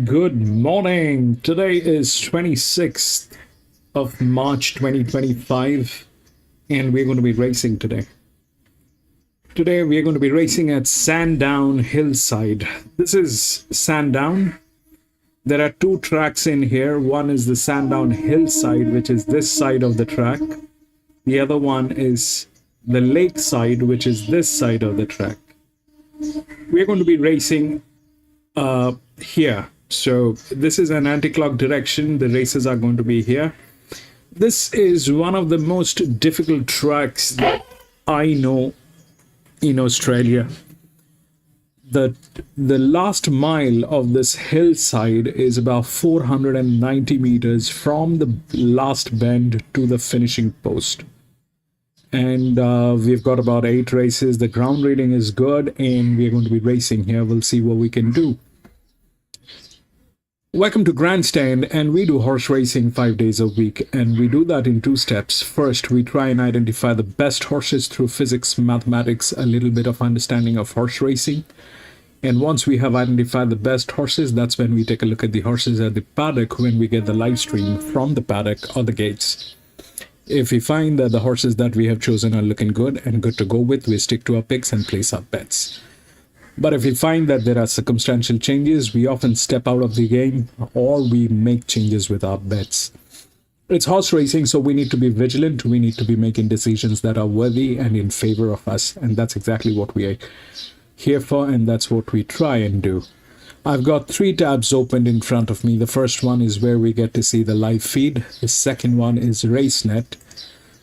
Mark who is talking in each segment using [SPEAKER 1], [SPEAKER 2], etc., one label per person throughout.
[SPEAKER 1] Good morning. Today is 26th of March 2025 and we're going to be racing today. Today we are going to be racing at Sandown Hillside. This is Sandown. There are two tracks in here. One is the Sandown Hillside, which is this side of the track. The other one is the Lakeside, which is this side of the track. We're going to be racing here. So this is an anti-clock direction. The races are going to be here. This is one of the most difficult tracks that I know in Australia. The last mile of this hillside is about 490 meters from the last bend to the finishing post. And we've got about 8 races. The ground rating is good and we're going to be racing here. We'll see what we can do. Welcome to Grandstand, and we do horse racing 5 days a week, and we do that in 2 steps. First, we try and identify the best horses through physics, mathematics, a little bit of understanding of horse racing. And once we have identified the best horses, that's when we take a look at the horses at the paddock when we get the live stream from the paddock or the gates. If we find that the horses that we have chosen are looking good and good to go with, we stick to our picks and place our bets. But if we find that there are circumstantial changes, we often step out of the game or we make changes with our bets. It's horse racing, so we need to be vigilant. We need to be making decisions that are worthy and in favor of us. And that's exactly what we are here for, and that's what we try and do. I've got 3 tabs opened in front of me. The first one is where we get to see the live feed. The second one is RaceNet,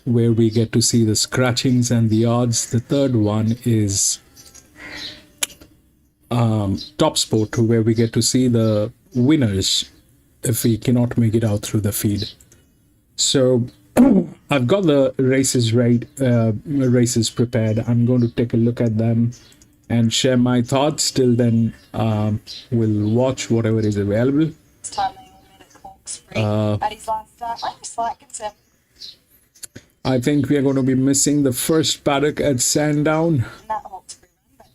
[SPEAKER 1] where we get to see the scratchings and the odds. The third one is Top Sport, where we get to see the winners if we cannot make it out through the feed. So I've got the races races prepared. I'm going to take a look at them and share my thoughts. Till then, we'll watch whatever is available.
[SPEAKER 2] It's time they all met at Hawkesbury at his last start. I just like it.
[SPEAKER 1] I think we are going to be missing the first paddock at Sandown.
[SPEAKER 2] Not Hawkesbury run, but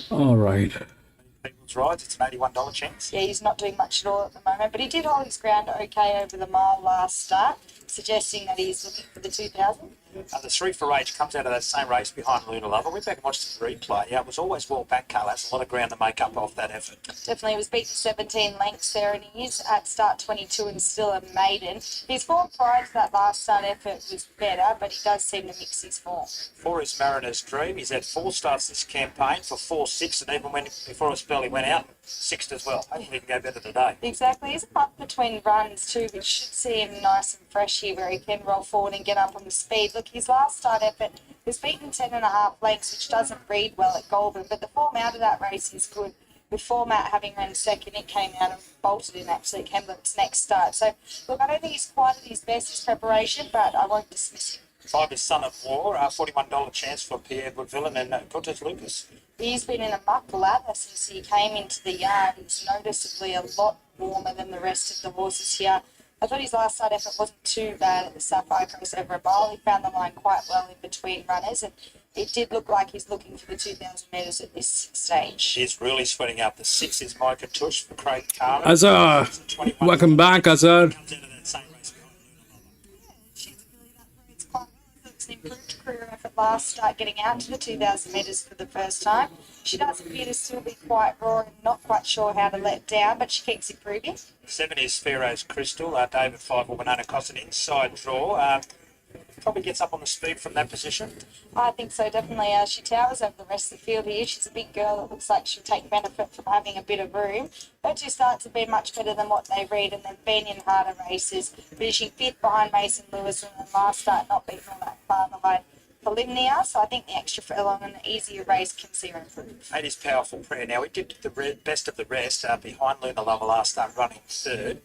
[SPEAKER 1] All right.
[SPEAKER 3] People's rides, it's an $81 chance.
[SPEAKER 2] yeah, he's not doing much at all at the moment. But he did hold his ground okay over the mile last start, suggesting that he's looking for the 2000.
[SPEAKER 3] The 3 for Age comes out of that same race behind Luna Lover. We back and watched the replay. It was always well back, Carl. Has a lot of ground to make up off that effort.
[SPEAKER 2] Definitely was beaten 17 lengths there, and he is at start 22 and still a maiden. His form prior to that last start effort was better, but he does seem to mix his form.
[SPEAKER 3] 4 is Mariner's Dream. He's had 4 starts this campaign for 4-6, and even when before his spell he went out 6th as well. Hopefully he can go better today.
[SPEAKER 2] Exactly. He's a month between runs too, which should see him nice and fresh here, where he can roll forward and get up on the speed. Look, his last start effort was beaten 10.5 lengths, which doesn't read well at Goulburn, but the form out of that race is good. With Format having run second, it came out and bolted in Absolute Hemblin's next start. So, look, I don't think he's quite at his best, his preparation, but I won't dismiss him.
[SPEAKER 3] 5 is Son of War, $41 chance for Pierre Woodvillan and Cortez Lucas.
[SPEAKER 2] He's been in a muck lather since he came into the yard. He's noticeably a lot warmer than the rest of the horses here. I thought his last start effort wasn't too bad at the Sapphire Coast over a mile. He found the line quite well in between runners, and it did look like he's looking for the 2,000 metres at this stage.
[SPEAKER 3] He's really sweating up. The 6 is Micah Tush for Craig Carter.
[SPEAKER 1] Azar, welcome back, Azar.
[SPEAKER 3] Comes out of that same race behind Luna Lover.
[SPEAKER 2] She's really that race quite well. It's an improved career effort last start, getting out to the 2,000 metres for the first time. She does appear to still be quite raw and not quite sure how to let down, but she keeps improving.
[SPEAKER 3] 7 is Pharaoh's Crystal. David 5 will Winona Cost an inside draw. Probably gets up on the speed from that position.
[SPEAKER 2] I think so, definitely. She towers over the rest of the field here. She's a big girl that looks like she'll take benefit from having a bit of room. Her 2 starts have been much better than what they read, and they've been in harder races, finishing 5th behind Mason Lewis, and then last start not beaten all that far behind Limnia. So I think the extra furlong and the easier race can see her improve.
[SPEAKER 3] 8 is Powerful Prayer. Now, he did the best of the rest behind Luna Lover last start, running 3rd.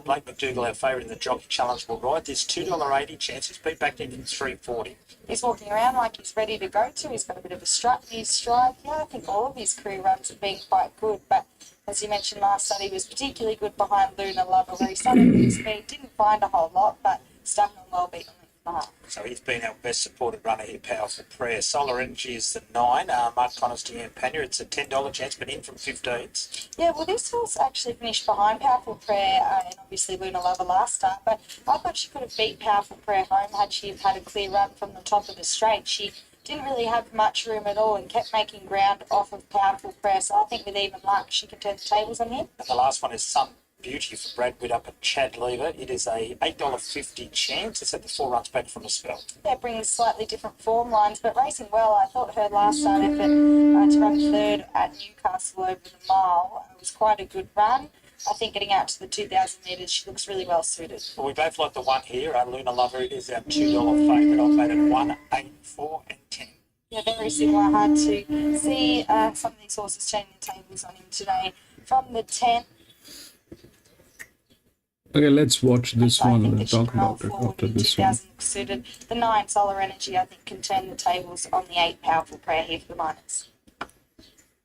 [SPEAKER 3] Blake McDougall, our favourite in the Jockey Challenge, will ride. There's $2.80 chance. He's beat back into $3.40.
[SPEAKER 2] He's walking around like he's ready to go to. He's got a bit of a strut in his stride. Yeah, I think all of his career runs have been quite good, but as you mentioned last start, he was particularly good behind Luna Lover, where he started with his speed, didn't find a whole lot, but stuck on well beaten.
[SPEAKER 3] So he's been our best supported runner here, Powerful Prayer. Solar Energy is the 9. Mark Connors to Ian Panya. It's a $10 chance, but in from 15s.
[SPEAKER 2] Yeah, well, this horse actually finished behind Powerful Prayer and obviously Luna Lover last start, but I thought she could have beat Powerful Prayer home had she have had a clear run from the top of the straight. She didn't really have much room at all and kept making ground off of Powerful Prayer, so I think with even luck she can turn the tables on him.
[SPEAKER 3] And the last one is Sun Beauty for Brad Witt up at Chad Lever. It is a $8.50 chance. It's at the 4 runs back from a spell.
[SPEAKER 2] That brings slightly different form lines, but racing well. I thought her last start effort to run third at Newcastle over the mile was quite a good run. I think getting out to the 2,000 metres, she looks really well suited.
[SPEAKER 3] Well, we both like the one here. Luna Lover is our $2 favourite. I've made it 1, 8, 4 and 10.
[SPEAKER 2] Yeah, very similar. Hard to see some of these horses changing the tables on him today. From the 10.
[SPEAKER 1] Okay, let's watch this
[SPEAKER 2] I
[SPEAKER 1] one
[SPEAKER 2] think
[SPEAKER 1] and
[SPEAKER 2] that she
[SPEAKER 1] talk
[SPEAKER 2] can roll
[SPEAKER 1] about it
[SPEAKER 2] forward
[SPEAKER 1] after
[SPEAKER 2] in
[SPEAKER 1] this one.
[SPEAKER 2] 2,000 suited. The 9 Solar Energy, I think, can turn the tables on the 8 Powerful Prayer here for the minors.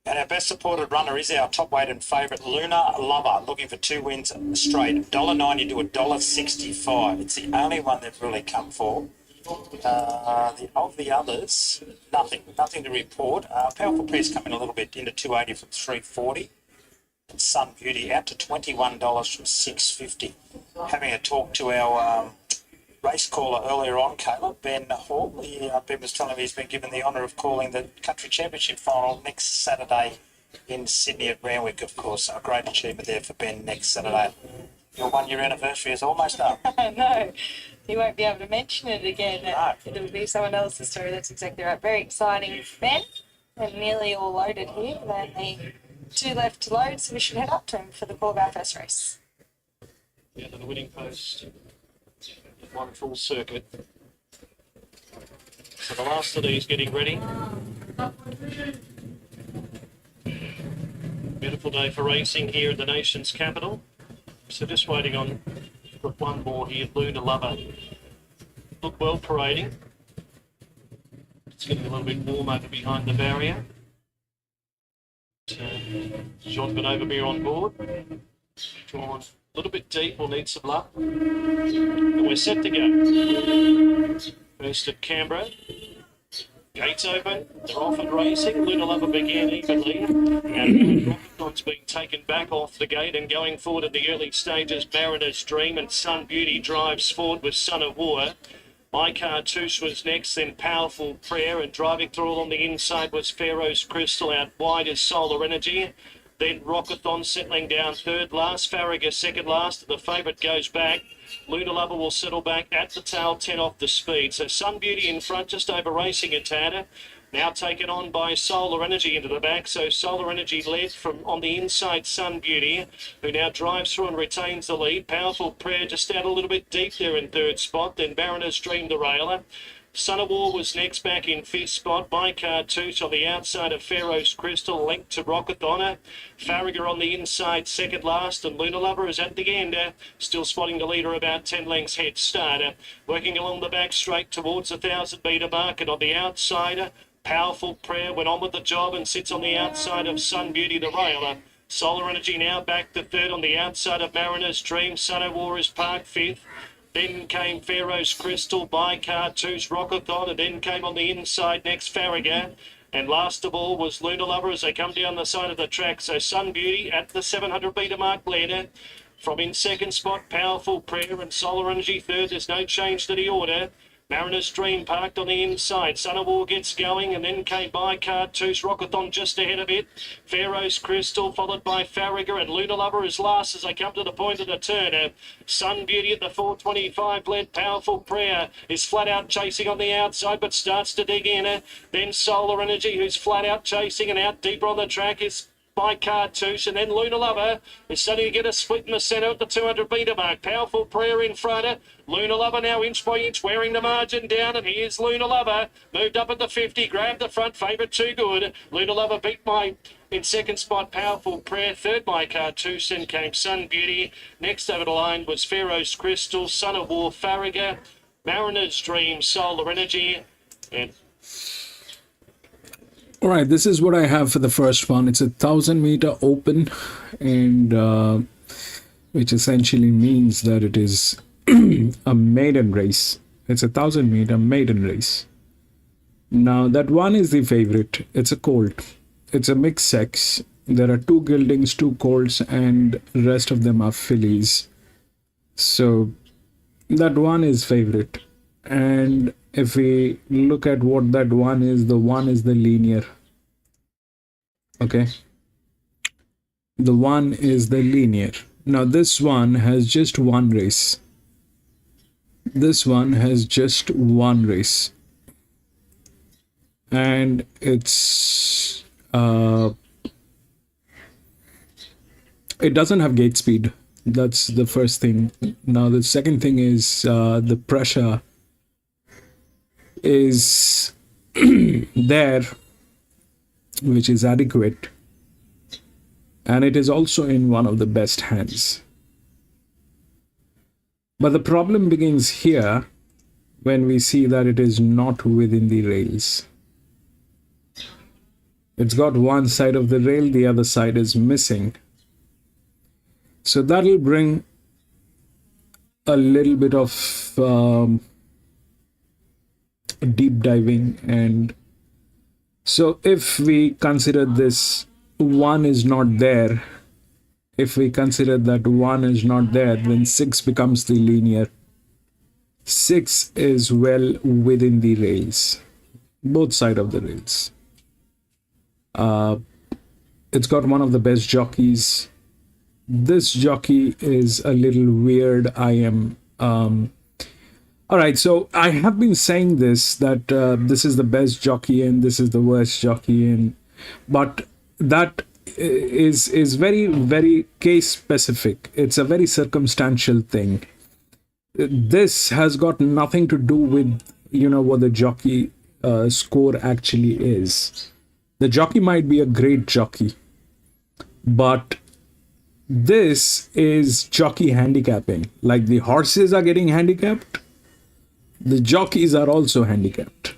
[SPEAKER 3] And our best supported runner is our top weight and favourite, Luna Lover, looking for 2 wins straight. $1.90 to $1.65. It's the only one they've really come for. Of the others, nothing to report. Powerful Prayer's coming a little bit into 280 from 340. And Sun Beauty out to $21 from $6.50. Having a talk to our race caller earlier on, Caleb, Ben Hall. Ben was telling me he's been given the honour of calling the Country Championship final next Saturday in Sydney at Randwick, of course. A great achievement there for Ben next Saturday. Your 1 year anniversary is almost up.
[SPEAKER 2] No, he won't be able to mention it again.
[SPEAKER 3] No.
[SPEAKER 2] It'll be someone else's story. That's exactly right. Very exciting for Ben. And nearly all loaded here. Only 2 left to load, so we should head up to him for the call of our first race.
[SPEAKER 4] Yeah, to the winning post. 1 full circuit. So the last of these getting ready. Beautiful day for racing here at the nation's capital. So just waiting on, got one more here, Luna Lover. Look well parading. It's getting a little bit warm over behind the barrier. Sean Van Overmeer on board. Drawn a little bit deep, we'll need some luck. And we're set to go. First at Canberra. Gates open, they're off and racing. Luna Lover began evenly, and Rocket's being taken back off the gate and going forward in the early stages. Mariner's Dream and Sun Beauty drives forward with Son of War. My Cartouche was next, then Powerful Prayer, and driving through all on the inside was Pharaoh's Crystal. Out wide is Solar Energy. Then Rockathon settling down third last, Farragut second last, and the favourite goes back. Luna Lover will settle back at the tail, 10 off the speed. So Sun Beauty in front, just over racing a tad. Now taken on by Solar Energy into the back. So Solar Energy led from on the inside, Sun Beauty, who now drives through and retains the lead. Powerful Prayer just out a little bit deep there in third spot. Then Mariner's Dream the railer. Son of War was next back in fifth spot. My Cartouche on the outside of Pharaoh's Crystal, linked to Rockathon. Farragut on the inside, second last, and Luna Lover is at the end. Still spotting the leader about 10 lengths head start. Working along the back straight towards the 1,000-metre mark, and on the outside, Powerful Prayer went on with the job and sits on the outside of Sun Beauty the railer. Solar Energy now back to third on the outside of Mariner's Dream. Son of War is parked fifth. Then came Pharaoh's Crystal, by Cartouche, Rockathon, and then came on the inside next Farragut. And last of all was Luna Lover as they come down the side of the track. So Sun Beauty at the 700-metre mark led. From in second spot, Powerful Prayer and Solar Energy third. There's no change to the order. Mariner's Dream parked on the inside. Son of War gets going, and then came by Cartouche, Rockathon just ahead of it. Pharaoh's Crystal followed by Farragut, and Luna Lover is last as they come to the point of the turn. Sun Beauty at the 425 led. Powerful Prayer is flat out chasing on the outside, but starts to dig in. Then Solar Energy, who's flat out chasing, and out deeper on the track is by Cartouche, and then Luna Lover is starting to get a split in the centre at the 200-metre mark. Powerful Prayer in front. Luna Lover now inch by inch wearing the margin down, and here's Luna Lover moved up at the 50, grabbed the front, favourite too good. Luna Lover beat by in second spot Powerful Prayer, third by Cartouche, then came Sun Beauty. Next over the line was Pharaoh's Crystal, Son of War, Farragut, Mariner's Dream, Solar Energy, and
[SPEAKER 1] All right, this is what I have for the first one. It's a 1,000-meter open, and which essentially means that it is a maiden race. It's a 1,000-meter maiden race. Now that one is the favorite. It's a colt. It's a mixed sex. There are 2 geldings, 2 colts, and rest of them are fillies. So that one is favorite. And if we look at what that one is, the one is the linear. Okay. The one is the linear. Now this one has just one race. This one has just one race. And it's it doesn't have gate speed. That's the first thing. Now the second thing is the pressure is there, which is adequate, and it is also in one of the best hands. But the problem begins here when we see that it is not within the rails. It's got one side of the rail, the other side is missing. So that will bring a little bit of deep diving. And so if we consider this one is not there, if we consider that one is not there, then 6 becomes the linear. 6 is well within the rails, both sides of the rails. It's got one of the best jockeys. This jockey is a little weird. All right, so I have been saying this, that this is the best jockey and this is the worst jockey, and but that is very, very case specific. It's a very circumstantial thing. This has got nothing to do with, you know, what the jockey score actually is. The jockey might be a great jockey, but this is jockey handicapping. Like the horses are getting handicapped, the jockeys are also handicapped.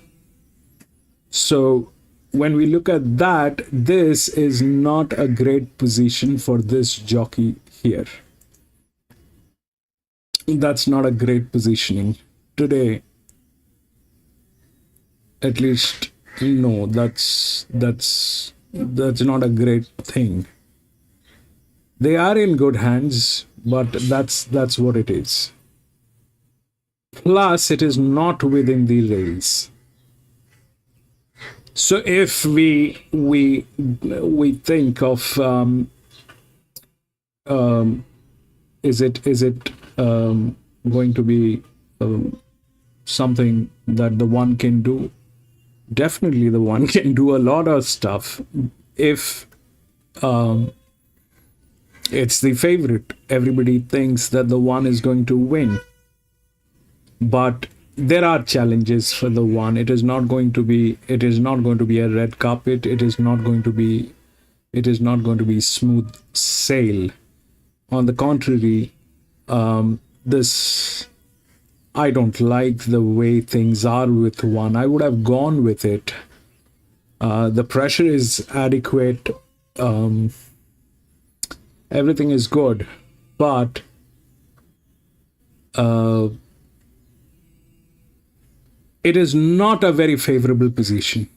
[SPEAKER 1] So when we look at that, this is not a great position for this jockey here. That's not a great positioning today. At least, no, that's not a great thing. They are in good hands, but that's what it is. Plus, it is not within the rails. So if we think of is it going to be something that the one can do? Definitely, the one can do a lot of stuff if it's the favorite. Everybody thinks that the one is going to win, but there are challenges for the one. It is not going to be a red carpet. It is not going to be smooth sail. On the contrary, I don't like the way things are with one. I would have gone with it. The pressure is adequate. Everything is good, but it is not a very favorable position.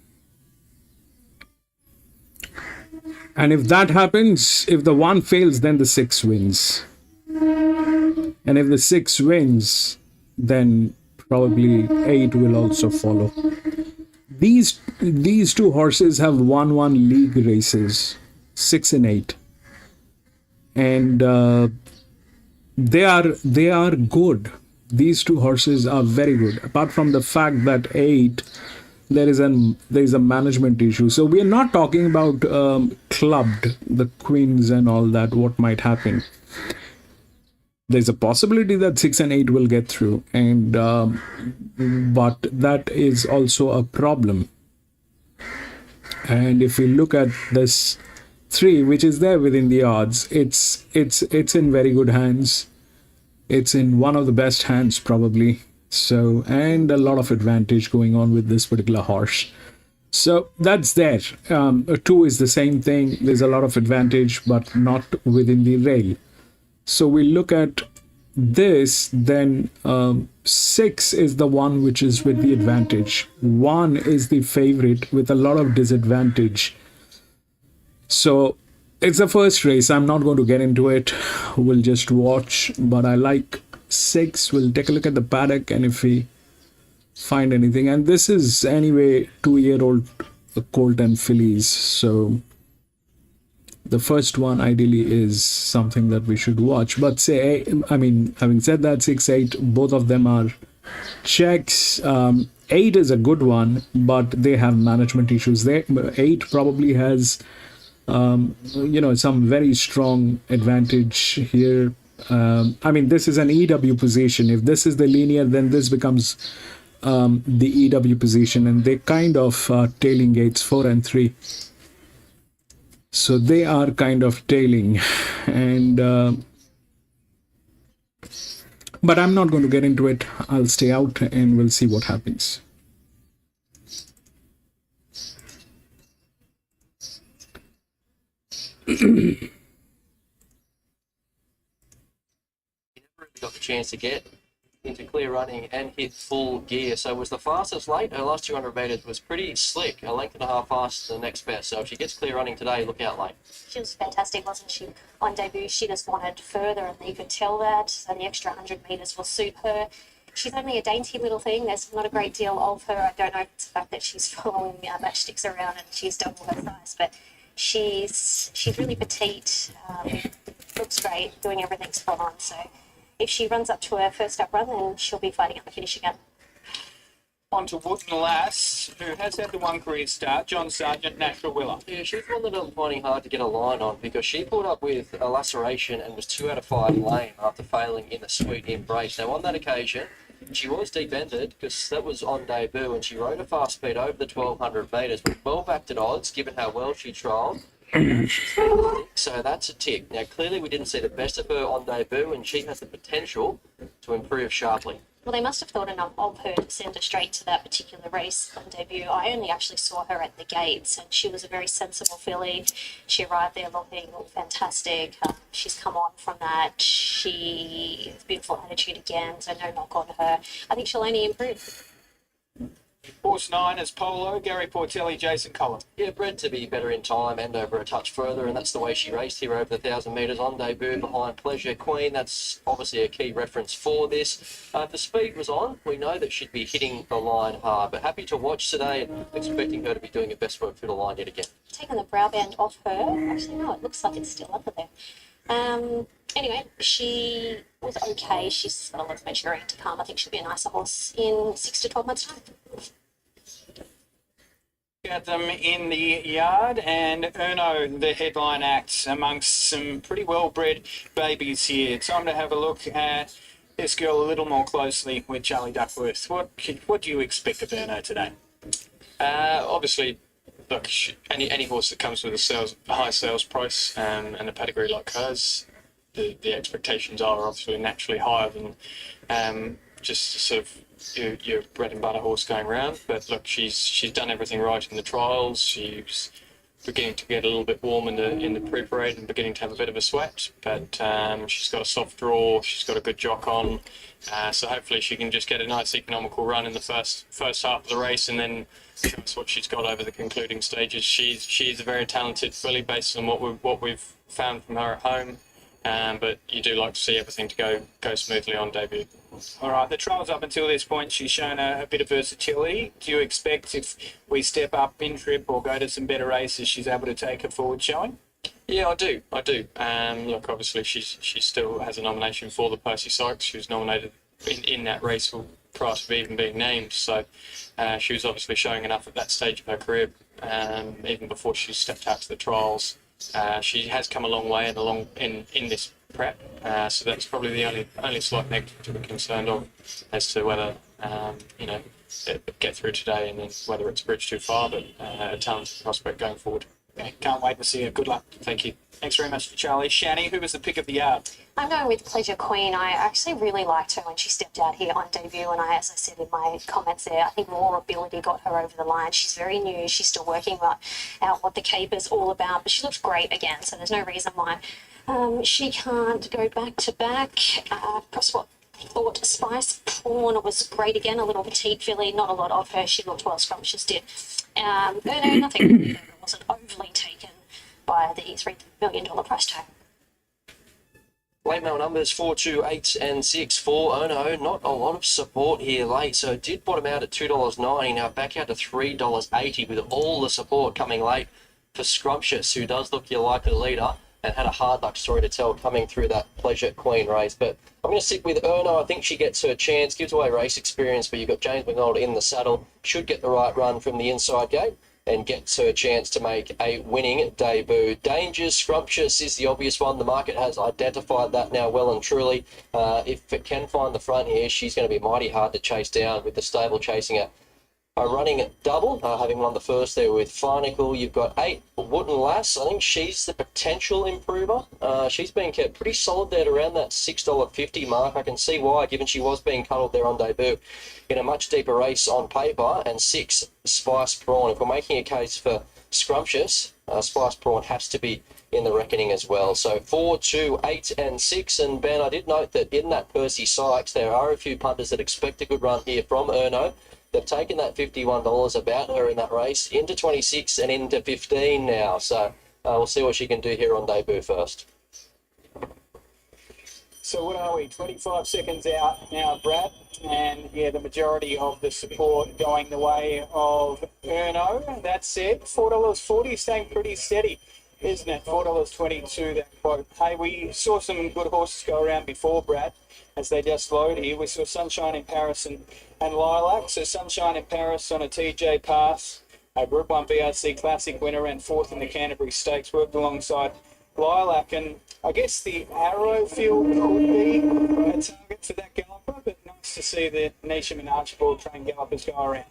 [SPEAKER 1] And if that happens, if the one fails, then the 6 wins. And if the 6 wins, then probably 8 will also follow. These 2 horses have won league races, 6 and 8. And they are good. These 2 horses are very good. Apart from the fact that 8, there is a management issue. So we are not talking about clubbed, the queens and all that, what might happen. There's a possibility that 6 and 8 will get through, and but that is also a problem. And if we look at this 3, which is there within the odds, it's in very good hands. It's in one of the best hands probably. So, and a lot of advantage going on with this particular horse. So that's there. 2 is the same thing. There's a lot of advantage, but not within the rail. So we look at this, then 6 is the one which is with the advantage. 1 is the favorite with a lot of disadvantage. So it's the first race. I'm not going to get into it. We'll just watch. But I like 6. We'll take a look at the paddock, and if we find anything. And this is anyway 2-year-old colt and fillies. So the first one ideally is something that we should watch. But say, I mean, having said that, 6, 8, both of them are checks. 8 is a good one, but they have management issues. 8 probably has, some very strong advantage here. I mean, this is an EW position. If this is the linear, then this becomes the EW position, and they kind of tailing gates 4 and 3. So they are kind of tailing, and but I'm not going to get into it. I'll stay out and we'll see what happens.
[SPEAKER 5] He never really got the chance to get into clear running and hit full gear, so was the fastest late. Her last 200 metres was pretty slick, a length and a half faster than the next best, so if she gets clear running today, look out late.
[SPEAKER 6] She was fantastic, wasn't she? On debut, she just wanted further, and you could tell that, and the extra 100 metres will suit her. She's only a dainty little thing. There's not a great deal of her. I don't know if it's the fact that she's following matchsticks around and she's double her size, but she's really petite, looks great, doing everything spot on, so if she runs up to her first up run, then she'll be fighting at the finish again.
[SPEAKER 7] On to Wooden Lass, who has had the one career start, John Sargent, Natural Willer.
[SPEAKER 5] Yeah, she's one that I'm finding hard to get a line on because she pulled up with a laceration and was 2 out of 5 lame after failing in the sweet embrace. Now, on that occasion, she was deep-ended because that was on debut, and she rode a fast speed over the 1,200 metres, but well backed at odds given how well she trialled. So that's a tick. Now, clearly we didn't see the best of her on debut, and she has the potential to improve sharply.
[SPEAKER 6] Well, they must have thought enough of her to send her straight to that particular race on debut. I only actually saw her at the gates, and she was a very sensible filly. She arrived there looking fantastic. She's come on from that. She has a beautiful attitude again, so no knock on her. I think she'll only improve.
[SPEAKER 7] Horse 9 is Polo, Gary Portelli, Jason Collins.
[SPEAKER 5] Yeah, bred to be better in time and over a touch further, and that's the way she raced here over the 1,000 metres on debut behind Pleasure Queen. That's obviously a key reference for this. If the speed was on, we know that she'd be hitting the line hard, but happy to watch today and expecting her to be doing her best work through the line yet again.
[SPEAKER 6] Taking the brow band off her. Actually, no, it looks like it's still up there. Anyway, she was okay. She's got a lot of maturing to come. I think she'll be a nicer horse in 6 to 12 months' time.
[SPEAKER 7] Got them in the yard, and Erno, the headline act amongst some pretty well-bred babies here. Time to have a look at this girl a little more closely with Charlie Duckworth. What do you expect of Erno today?
[SPEAKER 8] Obviously, look, any horse that comes with a high sales price and a pedigree like hers, the expectations are obviously naturally higher than just sort of your bread and butter horse going round. But look, she's done everything right in the trials. She's beginning to get a little bit warm in the pre-parade and beginning to have a bit of a sweat. But she's got a soft draw. She's got a good jock on. So hopefully she can just get a nice economical run in the first half of the race, and then show us what she's got over the concluding stages. She's a very talented filly based on what we've found from her at home. But you do like to see everything to go smoothly on debut.
[SPEAKER 7] All right, the trials up until this point, she's shown a bit of versatility. Do you expect if we step up in trip or go to some better races, she's able to take a forward showing?
[SPEAKER 8] Yeah, I do. Look, obviously she still has a nomination for the Percy Sykes. She was nominated in that race prior to even being named. So she was obviously showing enough at that stage of her career, even before she stepped out to the trials. She has come a long way in this prep, so that's probably the only slight negative to be concerned of as to whether get through today and then whether it's a bridge too far, but a talented prospect going forward.
[SPEAKER 7] Okay, can't wait to see her. Good luck.
[SPEAKER 8] Thank you.
[SPEAKER 7] Thanks very much, Charlie. Shani, who was the pick of the yard?
[SPEAKER 6] I'm going with Pleasure Queen. I actually really liked her when she stepped out here on debut, and as I said in my comments there, I think raw ability got her over the line. She's very new. She's still working out what the caper's all about, but she looks great again, so there's no reason why she can't go back to back. Across what thought Spice Prawn was great again, a little petite filly, not a lot of her. She looked well scrumptious, did. No, nothing. Wasn't overly taken by the $3 million price tag.
[SPEAKER 5] Late mail numbers 4, 2, 8 and 6 for Ono. Not a lot of support here late, so it did bottom out at $2.90. Now back out to $3.80 with all the support coming late for Scrumptious, who does look your likely leader and had a hard luck story to tell coming through that Pleasure Queen race. But I'm going to stick with Erno. I think she gets her chance, gives away race experience, but you've got James McDonald in the saddle. Should get the right run from the inside gate and gets her chance to make a winning debut. Dangerous Scrumptious is the obvious one. The market has identified that now well and truly. If it can find the front here, she's going to be mighty hard to chase down with the stable chasing her. Running double, having won the first there with Farnicle. You've got 8 Wooden Lass. I think she's the potential improver. She's been kept pretty solid there at around that $6.50 mark. I can see why, given she was being cuddled there on debut in a much deeper race on paper. And 6 Spice Prawn. If we're making a case for Scrumptious, Spice Prawn has to be in the reckoning as well. So 4, 2, 8 and 6. And Ben, I did note that in that Percy Sykes, there are a few punters that expect a good run here from Erno. They've taken that $51 about her in that race into 26 and into 15 now. So we'll see what she can do here on debut first.
[SPEAKER 7] So what are we, 25 seconds out now, Brad? And yeah, the majority of the support going the way of Erno. That said, $4.40 staying pretty steady, isn't it? $4.22, that quote. Hey, we saw some good horses go around before, Brad, as they just load here. We saw Sunshine in Paris and Lilac. So Sunshine in Paris on a TJ pass, a Group 1 VRC Classic winner and 4th in the Canterbury Stakes, worked alongside Lilac. And I guess the Arrow field could be a target for that galloper, but nice to see the Nisham and Archibald trained gallopers go around.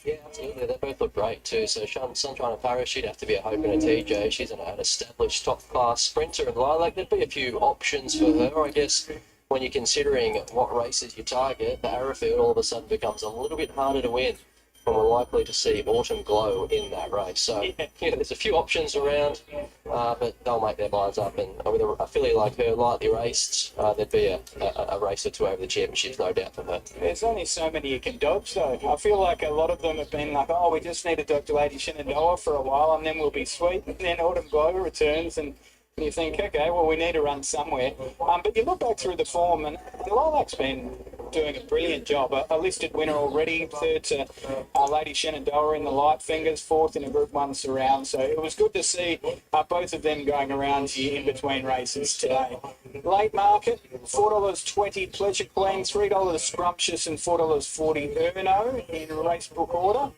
[SPEAKER 5] Yeah, absolutely. They both look great too. So Sunshine and Paris, she'd have to be a hope in a TJ. She's an established top-class sprinter. And Lilac, there'd be a few options for her, I guess. When you're considering what races you target, the Arrowfield all of a sudden becomes a little bit harder to win when we're likely to see Autumn Glow in that race. So, yeah, there's a few options around, but they'll make their minds up. And with a filly like her, lightly raced, there'd be a race or two over the championships, no doubt for her.
[SPEAKER 7] There's only so many you can dodge, though. I feel like a lot of them have been like, oh, we just need to dodge Lady Shenandoah for a while, and then we'll be sweet. And then Autumn Glow returns, and you think, okay, well, we need to run somewhere. But you look back through the form, and Lilac's been doing a brilliant job. A listed winner already, 3rd to Lady Shenandoah in the Light Fingers, 4th in a Group 1 surround. So it was good to see both of them going around here in between races today. Late market, $4.20 Pleasure Queen, $3 Scrumptious, and $4.40 Erno in race book order.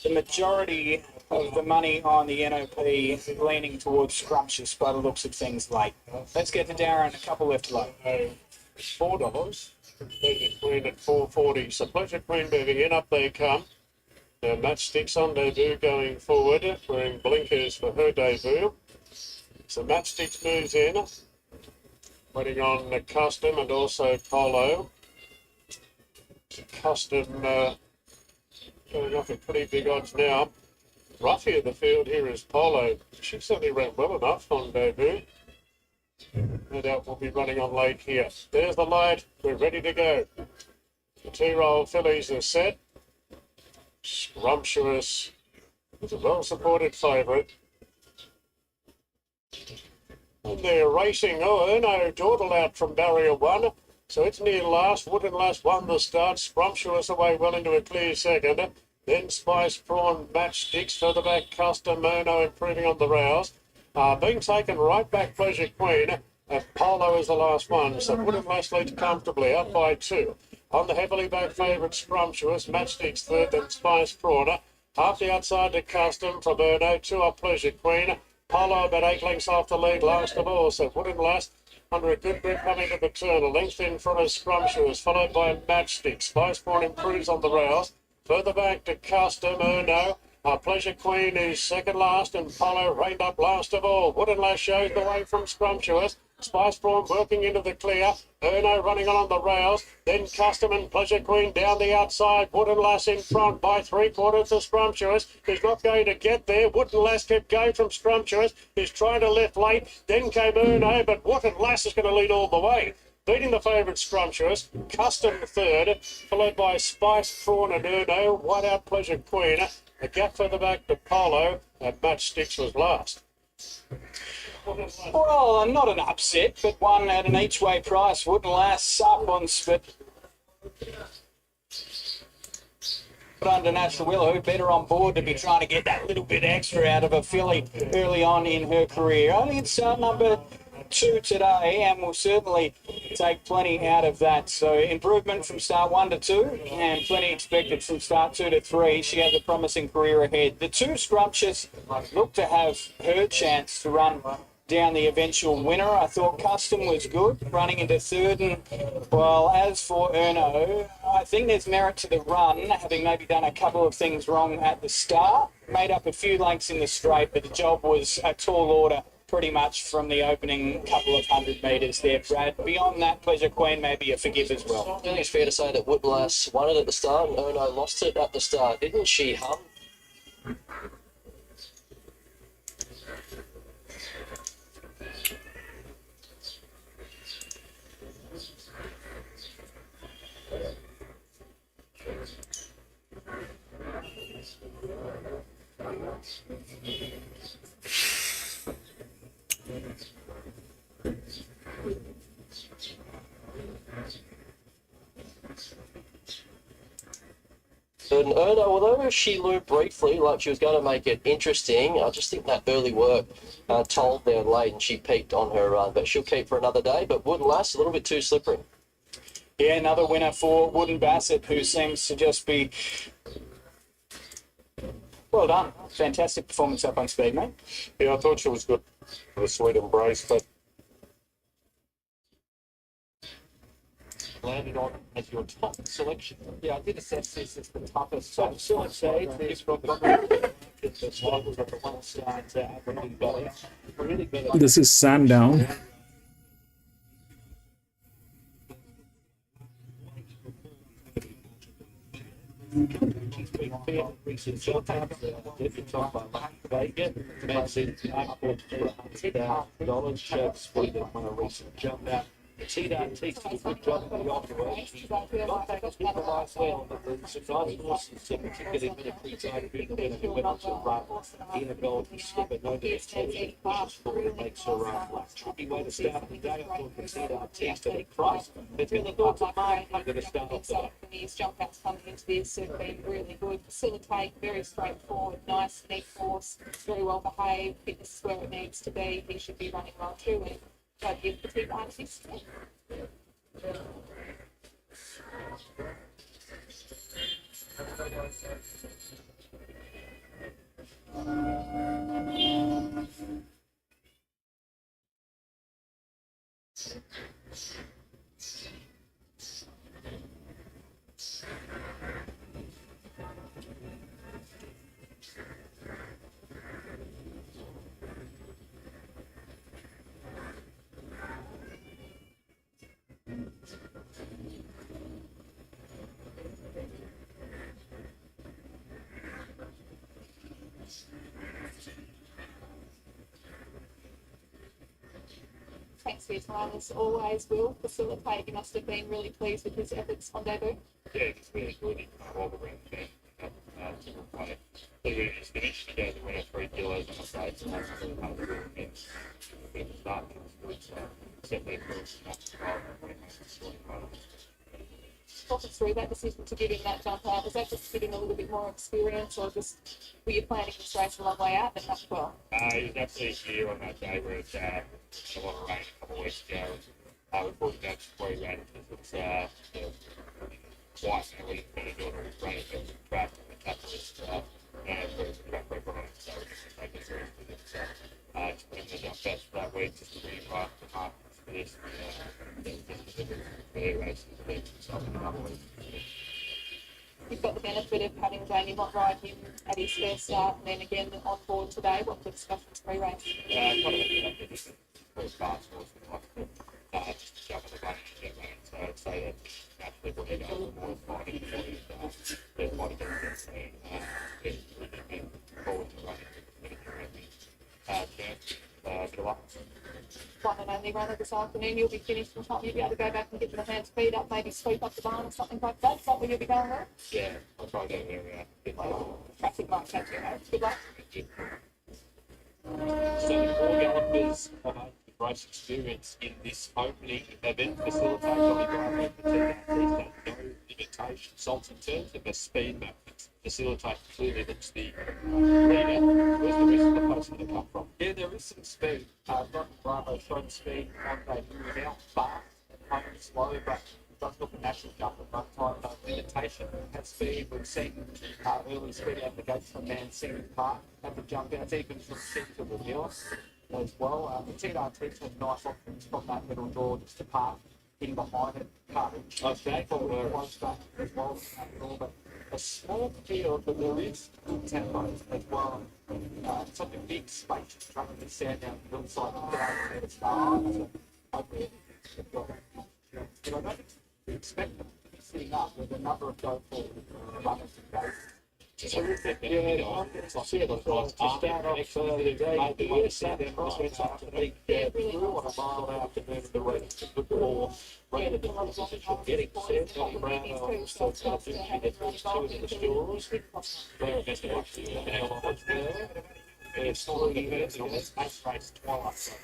[SPEAKER 7] The majority of the money on the NOP leaning towards Scrumptious by the looks of things late. Let's get to Darren, a couple left to low.
[SPEAKER 9] $4. Pleasure Queen at $4.40. So Pleasure Queen moving in, up they come. Now Matchstick's on debut going forward, wearing blinkers for her debut. So Matchsticks moves in, waiting on the Custom and also Polo. Custom going off at pretty big odds now. Roughie of the field here is Polo. She certainly ran well enough on debut. No doubt we'll be running on late here. There's the light. We're ready to go. The 2-year-old fillies are set. Scrumptious is a well-supported favourite. And they're racing. Oh, Erno dawdled out from barrier 1. So it's near last. Wooden Lass won the start. Scrumptious away well into a clear second. Then Spice Prawn, Matchsticks, further back Custom, Erno improving on the rails. Being taken right back Pleasure Queen, and Polo is the last one. So Wooden Lass leads comfortably, up by 2. On the heavily back favourite Scrumptious, Matchsticks 3rd, then Spice Prawn. Half the outside to Custom from Erno, 2 up Pleasure Queen. Polo about 8 lengths off the lead last of all. So Wooden Lass under a good grip coming to the turn. A length in front of Scrumptious, followed by Matchsticks. Spice Prawn improves on the rails. Further back to Custom, Erno. Pleasure Queen is second last, and Polo reined up last of all. Wooden Lass shows the way from Scrumptious. Spice Prawn working into the clear. Erno running on the rails. Then Custom and Pleasure Queen down the outside. Wooden Lass in front by 3/4 to Scrumptious. He's not going to get there. Wooden Lass kept going from Scrumptious. He's trying to lift late. Then came Erno, but Wooden Lass is going to lead all the way. Beating the favourite Scrumptious. Custom third, followed by Spice Prawn and Erno. White out Pleasure Queen. A gap further back to Polo, and Matchsticks was last.
[SPEAKER 7] Well, not an upset, but one at an each-way price. Wooden Lass up on spit. But under Natural Willow, better on board to be trying to get that little bit extra out of a filly early on in her career. Only it's number 2 today, and will certainly take plenty out of that. So improvement from start 1 to 2, and plenty expected from start 2 to 3. She has a promising career ahead. The 2 Scrumptious look to have her chance to run down the eventual winner. I thought Custom was good, running into third. And, well, as for Erno, I think there's merit to the run, having maybe done a couple of things wrong at the start. Made up a few lengths in the straight, but the job was a tall order pretty much from the opening couple of 100 metres there, Brad. Beyond that, Pleasure Queen may be a forgive as well.
[SPEAKER 5] I think it's fair to say that Wooden Lass won it at the start and Erno lost it at the start. Didn't she, Hum? And Erno, although she looped briefly, like she was going to make it interesting, I just think that early work told there late and she peaked on her run. But she'll keep for another day. But Wooden Lass, a little bit too slippery.
[SPEAKER 7] Yeah, another winner for Wooden Bassett, who seems to just be... Well done. Fantastic performance up on speed, mate.
[SPEAKER 9] Yeah, I thought she was good for the Sweet Embrace, but
[SPEAKER 4] Landed on as your top selection. Yeah, I did assess this as the toughest top selection. There's probably the strugglers at the one start really better.
[SPEAKER 1] This is Sandown.
[SPEAKER 4] T-Dart takes a good job of the operation. Not that it's been the last well, but the surprising horses typically getting military side being better than went on to run. In a golden skipper, no dedication, makes her run. Tricky way to start the day. I thought the T-Dart takes to the price. It's been the thoughts of mine. I'm going to start off there.
[SPEAKER 2] His jump outs coming into this have been really good. Facilitate, very straightforward, nice, neat horse, very well behaved. Fitness is where it needs to be. He should be running well too. And so give the team 6. Thanks for your time as always, Will. Facilitate, you must have been really pleased with his efforts on debut.
[SPEAKER 10] Yeah, it's really good. All the ring fan. The winner is finished. He goes to win 3 kilos on the race, and that's really hard to do. It's been starting to good, so definitely
[SPEAKER 2] Talk us through that decision to give him that jump out. Was that just to give him a little bit more experience, or just were you planning this race a long way out, but not well?
[SPEAKER 10] He was actually here on that day where it's a lot of rain a couple of weeks ago. We brought that where he ran because it's twice now we've been doing a running against the track and the catalyst and there's a track record on it, so we're just taking it seriously. So just putting the jump best for that week just to really right the market for this the race and so another week.
[SPEAKER 11] you've got the benefit of having Jamie not ride him at his first start and then again on board today. What the discussions pre-race?
[SPEAKER 10] Kind of a first fast horse with like just to jump in the gun and get running. So I'd say that actually what he does more is fighting for his their body defense and getting forward to running good luck.
[SPEAKER 11] One and only runner this afternoon. You'll be finished from time. You'll be able to go back and get your hands speed up, maybe sweep up the barn or something like that. Is that where you'll be going there?
[SPEAKER 10] Yeah, I'll try to get there.
[SPEAKER 11] Traffic light, that's your Good luck.
[SPEAKER 10] So four gallopers have had race experience in this opening event. Facilitated by the no limitations in terms of the speed map. Facilitate clearly looks the leader. Where's the rest of the post going to come from? Yeah, there is some speed. Not Bravo showing speed on debut now, fast and home slow, but does look a national jump at one time. No limitation has speed. We've seen early speed out the gates from Mancini Park at the jump outs, even from Centre Reveals as well. The TRT's had nice options from that middle door just to park in behind it, coverage. Okay, close back as well. But a small field, but there is good tempo as well. It's like a big spacious track in the Sandown hillside. I don't expect them to be sitting up with a number of go forward runners and goes. Terrific. Yeah, it's like to start off the day, maybe Sandown prospects up to the through on a mile out and then the race a bit more rated in position, getting set on Brown still two in the stores. Very best of luck to you now on there. It's 3 minutes on this race twice.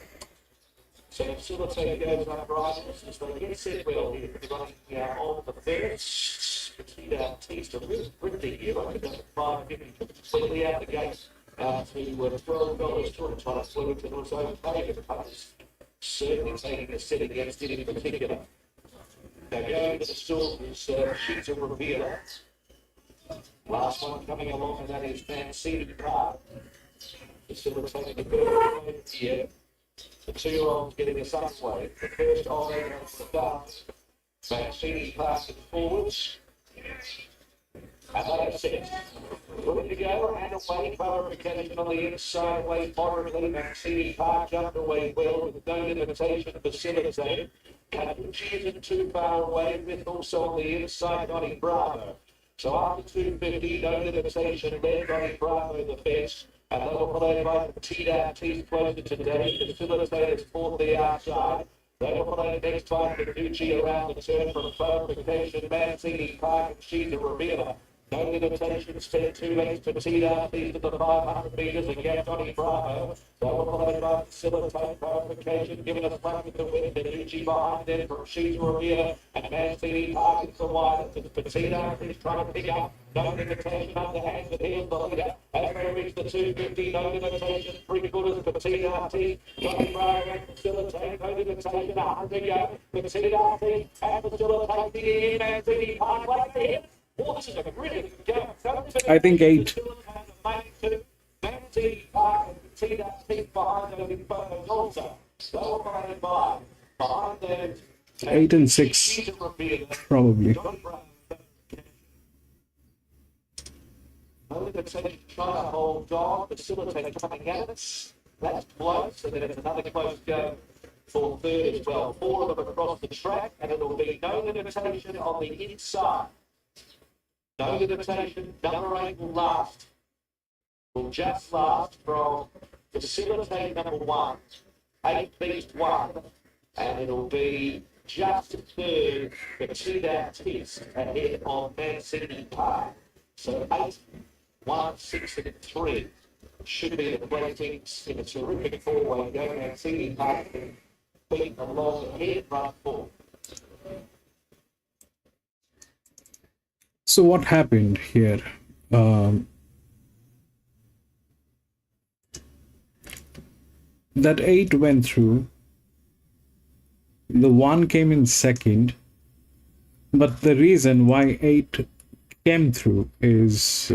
[SPEAKER 10] So facilitate goes on riders as they get set well here. They've got all the first teams to bring the hero. They've got 5 completely out the gate to $12 to a plus Wellington was okay at the pace. Certainly taking a set against it in particular. They go to the stall is Sheets of Reveal. Last one coming along, and that is Mancini Park. Facilitating the good here. The 2-year-olds getting a sunway. The first eye on the start. Mancini passing forwards. And that's set. Good to go. And away clarification on the inside. Way moderately. Mancini Park underway well with no limitation facilitated. Capucci isn't too far away with also on the inside Donny Bravo. So after 250, no limitation. Led Donny Bravo the best. And they were played by the TRT's closer today. The facilitators for the outside. They were played next time the Capucci around the turn from clarification. Mancini Park and she's a revealer. No limitations, 10-2 lengths to TRT to the 500 metres against Donny Bravo. They were played by facilitate clarification, giving us front with the win. Capucci behind them from she's a revealer. And Mancini Park is the wide to the TRT's trying to pick up. No limitation on the hands of heels the leader. As they reach the 250, no limitation, 3/4 for TRT. Donny Bravo and facilitate, no limitation, 100 go. The TRT and facilitate the in Mancini Park like this. Oh, this is a really good game.
[SPEAKER 1] I think 8.
[SPEAKER 10] Mancini Park and TRT behind them in photos also. They were played by behind them.
[SPEAKER 1] 8 and 6, probably.
[SPEAKER 10] Trying to hold on, facilitate coming at us. That's close, and then it's another close go for third as well. 4 of them across the track, and it'll be no limitation on the inside. No limitation, number 8 will last. Will just last from facilitate number 1. 8 beats 1, and it'll be just third for TRT's ahead of Mancini Park. So 8, 1, 6, and 3 should be the ratings in a terrific four-way go. Mancini Park beat along ahead, run 4.
[SPEAKER 1] So what happened here? That 8 went through. The 1 came in second. But the reason why 8 came through is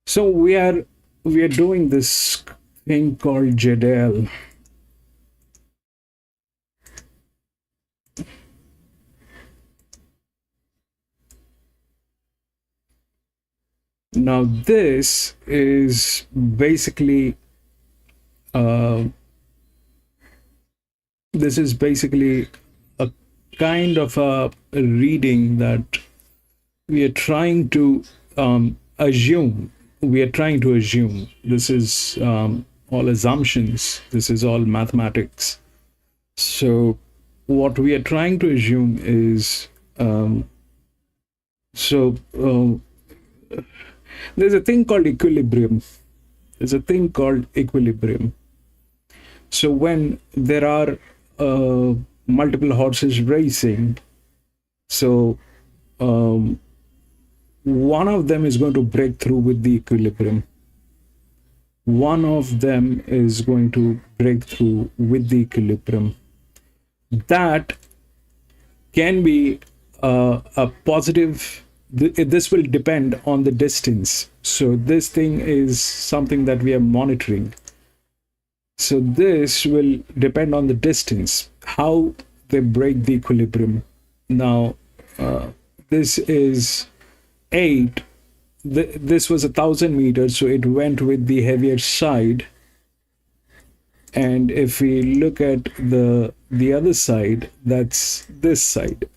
[SPEAKER 1] so we are doing this thing called JDL. Now this is basically a kind of a reading that we are trying to assume. This is all assumptions. This is all mathematics. So what we are trying to assume is there's a thing called equilibrium. So when there are multiple horses racing, so one of them is going to break through with the equilibrium. That can be a positive. This will depend on the distance. So this thing is something that we are monitoring. So this will depend on the distance, how they break the equilibrium. Now, this is 8. This was 1,000 meters, so it went with the heavier side. And if we look at the other side, that's this side.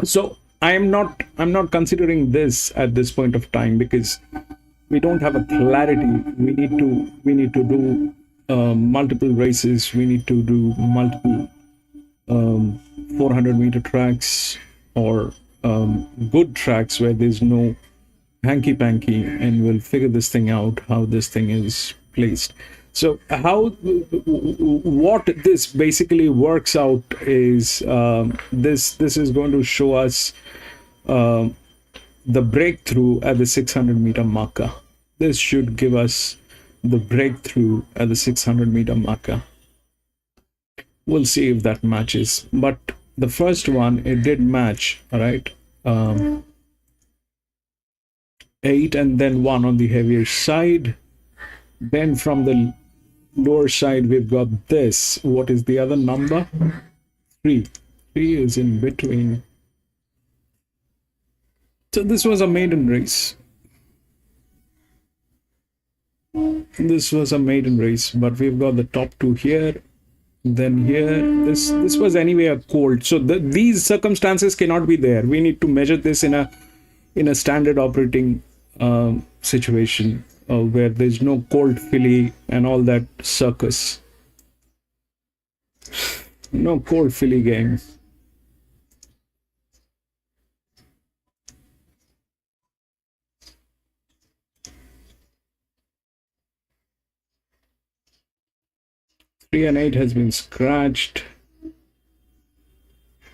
[SPEAKER 1] So I'm not considering this at this point of time because we don't have a clarity. We need to do multiple races. We need to do multiple 400-meter tracks or good tracks where there's no hanky-panky, and we'll figure this thing out, how this thing is placed. So what this basically works out is this is going to show us the breakthrough at the 600-meter marker. This should give us the breakthrough at the 600-meter marker. We'll see if that matches. But the first one, it did match, all right? 8 and then 1 on the heavier side. Then from the lower side, we've got this. What is the other number? 3. 3 is in between. So this was a maiden race. But we've got the top 2 here. Then here, this was anyway a cold. So these circumstances cannot be there. We need to measure this in a standard operating situation where there's no cold filly and all that circus. No cold filly game. Three and 8 has been scratched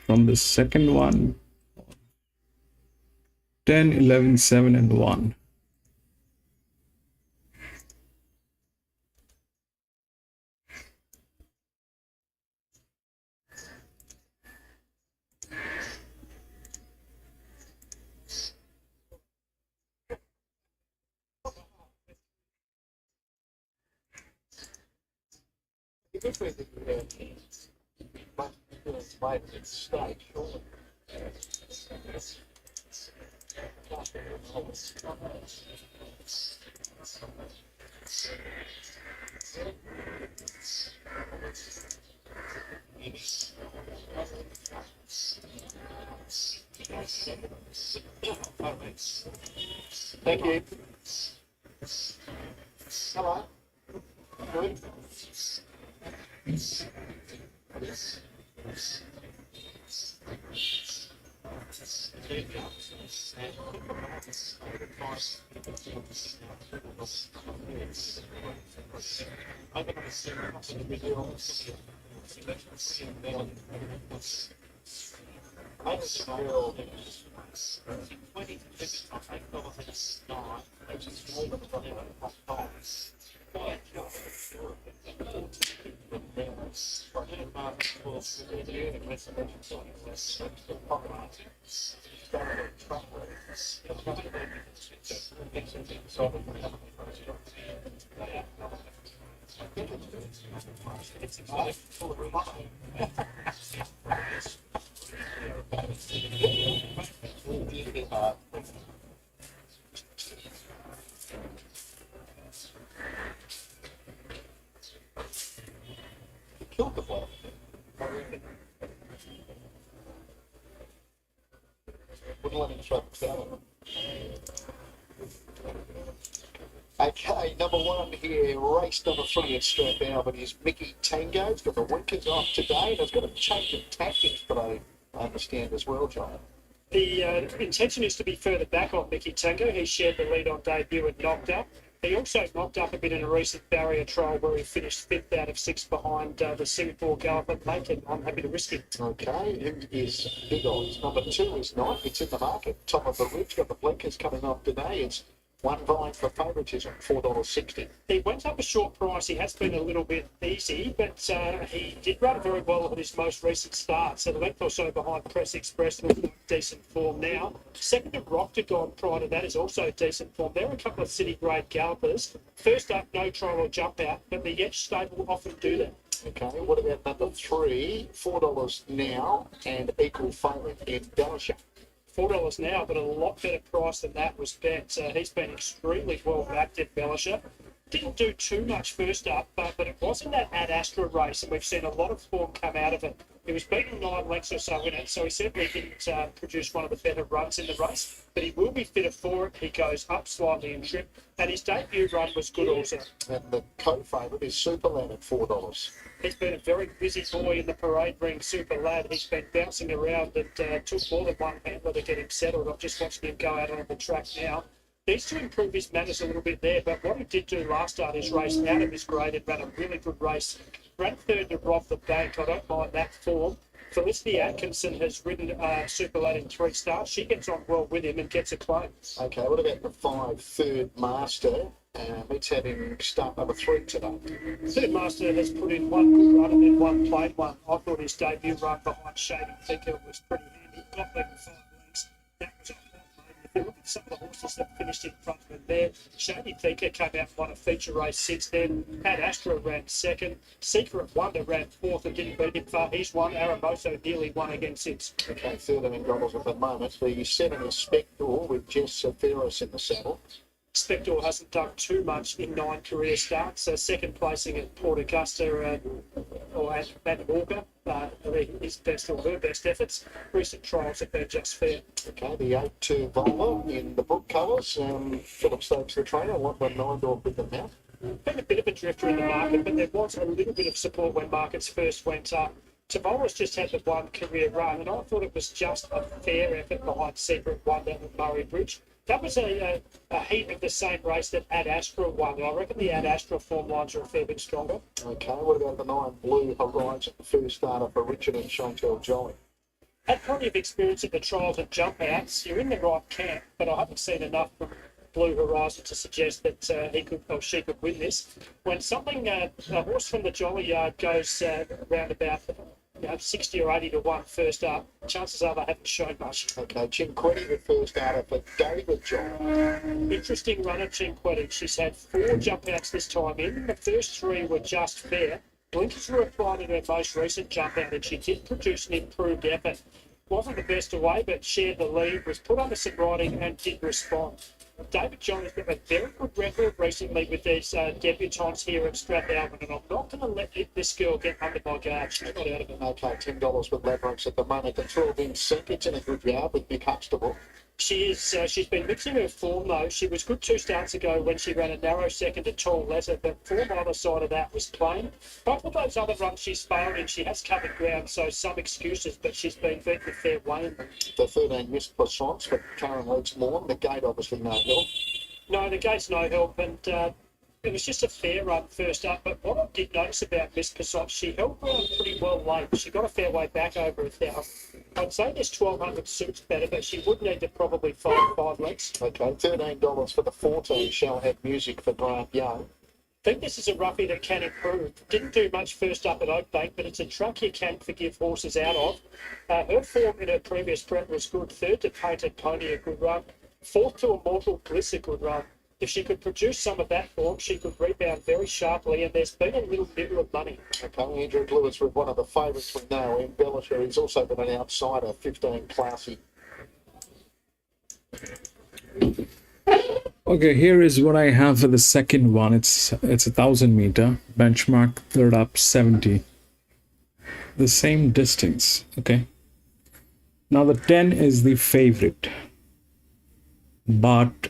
[SPEAKER 1] from the second one. 10, 11, 7, and 1.
[SPEAKER 9] Thank you. Hello. Good.
[SPEAKER 12] Killed the bloke. Wouldn't let him throw the foul. Okay, number one here, race number 3 at Strathalbyn is Mickey Tango. He's got the winkers off today and has got a change of tactics, but I understand as well, John.
[SPEAKER 13] The intention is to be further back on Mickey Tango. He shared the lead on debut and knocked up. He also knocked up a bit in a recent barrier trial where he finished 5th out of 6 behind the Singapore Galloper. Make it, I'm happy to risk him.
[SPEAKER 12] Okay, he is big odds. Number 2 is Knight. It's in the market. Top of the ridge, got the blinkers coming off today. It's one vying for favouritism, $4.60.
[SPEAKER 13] He went up a short price. He has been a little bit easy, but he did run very well at his most recent start. So the length or so behind Press Express looks like decent form now. Second to Roctagon prior to that is also decent form. There are a couple of city grade gallopers. First up, no trial or jump out, but the Yetch stable often do that.
[SPEAKER 12] Okay, what about number 3? $4 now and equal favourite in Bellisher.
[SPEAKER 13] $4 now, but a lot better price than that was bet. He's been extremely well backed at Bellisher. Didn't do too much first up, but it wasn't that Ad Astra race, and we've seen a lot of form come out of it. He was beaten 9 lengths or so in it, so he certainly didn't produce one of the better runs in the race, but he will be fitter for it. He goes up slightly in trip, and his debut run was good also.
[SPEAKER 12] And the co-favourite is Superlad at $4.
[SPEAKER 13] He's been a very busy boy in the parade ring, Super Lad. He's been bouncing around and took more than one handler to get him settled. I'm just watching him go out on the track now. Needs to improve his manners a little bit there, but what he did do last start is race out of his grade and ran a really good race. Ran third to Rob the Bank. I don't mind that form. Felicity Atkinson has ridden Super Lad in 3 starts. She gets on well with him and gets a claim.
[SPEAKER 12] Okay, what about the 5 Third Master? Let's have him start number 3 today.
[SPEAKER 13] Third Master has put in one good run and then one plain one. I thought his debut run behind Shady Thinker was pretty handy. Got level 5 legs. That was a hot moment. If you look at some of the horses that finished in front of him there, Shady Thinker came out and won a feature race since then. Ad Astra ran 2nd. Secret Wonder ran 4th and didn't beat him far. He's won. Aramoso nearly won against him.
[SPEAKER 12] Okay, $13 at the moment. The 7 is Spectre with Jess Ferris in the saddle.
[SPEAKER 13] Spector hasn't done too much in 9 career starts. So second placing at Port Augusta or at Matt Walker, his best or her best efforts. Recent trials have been just fair.
[SPEAKER 12] Okay, the 8-2 Volvo in the book colours. Philip Stokes, the trainer, 119 with them now.
[SPEAKER 13] Been a bit of a drifter in the market, but there was a little bit of support when markets first went up. Tavora's just had the 1 career run, and I thought it was just a fair effort behind Secret Wonder and Murray Bridge. That was a heat of the same race that Ad Astra won. I reckon the Ad Astra form lines are a fair bit stronger.
[SPEAKER 12] Okay, what about the 9 Blue Horizon, first starter for Richard and Chantel Jolly?
[SPEAKER 13] Had plenty of experience at the trials and jump outs. You're in the right camp, but I haven't seen enough from Blue Horizon to suggest that he could or she could win this. When something, a horse from the Jolly Yard goes around about 60 or 80 to 1 first up, chances are they haven't shown much.
[SPEAKER 12] Okay, Chinquetti, the first starter for David John.
[SPEAKER 13] Interesting runner, Chinquetti. She's had 4 jump outs this time in. The first 3 were just fair. Blinkers were applied in her most recent jump out, and she did produce an improved effort. Wasn't the best away, but shared the lead, was put under some riding and did respond. David John has got a very good record recently with these debutantes here at Strathalbyn, and I'm not going to let this girl get under my guard. She's not out of it.
[SPEAKER 12] Okay, $10 with Lavrix at the moment. The 12-inch Senkit's in a good yard with Nick Huxtable.
[SPEAKER 13] She is. She's been mixing her form though. She was good 2 starts ago when she ran a narrow second to Tall Letter, but form either side of that was plain. Both of those other runs she's failed in, she has covered ground, so some excuses, but she's been beaten a fair way in them.
[SPEAKER 12] The 13 Miss Poissons for Karen Oates Morn. The gate obviously no help.
[SPEAKER 13] No, the gate's no help, and it was just a fair run first up. But what I did notice about Miss Passot, she held ground pretty well late. She got a fair way back over 1,000. I'd say this 1,200 suits better, but she would need to probably find 5 lengths.
[SPEAKER 12] Okay, $13 for the 14 Shall Have Music for Grant Young.
[SPEAKER 13] I think this is a roughie that can improve. Didn't do much first up at Oakbank, but it's a track you can forgive horses out of. Her form in her previous prep was good. 3rd to Painted Pony, a good run. 4th to Immortal Bliss, a good run. If she could produce some of that form, she could rebound very sharply, and there's been a little bit of money.
[SPEAKER 12] Okay, Andrew Lewis with one of the favourites we know, Embellisher. He's also been an outsider, 15 classy.
[SPEAKER 1] Okay, here is what I have for the second one. It's 1,000-meter benchmark, third up 70. The same distance. Okay. Now the 10 is the favorite, but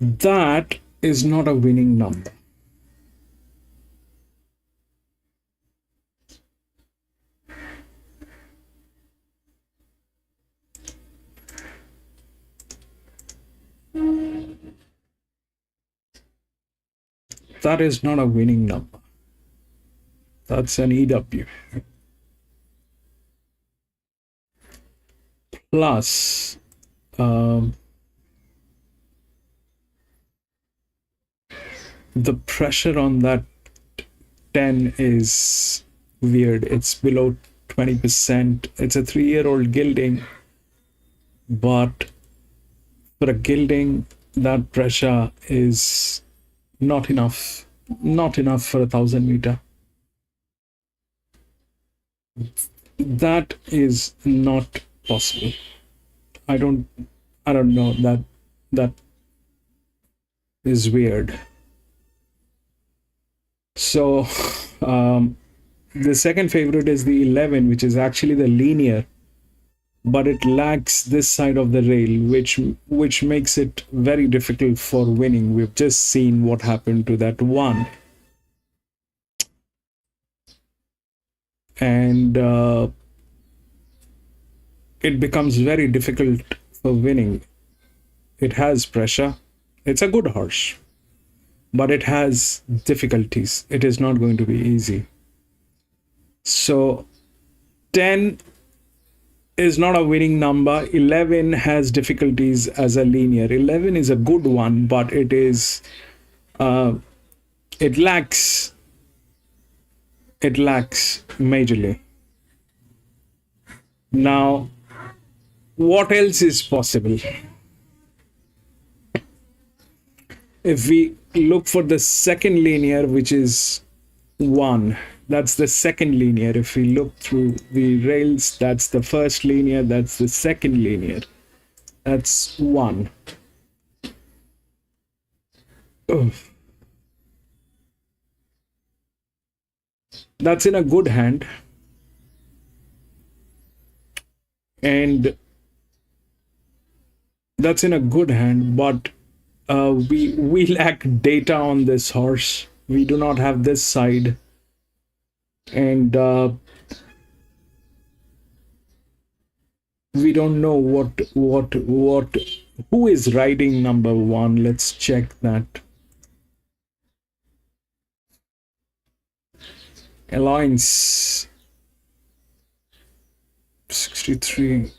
[SPEAKER 1] that is not a winning number. That is not a winning number. That's an EW. Plus, the pressure on that 10 is weird. It's below 20%. It's a 3-year-old gelding, but for a gelding, that pressure is not enough for 1,000-meter. That is not possible. I don't know. That is weird. So the second favorite is the 11, which is actually the linear, but it lacks this side of the rail, which makes it very difficult for winning. We've just seen what happened to that one. And it becomes very difficult for winning. It has pressure. It's a good horse, but it has difficulties. It is not going to be easy. So 10 is not a winning number. 11 has difficulties as a linear. 11 is a good one, but it is it lacks majorly. Now, what else is possible? If we look for the second linear, which is 1, that's the second linear. If we look through the rails, that's the first linear, that's the second linear. That's 1. Ugh. That's in a good hand. And that's in a good hand, but we lack data on this horse. We do not have this side, and we don't know who is riding number 1. Let's check that. Alliance 63.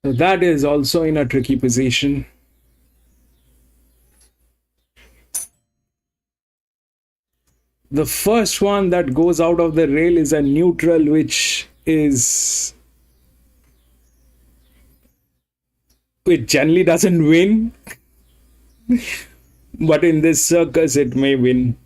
[SPEAKER 1] So that is also in a tricky position. The first one that goes out of the rail is a neutral, which generally doesn't win. But in this circus, it may win.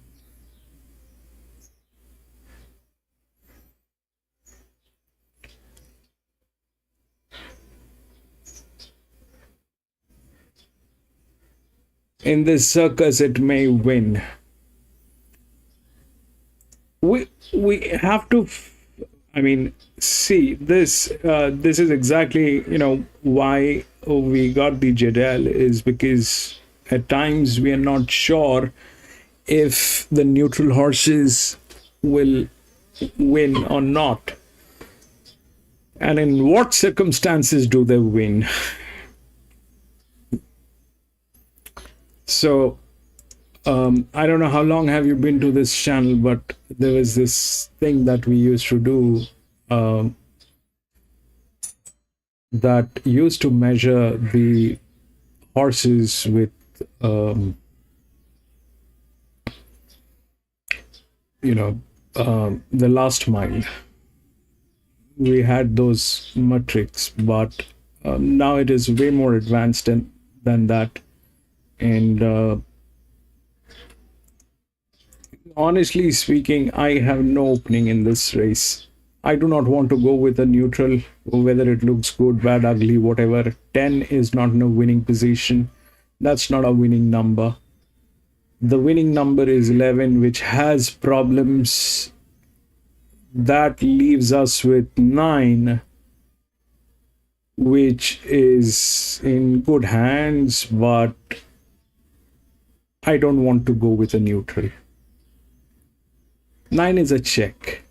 [SPEAKER 1] In this circus, it may win. We have to, see this. This is exactly, why we got the Jadel, is because at times we are not sure if the neutral horses will win or not, and in what circumstances do they win. So I don't know how long have you been to this channel, but there was this thing that we used to do that used to measure the horses with the last mile. we had those metrics, but now it is way more advanced than that. And honestly speaking, I have no opening in this race. I do not want to go with a neutral, whether it looks good, bad, ugly, whatever. 10 is not in a winning position. That's not a winning number. The winning number is 11, which has problems. That leaves us with 9, which is in good hands, but I don't want to go with a neutral. 9 is a check.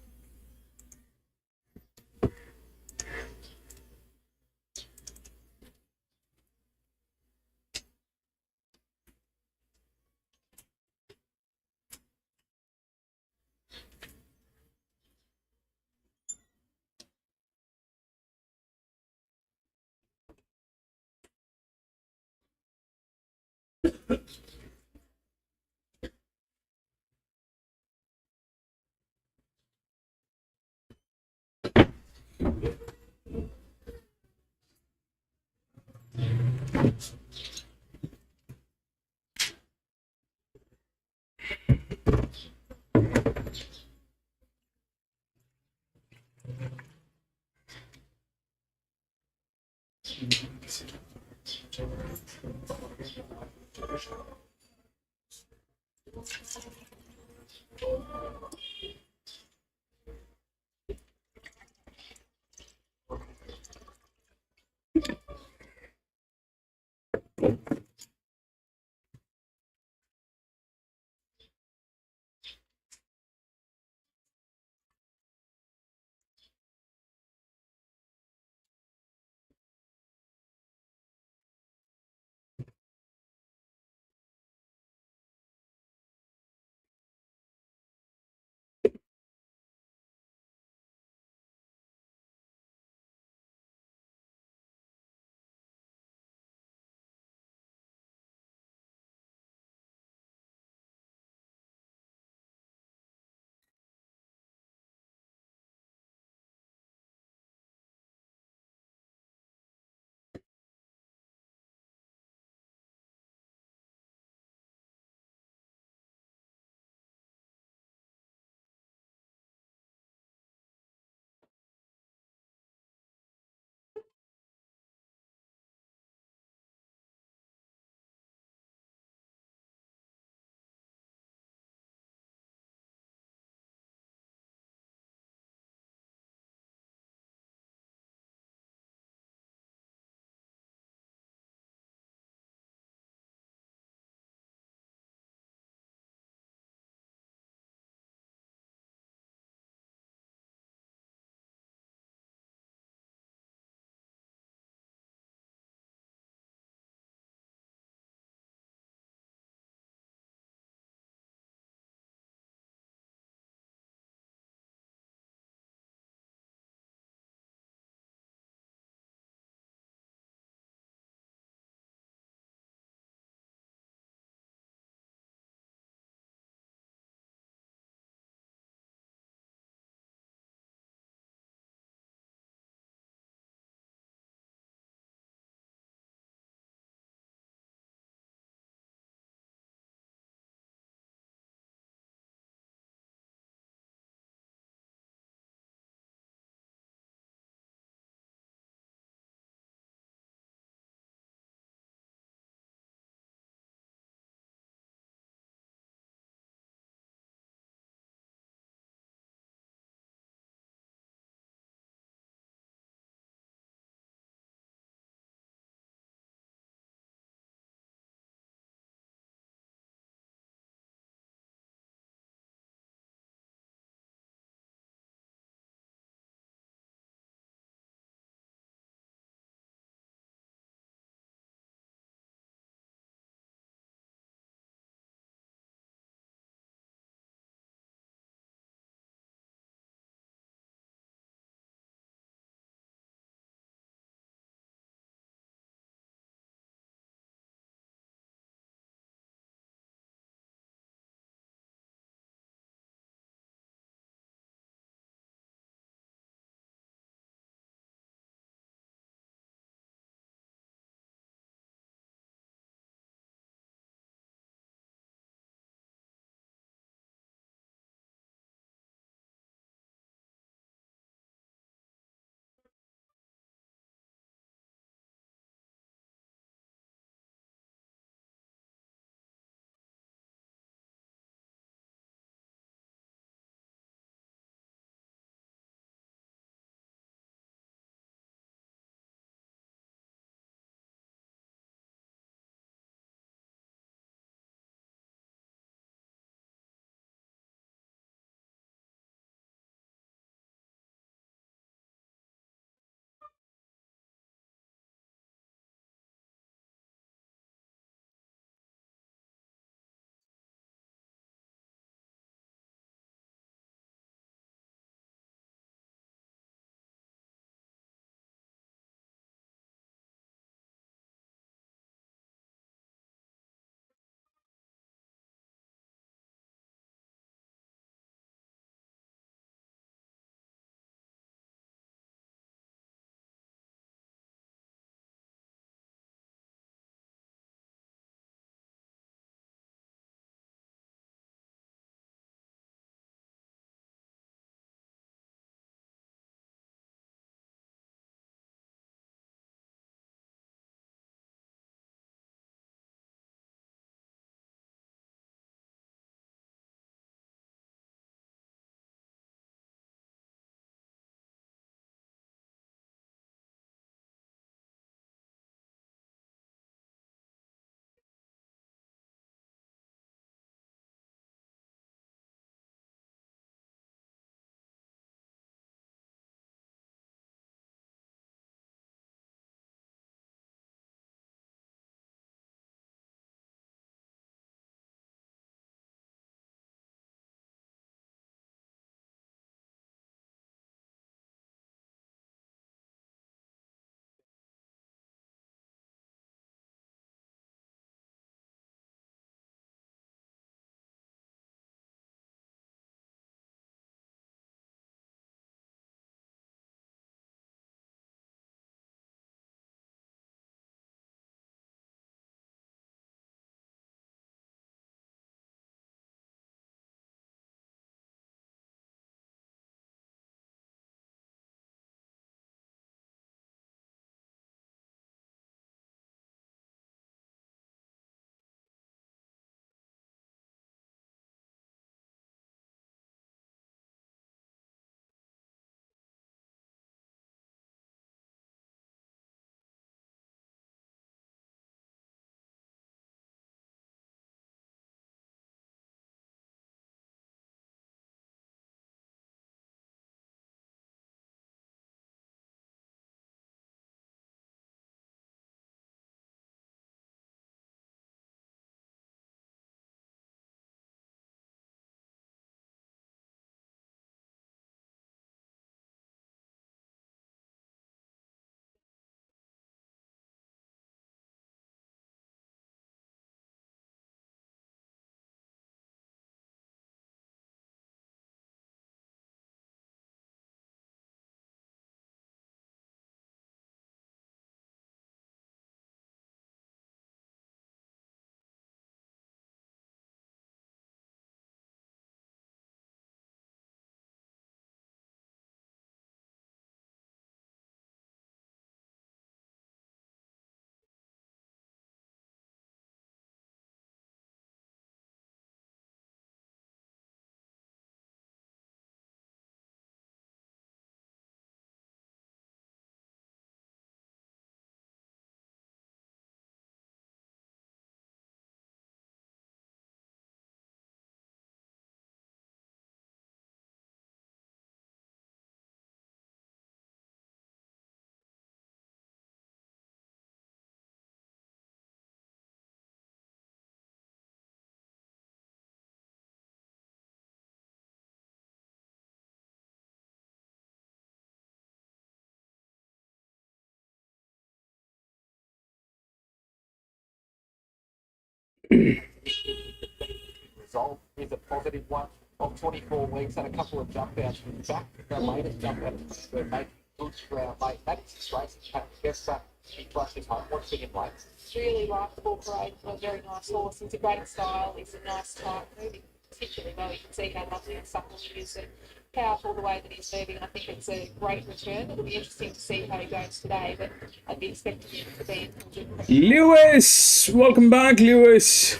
[SPEAKER 12] Result is a positive one of 24 weeks and a couple of jump outs. In fact, the latest jump out we're making good ground, mate. That is his racing pattern. Guess that he flushes home. What's the in, mate?
[SPEAKER 11] Really likeable parade for a very nice horse. He's a great style. He's a nice type, moving particularly well. You can see how lovely and supple he is and powerful the way that he's moving. I think it's a great return. It'll be interesting to see how he goes today, but I'd be expecting him to be in good.
[SPEAKER 1] Lewis, welcome back, Lewis.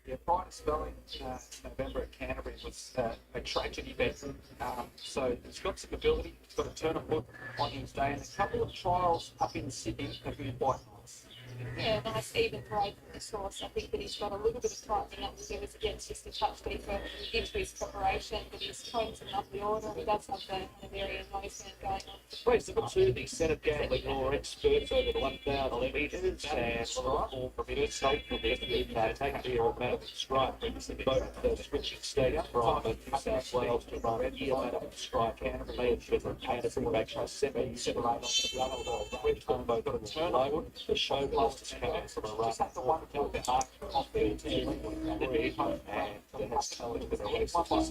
[SPEAKER 12] Yeah, prior to spelling November at Canterbury was a tragedy bet. So he's got some ability, he's got a turn of foot on his day, and a couple of trials up in Sydney have been quite nice.
[SPEAKER 11] Yeah, nice even parade from this horse. I think that he's got a little bit of tightening up to do as against just a touch deeper into his preparation, but he's tones enough the order. He does have the Hungarian nose man going on.
[SPEAKER 13] Wait, so got two of these set of gambling or experts over the 1,000 metres and all from interstate from the take the automatic strike both the switching state from New South Wales to automatic strike Canterbury and Sheffield Anderson back to 7 7 8 on the run of the which combo got a turnover the show lost its power from a run the one killed the arc off the team and then he home and the next challenge with a race plus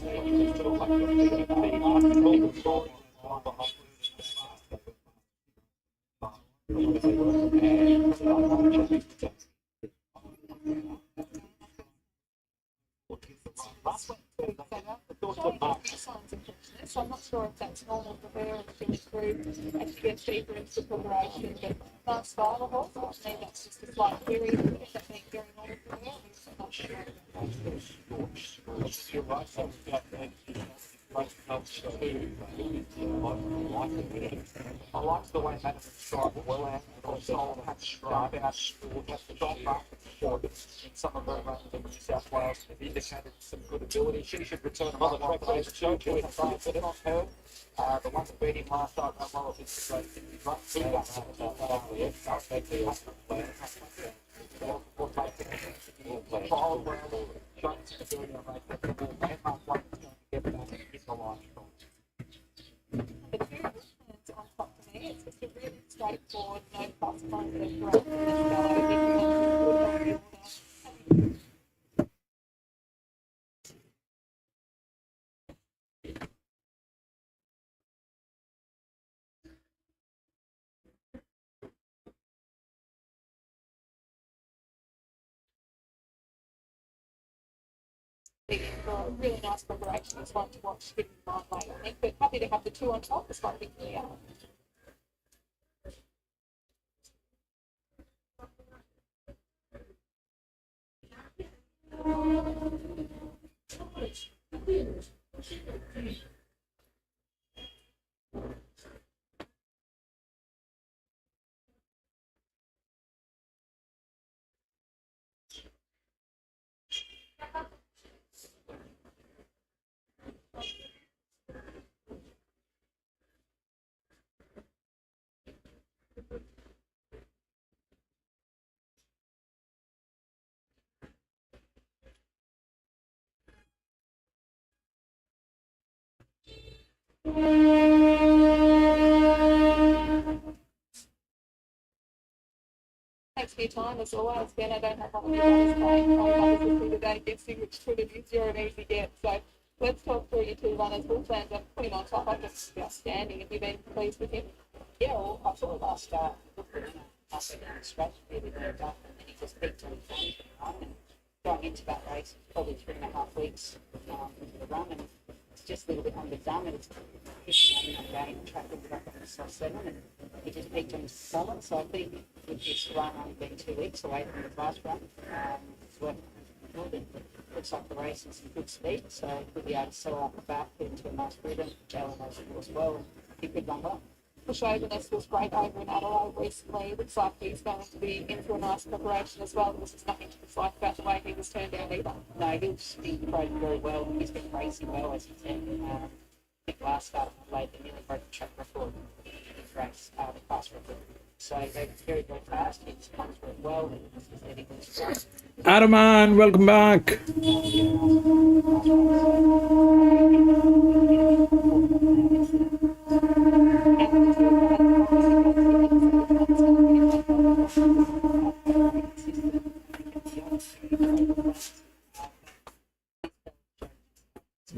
[SPEAKER 11] So I'm not sure if that's normal for her and Philly Crew as she gets deeper into the preparation, but nice style of horse. I mean, that's just a slight query. Is that being very normal for her? I'm not sure.
[SPEAKER 12] You're right, so we've got I like the way Madison strike well out and also had to strike out or have to drop up in some of the runs in New South Wales have indicated some good ability. She should return another track race to show to it, but not her. The one that beat him last time, I know it's a great thing. He's right to
[SPEAKER 11] It's just a really straightforward, no fuss concept. For a really nice preparation. It's one to watch hidden mind later, I think, but happy to have the two on top despite being clear. Thanks for your time as always, Ben. I don't have one of you guys playing. I'm obviously today guessing which foot it is. You're an easy get. So let's talk through your two runners. Will plans on putting on top. I think it's outstanding. Have you been pleased with him?
[SPEAKER 14] Yeah, well, I saw last start, looked at him, I said, scratch really moved up, and then he just peaked on the run. And going into that race, probably 3.5 weeks into the run, and it's just a little bit underdone, and it's hitting on that game, track ended up on the soft 7, and he just peaked on the solid. So I think with this run only being 2 weeks away from the last run, it's working good, and looks like the race is in good speed, so we'll be able to settle off the back into a nice rhythm, Jalen knows it as well, and he could run well.
[SPEAKER 11] The chauvinist was great over in Adelaide recently. Looks like he's going to be in for a nice preparation as well. This is nothing to dislike about the way he was turned down either.
[SPEAKER 14] No, he'll be rode very well. He's been racing well, as he said. I think last start late, he nearly broke the track record in his race, the class record. So they're very, very fast. He just comes very well, and he's heading straight.
[SPEAKER 1] Adaman, welcome back.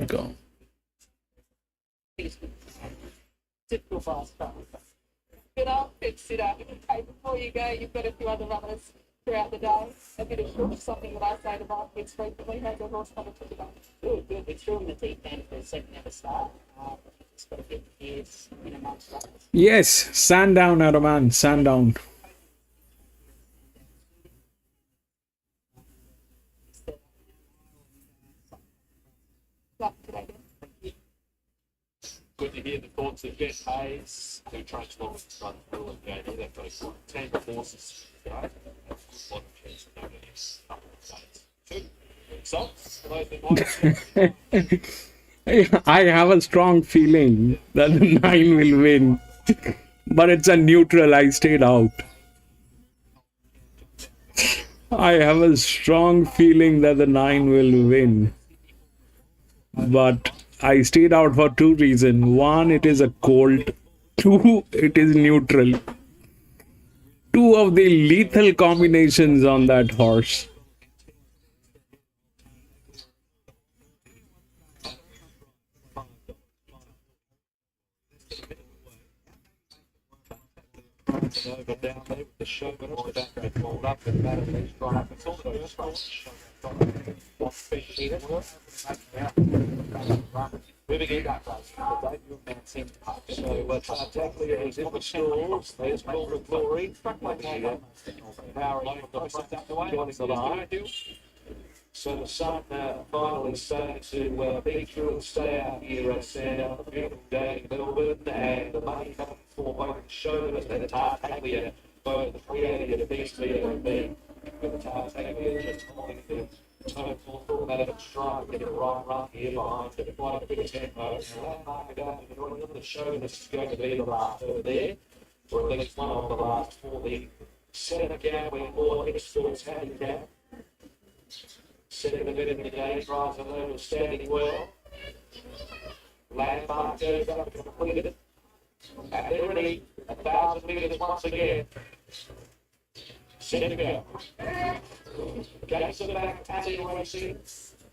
[SPEAKER 1] Go.
[SPEAKER 11] Typical fast start. Get up, fit sitter. Okay, before you go, you've got a few other runners throughout the day. A bit of push, something that I say to my kids frequently. How's your horse coming to the day?
[SPEAKER 14] Good. We threw him the deep end for a second at the start. It's got a bit of gears in amongst runners.
[SPEAKER 1] Yes, Sandown, Araman, Sandown.
[SPEAKER 10] Good to hear the thoughts of Jeff Hayes, who trains long with run through and JD. They've got a good team of horses today. A lot of chance to know the next couple of days. So, for those that might
[SPEAKER 1] I have a strong feeling that the 9 will win, but it's a neutral. I stayed out. I have a strong feeling that the 9 will win, but I stayed out for 2 reasons. 1, it is a colt. 2, it is neutral. 2 of the lethal combinations on that horse.
[SPEAKER 10] over down there with the show, but also back and pulled up and that and he's right up. It's all the first moving in that race, the debut of Man Center. So Tackler is in the stalls. There's Golden Glory. Powering joining the line. So the sun finally started to peek through and stay out here at Sandown. A beautiful day in Melbourne, and the money coming for both the shoulders and the Tartaglia, both the creator and the beast leader and me. With the Tartaglia just holding the tone for that of stride, getting the right run here behind it, quite a bit of tempo. And that market up and joining the show, this is going to be the last over there, or at least one of the last for the centre Gambling or Exports Handicap. Setting a bit in the day, drives a little standing well. Landmark goes up and completed. And they're ready, 1,000 metres once again. Set to go. Gates of the back, Tassie racing.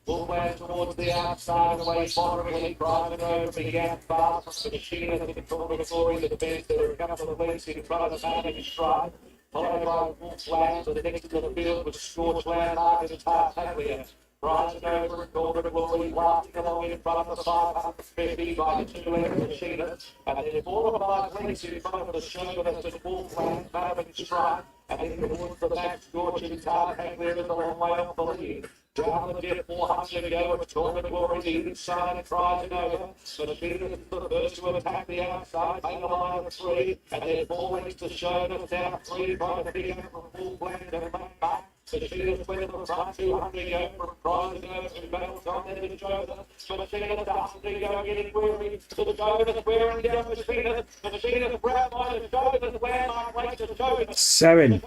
[SPEAKER 10] Bullway towards the outside, away moderately, driving over, began fast. The machine at the Golden Glory to the bench. There are a couple of lengths in front of the man in stride. Followed by Wolf's Land to the next to the field with Scorch Landmark and the Tartaglia. Rising over and Golden Glory, blasting along in front of the 550 by the 2 lengths of Sheila. And then 4 or 5 lengths in front of the show that's just Wolf's Land, Marvin Stride. And then towards the back, Scorching Tartaglia is a long way off the lead. Down the jet, 400 to go, it's Golden Glory, the inside and rising over. So the Sheila is the first to attack the outside, main line of 3, and then 4 lengths to show them down 3 by the big from Full Land and back. So the Sheila went to the front, 200 to go, from rising over to Battles on there to Joseph. So the Sheila doesn't to go, getting weary, to the Joseph, wearing down the Sheila, and the Sheila grab on the Joseph, landmark right to Joseph.
[SPEAKER 1] 7.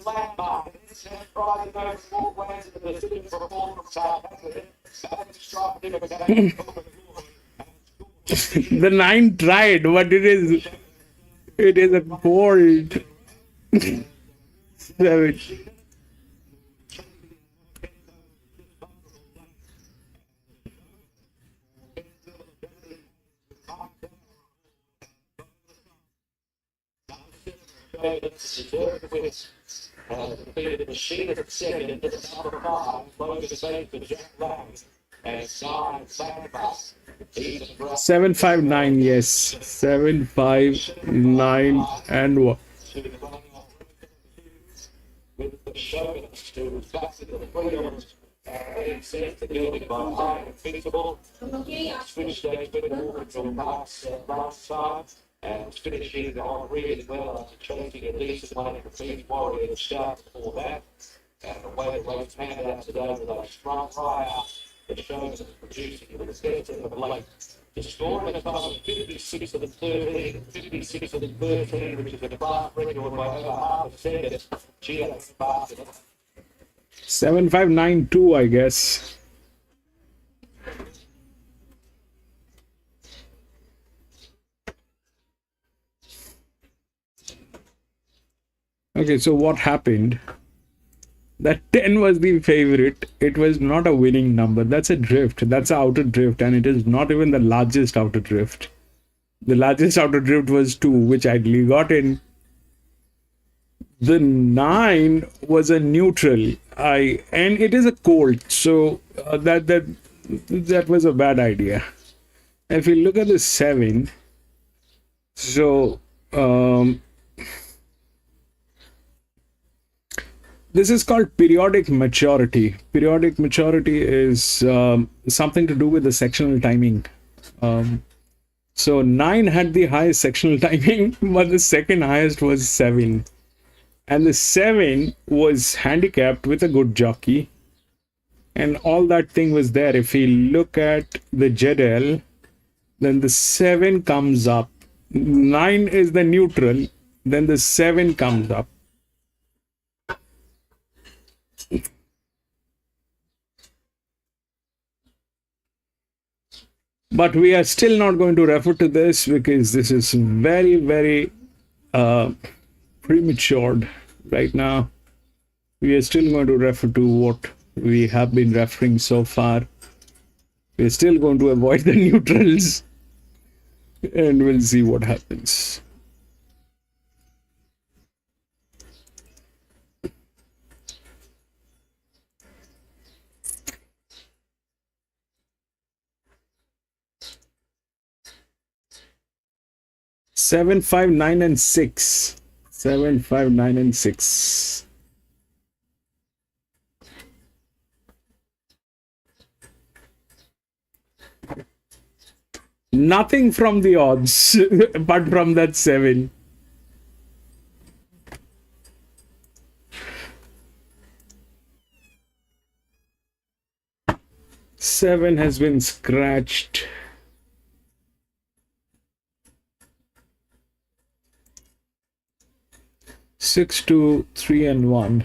[SPEAKER 10] Landmark.
[SPEAKER 1] The 9 tried, but it is a bold 7.
[SPEAKER 10] The machine at second, and the number 5, Logan Bank for Jack Lang, and 9 Landmark.
[SPEAKER 1] 759, yes. 759 and 1.
[SPEAKER 10] With the show to back to the wheels, and set the building by high and feasible. Switch stage, but moving from last time. And finishing on really well after changing at least one of the team warrior at the start before that. And the way the race panned out today with a strong prior, the shows is producing with a skeleton of late. The score in the final 56 of the 13, 56 of the 13, which is a class record by over half a second. Cheers, bastard.
[SPEAKER 1] 7592, I guess. Okay, so what happened? That 10 was the favorite. It was not a winning number. That's a drift. That's an outer drift, and it is not even the largest outer drift. The largest outer drift was 2, which I got in. The 9 was a neutral. And it is a colt, so that was a bad idea. If you look at the 7, so this is called periodic maturity. Periodic maturity is something to do with the sectional timing. So 9 had the highest sectional timing, but the second highest was 7. And the 7 was handicapped with a good jockey. And all that thing was there. If we look at the JDL, then the 7 comes up. 9 is the neutral, then the 7 comes up. But we are still not going to refer to this because this is very, very premature right now. We are still going to refer to what we have been referring so far. We're still going to avoid the neutrals, and we'll see what happens. Seven, 5, 9, and 6. 7, 5, 9, and 6. Nothing from the odds, apart from that 7. Seven has been scratched. Six, 2, 3, and 1.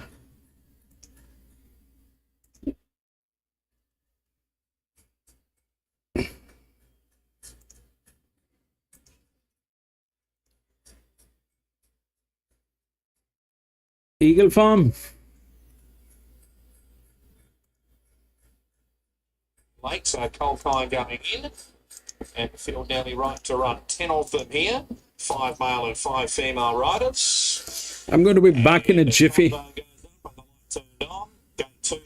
[SPEAKER 1] Eagle Farm.
[SPEAKER 12] Late, so Cold Fire going in. And field nearly right to run 10 of them here. 5 male and 5 female riders.
[SPEAKER 1] I'm going to be back in a jiffy.
[SPEAKER 12] To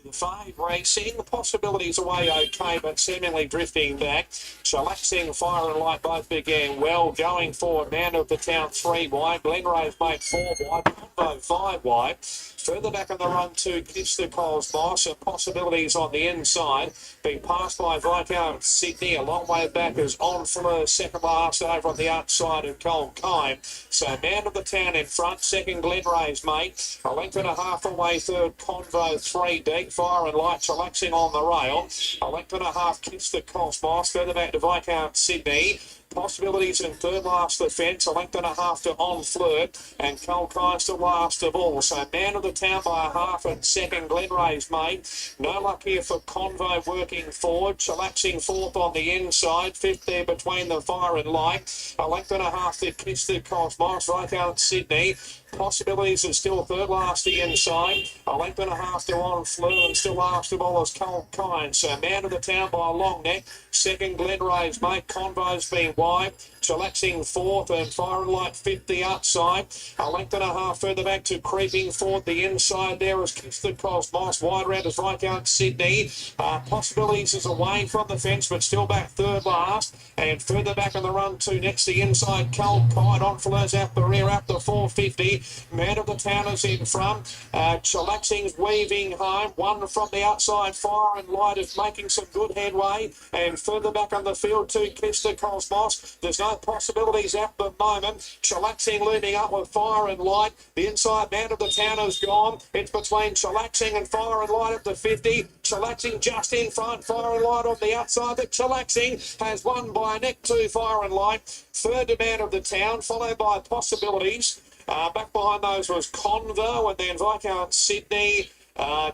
[SPEAKER 12] the 5 racing, the possibilities away okay, but seemingly drifting back. Chillaxing, Fire and Light both began well. Going forward, Man of the Town 3 wide. Glenrose made 4 wide. Combo 5 wide. Further back on the run to Kiss the Cosmos, and possibilities on the inside. Being passed by Viscount Sydney, a long way back is On Fleur, second last over on the outside of Cold Kime. So Man of the Town in front, second Glenrose mate. A length and a half away, third Convo 3 deep. Fire and Light chillaxing on the rail. A length and a half Kiss the Cosmos, further back to Viscount Sydney. Possibilities in third last the fence, a length and a half to On Flirt, and Cold Kine still last of all. So Man of the Town by a half and second Glenrose mate. No luck here for Convo working forward. Chillaxing fourth on the inside. Fifth there between the Fire and Light. A length and a half to Kiss the Cosmos right out Sydney. Possibilities are still third last the inside. A length and a half to On Flew and still last of all is Cold Kine. So Man of the Town by a long neck. Second Glenrose mate. Convo's been wide. Chillaxing fourth and Fire and Light fifth the outside. A length and a half further back to Creeping Forward the inside there is Kiss the Cosmos. Wide round is Viscount Sydney. Possibilities is away from the fence but still back third last. And further back on the run to next the inside Cold Kine. On Fleurs out the rear up the 450. Man of the Town is in front. Chillaxing's weaving home. One from the outside. Fire and Light is making some good headway. And further back on the field to Kiss the Cosmos. There's no possibilities at the moment. Chillaxing looming up with Fire and Light. The inside Man of the Town is gone. It's between Chillaxing and Fire and Light at the 50. Chillaxing just in front. Fire and Light on the outside. But Chillaxing has won by a neck to Fire and Light. Third to Man of the Town, followed by Possibilities. Back behind those was Convo and then Viscount Sydney.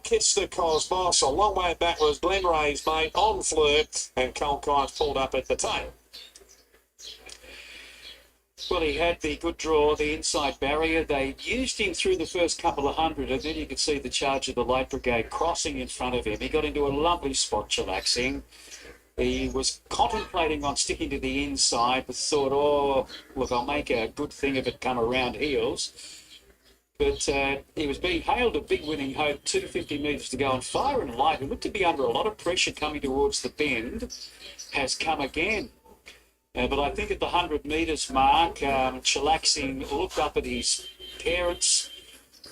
[SPEAKER 12] Kiss the Cosmos. A long way back was Glenrose mate On Fleur, and Cold Kine's pulled up at the tail.
[SPEAKER 15] Well, he had the good draw, the inside barrier. They used him through the first couple of hundred, and then you could see the charge of the Light Brigade crossing in front of him. He got into a lovely spot, chillaxing. He was contemplating on sticking to the inside, but thought, oh, look, I'll make a good thing of it come around heels. But he was being hailed a big winning hope, 250 metres to go, and Fire and Light, who looked to be under a lot of pressure coming towards the bend, has come again. But I think at the 100 metres mark, chillaxing looked up at his parents,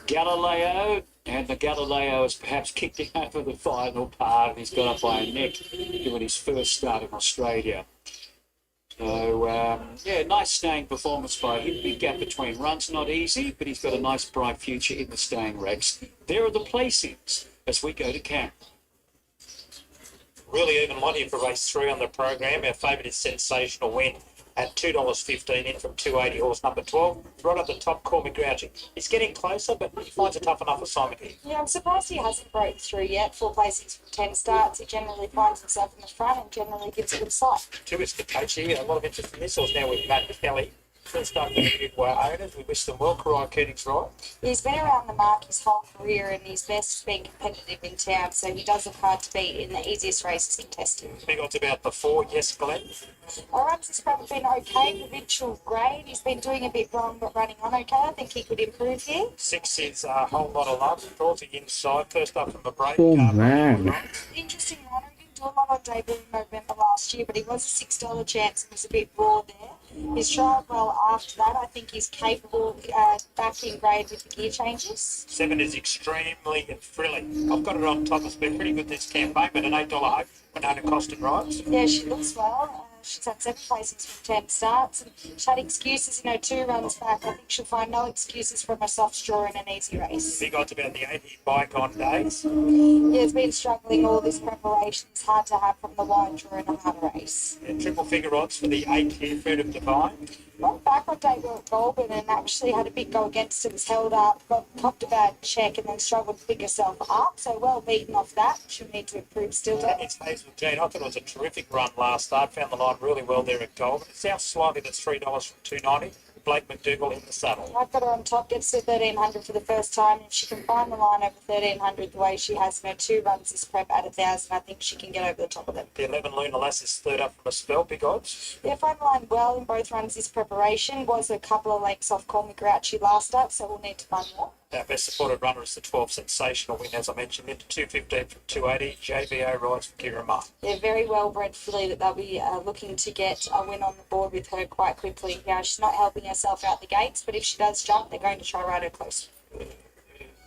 [SPEAKER 15] Galileo, and the Galileo has perhaps kicked him over the final part, and he's got up by a neck doing his first start in Australia. So, yeah, nice staying performance by him. Big gap between runs, not easy, but he's got a nice bright future in the staying ranks. There are the placings as we go to camp.
[SPEAKER 3] Really even one here for race 3 on the program. Our favourite is Sensational Win at $2.15 in from 280, horse number 12. Right up the top, Call Me Grouchy. He's getting closer, but he finds a tough enough assignment here.
[SPEAKER 2] Yeah, I'm surprised he hasn't broke through yet. 4 placings from 10 starts. He generally finds himself in the front and generally gives a good sight.
[SPEAKER 3] 2 is the coach here. A lot of interest in this horse now with Matt Kelly. First up for the new owners. We wish them well. Karai Keating's right.
[SPEAKER 2] He's been around the mark his whole career and his best has been competitive in town, so he does look hard to beat in the easiest races contested.
[SPEAKER 3] Big odds about the 4. Yes, Glenn.
[SPEAKER 2] Our runs has probably been okay, provincial grade. He's been doing a bit wrong, but running on okay. I think he could improve here.
[SPEAKER 3] 6 is a whole lot of love. Draws the inside. First up from the break.
[SPEAKER 1] Oh, man.
[SPEAKER 2] Interesting runner. He didn't do a lot on debut in November last year, but he was a $6 chance and was a bit raw there. He's trialled well after that. I think he's capable back in grade with the gear changes.
[SPEAKER 3] 7 is extremely thrilling. I've got it on top. It's been pretty good this campaign, but an $8 hope when Anna Costin rides.
[SPEAKER 2] Yeah, she looks well. She's had 7 placings from 10 starts. And she had excuses in her 2 runs back. I think she'll find no excuses from a soft straw in an easy race.
[SPEAKER 3] Big odds about the 80 bygone days.
[SPEAKER 2] Yeah, it's been struggling all this preparation. It's hard to have from the wide draw in a hard race.
[SPEAKER 3] And triple figure odds for the 8 here, Freedom Divine.
[SPEAKER 2] Went back on debut at Goulburn and actually had a big go against it, was held up, copped a bad check and then struggled to pick herself up. So well beaten off that. She'll need to improve still.
[SPEAKER 3] It's Hazel Jean. I thought it was a terrific run last start. Found the line really well there at Goulburn. It sounds slightly that's $3 from $2.90. Blake McDougall in the saddle.
[SPEAKER 2] I've got her on top, gets to 1,300 for the first time. If she can find the line over 1,300 the way she has in her 2 runs this prep at 1,000, I think she can get over the top of them.
[SPEAKER 3] The 11 Luna Lass is third up from a spell. Big odds.
[SPEAKER 2] Yeah, found the line well in both runs this preparation. Was a couple of lengths off Call Me Grouchy last start, so we'll need to find more.
[SPEAKER 3] Our best supported runner is the 12 Sensational Win, as I mentioned, into 215 from 280. JVO rides for Kira Mark.
[SPEAKER 2] They're very well bred filly that they'll be looking to get a win on the board with her quite quickly. Now, she's not helping herself out the gates, but if she does jump, they're going to try ride her close.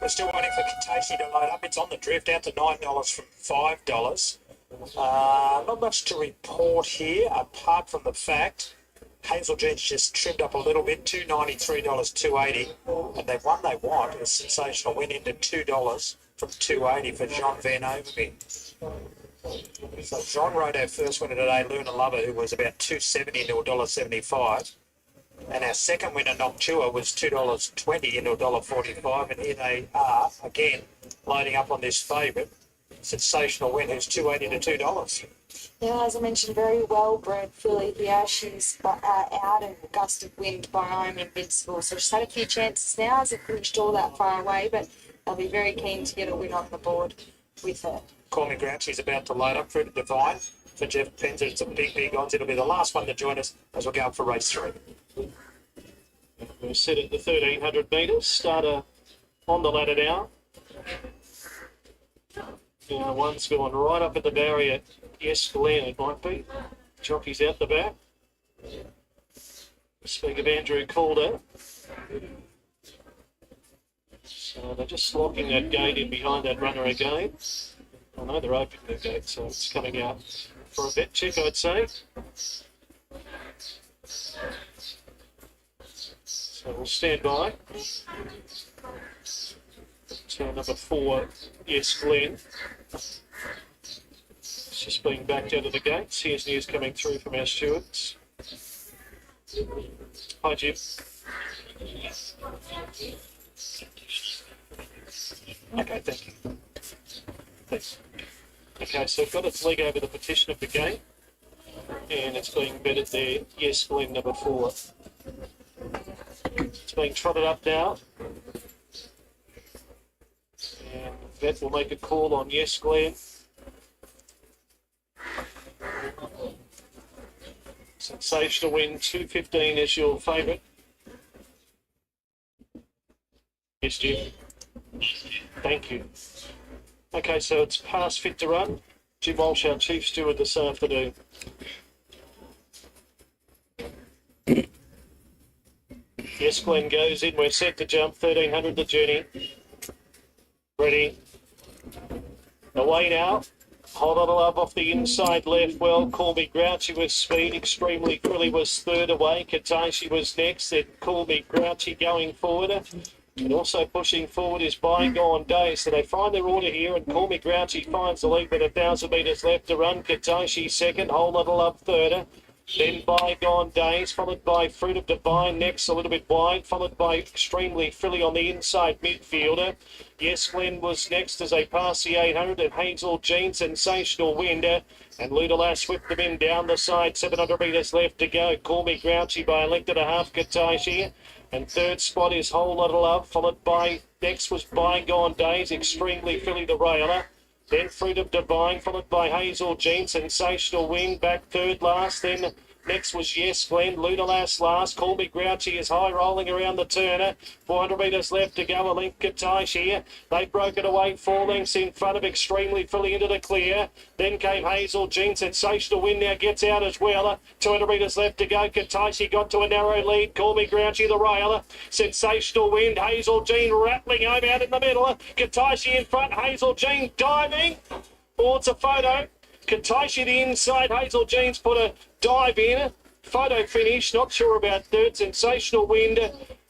[SPEAKER 3] We're still waiting for Katashi to load up. It's on the drift, out to $9 from $5. Not much to report here, apart from the fact Hazel Jean's just trimmed up a little bit, $2.93, $2.80, and they've won they want. A sensational win into $2 from $2.80 for Jean Van Overby. So Jean rode our first winner today, Luna Lover, who was about $2.70 into $1.75. And our second winner, Noctua, was $2.20 into $1.45, and here they are, again, loading up on this favourite. Sensational Win, who's $2.80 to $2.
[SPEAKER 2] Yeah, as I mentioned, very well bred filly here. She's out in a gust of wind by I'm Invincible. So she's had a few chances now, hasn't finished all that far away, but they'll be very keen to get a win on the board with her.
[SPEAKER 3] Call Me Grouchy's about to load up. Freedom Divine for Jeff Penzer. It's a big odds. It'll be the last one to join us as we go up for race 3.
[SPEAKER 4] We're set at the 1,300 metres. Starter on the ladder now. One's gone right up at the barrier. Yes, Glenn, it might be. Jockey's out the back. Speak of Andrew Calder. So they're just locking that gate in behind that runner again. I know they're opening the gate, so it's coming out for a vet check, I'd say. So we'll stand by. Turn number 4, Yes, Glenn. It's just being backed out of the gates. Here's news coming through from our stewards. Hi, Jim. Okay, thank you. Thanks. Okay, so I've got its leg over the petition of the gate, and it's being bedded there. Yes, Glenn, number 4. It's being trotted up now. And Vet will make a call on Yes Glenn. Sensational win, 2:15 is your favourite. Yes, Jim. Thank you. Okay, so it's past fit to run. Jim Walsh, our chief steward this afternoon. Yes, Glenn goes in. We're set to jump. 1300 the journey. Ready. Away now. Hold on a love off the inside left. Well, Call Me Grouchy was speed. Extremely Frilly was third away. Katashi was next. Then Call Me Grouchy going forward. And also pushing forward is Bygone Days. So they find their order here, and Call Me Grouchy finds the lead with 1,000 metres left to run. Katashi second, Whole Lotta Love third. Then Bygone Days, followed by Fruit of Divine, next a little bit wide, followed by Extremely Frilly on the inside midfielder. Yes, Glenn was next as they pass the 800, and Hazel Jean, Sensational Wind, and Ludalass whipped them in down the side, 700 metres left to go. Call Me Grouchy by a length and a half, Katashi. And third spot is Whole Lotta Love, followed by, next was Bygone Days, Extremely Frilly the railer. Then Fruit of Divine, followed by Hazel Jean, Sensational Wind, back third last. Then next was Yes Glenn, Ludalass last. Call Me Grouchy is high rolling around the turner. 400 metres left to go, a length Katashi. They broke it away 4 lengths in front of Extremely Frilly into the clear. Then came Hazel Jean, Sensational Wind now gets out as well. 200 metres left to go. Katashi got to a narrow lead. Call Me Grouchy the railer. Sensational Wind. Hazel Jean rattling home out in the middle. Katashi in front. Hazel Jean diving. Wants a photo. Katashi the inside. Hazel Jean's put a dive in. Photo finish. Not sure about third. Sensational Wind.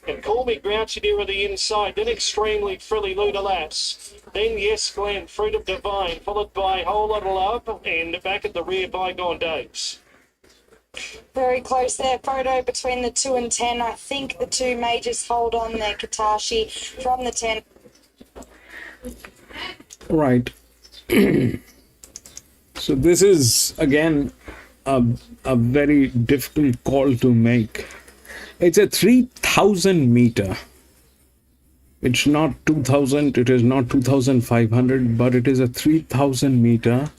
[SPEAKER 4] And Call Me Grouchy near the inside. Then Extremely Frilly Ludalass. Then Yes Glenn, Fruit of Divine, followed by Whole Lotta Love, and back at the rear Bygone Days.
[SPEAKER 2] Very close there. Photo between the 2 and 10. I think the two majors hold on there. Katashi from the 10.
[SPEAKER 1] Right. So this is again a very difficult call to make. It's a 3,000 meter. It's not 2,000, it is not 2,500, but it is a 3,000 meter.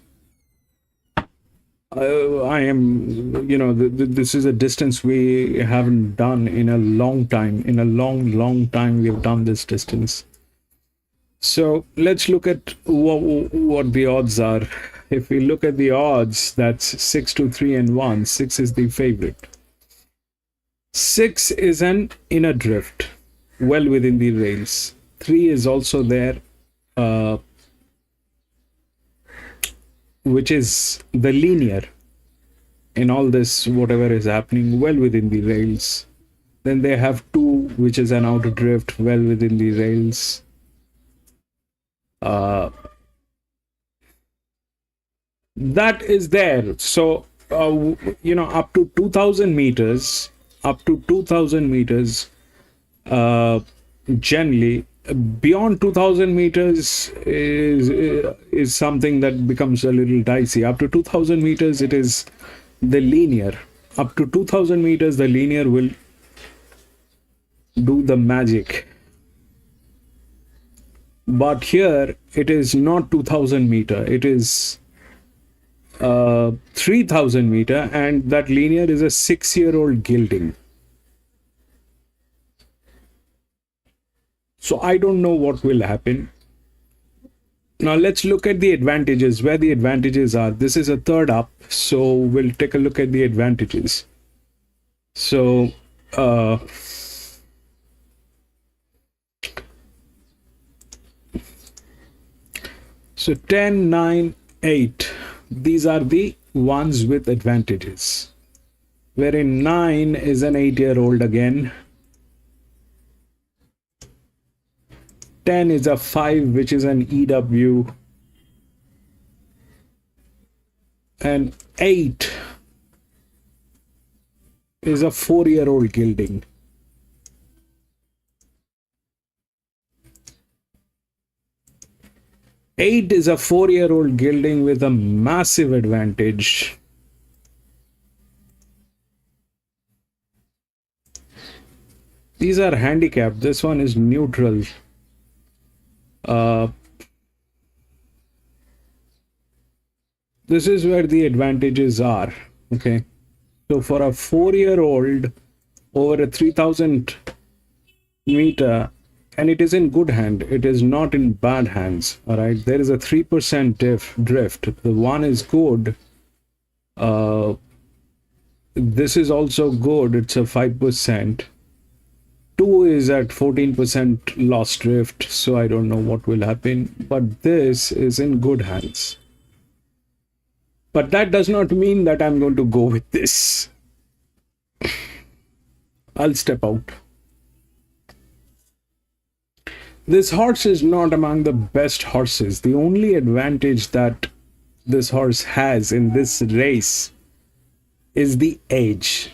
[SPEAKER 1] I am, this is a distance we haven't done in a long time. In a long time we have done this distance. So let's look at what the odds are. If we look at the odds, that's 6 to 3 and 1. 6 is the favorite. 6 is an inner drift, well within the rails. 3 is also there, which is the linear in all this, whatever is happening, well within the rails. Then they have 2, which is an outer drift, well within the rails. That is there. So, up to 2,000 meters, generally, beyond 2,000 meters is something that becomes a little dicey. Up to 2,000 meters, it is the linear. Up to 2,000 meters, the linear will do the magic. But here, it is not 2,000 meter. It is 3,000 meter, and that linear is a 6-year-old gelding. So I don't know what will happen. Now let's look at the advantages, where the advantages are. This is a third up, so we'll take a look at the advantages. So so 10, 9, 8. These are the ones with advantages. Wherein 9 is an 8-year-old again. 10 is a 5, which is an EW. And 8 is a 4-year-old gelding. Eight is a 4-year-old gelding with a massive advantage. These are handicapped. This one is neutral. This is where the advantages are. Okay. So for a 4-year-old over a 3000 meter, and it is in good hand, it is not in bad hands. All right. There is a 3% drift. The one is good. This is also good. It's a 5%. 2 is at 14% lost drift, so I don't know what will happen, but this is in good hands. But that does not mean that I'm going to go with this. I'll step out. This horse is not among the best horses. The only advantage that this horse has in this race is the age.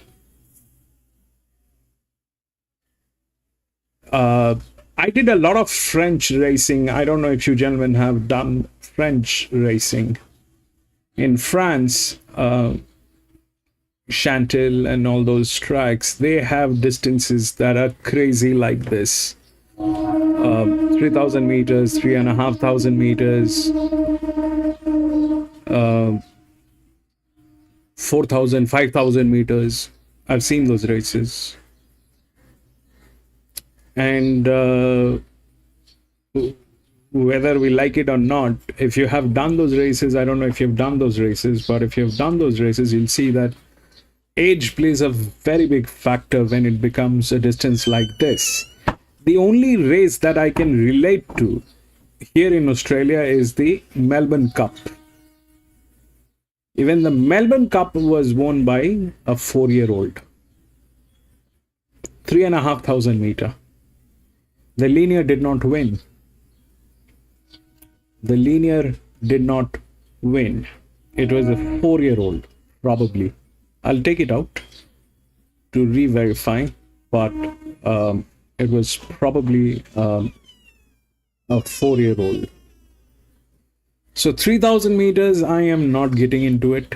[SPEAKER 1] I did a lot of French racing. I don't know if you gentlemen have done French racing. In France, Chantil and all those tracks, they have distances that are crazy like this. 3,000 meters, 3,500 meters, 4,000, 5,000 meters. I've seen those races. And whether we like it or not, if you have done those races, I don't know if you've done those races, but if you've done those races, you'll see that age plays a very big factor when it becomes a distance like this. The only race that I can relate to here in Australia is the Melbourne Cup. Even the Melbourne Cup was won by a 4-year-old. 3,500 meter. The linear did not win. The linear did not win. It was a 4-year-old, probably. I'll take it out to re-verify, but it was probably a 4-year-old. So 3,000 meters, I am not getting into it.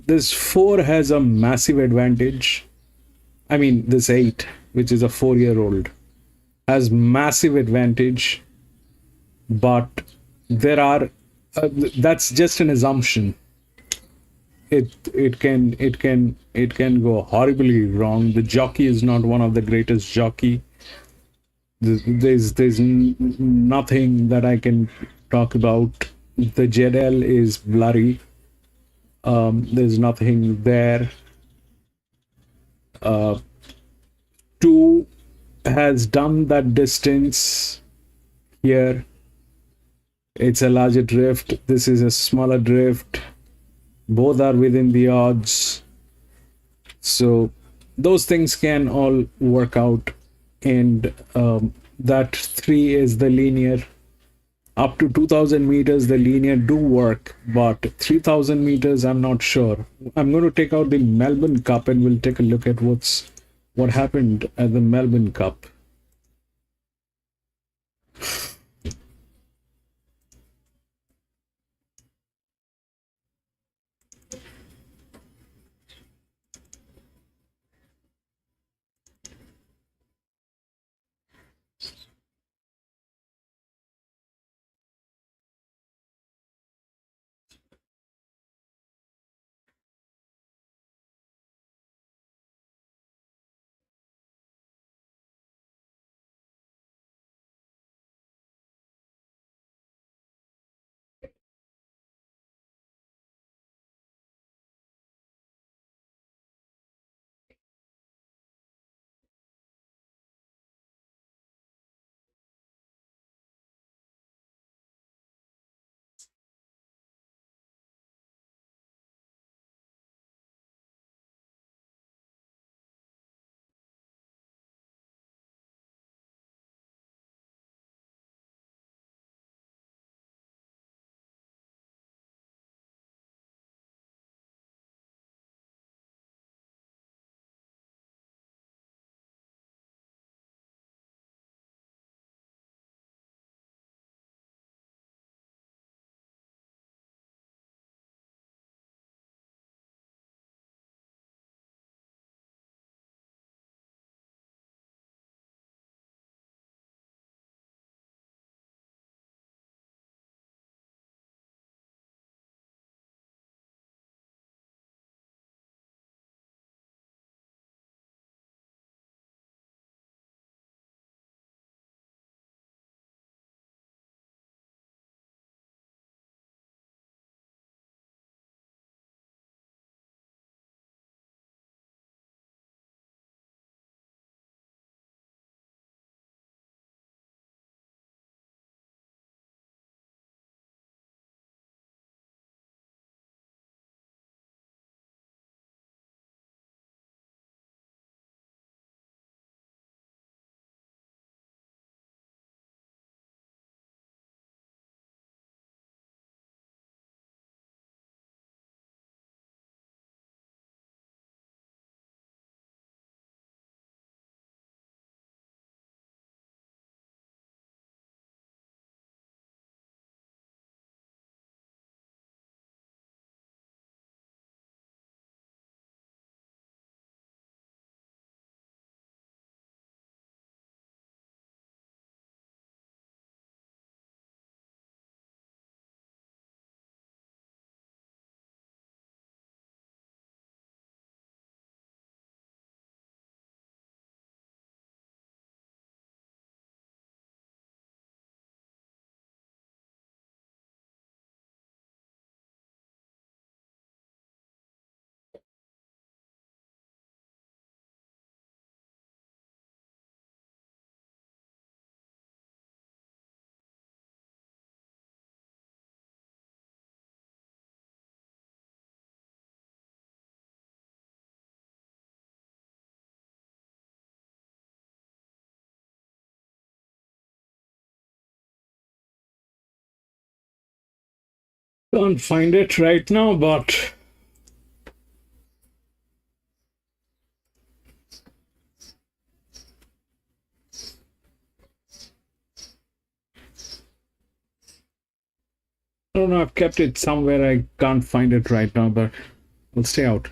[SPEAKER 1] This 4 has a massive advantage. I mean, this 8, which is a 4-year-old, has massive advantage, but there are that's just an assumption. It can go horribly wrong. The jockey is not one of the greatest jockey. There's nothing that I can talk about. The JDL is blurry. There's nothing there. 2 has done that distance here. It's a larger drift. This is a smaller drift. Both are within the odds. So those things can all work out. And that 3 is the linear. Up to 2,000 meters, the linear do work. But 3,000 meters, I'm not sure. I'm going to take out the Melbourne Cup and we'll take a look at what happened at the Melbourne Cup. Can't find it right now, but I don't know. I've kept it somewhere. I can't find it right now, but I'll stay out.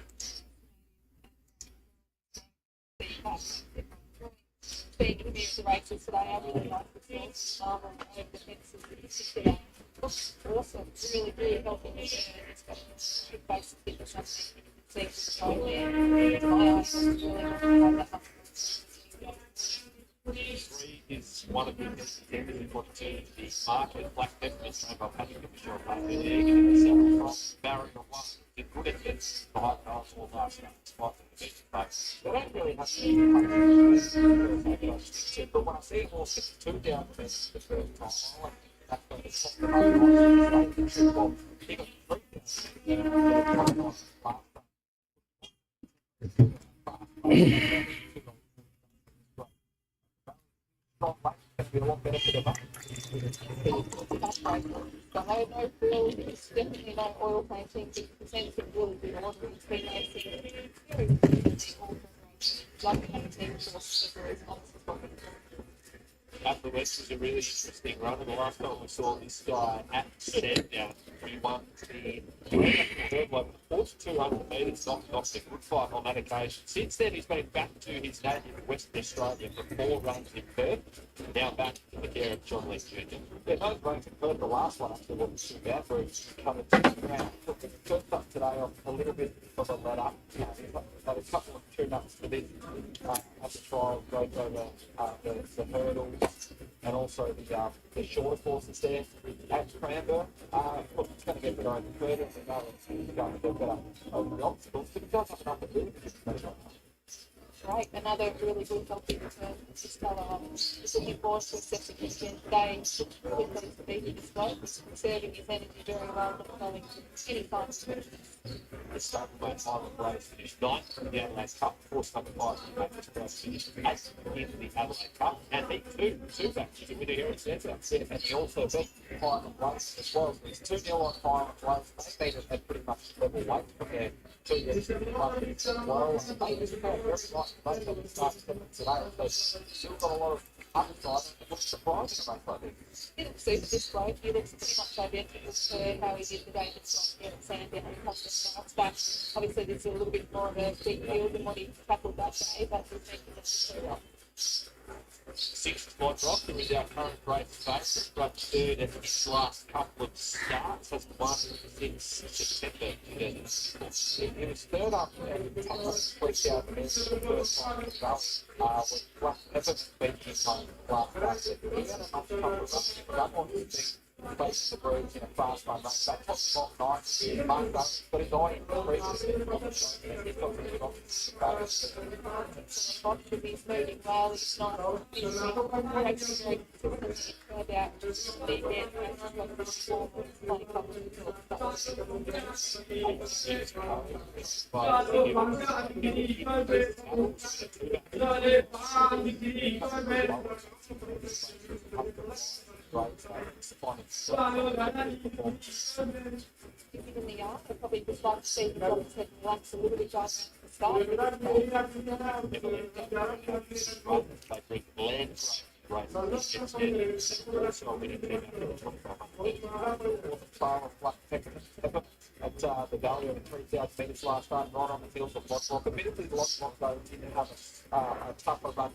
[SPEAKER 11] Speaking of the races today, I really like the first over the fences in particular. Looks awesome, really helping me. It's got good basic fitness, I think. You can see from the there. To my eyes, it's really not that much.
[SPEAKER 10] Three is one of the contenders in what to the market. Black Pepper is trained by Paddock and Michelle Parker. They're going to sell across Barrier 1. Did good against the high powers all last night, despite the best place. They don't really have to but when I see all 62 down the fence for the first time, I like that's going to top the he got 3 down. Be a lot better for the money.
[SPEAKER 11] So no frill, it's definitely no oil painting, the percentage of really good oil, it's been racing very like the team force as well.
[SPEAKER 10] Up the West was a really interesting run, and the last time we saw this guy at Sandown, he won the third one, 4,200 metres, knocked off a good fight on that occasion. Since then, he's been back to his native Western Australia for 4 runs in Perth, now back to the care of John Lee Jr. Yeah, those runs in Perth, the last one actually wasn't too bad for him, covered 2 rounds. First up today off a little bit of a let up. He's had a couple of tune-ups for this at the trial, goes over the hurdles and also the shorter courses there at Cranbourne. Look, it's going to get better over the hurdles and it's going to get better over the obstacles, but it does have enough to do with it.
[SPEAKER 11] Great, another really good healthy return. Just looking forward to accepting his win today. Really pleased to be here this way, conserving his energy very well, not going any time to
[SPEAKER 10] The start of my final race finished 9th in the Adelaide Cup, 4-5 in the race finished 8th in the Adelaide Cup, and he two matches in winner here at Sandown. And he also beat final race as well. So he's 2-0 on final race. They've been at pretty much level weight from there. 2 years in the club as well. And they just got very nice race on the start of today. So still got a lot of upside. What's surprising about that?
[SPEAKER 11] He looks super this way. He looks pretty much identical to how he did the day that's not here at Sandown and Custom Starts. But obviously, there's a little bit more of a deep field than what he tackled that day, but we think that's very well.
[SPEAKER 10] 6th Mike Rock, who is our current race favourite, but third at his last couple of starts, has won since September 2004. He was third up at the top of the week out there for the first time as well, when Black Pepper beat his home last race. He had a nice couple of runs, but that one was face the breeze in a fast run. That top spot nice, Monday, but his eye in the breeze. He's got really good
[SPEAKER 11] Not to be moving well, it's not very about just being there like this form of like in the yard, I probably would like to see the dogs head relax a little bit guys at the start.
[SPEAKER 10] At the value of 3,000 metres last time, right on the heels of Locklock. Admittedly, Locklock, though, didn't have a tougher run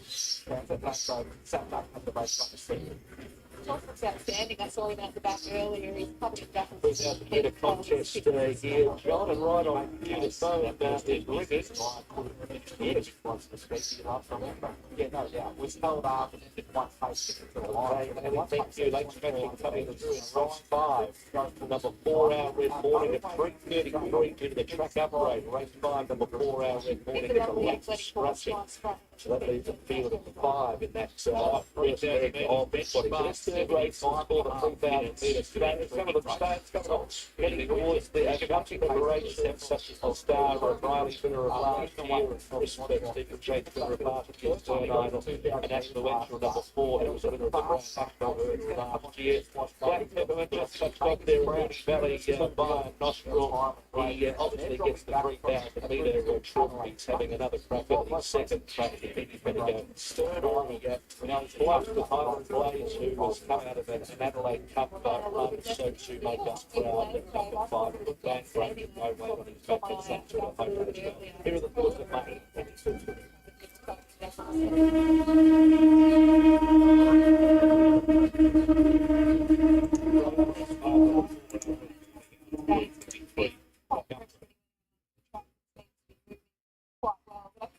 [SPEAKER 10] than that, so sat back at the race on the street.
[SPEAKER 11] It's outstanding. I saw him at the back earlier. He's probably back and
[SPEAKER 10] There's a bit of contest here, John, and right on the phone about the blizzard. Wants to speak up from him, but yeah, no doubt. We're held up and did one pace to the line. And we thank you, ladies and gentlemen, coming through in race 5. Going from number 4 Hour Red Morning at 3:33 to the track upgrade. Race 5, number 4 Hour Red Morning at the Lexus Rushing. So that leaves a field of 5 in that 3,000 metres.
[SPEAKER 12] third race for the 3,000 metres. Some of the starts coming on, heading towards the country preparation, such as Star or Riley, winner of last year, Respect, Stephen Jakes, winner of last year's Burn Idol, and Affluential number 4, who was a winner of the Grand Standard last year. Black Peppermint just touched up there in Mooney Valley by Nostril. He obviously gets the 3,000 metre trophy, having another crack at his second track. He's going to go stern on. Now he's bluffed the Highland Blaze, who was come out of an Adelaide Cup run, so to make us proud. The Cup and 5 foot bang, breaking no weight on his back and such a high race. Here are the thoughts of money.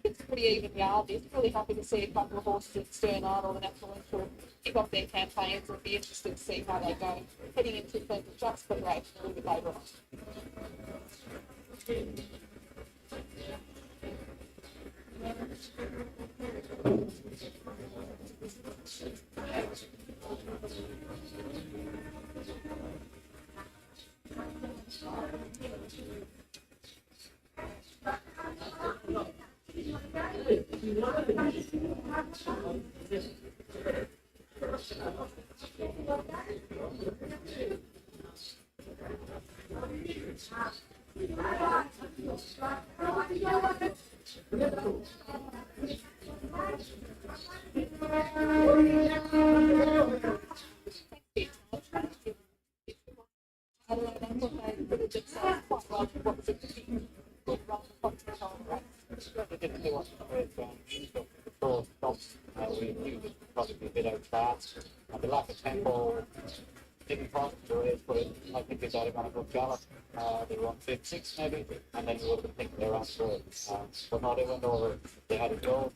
[SPEAKER 11] It's pretty even yard. It's really happy to see a couple of horses at Stern Idol and Affluential kick off their campaigns. It'll be interesting to see how they go heading into the just preparation a little bit later on.
[SPEAKER 12] The lack of tempo didn't cost the race, but I think they got him on a good gallop. They were on 5-6 maybe, and then you would have been thinking they were on through. But no, they went over, they had a go.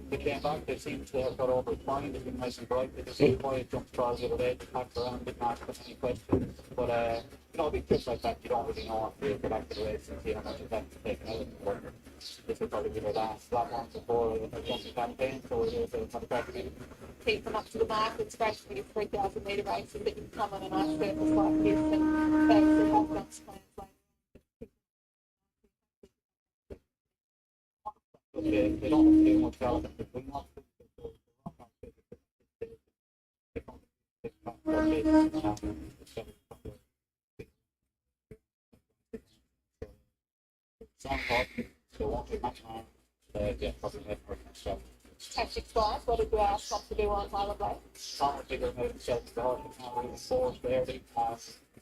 [SPEAKER 12] They came back, they seemed to have got over fine, they've been nice and bright. They just had quiet jump trials the other day, packed around, didn't ask them any questions. But, you know, a big trip like that, you don't really know until you get back to the race and see how much of that's taken out. But this will probably be their last one before a jumping campaign, so it is a crack again.
[SPEAKER 11] Keep them up to the mark. It's great to be a 3,000 metre race that you can come on a nice surface like this and they will have done plans later.
[SPEAKER 12] They don't have too much element between us. Some hot, they won't be much more. Yeah, probably have more stuff.
[SPEAKER 11] Tactics wise, what did you ask Tom to do on Isle Bay?
[SPEAKER 12] Some will figure out themselves the horse, it's not really forced there.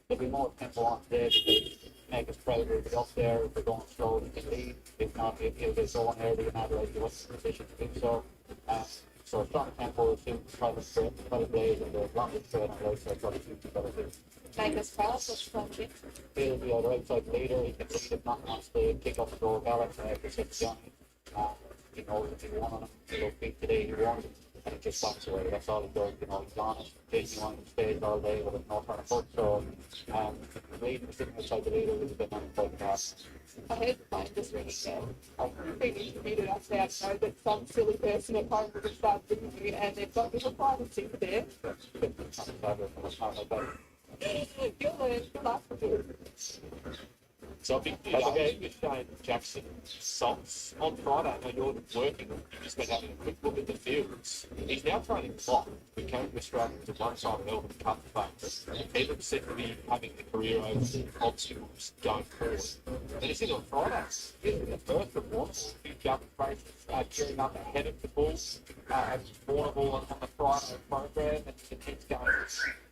[SPEAKER 12] There'll be more tempo on there to make us prouder to be up there. If they're going slow, they can lead. If not, if they're going early in Adelaide, they wasn't in a position to do so. So strong tempo is suited to try to blaze, and the longest straight on the outside probably suits the better too.
[SPEAKER 11] Make us proud, what's the plan?
[SPEAKER 12] He'll be our outside leader, he can lead if not wants to kick up the door gallop for 6 Johnny. He knows if he won on him, he'll beat today, he won, and it just backs away. That's all he does, you know, he's honest, taking on the stage all day with no turn of foot. So, leading, sitting outside the leader is a bit unquite fast.
[SPEAKER 11] I heard the phone just ringing there. Previous to me to us now, know that some silly person at home would have started ringing you and they've got little private things there. You'll learn, good luck with it.
[SPEAKER 10] So I think with Shane Jackson socks on Friday, I know you're working, you've just been having a quick look at the fields. He's now training clock. We came to Australia to one side of Melbourne Cup favourite. Even said to be having the career over obstacles going forward. And he's in on Fridays. He's in the first of one, a few jump races, gearing up ahead of the bulls, affordable on the Friday program, and keeps going.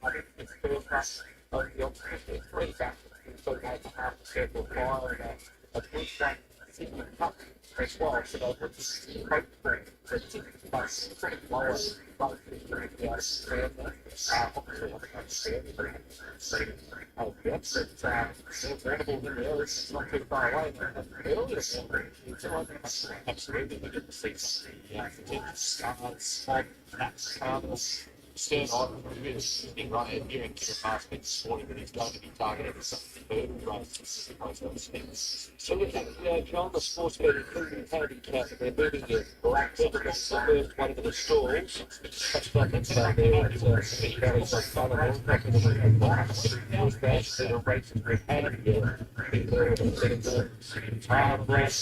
[SPEAKER 10] I think it's first race of the obstacles, it's 3 back. So 8.5 circle fire and a good one Sydney Cup as well. So they'll put this hopeful for a ticket plus pretty lower both the obviously I'm not sure so yes, but they're available in the area, it's not too far away. Earlier so I think absolutely we get to see something contentious stars, Max Cardinals. Stern on, really sitting right here, hearing Kieran Marsden this morning that he's going to be targeting something further races most of the things.
[SPEAKER 12] So with that, John, the sports betting including handicap, they're moving the black bettor, the first one to the stalls. That's not the same there at Big Valley's on Sandown, back in the last. With that, there are races with handicap. Big Valley and Centre, Time Blast,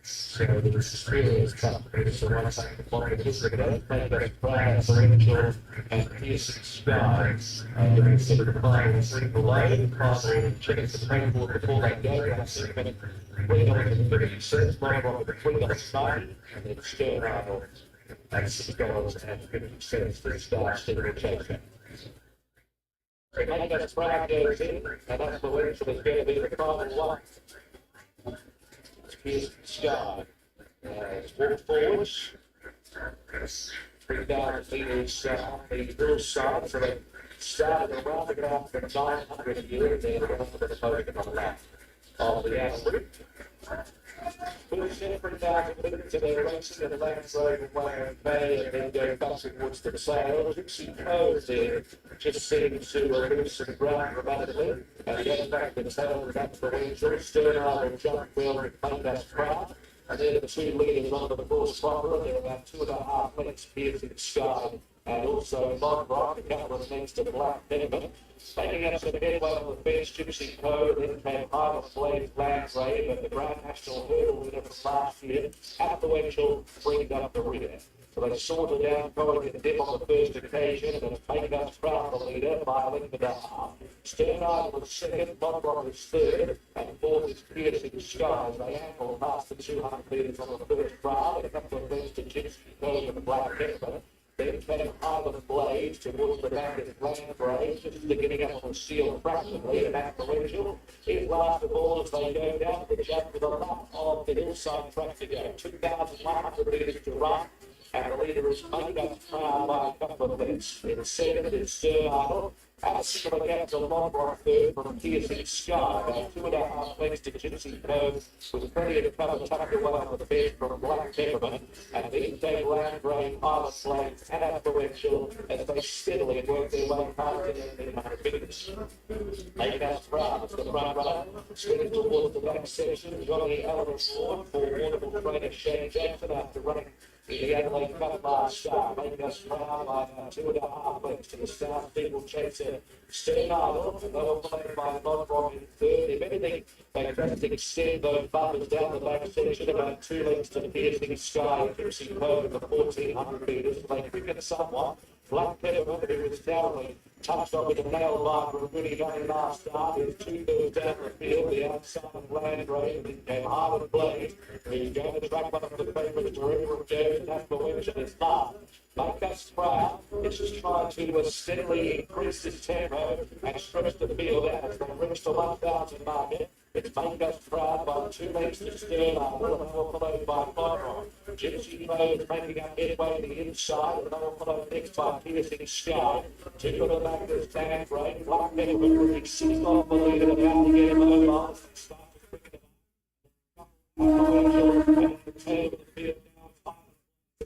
[SPEAKER 12] so the experience company, so once I can find a history of that, maybe a class, Rachel, and Pearson Sky, and instead of playing a single lane, passing, checking the framework before they go, and see if it went on to 30 cents, mine on the $3.90, and then Stern Isle, and $6 and 50 cents for the start, still in chasing. Maybe that's Brad goes in, and that's the way, so there's going to be the final one. Pearson Sky. Walk forwards. 3,000 metres on the hillside, so they started around the ground for 900 here, and then around to the podium on the left of the outer route. First 3,000 metres to their racing at the Lands Road away in May, and then go back towards the sail. Gypsy Cove there, just seems to loosen the ground dramatically, and getting back to the sail, back to the Windsor, Stern Isle and John Will and Paindas Proud. And then the two leaders onto the course proper, they're about 2.5 lengths Pearson Sky, and also Monrock, a couple of lengths to Black Pepper. Taking us to the headway on the bench, Gypsy Code, then came High Blade, Lands Ray, but the Grand National Hurdle winner from last year, at the Winchell, bringing up the rear. So they sorted down, going in dip on the first occasion, and then a Paindas Proud the leader by a length and a half. Stern Isle was second, Monrock was third, and fourth is Pearson Sky. They amble past the 200 metres on the first round, and a couple of lengths to Gypsy Code and the Black Pepper. Then came Highland Blades towards the back of Land Ray, just beginning up on Seal practically, and at the Winchell. It last of all as they go down the jump to the left of the hillside track to go. 2,100 metres to run. And the leader is Paindas Proud by a couple of lengths. In second is Stern Isle. At a similar gap to the Monrock third from Pearson Sky. About 2.5 lengths to Gypsy Cove, with plenty of cover tucked away on the bench from Black Pepper. And then take Land Ray, Island Blades, and at the Winchell as they steadily work their way past the 1,800 metres. Paindas Proud is the front runner, swinging towards the back section. Johnny Allen Ford for wonderful trainer Shane Jackson after running in the Adelaide Cup last start, Paindas Proud by 2.5 lengths to the start. People chaser Stern Isle, they were played by Monrock in third. If anything, they tried to extend those bumpers down the back section about 2 lengths to the Pearson Sky. Gypsy Cove the 1,400 metres. They quicken somewhat. Black Pepper, who was narrowly touched on with a nail marker and really going last start, is 2/3 down the field. The outside of Land Ray and Highland Blade, who's going to track one of the favourites to River of Jones and have the winch and it's far. Paindas Proud is just trying to steadily increase his tempo and stretch the field out as they reach the 1,000 market. It's Paindas Proud by 2 lengths to Stern Isle, followed by Monrock. Gypsy Cove making up headway to the inside, and they'll follow next by Pearson Sky. 2 to the back is Land Ray, Black Pepper moving 6 off the leader, about to get mobile.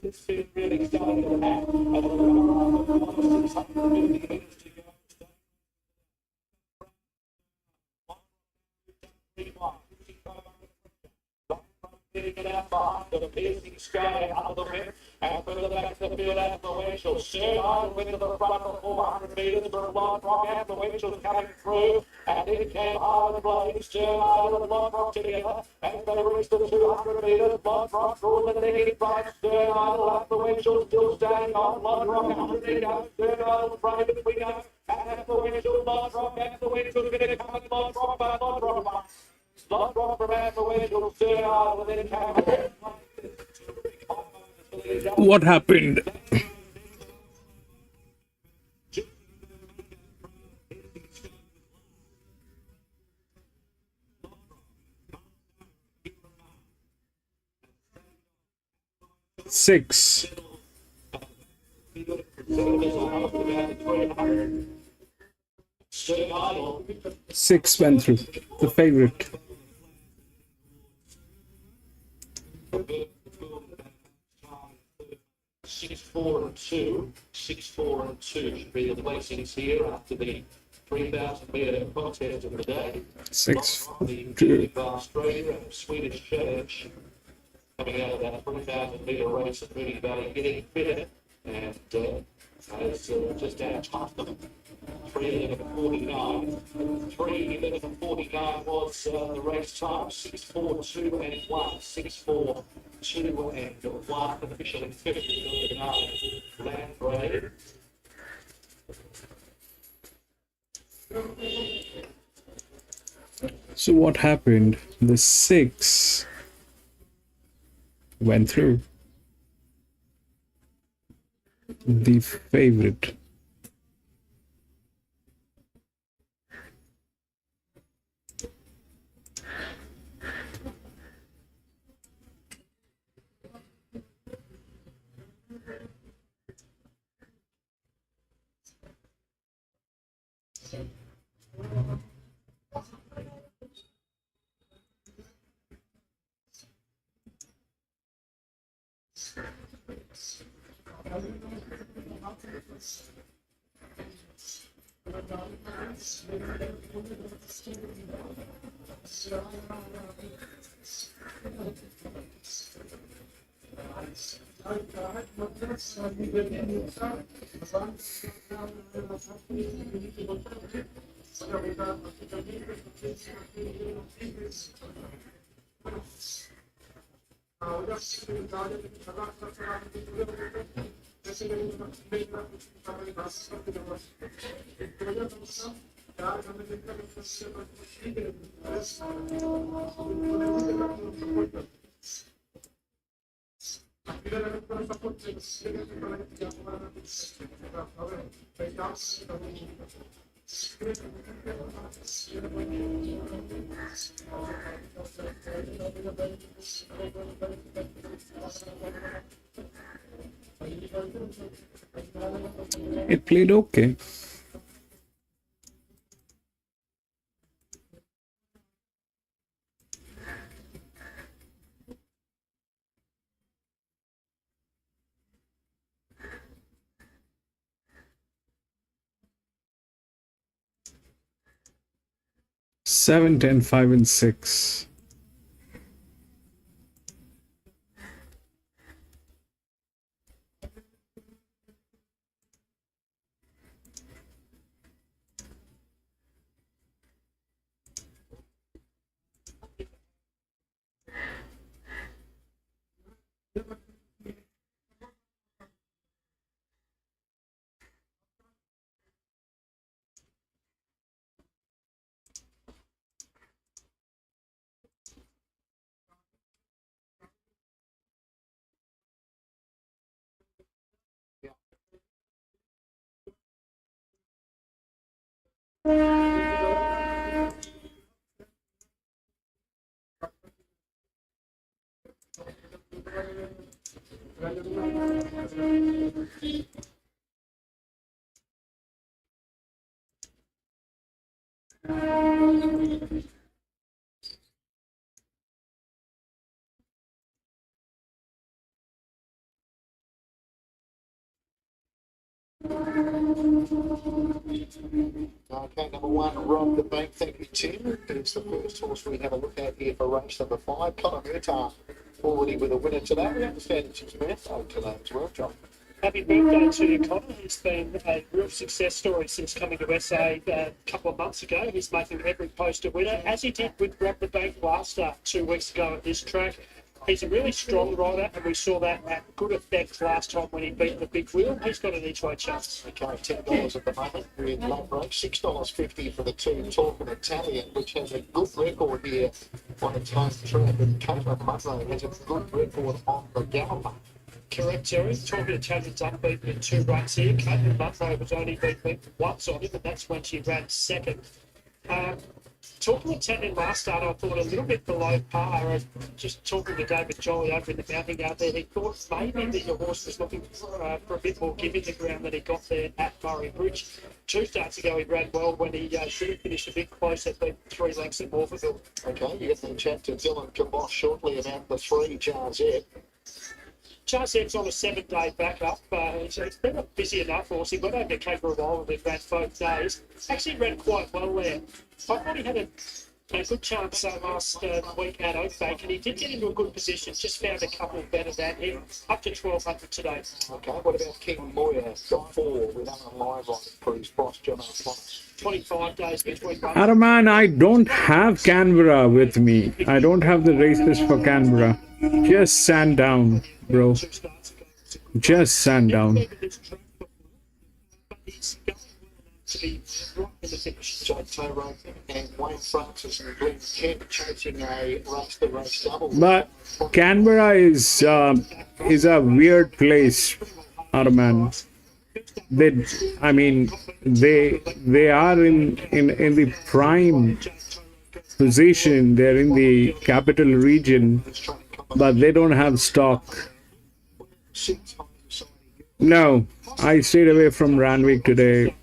[SPEAKER 12] It's been really starting to happen, and we're going to 650 metres to go. Getting it out behind the Pearson Sky out of the whip, and further back to the field out the Winchell. Stern Isle went to the front of 400 metres, but Monrock and the Winchell coming through, and in came Highland Blade, Stern Isle and Monrock together, and they reached the 200 metres. Monrock draws the negative by Stern Isle up the Winchell, still staying on. Monrock 100 metres, Stern Isle right as we go, and at the Winchell, Monrock and the Winchell going to come with Monrock by Monrock. Monrock from out the Winchell, Stern Isle, and then came.
[SPEAKER 1] What happened? Six. Six went through. The favorite.
[SPEAKER 15] 2, 6, 4 and 2 should be the placings here after the 3,000 metre contest of the day.
[SPEAKER 1] 6,
[SPEAKER 15] The
[SPEAKER 1] 2.
[SPEAKER 15] Australia and Swedish Church coming out of that 3,000 metre race at Mooney Valley, getting fitter, and has just out half of them. 3:11:49. 3:11:49 was the race time. 6:42 and 1. 6:42 and 1. Officially 59. Landgrave.
[SPEAKER 1] So what happened? The 6 went through. The favorite. It played okay. Seven, 10, 5 and 6.
[SPEAKER 16] Okay, number 1, Rob the Bank. Thank you, Tim. It's the first horse we have a look at here for race number 5. Connor Murtagh already with a winner today. We understand it's his birthday today as well, John.
[SPEAKER 13] Happy birthday to you, Connor. He's been a real success story since coming to SA a couple of months ago. He's making every post a winner, as he did with Grab the Bank last 2 weeks ago at this track. He's a really strong rider, and we saw that at good effect last time when he beat the big wheel. He's got an each-way chance.
[SPEAKER 16] Okay, $10 at the moment. We're in late race. $6.50 for the 2 Talking Italian, which has a good record here on its home track. And Caitlin Munro has a good record on the Galloper.
[SPEAKER 13] Correct, Terry. Talking Italian's unbeaten in 2 runs here. Caitlin Munro was only beaten once on him, and that's when she ran second. Talking Italian last start, I thought a little bit below par. Just talking to David Jolly over in the mounting yard there, he thought maybe the horse was looking for a bit more give in the ground than he got there at Murray Bridge. 2 starts ago, he ran well when he should have finished a bit closer, but 3 lengths at Morphettville.
[SPEAKER 16] Okay, you get to chat to Dylan Kabosh shortly about the 3 Jarzette.
[SPEAKER 13] Charset's on a 7-day backup. It's been busy enough for us. He went over to Kangaroo Island and ran 5 days. Actually ran quite well there. I thought he had a good chance last week at Oakbank, and he did get into a good position. Just found a couple better than him. Up to 1,200 today.
[SPEAKER 16] Okay, what about King Moyer? Got 4 with Alan Live on for his boss, John Alphonse.
[SPEAKER 13] 25 days between runs.
[SPEAKER 1] Araman, I don't have Canberra with me. I don't have the races for Canberra. Just Sandown, bro. Just Sandown.
[SPEAKER 16] And Wayne Francis and Glenn Kent chasing a race double.
[SPEAKER 1] But Canberra is a weird place, Araman. They are in the prime position. They're in the capital region, but they don't have stock. No, I stayed away from Randwick today.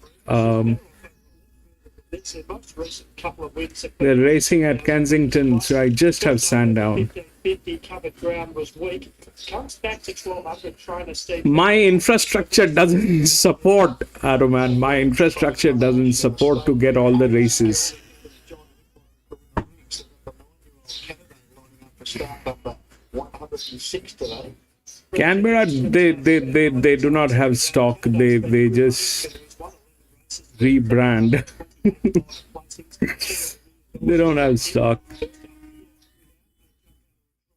[SPEAKER 1] They're racing at Kensington, so I just have Sandown.
[SPEAKER 13] 50 covered ground was weak. Comes back to 1,200 trying to stay.
[SPEAKER 1] My infrastructure doesn't support, Aroman. My infrastructure doesn't support to get all the races. Canberra, they do not have stock. They just rebrand. They don't have stock.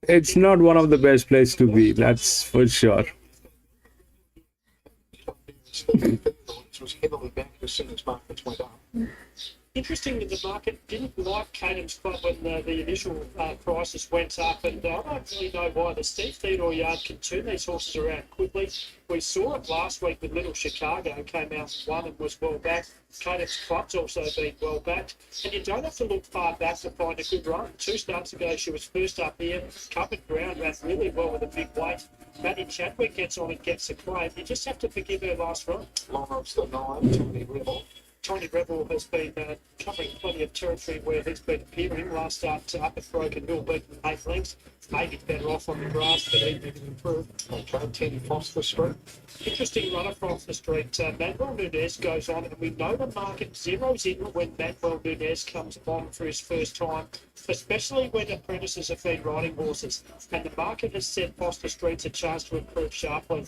[SPEAKER 1] It's not one of the best places to be, that's for sure.
[SPEAKER 13] Interesting that the market didn't like Cadam's Club when the initial prices went up, and I don't really know why. The Steve Theodore yard can turn these horses around quickly. We saw it last week with Little Chicago, came out and won and was well backed. Cadam's Club's also been well backed, and you don't have to look far back to find a good run. 2 starts ago, she was first up here, covered ground, ran really well with a big weight. Maddie Chadwick gets on and gets a claim. You just have to forgive her last run.
[SPEAKER 16] Lawrence the 9, Tony Rebel.
[SPEAKER 13] Tony Rebel has been covering plenty of territory where he's been appearing. Last start up at Broken Hill, beaten 8 lengths. Maybe better off on the grass, but he can improve.
[SPEAKER 16] Okay, 10 Foster Street.
[SPEAKER 13] Interesting runner from the street. Manuel Nunez goes on, and we know the market zeroes in when Manuel Nunez comes on for his first time, especially when apprentices have been riding horses. And the market has set Foster Street's a chance to improve sharply.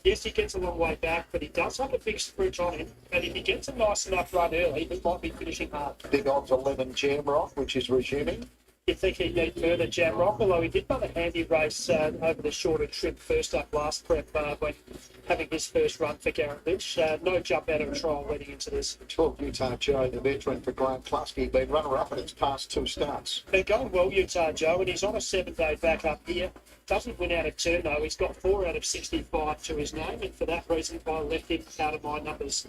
[SPEAKER 13] Yes, he gets a long way back, but he does have a big sprint on him. And if he gets a nice enough run early, he might be finishing hard.
[SPEAKER 16] Big odds 11 Jamrock, which is resuming.
[SPEAKER 13] You think he'd need further Jamrock, although he did run a handy race over the shorter trip first up last prep when having his first run for Garrett Lynch. No jump out of a trial leading into this.
[SPEAKER 16] 12 Utah Joe, the veteran for Grant Cluskey, been runner-up in its past 2 starts.
[SPEAKER 13] They're going well, Utah Joe, and he's on a 7-day back up here. Doesn't win out of turn, though. He's got 4 out of 65 to his name, and for that reason, I left him out of my numbers.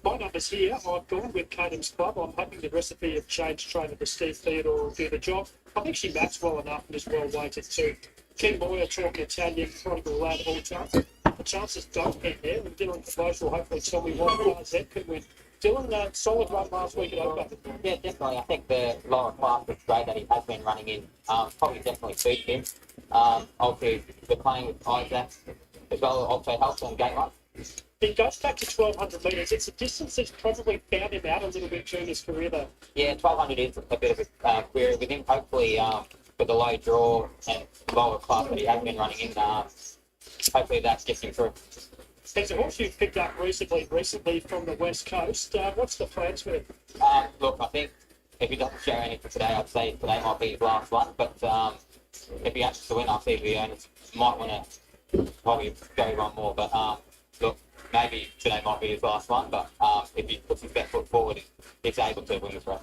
[SPEAKER 13] My numbers here, I've gone with Cadam's Club. I'm hoping the recipe of change trainer to Steve Theodore will do the job. I think she bats well enough and is well weighted too. King Moyer, talking Italian, prodigal lad all time. The chances don't get there, and Dylan Close will hopefully tell me why that could win. Dylan, solid run last week at Oakbank.
[SPEAKER 17] Yeah, definitely. I think the lower class was great that he has been running in. Probably definitely beat him. Also, the playing with Isaac as well also helps on gate run.
[SPEAKER 13] He goes back to 1,200 metres. It's a distance that's probably found him out a little bit during his career, though.
[SPEAKER 17] Yeah, 1,200 is a bit of a query with him. Hopefully, with the low draw and lower class that he has been running in, hopefully that gets him through.
[SPEAKER 13] There's a horse you've picked up recently from the West Coast. What's the plans for him?
[SPEAKER 17] Look, I think if he doesn't show anything today, I'd say today might be his last one. But if he happens to win, I think the owners might want to probably go one more. But look, maybe today might be his last one. But if he puts his best foot forward, he's able to win this race.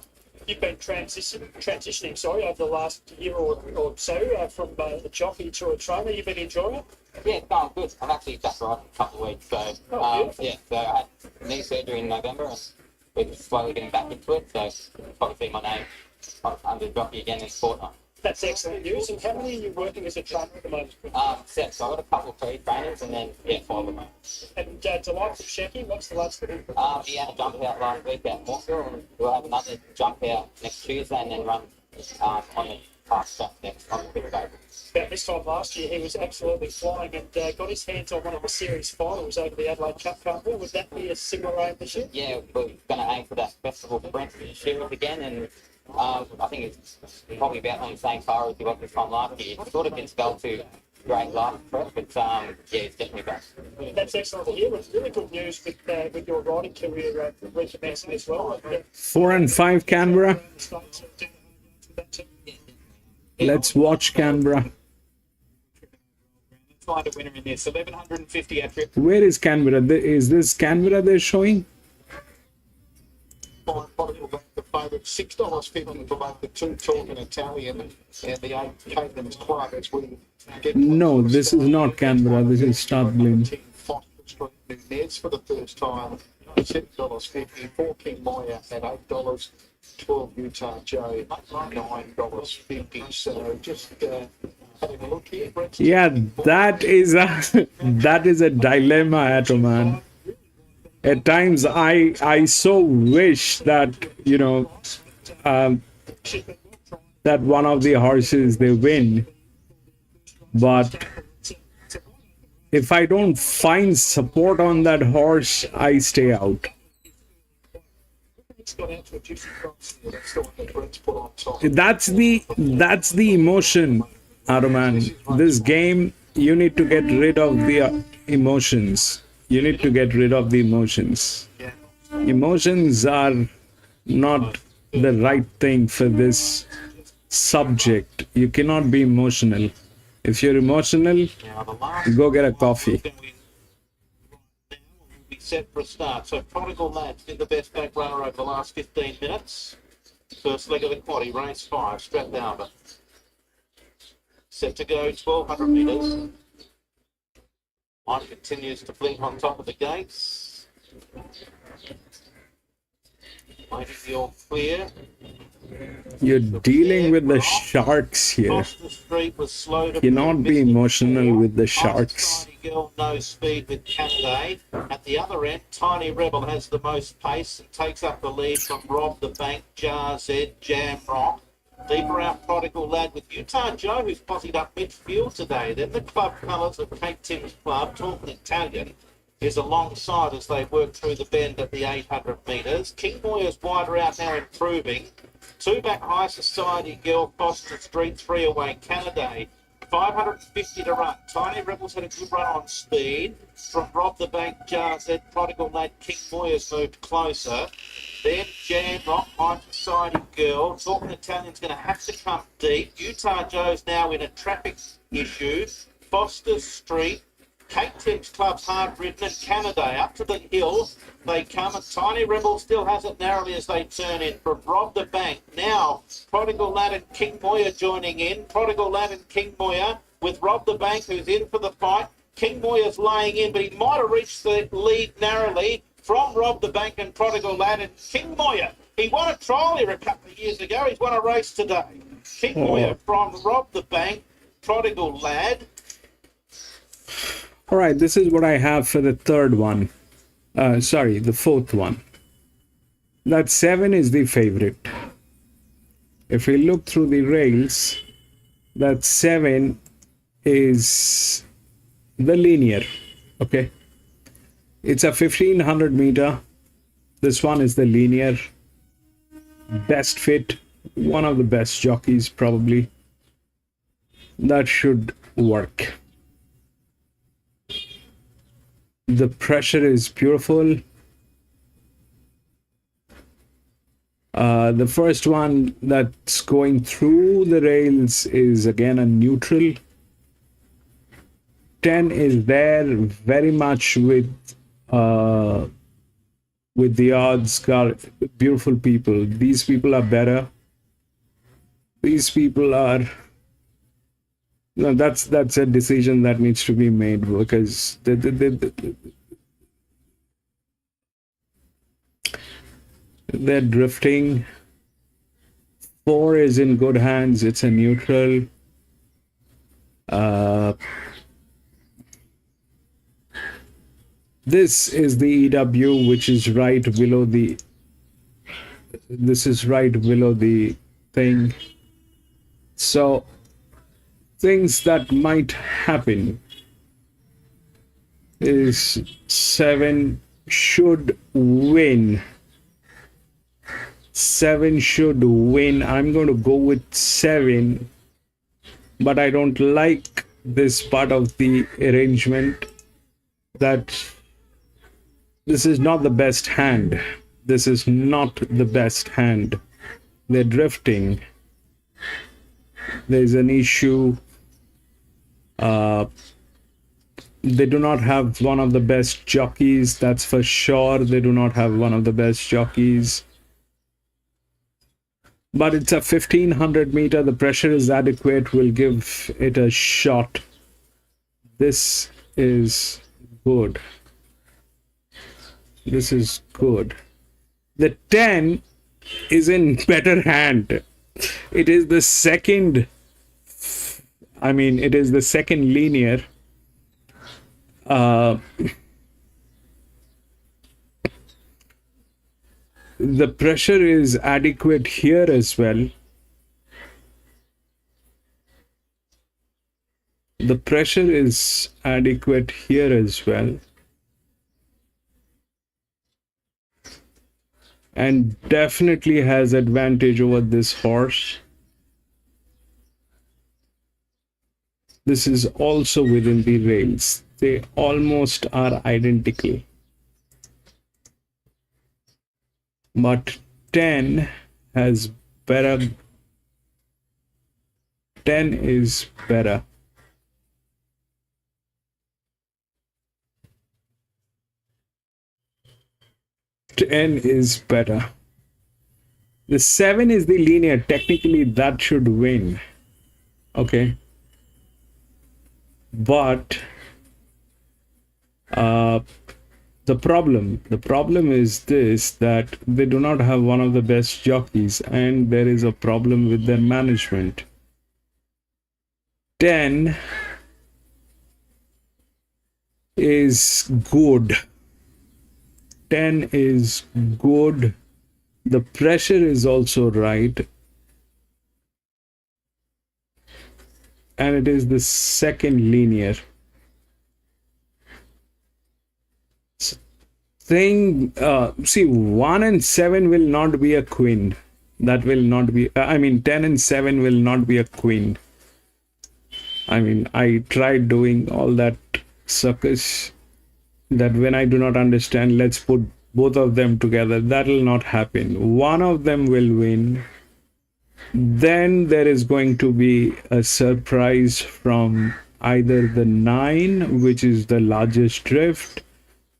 [SPEAKER 13] You've been transitioning, over the last year or so from a jockey to a trainer. You've been enjoying it?
[SPEAKER 17] Yeah, it's going good. I've actually just riding a couple of weeks. So, yeah, so I had knee surgery in November and we're slowly getting back into it. So, probably see my name under jockey again in fortnight.
[SPEAKER 13] That's excellent news. And how many are you working as a trainer at the moment?
[SPEAKER 17] 7. So I've got a couple of free trainers and then, 5 of them.
[SPEAKER 13] And Delightful Shecky, what's the last thing?
[SPEAKER 17] He had a jump out last week at Moorfield, and we'll have another jump out next Tuesday and then run on the fast track next on the big table.
[SPEAKER 13] About this time last year, he was absolutely flying and got his hands on one of the series finals over the Adelaide Cup, can't we? Would that be a similar aim this year?
[SPEAKER 17] Yeah, we're going to aim for that festival sprint series again, and I think it's probably about on the same par as we got this time last year. It's sort of been spelled to great last prep, but yeah, it's definitely back.
[SPEAKER 13] That's excellent to hear. It's really good news with your riding career recommencing as well.
[SPEAKER 1] 4 and 5 Canberra. Let's watch Canberra.
[SPEAKER 7] Find a winner in this 1150 at trip.
[SPEAKER 1] Where is Canberra? Is this Canberra they're showing?
[SPEAKER 16] The favourite $6.50 for both the 2 Talking Italian and the 8 Caitlin's Club as we get.
[SPEAKER 1] No, this is not Canberra. This is Startling.
[SPEAKER 16] Foster Street New Neds for the first time. $7.50 for King Moya at $8. 12 Utah Joe, $9.50. So just having a look here.
[SPEAKER 1] Yeah, that is a dilemma, Atoman. At times, I so wish that that one of the horses they win, but if I don't find support on that horse, I stay out. That's the emotion, Aroman. This game, you need to get rid of the emotions. You need to get rid of the emotions. Emotions are not the right thing for this subject. You cannot be emotional. If you're emotional, go get a coffee.
[SPEAKER 18] Set for a start. So Prodigal Lads did the best back runner over the last 15 minutes. First leg of the quaddie, race 5, Strathalbyn. Set to go 1200 metres. One continues to blink on top of the gates. Waiting the all clear.
[SPEAKER 1] You're dealing with the sharks here. Cannot be emotional with the sharks.
[SPEAKER 18] Tiny Girl, no speed with Candidate. At the other end, Tiny Rebel has the most pace and takes up the lead from Rob the Bank, Jar Z, Jam Rock. Deeper out, Prodigal Lad with Utah Joe, who's possied up midfield today. Then the club colours of Kate Tim's club, Talking Italian, is alongside as they work through the bend at the 800 metres. King Moya's wider out now, improving. 2 back, High Society Girl, Foster Street, 3 away, Canada. 550 to run. Tiny Rebels had a good run on speed. From Rob the Bank, Jar Z, Prodigal Lad, King Moya's moved closer. Then Jam Rock, High Society Girl. Talking Italian's going to have to come deep. Utah Joe's now in a traffic issue. Foster Street. Kate Tim's Club's hard ridden, and Canada up to the hill they come, and Tiny Rebel still has it narrowly as they turn in from Rob the Bank. Now Prodigal Lad and King Moya joining in. Prodigal Lad and King Moya with Rob the Bank, who's in for the fight. King Moya's laying in, but he might have reached the lead narrowly from Rob the Bank and Prodigal Lad. And King Moya, he won a trial here a couple of years ago. He's won a race today. King Moya from Rob the Bank, Prodigal Lad.
[SPEAKER 1] All right, this is what I have for the third one. The fourth one. That 7 is the favorite. If we look through the rails, that 7 is the linear. Okay. It's a 1500 meter. This one is the linear. Best fit. One of the best jockeys, probably. That should work. The pressure is beautiful. The first one that's going through the rails is again a neutral. 10 is there very much with the odds. Beautiful people. These people are better. These people are. No, that's a decision that needs to be made because they're drifting. 4 is in good hands. It's a neutral. This is the EW, which is right below the. This is right below the thing. So things that might happen is 7 should win. 7 should win. I'm going to go with 7, but I don't like this part of the arrangement, that this is not the best hand. This is not the best hand. They're drifting. There's an issue. They do not have one of the best jockeys, that's for sure. They do not have one of the best jockeys. But it's a 1500 meter. The pressure is adequate. We'll give it a shot. This is good. This is good. The 10 is in better hand. It is the second, it is the second linear. The pressure is adequate here as well. The pressure is adequate here as well. And definitely has advantage over this horse. This is also within the rails. They almost are identical. But 10 has better. 10 is better. Ten is better. The 7 is the linear. Technically, that should win. Okay. But the problem is this, that they do not have one of the best jockeys, and there is a problem with their management. 10 is good. 10 is good. The pressure is also right. And it is the second linear. See, 1 and 7 will not be a queen. That will not be, 10 and 7 will not be a queen. I tried doing all that circus, that when I do not understand, let's put both of them together. That will not happen. One of them will win. Then there is going to be a surprise from either the 9, which is the largest drift,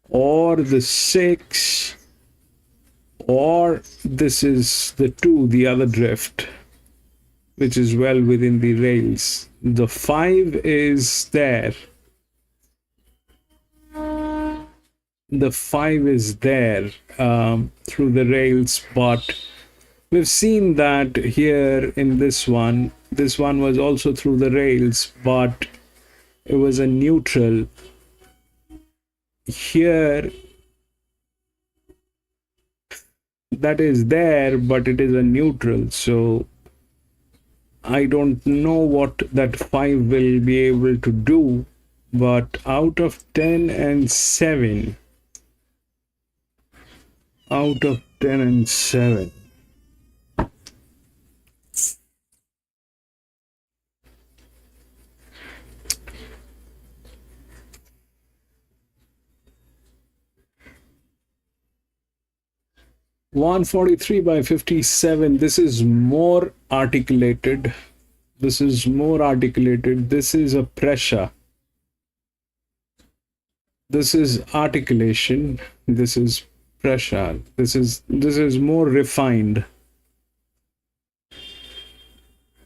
[SPEAKER 1] or the 6, or this is the 2, the other drift, which is well within the rails. The 5 is there. The 5 is there through the rails, but we've seen that here in this one was also through the rails, but it was a neutral. Here, that is there, but it is a neutral. So I don't know what that 5 will be able to do, but out of 10 and 7, out of 10 and 7, $143/57. This is more articulated. This is more articulated. This is a pressure. This is articulation. This is pressure. This is more refined.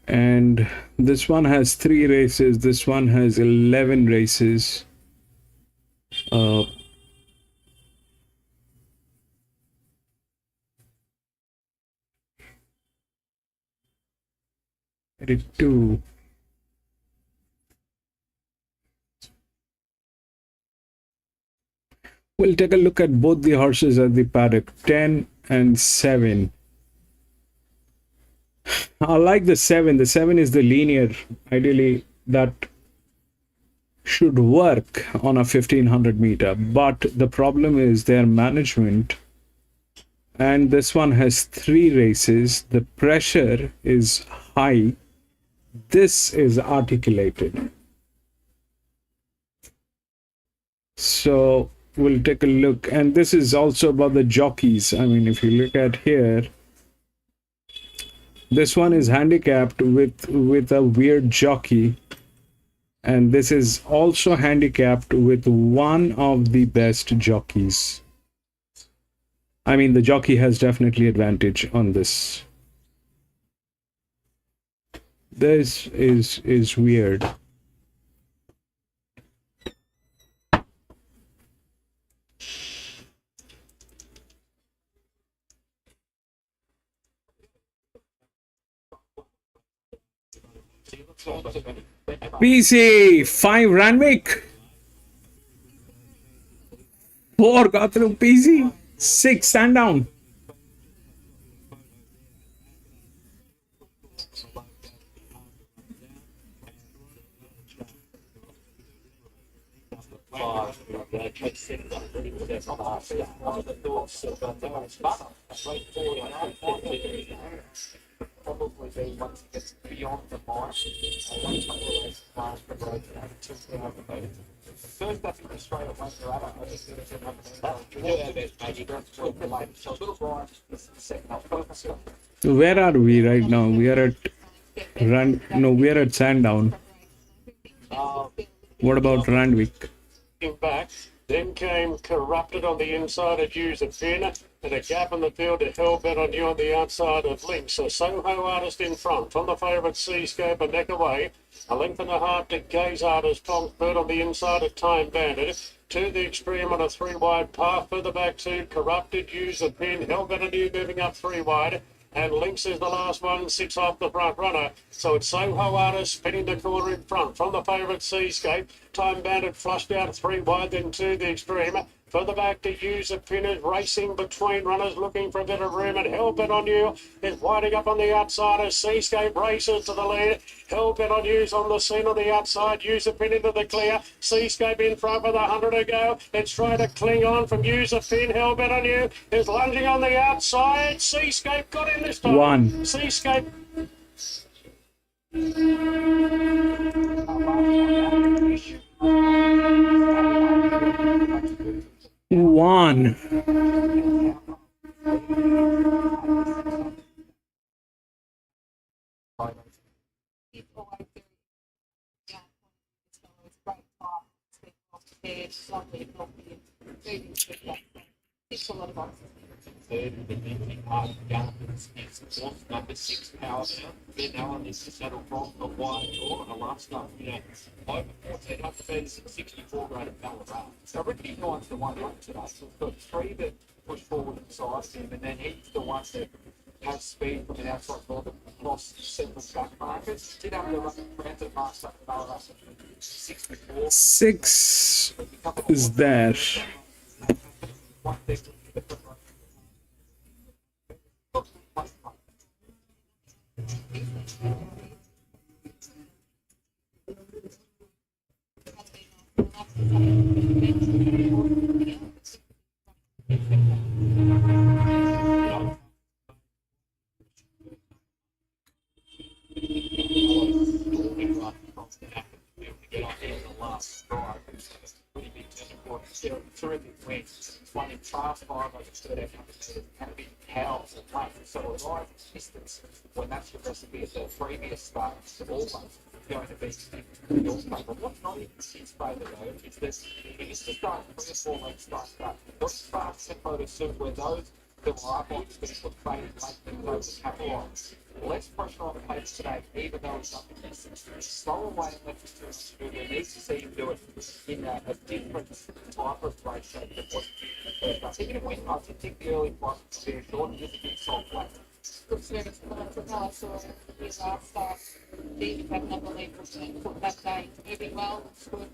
[SPEAKER 1] And this one has 3 races. This one has 11 races. 32. We'll take a look at both the horses at the paddock, 10 and 7. I like the 7. The 7 is the linear. Ideally, that should work on a 1500 meter. But the problem is their management. And this one has 3 races. The pressure is high. This is articulated. So we'll take a look. And this is also about the jockeys. I mean, if you look at here, this one is handicapped with a weird jockey, and this is also handicapped with one of the best jockeys. I mean, the jockey has definitely advantage on this. This is weird. PC 5 Randwick. 4 got through PC. 6 Sandown.
[SPEAKER 12] Probably be once it gets beyond the mile. First up in Australia, once you're at it, I think there's another.
[SPEAKER 1] Where are we right now? We are at we're at Sandown. What about Randwick?
[SPEAKER 9] Back. Then came Corrupted on the inside of User Pin, and a gap in the field to Hellbent on you on the outside of Link. So Soho Artist in front. From the favourite Seascape, a neck away. A length and a half to Gaze Artist. Tonk Bird on the inside of Time Bandit. To the extreme on a 3 wide path. Further back to Corrupted, User Pin. Hellbent on you moving up 3 wide. And Lynx is the last one, 6 off the front runner. So it's Soho Artist spinning the corner in front. From the favourite Seascape, Time Bandit flushed out 3 wide, then to the extreme. Further back to User Pinners, racing between runners, looking for a bit of room. And Hellbent on you is winding up on the outside as Seascape races to the lead. Hellbent on you's on the scene on the outside. User Pin into the clear. Seascape in front with 100 to go. It's trying to cling on from User Pin. Hellbent on you is lunging on the outside. Seascape got in this time.
[SPEAKER 1] 1.
[SPEAKER 9] Seascape.
[SPEAKER 1] 1.
[SPEAKER 12] Number 6 power down. Ben Allen is to settle from the wide draw and a last up. Over 1400 metres and 64 grade of Ballarat. So Ricky Nine's the one up today. So we've got 3 that push forward inside him, and then he's the one that has speed from the outside border across several back markets. Did have the run transit marks up at Ballarat 64.
[SPEAKER 1] 6 is there.
[SPEAKER 12] Terrific wins. One in fast 5 over 1300 metres and a bit cows and length. So a lot of distance when that's the recipe of the previous start of all ones going to be in your favour. What's not in his favour though is that he used to start 3 or 4 lengths start. What's fast tempo to suit where those that were up on is going to put fading late and over the capitalise. Less pressure on the pace today, even though it's up in distance. Slower way and left is to do. We need to see him do it in a different type of race than what he did. I think it went. I think the early price was very short and just a bit soft flat.
[SPEAKER 11] Good service for the Capella, so his last start, he had another lead from put that day, moving well, it's good.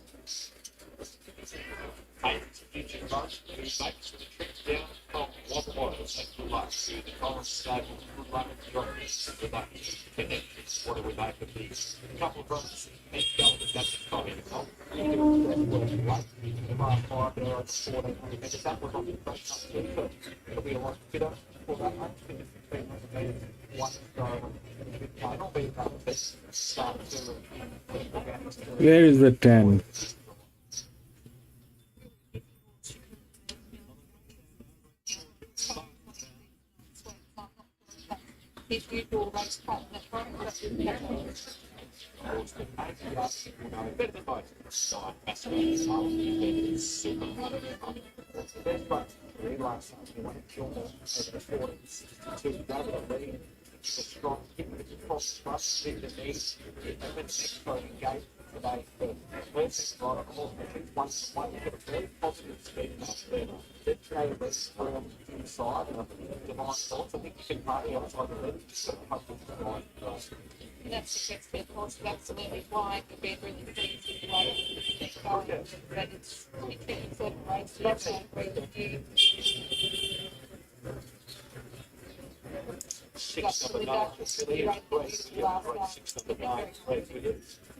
[SPEAKER 10] Hey, future growth, we make the trip down from Waterwater and good luck to the Collins stable. Good luck to your business. Good luck to connect. What do we make of these? A couple of runs, and go with that comment. You do it well, the last 5 there at 1400 metres. That was on the first up to the it'll be a lot fitter for that one. 1500 metres, one go. It'll be another best start to
[SPEAKER 1] Where is the 10?
[SPEAKER 11] His usual race pattern at home, but
[SPEAKER 10] better than both. Side, that's what it's like. Super what's the best one? The last time you want to kill them over the 40, 62, grab the lead, a strong hit with the cross thrust, hit the knees, hit them in the next voting gate today. First right on the horse, one, you get a very positive speed enough there. Then today, let's throw inside, and I think divine thoughts. I think you can party outside the lead, just sort of hope it's divine.
[SPEAKER 11] and that's the best bet course. Absolutely flying the bed really pleased with the way it's going. But it's in certain races, I agree with you.
[SPEAKER 10] Six number 9, six number 9,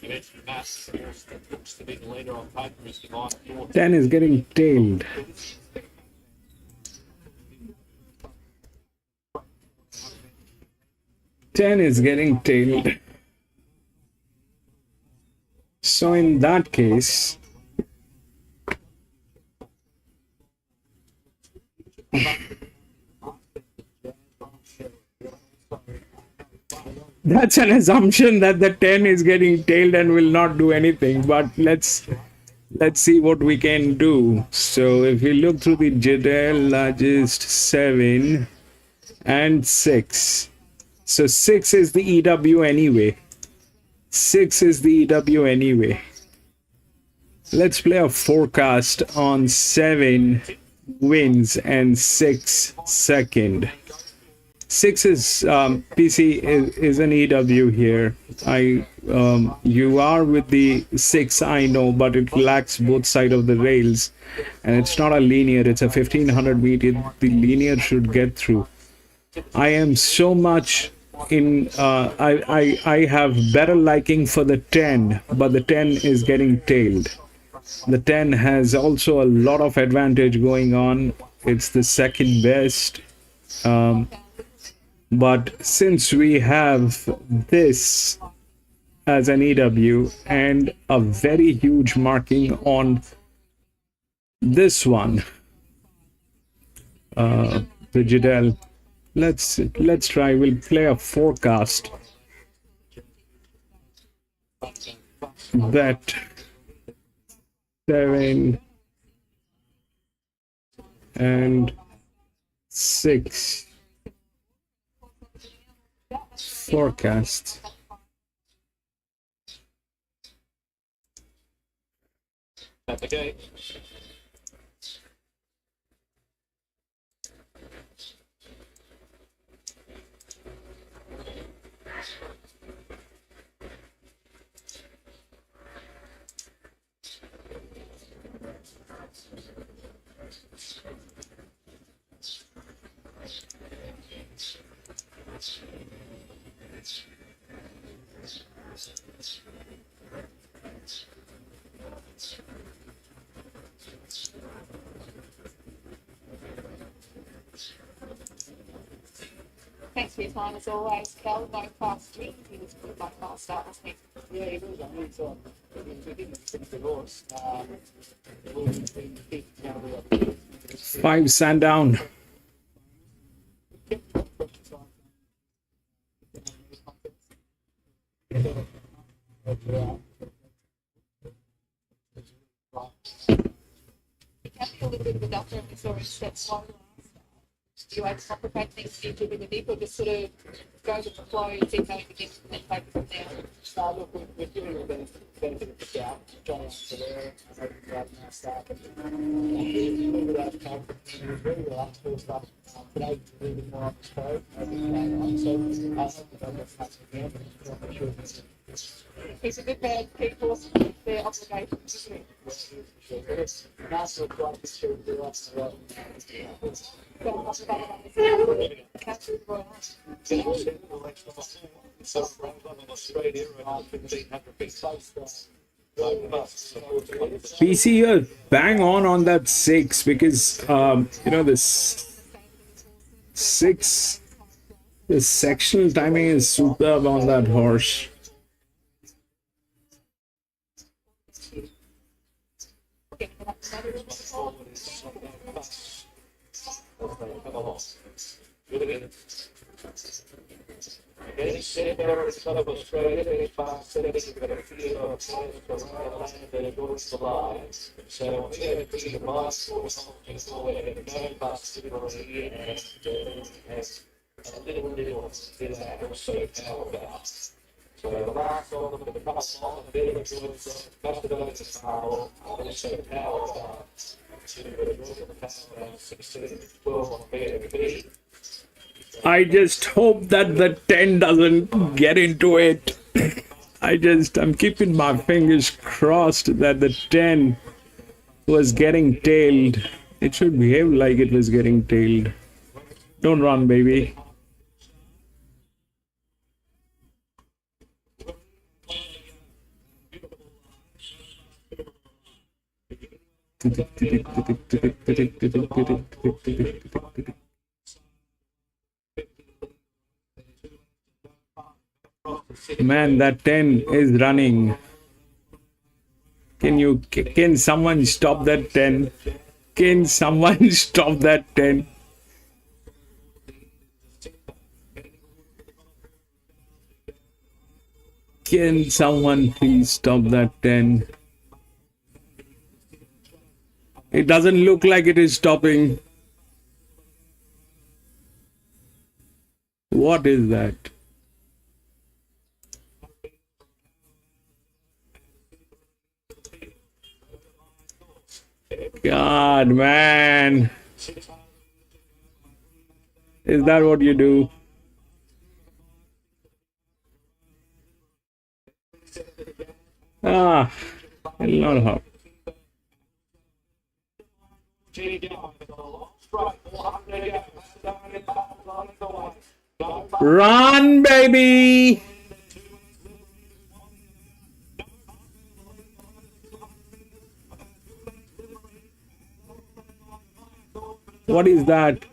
[SPEAKER 10] you mentioned Mass, that looks to be the leader on paper, is Divine Thoughts.
[SPEAKER 1] 10 is getting tailed. So in that case, that's an assumption that the 10 is getting tailed and will not do anything, but let's see what we can do. So if we look through the Jadel largest 7 and 6, so 6 is the EW anyway. 6 is the EW anyway. Let's play a forecast on 7 wins and 6 second. 6 is PC is an EW here. You are with the 6, I know, but it lacks both sides of the rails, and it's not a linear. It's a 1500 meter. The linear should get through. I am so much in. I have better liking for the 10, but the 10 is getting tailed. The 10 has also a lot of advantage going on. It's the second best. But since we have this as an EW and a very huge marking on this one, the Jadel, let's try. We'll play a forecast. Bet 7 and 6. Forecast.
[SPEAKER 10] At the gate.
[SPEAKER 11] Thanks for your time as always, Cal. No fast win. He was good by fast start, wasn't he?
[SPEAKER 13] Yeah, he was. I mean, so we didn't fix the horse. It was been big caliber.
[SPEAKER 1] 5 Sandown.
[SPEAKER 11] It can be a little bit of a doctor if we saw him step slow. Do you complicate things deeply with the dip, or just sort of go with the flow, keep going to get and then take it from there?
[SPEAKER 13] Look, we're giving him a benefit of the doubt. John answered there. I hope he's right now start. A little bit out of confidence. He was very relaxed first up. Today, a little bit more on his toe. So I hope we don't get much again. I'm not sure if
[SPEAKER 11] He's a good man. Keep forcing their obligations, isn't he?
[SPEAKER 1] PC, you're bang on that 6 because you know this 6, the sectional timing is superb on that horse.
[SPEAKER 18] Getting set there in front of Australia, very fast, setting it for the field of players around the land that are going to lie. So we're going to be the bicycle, something forward, and no bus to the year, and a little bit also power back. So the last one, the bus on the bit of the joints, most of those are also power back to the power 16, 12 on B.
[SPEAKER 1] I just hope that the 10 doesn't get into it. I'm keeping my fingers crossed that the 10 was getting tailed. It should behave like it was getting tailed. Don't run, baby. Man, that 10 is running. Can someone stop that 10? Can someone stop that 10? Can someone please stop that 10? It doesn't look like it is stopping. What is that? God, man. Is that what you do? Ah, not how. Run, baby! What is that?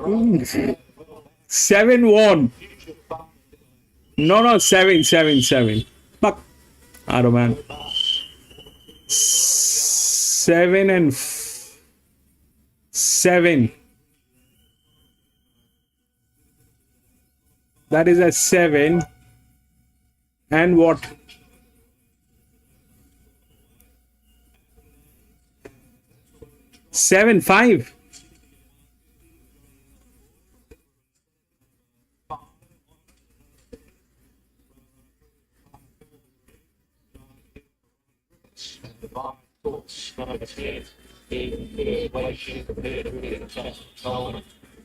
[SPEAKER 1] Ooh. 7-1. No, 7. Fuck. I don't man. 7 and 7. That is a 7. And what? 7-5.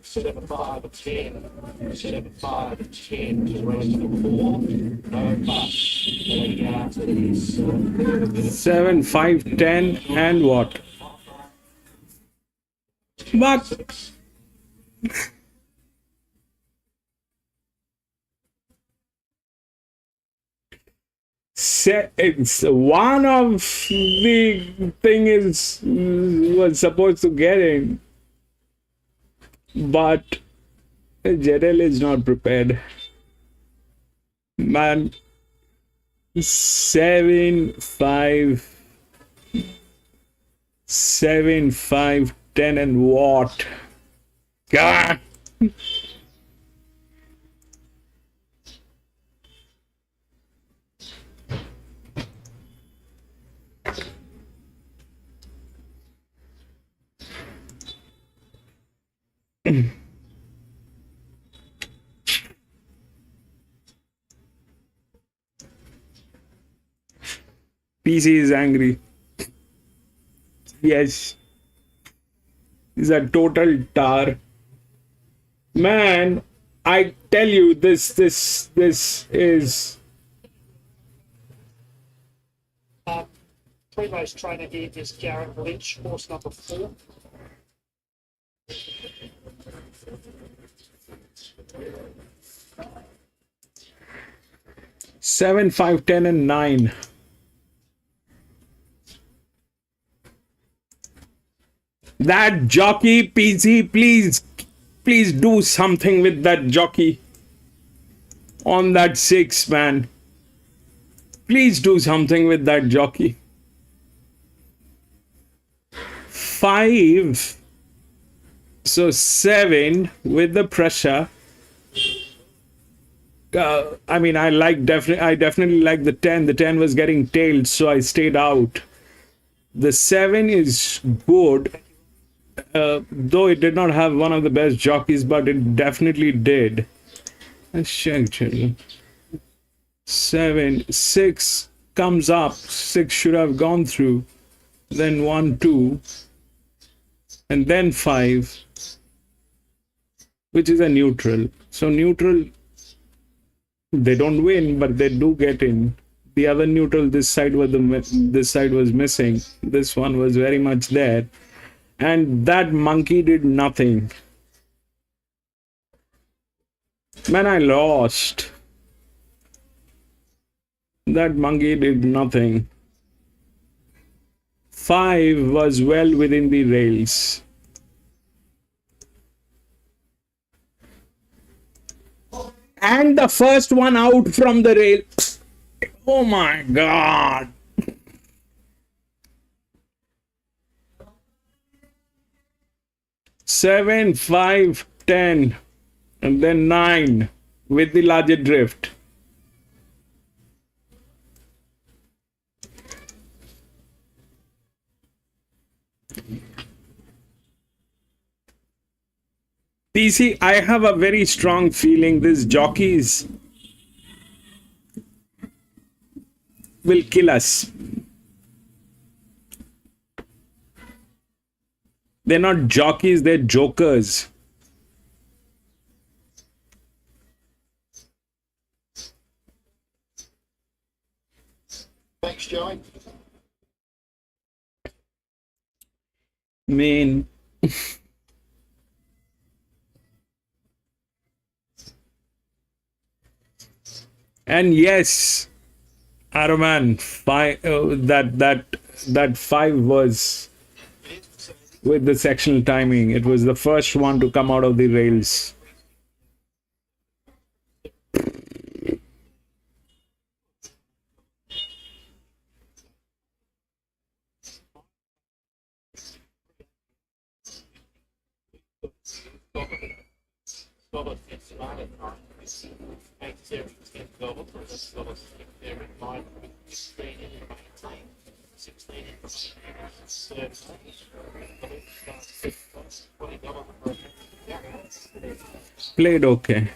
[SPEAKER 18] Set up 5 of 10, set up 5 of 10, just raise to 4, no bus.
[SPEAKER 1] 7, 5, 10, and what? But it's one of the thing was supposed to get in, but JL is not prepared. Man, 7, 5, 7, 5, 10, and what? God. PC is angry. Yes. He's a total tar. Man, I tell you, this is
[SPEAKER 13] Primo's trainer here is Garrett Lynch, horse number 4.
[SPEAKER 1] seven, 5, 10, and 9. That jockey, PC, please do something with that jockey on that 6, man. Please do something with that jockey. 5, so 7 with the pressure. I mean, I definitely like the 10. The 10 was getting tailed, so I stayed out. The 7 is good, though it did not have one of the best jockeys, but it definitely did. Let's check, actually. 7, 6 comes up. 6 should have gone through. Then 1, 2, and then 5, which is a neutral. So neutral, they don't win, but they do get in. The other neutral, this side was missing. This one was very much there, and that monkey did nothing. Man, I lost. That monkey did nothing. 5 was well within the rails. And the first one out from the rail. Oh my God. Seven, 5, 10, and then 9 with the larger drift. PC, I have a very strong feeling these jockeys will kill us. They're not jockeys, they're jokers.
[SPEAKER 16] Thanks, Joey.
[SPEAKER 1] Man. And yes, Araman, that 5 was with the sectional timing. It was the first one to come out of the rails. Played okay.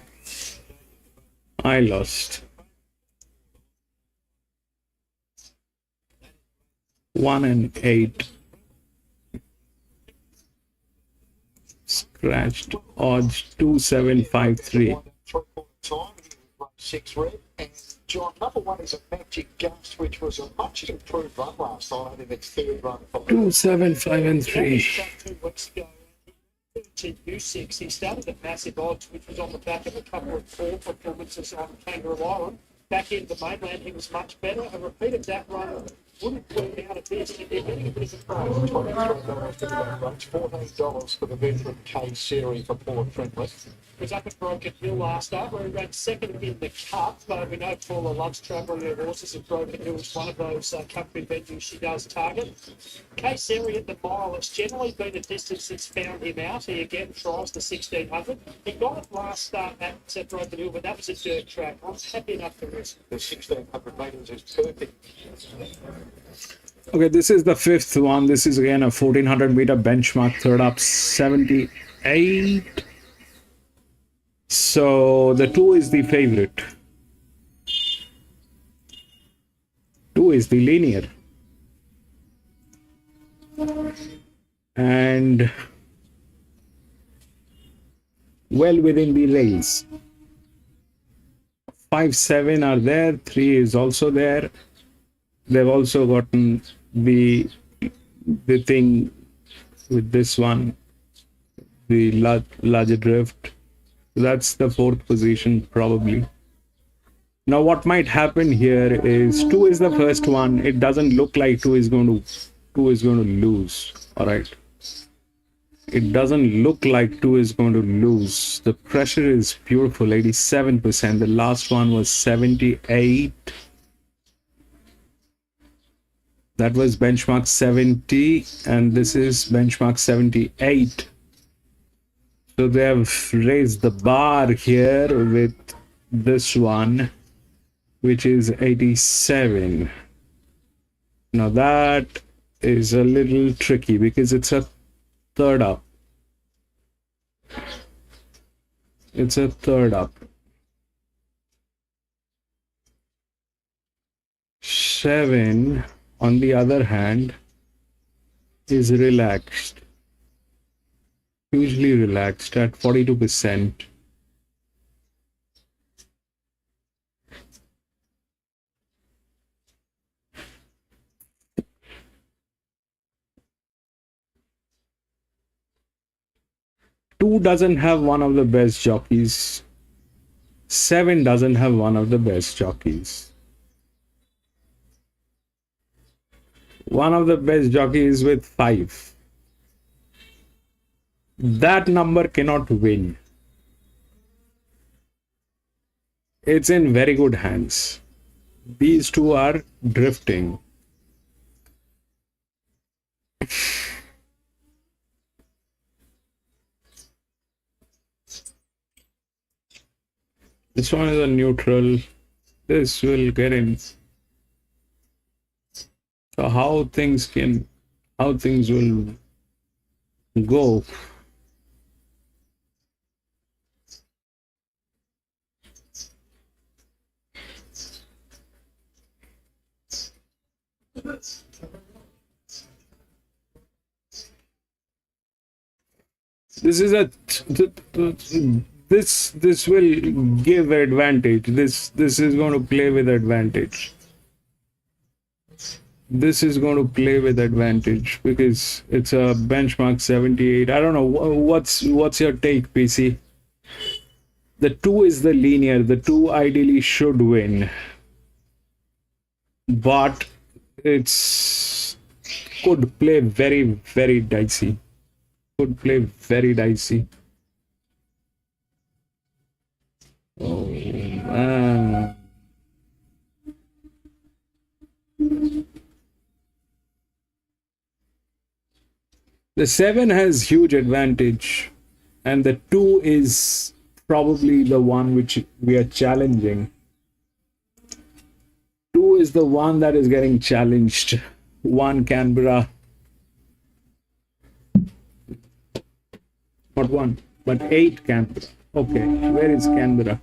[SPEAKER 1] I lost. 1 and 8. Scratched odds 2753.
[SPEAKER 16] 6 red. And John, number 1 is a Magic Gust, which was a much improved run last night in its 3rd run.
[SPEAKER 1] 2, 7, 5, and 3.
[SPEAKER 13] 2 weeks ago. To U6, he started at massive odds, which was on the back of a couple of poor performances on Kangaroo Island. Back in the mainland, he was much better. A repeat of that run wouldn't work out of this. They're getting a bit of a price.
[SPEAKER 16] $14 for the veteran K series for Port Trentwood.
[SPEAKER 13] He was up at Broken Hill last night, where he ran second in the Cup. We know Paula loves travelling her horses, and Broken Hill is one of those country venues she does target. Case area at the mile, it's generally been a distance that's found him out. He again tries the 1600. He got it last start at Broken Hill, but that was a dirt track. I'm happy enough to risk.
[SPEAKER 16] The 1600 metres is perfect.
[SPEAKER 1] Okay, this is the 5th one. This is again a 1400 meter benchmark, third up 78. So the 2 is the favorite. 2 is the linear. And well within the race. 5, 7 are there. 3 is also there. They've also gotten the thing with this one, the larger drift. That's the 4th position probably. Now what might happen here is 2 is the first one. It doesn't look like 2 is going to lose. All right. It doesn't look like 2 is going to lose. The pressure is beautiful, 87%. The last one was 78. That was benchmark 70, and this is benchmark 78. So they have raised the bar here with this one, which is 87. Now that is a little tricky because it's a third up. It's a third up. 7, on the other hand, is relaxed. Hugely relaxed at 42%. Two doesn't have one of the best jockeys. 7 doesn't have one of the best jockeys. One of the best jockeys with 5. That number cannot win. It's in very good hands. These two are drifting. This one is a neutral. This will get in. So how things will go. This is a this will give advantage. This is going to play with advantage. This is going to play with advantage because it's a benchmark 78. I don't know what's your take, PC. The 2 is the linear. The 2 ideally should win, but it's could play very, very dicey. Could play very dicey. Oh man. The 7 has huge advantage, and the 2 is probably the one which we are challenging. 2 is the one that is getting challenged. 1 Canberra. Not 1, but 8 Canberra. Okay, where is Canberra?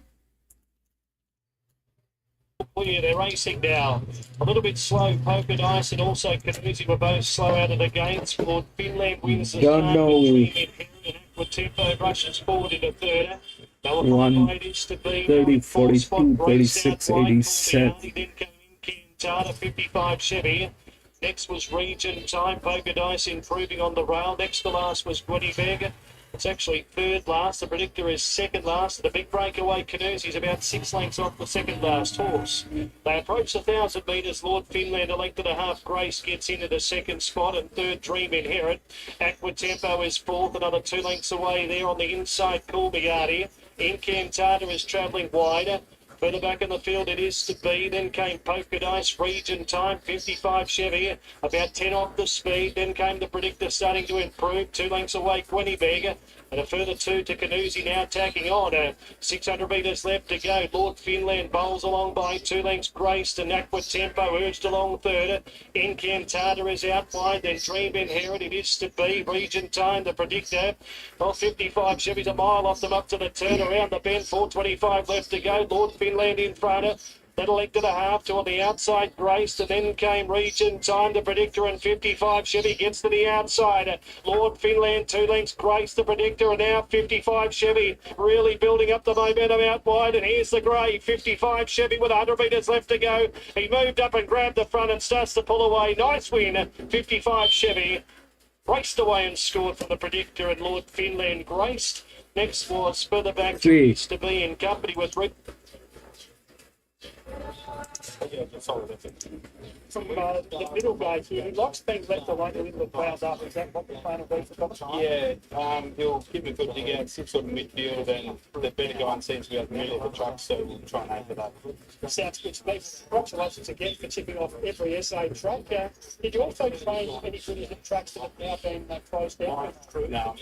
[SPEAKER 15] Clear, they're racing now. A little bit slow, Polka Dice and also Canusi were both slow out of the gates. Lord Finland wins the
[SPEAKER 1] Don't know.
[SPEAKER 15] Tempo rushes forward into third.
[SPEAKER 1] 130, 42, 36, 87.
[SPEAKER 15] Then came Tata 55 Chevy. Next was Region Time. Polka Dice improving on the rail. Next to last was Winnipeg. It's actually third last. The predictor is second last. The big breakaway Canoes is about 6 lengths off the second last horse. They approach 1,000 metres. Lord Finland, a length and a half. Grace gets into the second spot, and third Dream Inherit. Aqua Tempo is fourth, another 2 lengths away there on the inside. Cool Miati. Incantata is travelling wider. Further back in the field it is to be. Then came Polka Dice, Region Time, 55 Chevy, about 10 off the speed. Then came the predictor starting to improve. 2 lengths away, Winnipeg. And a further 2 to Canusi now tacking on. 600 metres left to go. Lord Finland bowls along by 2 lengths. Grace and Aqua Tempo urged along third. Incantata is out wide. Then Dream Inherit, it is to be. Region Time, the predictor. 55 Chevy's a mile off them up to the turn around the bend. 425 left to go. Lord Finland in front.
[SPEAKER 13] Then a length and a half to on the outside, Grace, and then came Region Time, the Predictor, and 55 Chevy gets to the outside. Lord Finland, 2 lengths, Grace, the Predictor, and now 55 Chevy really building up the momentum out wide. And here's the grey, 55 Chevy with 100 metres left to go. He moved up and grabbed the front and starts to pull away. Nice win, 55 Chevy. Raced away and scored from the Predictor and Lord Finland graced. Next was further back to used to be in company with Red. From the middle gauge here, he likes being left away a little bit wound up. Is that what the plan will be for Dr.
[SPEAKER 8] Yeah, he'll give a good dig out, some sort of midfield, and the better guy seems to be at the middle of the truck, so we'll try and aim for that.
[SPEAKER 13] Sounds good to me. Congratulations again for tipping off every SA track. Did you also train any good at the tracks that have now been closed down?
[SPEAKER 8] No.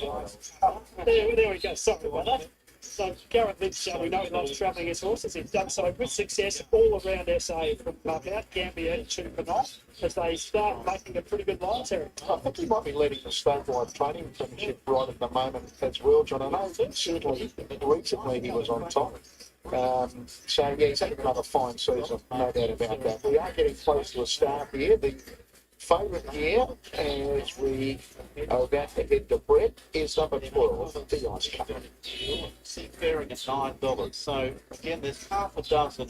[SPEAKER 13] There we go. Sorry about that. So Garrett Lynch, we know he loves travelling his horses. He's done so with success all around SA from Mount Gambier to Penang as they start making a pretty good line, Terry.
[SPEAKER 16] I think he might be leading the statewide training premiership right at the moment as well, John. I know certainly recently he was on top. So yeah, he's having another fine season, no doubt about that. We are getting close to a start here. The favourite here, as we are about to head to Brett, is number 12, the Ice Cutter.
[SPEAKER 18] Seafaring at $9. So again, there's half a dozen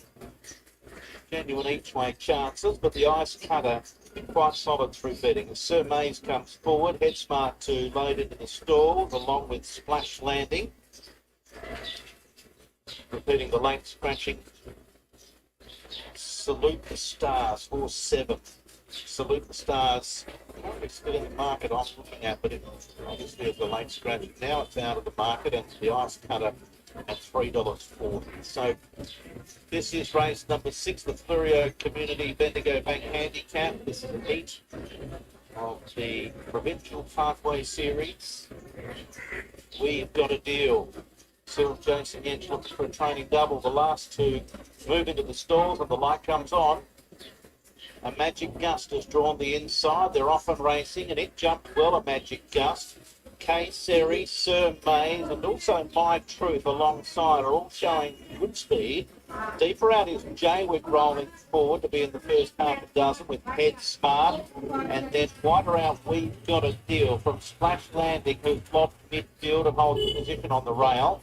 [SPEAKER 18] genuine each way chances, but the Ice Cutter quite solid through betting. Sir Mays comes forward, Head Smart to load into the stalls along with Splash Landing. Repeating the late scratching. Salute the Stars, horse 7. Salute the Stars, it's still in the market I'm looking at, but it obviously is the late scratch. Now it's out of the market and the Ice Cutter at $3.40. So this is race number 6, the Flurio Community Bendigo Bank Handicap. This is the heat of the Provincial Pathway Series. We've got a deal. Cyril Jason Yench looking for a training double. The last two move into the stalls and the light comes on. A Magic Gust has drawn the inside. They're off and racing, and it jumped well, a Magic Gust. K Seri, Sir Mays, and also My Truth alongside are all showing good speed. Deeper out is Jaywick rolling forward to be in the first half a dozen with Head Smart. And then wider out, We've Got a Deal from Splash Landing, who flopped midfield and holds the position on the rail.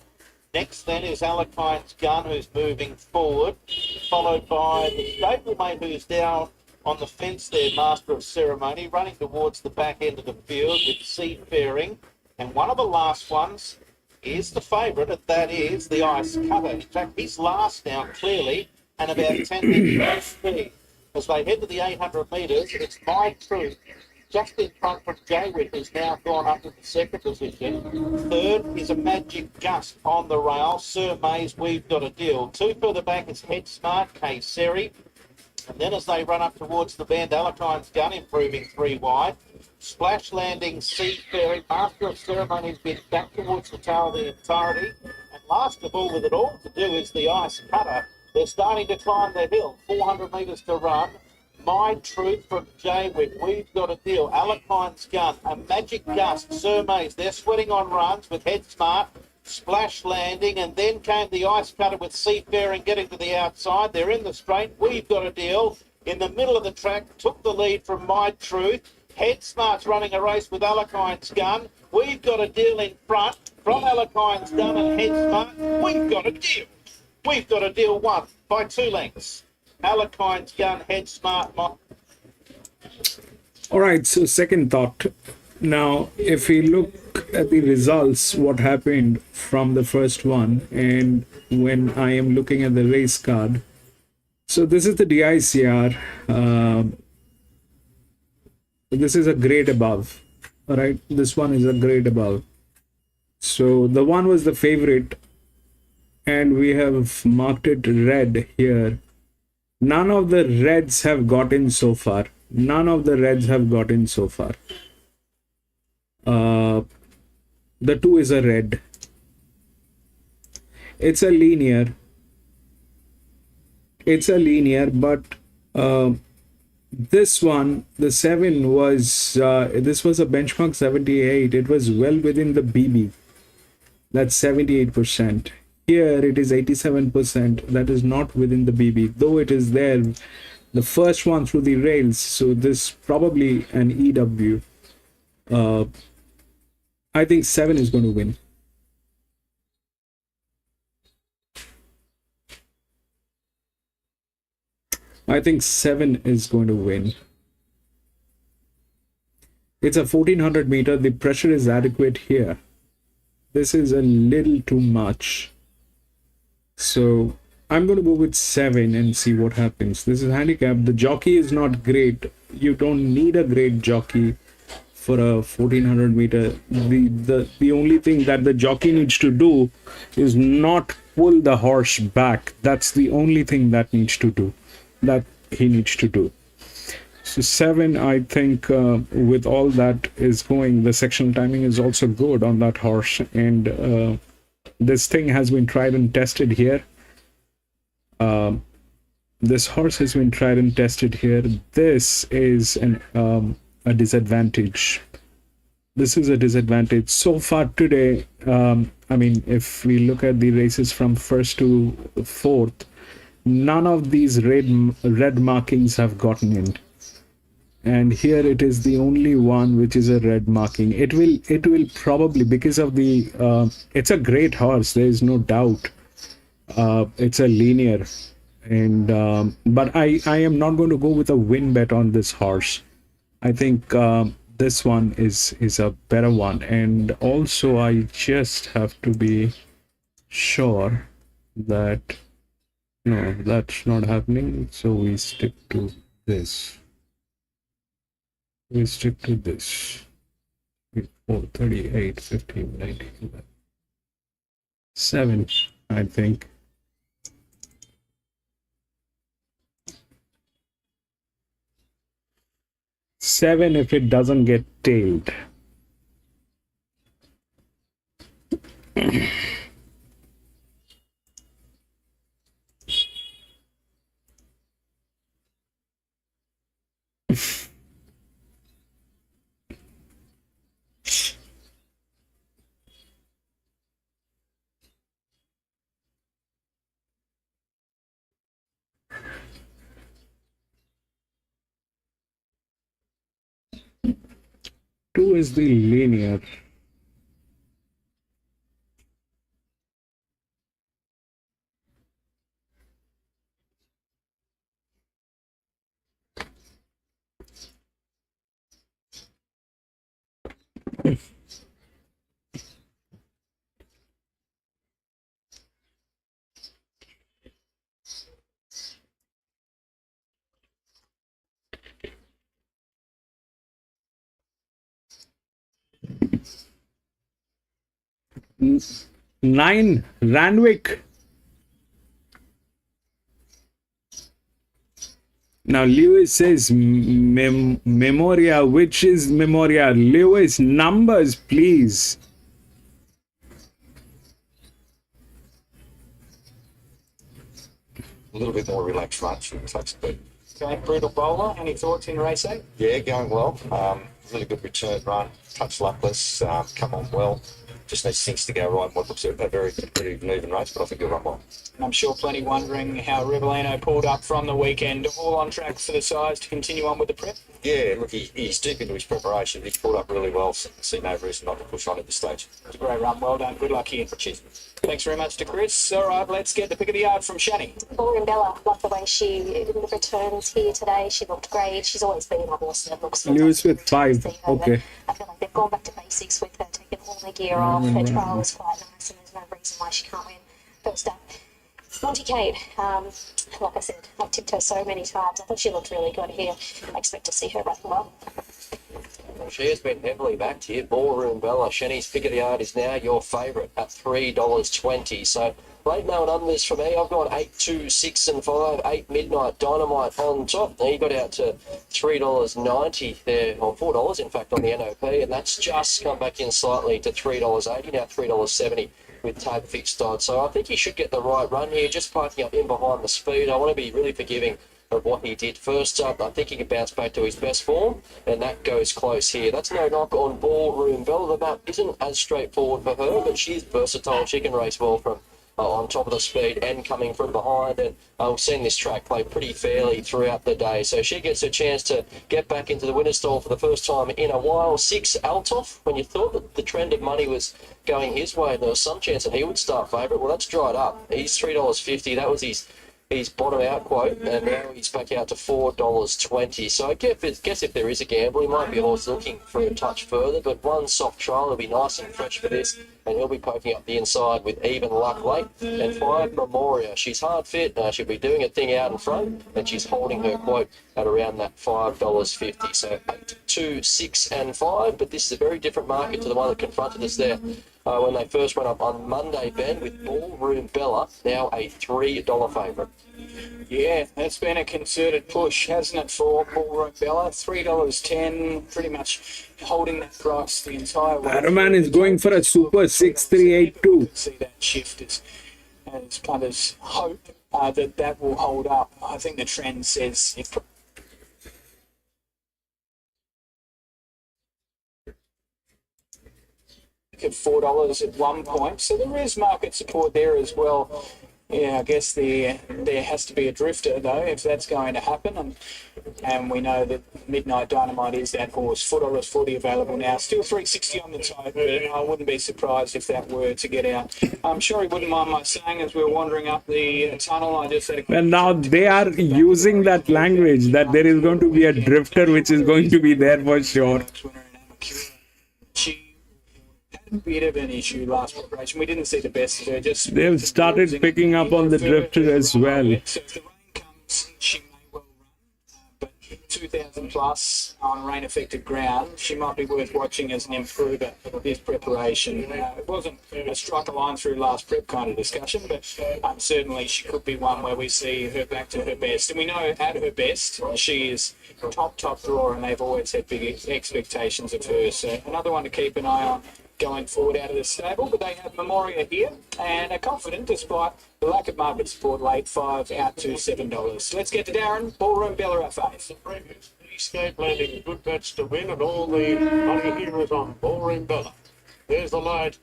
[SPEAKER 18] Next then is Alakine's Gun, who's moving forward, followed by the stablemate, who's down on the fence there, Master of Ceremony, running towards the back end of the field with Seafaring. And one of the last ones is the favourite, and that is the Ice Cutter. In fact, he's last now, clearly, and about 10 minutes speed. As they head to the 800 metres, it's My Truth, just in front from Jaywick, who's now gone up to the second position. Third is a Magic Gust on the rail. Sir Mays, We've Got a Deal. Two further back is Head Smart, K Seri. And then as they run up towards the bend, Alakine's Gun improving 3 wide. Splash Landing, Seafaring, Master of Ceremonies been back towards the tail the entirety. And last of all, with it all to do, is the Ice Cutter. They're starting to climb the hill, 400 metres to run. My Truth from Jaywick, We've Got a Deal. Alakine's Gun, a Magic Gust, Sir Mays. They're sweating on runs with Head Smart. Splash Landing, and then came the Ice Cutter with Seafaring getting to the outside. They're in the straight. We've Got a Deal. In the middle of the track, took the lead from My Truth. Head Smart's running a race with Alakine's Gun. We've Got a Deal in front from Alakine's Gun and Head Smart. We've Got a Deal. We've Got a Deal won by 2 lengths. Alakine's Gun, Head Smart.
[SPEAKER 1] All right, so second thought. Now, if we look at the results, what happened from the first one, and when I am looking at the race card, so this is the DICR. This is a grade above. All right, this one is a grade above. So the one was the favorite, and we have marked it red here. None of the reds have gotten so far. None of the reds have gotten so far. The 2 is a red. It's a linear. But this one, the 7 was this was a benchmark 78. It was well within the BB. That's 78%. here it is 87%. That is not within the BB, though it is there, the first one through the rails. So this probably an EW. I think 7 is going to win. I think 7 is going to win. It's a 1400 meter. The pressure is adequate here. This is a little too much. So I'm going to go with 7 and see what happens. This is handicap. The jockey is not great. You don't need a great jockey for a 1400 meter. The only thing that the jockey needs to do is not pull the horse back. That's the only thing that he needs to do. So 7, I think, with all that is going, the sectional timing is also good on that horse, and this thing has been tried and tested here. This horse has been tried and tested here. This is a disadvantage. This is a disadvantage so far today. I mean, if we look at the races from 1st to 4th, none of these red markings have gotten in, and here it is the only one which is a red marking. It will probably, because of the it's a great horse, there is no doubt. It's a linear, and but I am not going to go with a win bet on this horse. I think this one is a better one, and also I just have to be sure that no, that's not happening, so we stick to this. We stick to this. 4, 38, 15, 19, 11. 7, I think. Seven if it doesn't get tailed. Two is the linear. Nine, Randwick. Now Lewis says Memoria. Which is Memoria? Lewis, numbers, please.
[SPEAKER 19] A little bit more relaxed run, should touch the bit.
[SPEAKER 7] Okay, Brutal Bowler, any thoughts in race 8?
[SPEAKER 19] Yeah, going well. Really good return run. Touch luckless. Come on well. Just needs things to go right. What looks a very competitive and even race, but I think he'll run well.
[SPEAKER 7] And I'm sure plenty wondering how Rivellino pulled up from the weekend, all on track for the size to continue on with the prep.
[SPEAKER 19] Yeah, look, he's deep into his preparation. He's pulled up really well. So see no reason not to push on at this stage.
[SPEAKER 7] It's a great run. Well done. Good luck here.
[SPEAKER 19] Cheers.
[SPEAKER 7] Thanks very much to Chris. All right, let's get the pick of the yard from Shani.
[SPEAKER 6] Lauren Bella, love the way she returns here today. She looked great. She's always been a horse that looks
[SPEAKER 1] Lewis with 5. Okay.
[SPEAKER 6] I feel like they've gone back to basics with her, taken all the gear off. Her trial was quite nice, and there's no reason why she can't win. First up, Monty Kate. Like I said, I've tipped her so many times. I thought she looked really good here. I expect to see her run well.
[SPEAKER 5] Well, she has been heavily backed here. Ballroom Bella, Shani's pick of the yard is now your favourite at $3.20. So late no and unders for me. I've gone 8, 2, 6 and 5. 8 Midnight Dynamite on top. Now you got out to $3.90 there, or $4 in fact on the NOP, and that's just come back in slightly to $3.80, now $3.70 with Tape Fixed Odds. So I think he should get the right run here, just parking up in behind the speed. I want to be really forgiving of what he did first up. I think he can bounce back to his best form, and that goes close here. That's no knock on Ballroom Bella. The map isn't as straightforward for her, but she's versatile. She can race well from on top of the speed and coming from behind. And we've seen this track play pretty fairly throughout the day. So she gets a chance to get back into the winner's stall for the first time in a while. 6 Althoff, when you thought that the trend of money was going his way, there was some chance that he would start favourite. Well, that's dried up. He's $3.50. That was his bottom out quote, and now he's back out to $4.20. So I guess if there is a gamble, he might be a horse looking for a touch further, but one soft trial will be nice and fresh for this, and he'll be poking up the inside with even luck late. And 5 Memoria, she's hard fit, she'll be doing a thing out in front, and she's holding her quote at around that $5.50. So 8, 2, 6 and 5, but this is a very different market to the one that confronted us there when they first went up on Monday, Ben, with Ballroom Bella now a $3 favourite.
[SPEAKER 7] Yeah, that's been a concerted push, hasn't it, for Ballroom Bella? $3.10, pretty much holding that price the entire way.
[SPEAKER 1] Araman is going for a super 6382.
[SPEAKER 7] See that shift as punters hope that will hold up. I think the trend says it. At $4 at one point, so there is market support there as well. Yeah, I guess there has to be a drifter though if that's going to happen, and we know that Midnight Dynamite is that horse. $4.40 available now, still $3.60 on the tote, but I wouldn't be surprised if that were to get out. I'm sure he wouldn't mind my saying as we're wandering up the tunnel. I just had a
[SPEAKER 1] And now they are using that language that there is going to be a drifter which is going to be there for sure.
[SPEAKER 7] A bit of an issue last preparation. We didn't see the best of her.
[SPEAKER 1] They've started picking up on the drifter as well.
[SPEAKER 7] So if the rain comes, she may well run. But 2,000 plus on rain-affected ground, she might be worth watching as an improver of this preparation. It wasn't a strike a line through last prep kind of discussion, but certainly she could be one where we see her back to her best. And we know at her best, she is top drawer, and they've always had big expectations of her. So another one to keep an eye on going forward out of the stable, but they have Memoria here and are confident despite the lack of market support late. 5 out to $7. Let's get to Darren. Ballroom Bella at 5.
[SPEAKER 9] Escape landing, good bets to win, and all the money here is on Ballroom Bella. There's the light,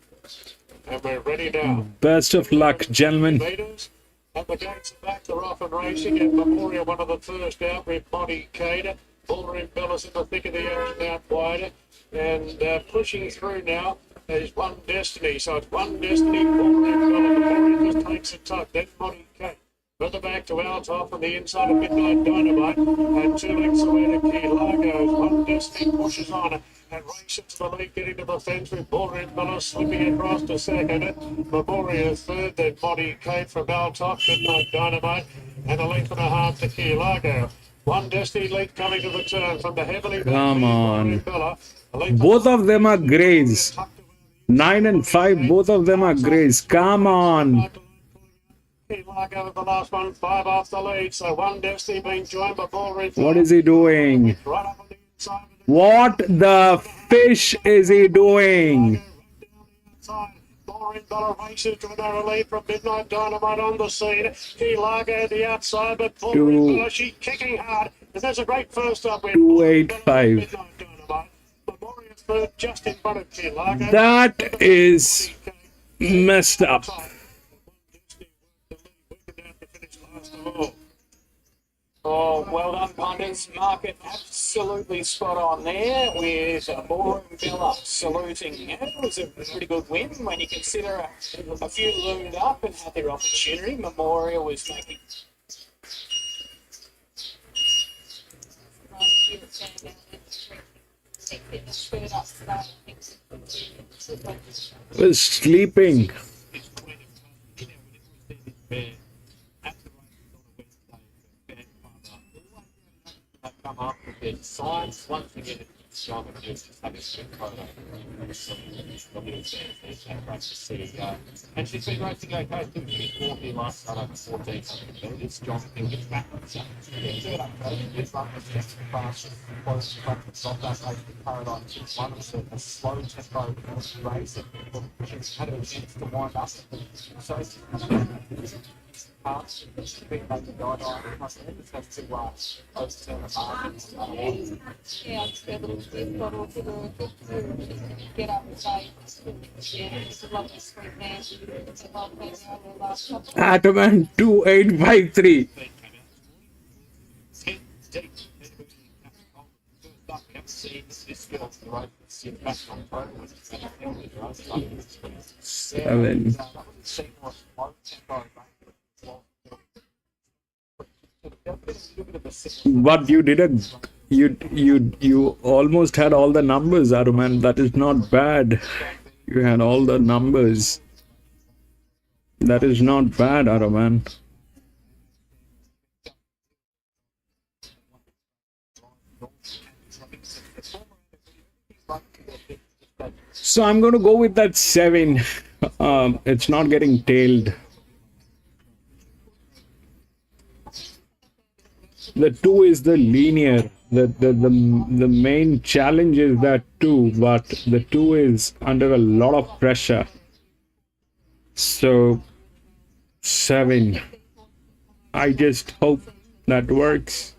[SPEAKER 9] and we're ready now.
[SPEAKER 1] Best of luck, gentlemen.
[SPEAKER 9] Meters, and the gates are back, they're off and racing, and Memoria one of the first out with Monty Cater. Ballroom Bella's in the thick of the action out wider, and pushing through now is One Destiny. So it's One Destiny, Ballroom Bella. Memoria just takes a tuck. Then Monty Cater. Further back to Althoff on the inside of Midnight Dynamite, and 2 lengths away to Key Largo's. One Destiny pushes on and races to the lead, getting to the fence with Ballroom Bella slipping across to second. Memoria third, then Monty Cater from Althoff, Midnight Dynamite, and a length and a half to Key Largo. One Destiny lead coming to the turn from the heavily.
[SPEAKER 1] Come on. Both of them are greys. 9 and 5, both of them are greys. Come on.
[SPEAKER 9] Largo with the last one, 5 off the lead. So One Destiny being joined by Ballroom.
[SPEAKER 1] What is he doing? What the fish is he doing?
[SPEAKER 9] Ballroom Bella races to another lead from Midnight Dynamite on the scene. Key Largo the outside, but Ballroom Bella, she's kicking hard. And there's a great first up win.
[SPEAKER 1] 285.
[SPEAKER 9] Memoria third, just in front of Key Largo.
[SPEAKER 1] That is messed up.
[SPEAKER 7] Oh, well done, pundits. Market absolutely spot on there with Ballroom Bella saluting. It was a pretty good win when you consider a few loomed up and had their opportunity. Memoria was making.
[SPEAKER 1] Was sleeping.
[SPEAKER 10] Come up with their signs. Once again, it's strong and just have a good photo. And she's been racing okay. She finished 40 last start over 14. It's Jonathan gets back on the third up, this one was just fast, close to front, stop that race with Paradigm 6-1. It was a slow tempo race. She's had a chance to wind up. So
[SPEAKER 11] Yeah, I'd be a little bit bottle to the get up and say, Yeah, it's a lovely sweet man. It's a long place over the last couple.
[SPEAKER 1] Ataman 2853. Seven. But you didn't. You almost had all the numbers, Aruman. That is not bad. You had all the numbers. That is not bad, Aruman. So I'm going to go with that 7. It's not getting tailed. The 2 is the linear. The main challenge is that 2, but the 2 is under a lot of pressure. So 7. I just hope that works.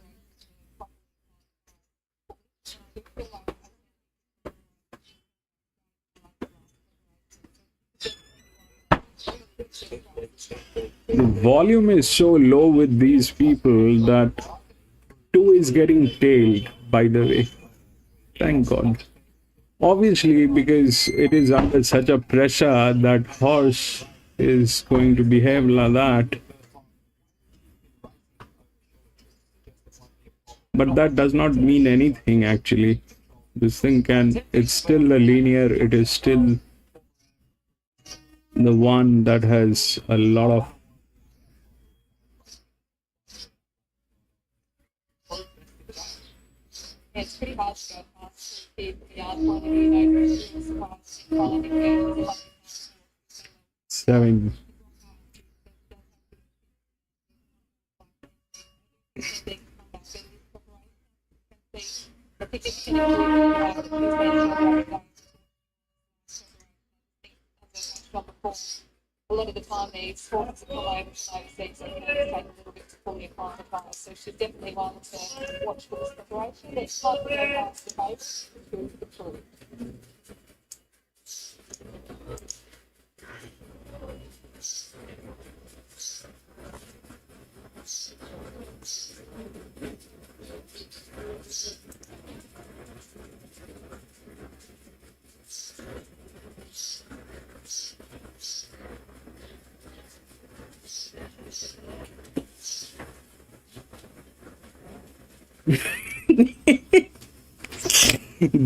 [SPEAKER 1] The volume is so low with these people that 2 is getting tailed, by the way. Thank God. Obviously, because it is under such a pressure that horse is going to behave like that. But that does not mean anything actually. This thing it's still a linear, it is still the one that has a lot of
[SPEAKER 11] It's pretty hard to go past the yard point of view, though.
[SPEAKER 1] 7.
[SPEAKER 11] A lot of the time these horses pull over from overseas, so it can take a little bit to fully acclimatise. So she's definitely one to watch for this preparation. But it's not going to pass the pace to the proof.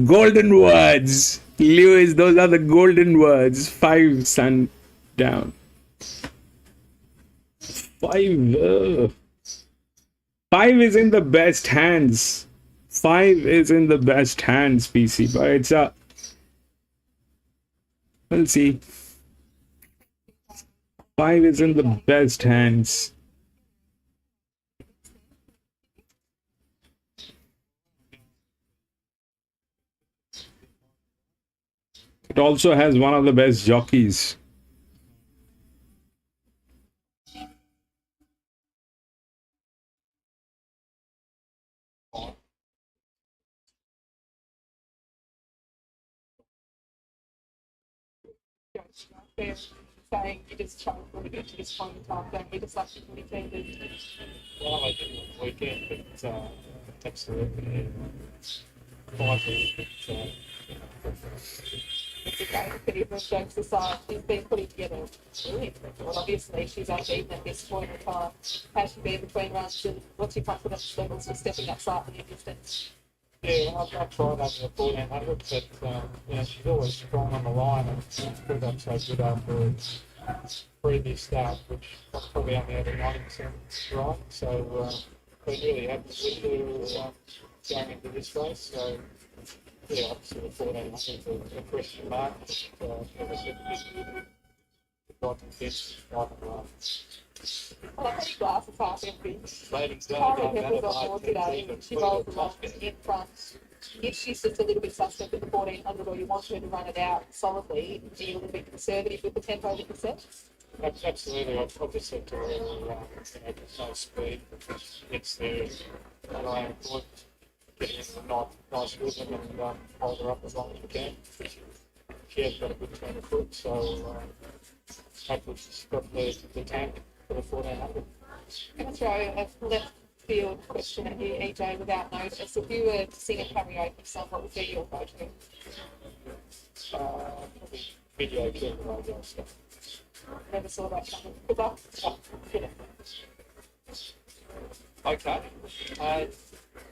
[SPEAKER 1] Golden words, Lewis. Those are the golden words. 5 Sandown. 5. 5 is in the best hands. 5 is in the best hands, PC. But it's a. We'll see. 5 is in the best hands. It also has one of the best jockeys.
[SPEAKER 11] Saying you just chose really good to this point in time, don't we? Just like you really keen to.
[SPEAKER 10] Well, I did it on the weekend, but absolutely. 5
[SPEAKER 11] It's okay, pretty much jokes aside, she's been putting together brilliant. Well, obviously, she's unbeaten at this point in time. Has she been between runs and what's your confidence levels for stepping up slightly in distance?
[SPEAKER 10] Yeah, I've tried over the 1400, but she's always strong on the line, and she's proved up so good after her previous start, which was probably only over 90% right. So we're really happy with her going into this race. So yeah, obviously the 1400 is a question mark. But as I said, got the best right and right.
[SPEAKER 11] I like how your glasses half empty.
[SPEAKER 10] Ladies
[SPEAKER 11] Carly
[SPEAKER 10] don't
[SPEAKER 11] Pepper's on board today. She rolls along in front. If she's just a little bit suspect with the 1400 or you want her to run it out solidly, are you a little bit conservative with the tempo that you set?
[SPEAKER 10] Absolutely. I've just said to her, there's no speed, because it's there. And I would get in a nice rhythm and hold her up as long as we can. She's got a good turn of foot, so hopefully she's got the tank for the 1400.
[SPEAKER 11] I'm going to throw a left field question at you, EJ, without notice. If you were to sing a karaoke song, what would be your go-to?
[SPEAKER 10] Probably video camera, I guess.
[SPEAKER 11] Never saw that coming. Good luck.
[SPEAKER 15] Okay.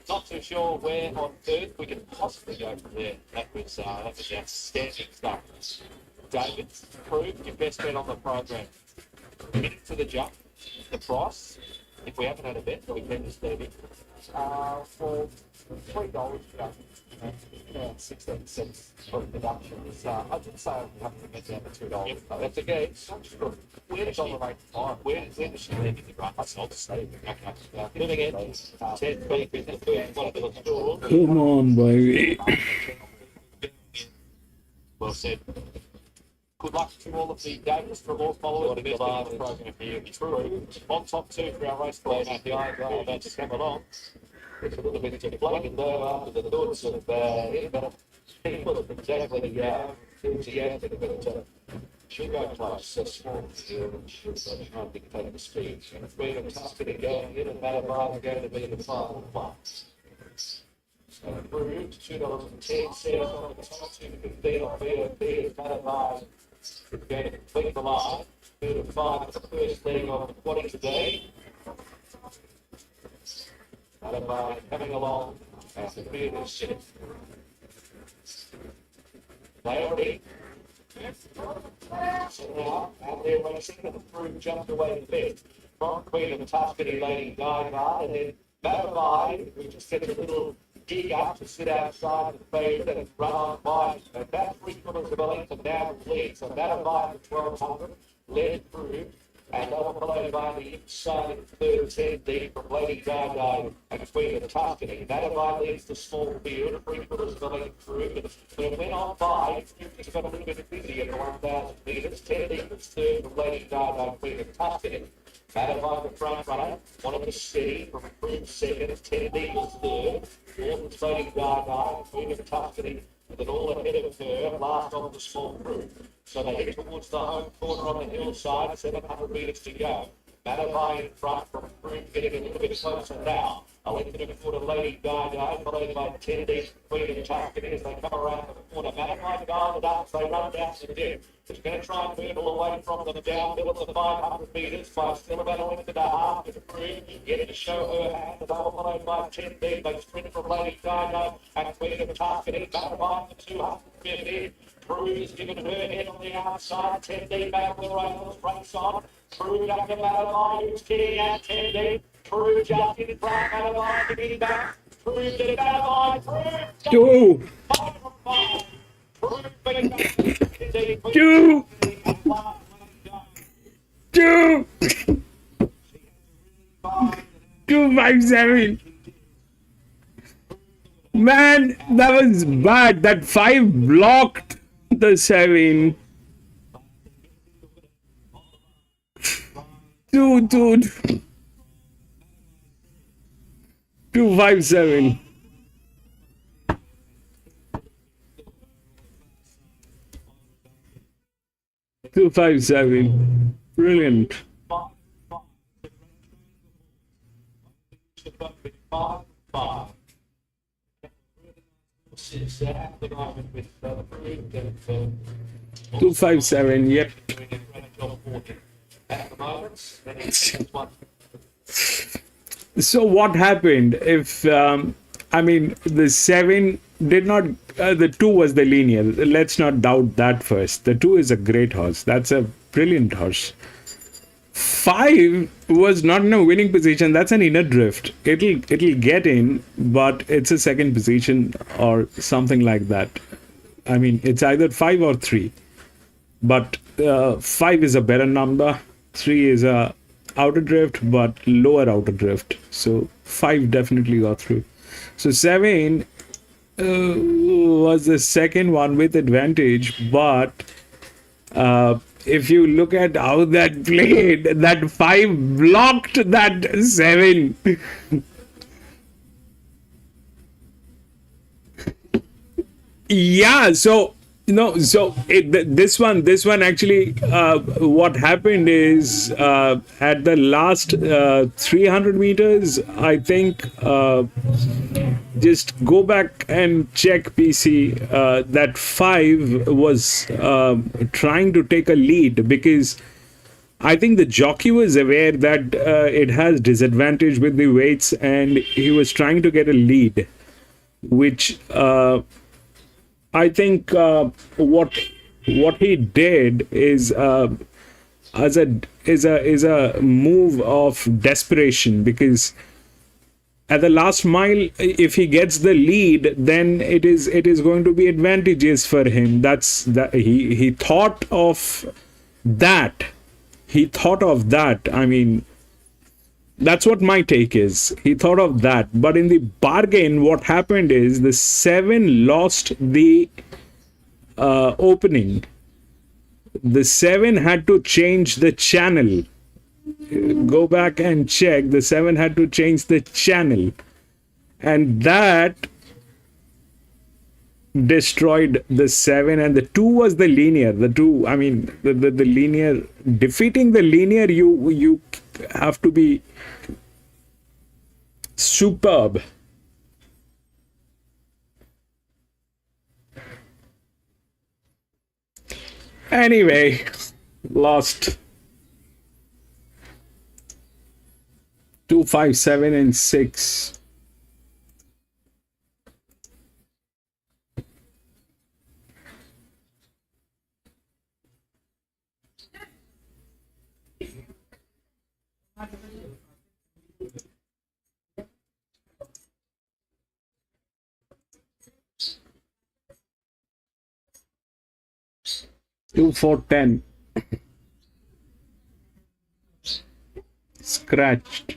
[SPEAKER 15] Not too sure where on earth we can possibly go from there. That was outstanding stuff. David, proved your best bet on the program. Minute to the jump, the price. If we haven't had a bet, we can just leave it.
[SPEAKER 12] For $3, around 16 cents for production. I did say I'd have to get down to $2.
[SPEAKER 15] Yep, that's okay. Where does she, where does she live in the run?
[SPEAKER 12] That's not the state.
[SPEAKER 15] Okay. Moving in, 10 feet with the first one of the store.
[SPEAKER 1] Come on, baby.
[SPEAKER 15] Well said. Good luck to all of the Davis from all followers. The best bet on the program here. True. On top two for our race plan. The idea about to come along. It's a little bit to plug in there after the thoughts of people exactly enthusiastic, but should go close. A small field should not dictate the speed. And freedom custody going in and Matabine are going to be in the final place. So approved, $2.10 on the top, $2.15 on VOP, Matabine going to complete the line. 2 to 5 the first leg of the 20 today. Matabine coming along as the field is set. Naomi. So now, out there racing, and the crew jumped away to bed. From Queen of the Tuscany Lady Diana, and then Matabine, we just did a little dig up to sit outside the field and run on by about 3/4 of a length and now lead. So Matabine at 1200, led through. And all followed by the inside third 10 deep from Lady Diana and Queen of the Tuscany. Matabine leads the small field, 3/4 of a length through. But when it went on by, it got a little bit busy at the 1,000 metres. 10 deep was third from Lady Diana and Queen of the Tuscany. Matabine the front runner, wanted to steady from improved second. 10 deep was third. Fourth was Lady Diana and Queen of the Tuscany. With it all ahead of her, last on the small group. So they head towards the home corner on the hillside, 700 metres to go. Matabine in front from Broome, getting a little bit closer now. A length and a quarter Lady Diana, followed by 10 deep Queen of Tuscany as they come around the corner. Matabine guarded up, they run down to the dip. It's going to try and move away from them downhill at the 500 metres by still about a length and a half to Broome, getting to show her hand. They were followed by 10 deep. They sprint from Lady Diana and Queen of Tuscany. Matabine the 250. Crew's given her head on the outside, 10 deep out with the rails, race on. Crew up to Matabine, who's kidding at 10 deep. Crew just in front, Matabine to get back. Crew to Matabine, Crew.
[SPEAKER 1] Two. 257. Man, that was bad. That 5 blocked the 7. 257. Brilliant. Two 5-7, yep. So what happened if I mean the 7 did not the 2 was the linear. Let's not doubt that first. The 2 is a great horse. That's a brilliant horse. 5 was not in a winning position. That's an inner drift. It'll get in, but it's a second position or something like that. I mean, it's either 5 or 3. But 5 is a better number. 3 is a outer drift, but lower outer drift. So 5 definitely got through. So 7 was the second one with advantage, but if you look at how that played, that 5 blocked that 7. Yeah, so No, so this one actually, what happened is at the last 300 meters, I think, just go back and check PC. That 5 was trying to take a lead because I think the jockey was aware that it has disadvantage with the weights, and he was trying to get a lead, which I think what he did is as a move of desperation, because at the last mile, if he gets the lead, then it is going to be advantageous for him. That's that he thought of that. He thought of that. I mean, that's what my take is. He thought of that. But in the bargain, what happened is the 7 lost the opening. The 7 had to change the channel. Go back and check. The 7 had to change the channel. And that destroyed the 7, and the 2 was the linear. The 2, I mean, the linear, defeating the linear, you have to be superb. Anyway, lost 2, 5, 7 and 6. Two, 4, 10. Scratched.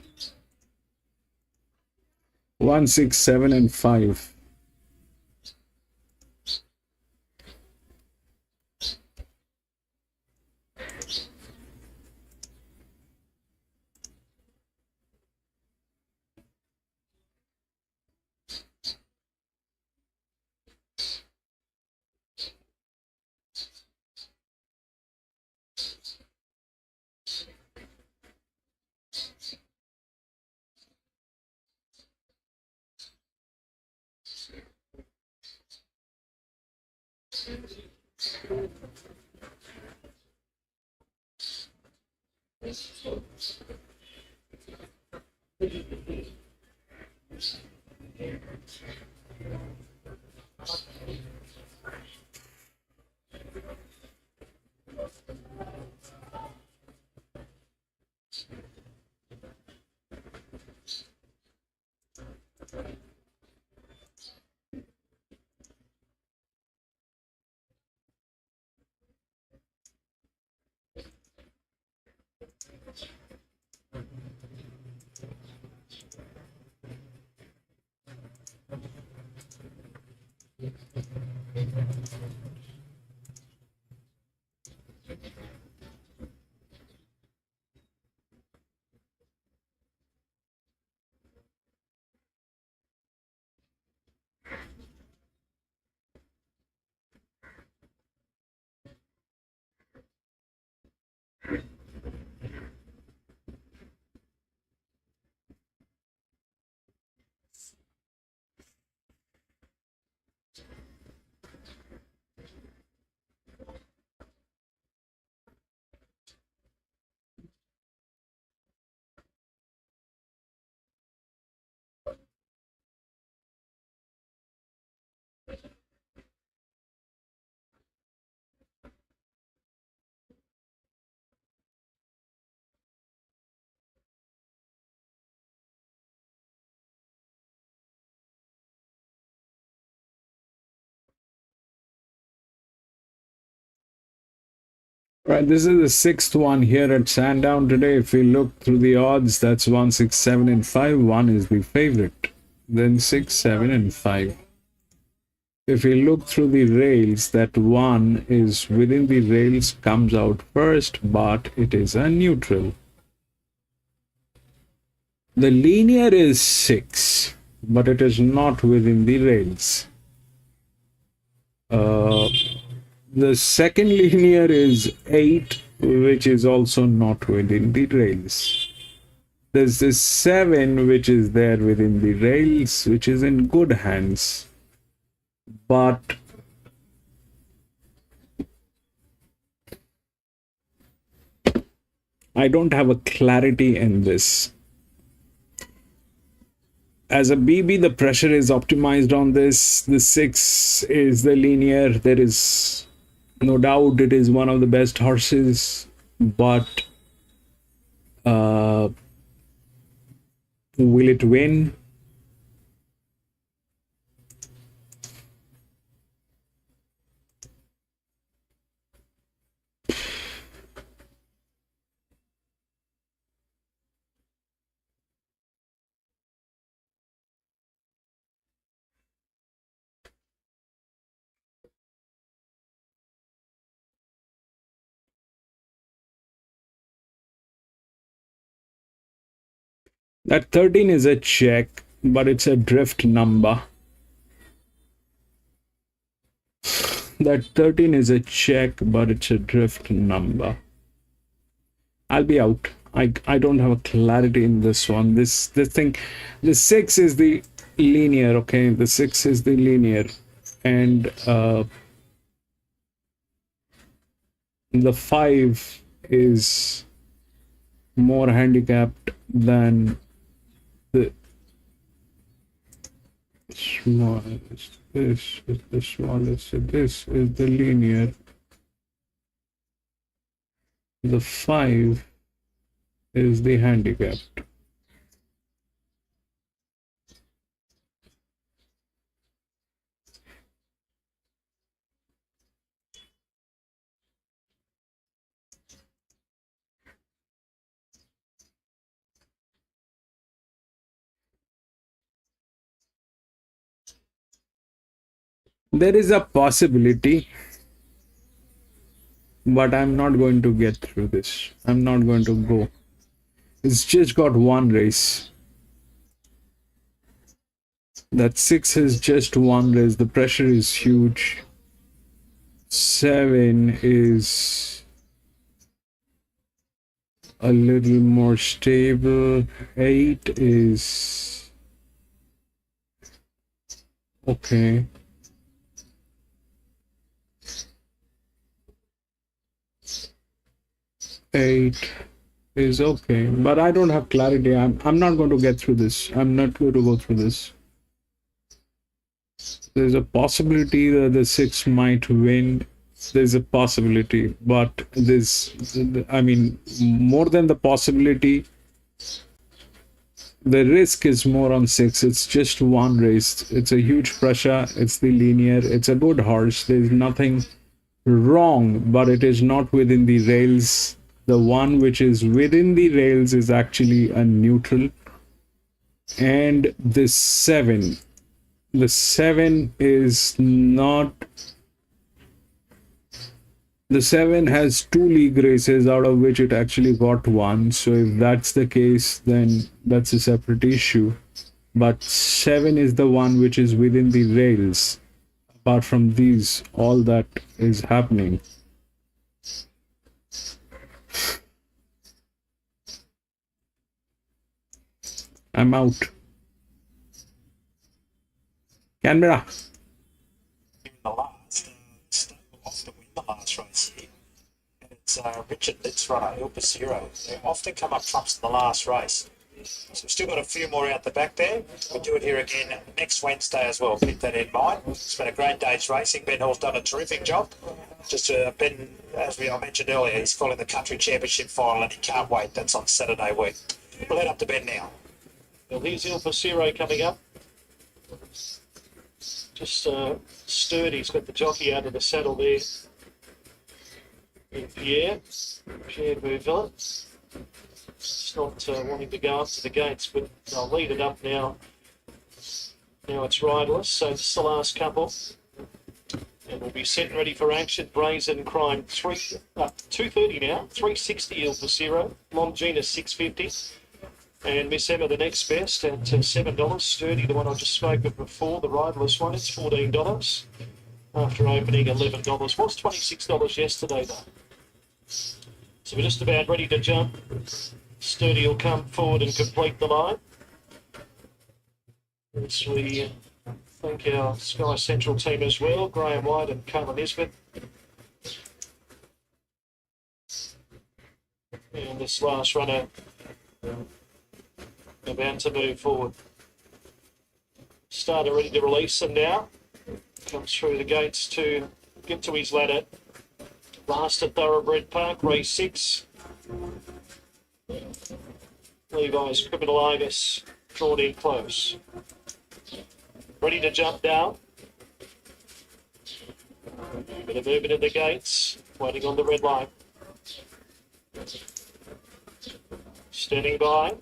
[SPEAKER 1] 1, 6, 7 and 5. Right, this is the 6th one here at Sandown today. If we look through the odds, that's 1, 6, 7 and 5. 1 is the favorite. Then 6, 7 and 5. If we look through the rails, that 1 is within the rails, comes out first, but it is a neutral. The linear is 6, but it is not within the rails. The second linear is 8, which is also not within the rails. There's this 7, which is there within the rails, which is in good hands. But I don't have a clarity in this. As a BB, the pressure is optimized on this. The 6 is the linear. There is no doubt it is one of the best horses, but will it win? That 13 is a check, but it's a drift number. That 13 is a check, but it's a drift number. I'll be out. I don't have a clarity in this one. This thing, the 6 is the linear, okay? The 6 is the linear. And the 5 is more handicapped than the smallest. This is the smallest. So this is the linear. The 5 is the handicapped. There is a possibility, but I'm not going to get through this. I'm not going to go. It's just got one race. That 6 is just one race. The pressure is huge. 7 is a little more stable. 8 is okay. 8 is okay, but I don't have clarity. I'm not going to get through this. I'm not going to go through this. There's a possibility that the 6 might win. There's a possibility, but I mean, more than the possibility, the risk is more on 6. It's just one race. It's a huge pressure. It's the linear. It's a good horse. There's nothing wrong, but it is not within the rails. The one which is within the rails is actually a neutral. And the 7 is not. The 7 has 2 league races, out of which it actually got 1. So if that's the case, then that's a separate issue. But 7 is the one which is within the rails. Apart from these, all that is happening. I'm out. Canberra.
[SPEAKER 3] In the last, off to win the last race here. And it's Richard Litz runner, Il Pasiro. They often come up trumps in the last race. So we've still got a few more out the back there. We'll do it here again next Wednesday as well. Keep that in mind. It's been a great day's racing. Ben Hall's done a terrific job. Just Ben, as I mentioned earlier, he's following the country championship final and he can't wait. That's on Saturday week. We'll head up to Ben now.
[SPEAKER 4] Well, here's Il Pasiro coming up. Just sturdy. He's got the jockey out of the saddle there. In Pierre Bouville. Just not wanting to go up to the gates, but they'll lead it up now. Now it's riderless, so this is the last couple. And we'll be set and ready for action. Brazen Crime, 230 now, 360 Il Pasiro. Longina, 650. And Miss Emma, the next best, at $7. Sturdy, the one I just spoke of before, the riderless one, it's $14. after opening $11. Was $26 yesterday though. So we're just about ready to jump. Sturdy will come forward and complete the line. As we thank our Sky Central team as well, Graham White and Carla Nisbet. And this last runner about to move forward. Starter ready to release them now. Comes through the gates to get to his ladder. Last at Thoroughbred Park, race 6. Levi's Criminal Ibis drawn in close. Ready to jump down. Bit of movement at the gates, waiting on the red line. Standing by.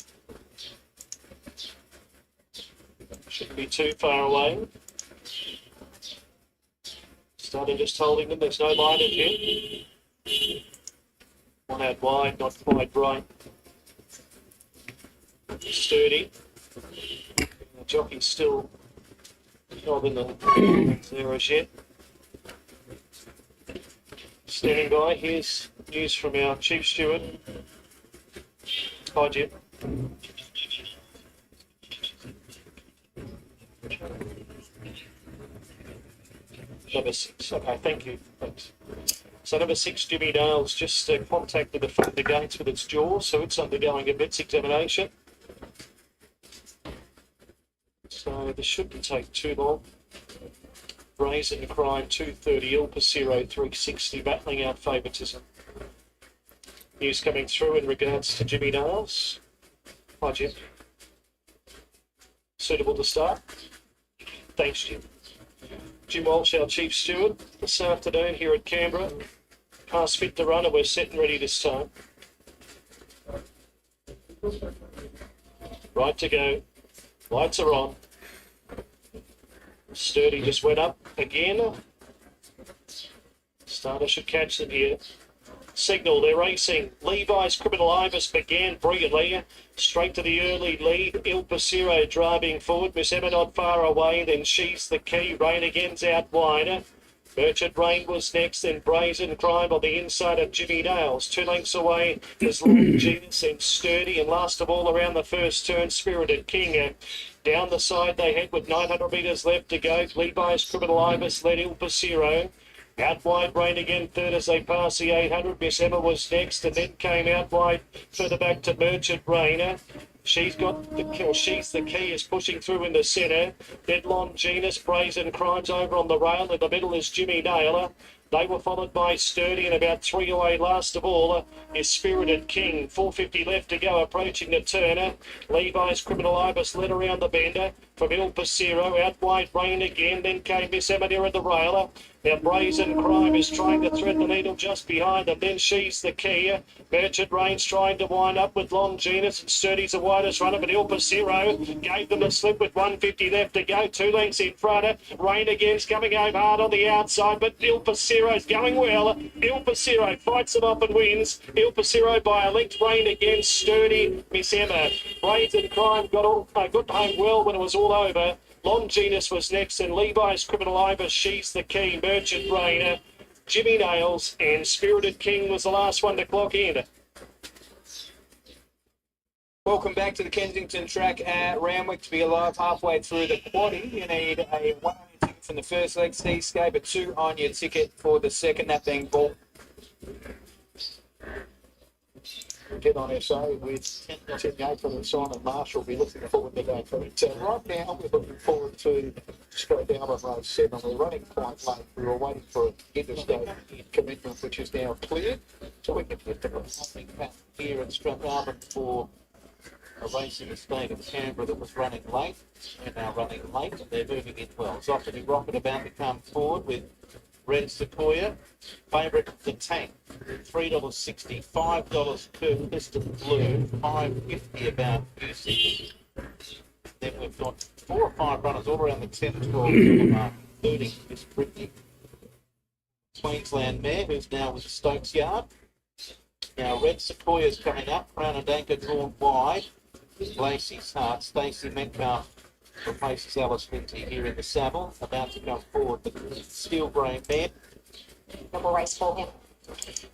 [SPEAKER 4] Shouldn't be too far away. Starting just holding them, there's no line at yet. One out wide, not quite right. Sturdy. The jockey's still not in the there as yet. Standing by, here's news from our Chief Steward. Hi, Jim. Number 6, okay, thank you. Thanks. So number 6, Jimmy Dale's just contacted the front of the gates with its jaw, so it's undergoing a vet's examination. So this shouldn't take too long. Brazen Crime 230, Il Pasiro 360, battling out favouritism. News coming through in regards to Jimmy Dale's. Hi, Jim. Suitable to start? Thanks, Jim. Jim Walsh, our Chief Steward, this afternoon here at Canberra. Pass fit to run, and we're set and ready this time. Right to go. Lights are on. Sturdy just went up again. Starter should catch them here. Signal, they're racing. Levi's Criminal Ibis began brilliantly. Straight to the early lead. Il Pasiro driving forward. Miss Emma not far away. Then She's the Key. Rain Again's out wider. Merchant Rain was next. Then Brazen Crime on the inside of Jimmy Dale's. 2 lengths away is Long Genius and Sturdy. And last of all around the first turn, Spirited King. Down the side they head with 900 metres left to go. Levi's Criminal Ibis led Il Pasiro. Out wide, Rain Again third as they pass the 800. Miss Emma was next and then came out wide further back to Merchant Rainer. She's got the kill. She's the Key is pushing through in the centre. Deadlon Genus, Brazen Crimes over on the rail. In the middle is Jimmy Naylor. They were followed by Sturdy and about 3 away. Last of all is Spirited King. 450 left to go, approaching the turner. Levi's Criminal Ibis led around the bender from Il Pasiro. Out wide, Rain Again. Then came Miss Emma near at the railer. Now Brazen Crime is trying to thread the needle just behind them. Then She's the Key. Merchant Rain's trying to wind up with Longinus, and Sturdy's the widest runner, but Il Pasiro gave them a slip with 150 left to go. 2 lengths in front. Rain Again's coming home hard on the outside, but Il Pasiro's going well. Il Pasiro fights it off and wins. Il Pasiro by a length. Rain Again, Sturdy, Miss Emma. Brazen Crime got home well when it was all over. Longinus was next, and Levi's Criminal Ibis, She's the Key, Merchant Rainer, Jimmy Nails, and Spirited King was the last one to clock in.
[SPEAKER 7] Welcome back to the Kensington track at Randwick. To be alive halfway through the quaddie, you need a 1 on your ticket from the first leg, Seascape, a 2 on your ticket for the second, that being Ball.
[SPEAKER 16] Get on SA with 10 April and Simon Marshall. Be looking forward to going for it. Right now, we're looking forward to straight down on row 7. We're running quite late. We were waiting for an interstate commitment, which is now cleared. So we can get the running back here at Strathalbyn for a race in the state of Canberra that was running late. They're now running late, and they're moving in well. It's off to be Rocket about to come forward with Red Sequoia. Favourite, the Tank, $3.60, $5 per listed blue, $5.50 about Goosey. Then we've got 4 or 5 runners all around the 10 to 12 mark, including Miss Brittany, Queensland mare, who's now with Stokes Yard. Now Red Sequoia's coming up, Crown and Anchor drawn wide. Lacey's Heart, Stacey Metcalf
[SPEAKER 18] replaces Alice Lindsay here in the saddle, about to come forward the steel grey mare.
[SPEAKER 6] Double race for him.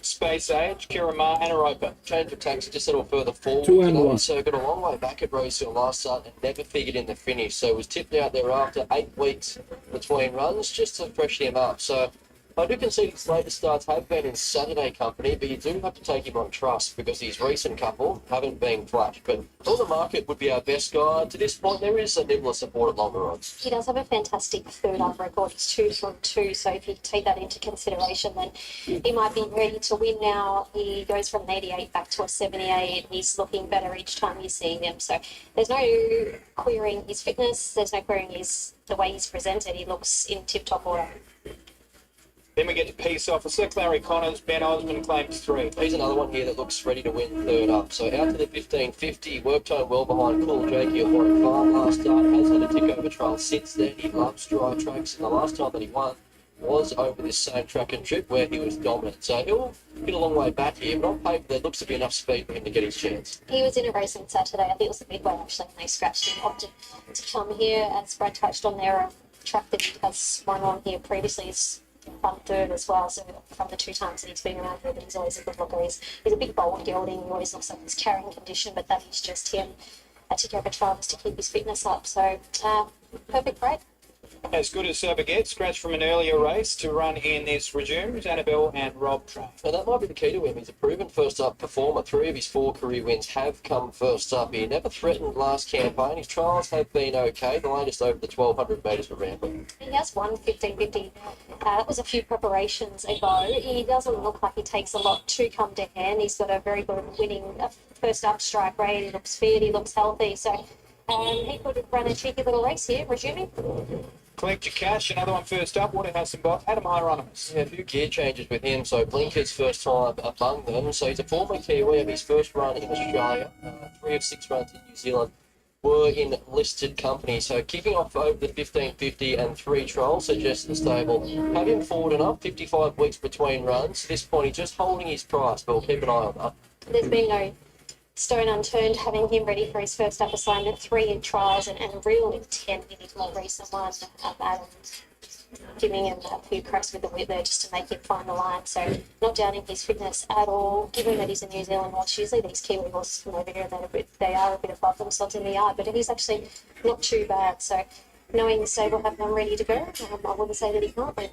[SPEAKER 7] Space Age, Kiramar and Aropa.
[SPEAKER 5] Change of tactics just a little further forward
[SPEAKER 1] 2 and
[SPEAKER 5] today,
[SPEAKER 1] 1.
[SPEAKER 5] so got a long way back at Roseville last start and never figured in the finish. So was tipped out there after 8 weeks between runs just to freshen him up. So I do concede his latest starts have been in Saturday company, but you do have to take him on trust because his recent couple haven't been flash. But all the market would be our best guide. To this point, there is a nibble of support at longer odds.
[SPEAKER 6] He does have a fantastic third up record. He's 2 from 2, so if you take that into consideration, then he might be ready to win now. He goes from an 88 back to a 78. He's looking better each time you see him. So there's no querying his fitness. There's no querying the way he's presented. He looks in tip-top order.
[SPEAKER 7] Then we get to Peace Officer, Clary Connors, Ben Osmond claims 3.
[SPEAKER 5] He's another one here that looks ready to win third up. So out to the 15.50, worked home well behind Cool Jakey at Warwick Farm last start. Has had a tick over trial since then. He loves dry tracks, and the last time that he won was over this same track and trip where he was dominant. So he'll get a long way back here, but on paper there looks to be enough speed for him to get his chance.
[SPEAKER 6] He was in a race on Saturday. I think it was the big one actually, and they scratched him. Opted to come here, as Brad touched on there, a track that he has won on here previously is front third as well, so from the 2 times that he's been around here, but he's always a good looker. He's a big bold gelding, he always looks like he's carrying condition, but that is just him. A tick over trials to keep his fitness up, so perfect break.
[SPEAKER 7] As good as Serber gets, scratch from an earlier race to run in this resumes, Annabelle and Rob Train.
[SPEAKER 5] And that might be the key to him. He's a proven first-up performer. 3 of his 4 career wins have come first up. He never threatened last campaign. His trials have been okay, the latest over the 1,200 metres for Randwick.
[SPEAKER 6] He has won 1550. That was a few preparations ago. He doesn't look like he takes a lot to come to hand. He's got a very good winning first-up strike rate. He looks fit, he looks healthy, so he could run a cheeky little race here, resuming.
[SPEAKER 7] Collect your cash, another one first up, Waterhouse and Bob, Adam Hieronymus.
[SPEAKER 5] Yeah, a few gear changes with him, so Blinker's first time among them. So he's a former Kiwi of his first run in Australia. 3 of 6 runs in New Zealand were in listed company. So kicking off over the 1550 and 3 trials suggests the stable have him forward and up, 55 weeks between runs. At this point, he's just holding his price, but we'll keep an eye on that.
[SPEAKER 6] There's been no stone unturned having him ready for his first up assignment, 3 in trials and real intent in his more recent one, and giving him a few cracks with the whip there just to make him find the line. So not doubting his fitness at all, given that he's a New Zealand horse. Usually these Kiwi horses from over here, they are a bit above themselves in the yard, but he's actually not too bad. So knowing the stable have them ready to go, I wouldn't say that he can't win.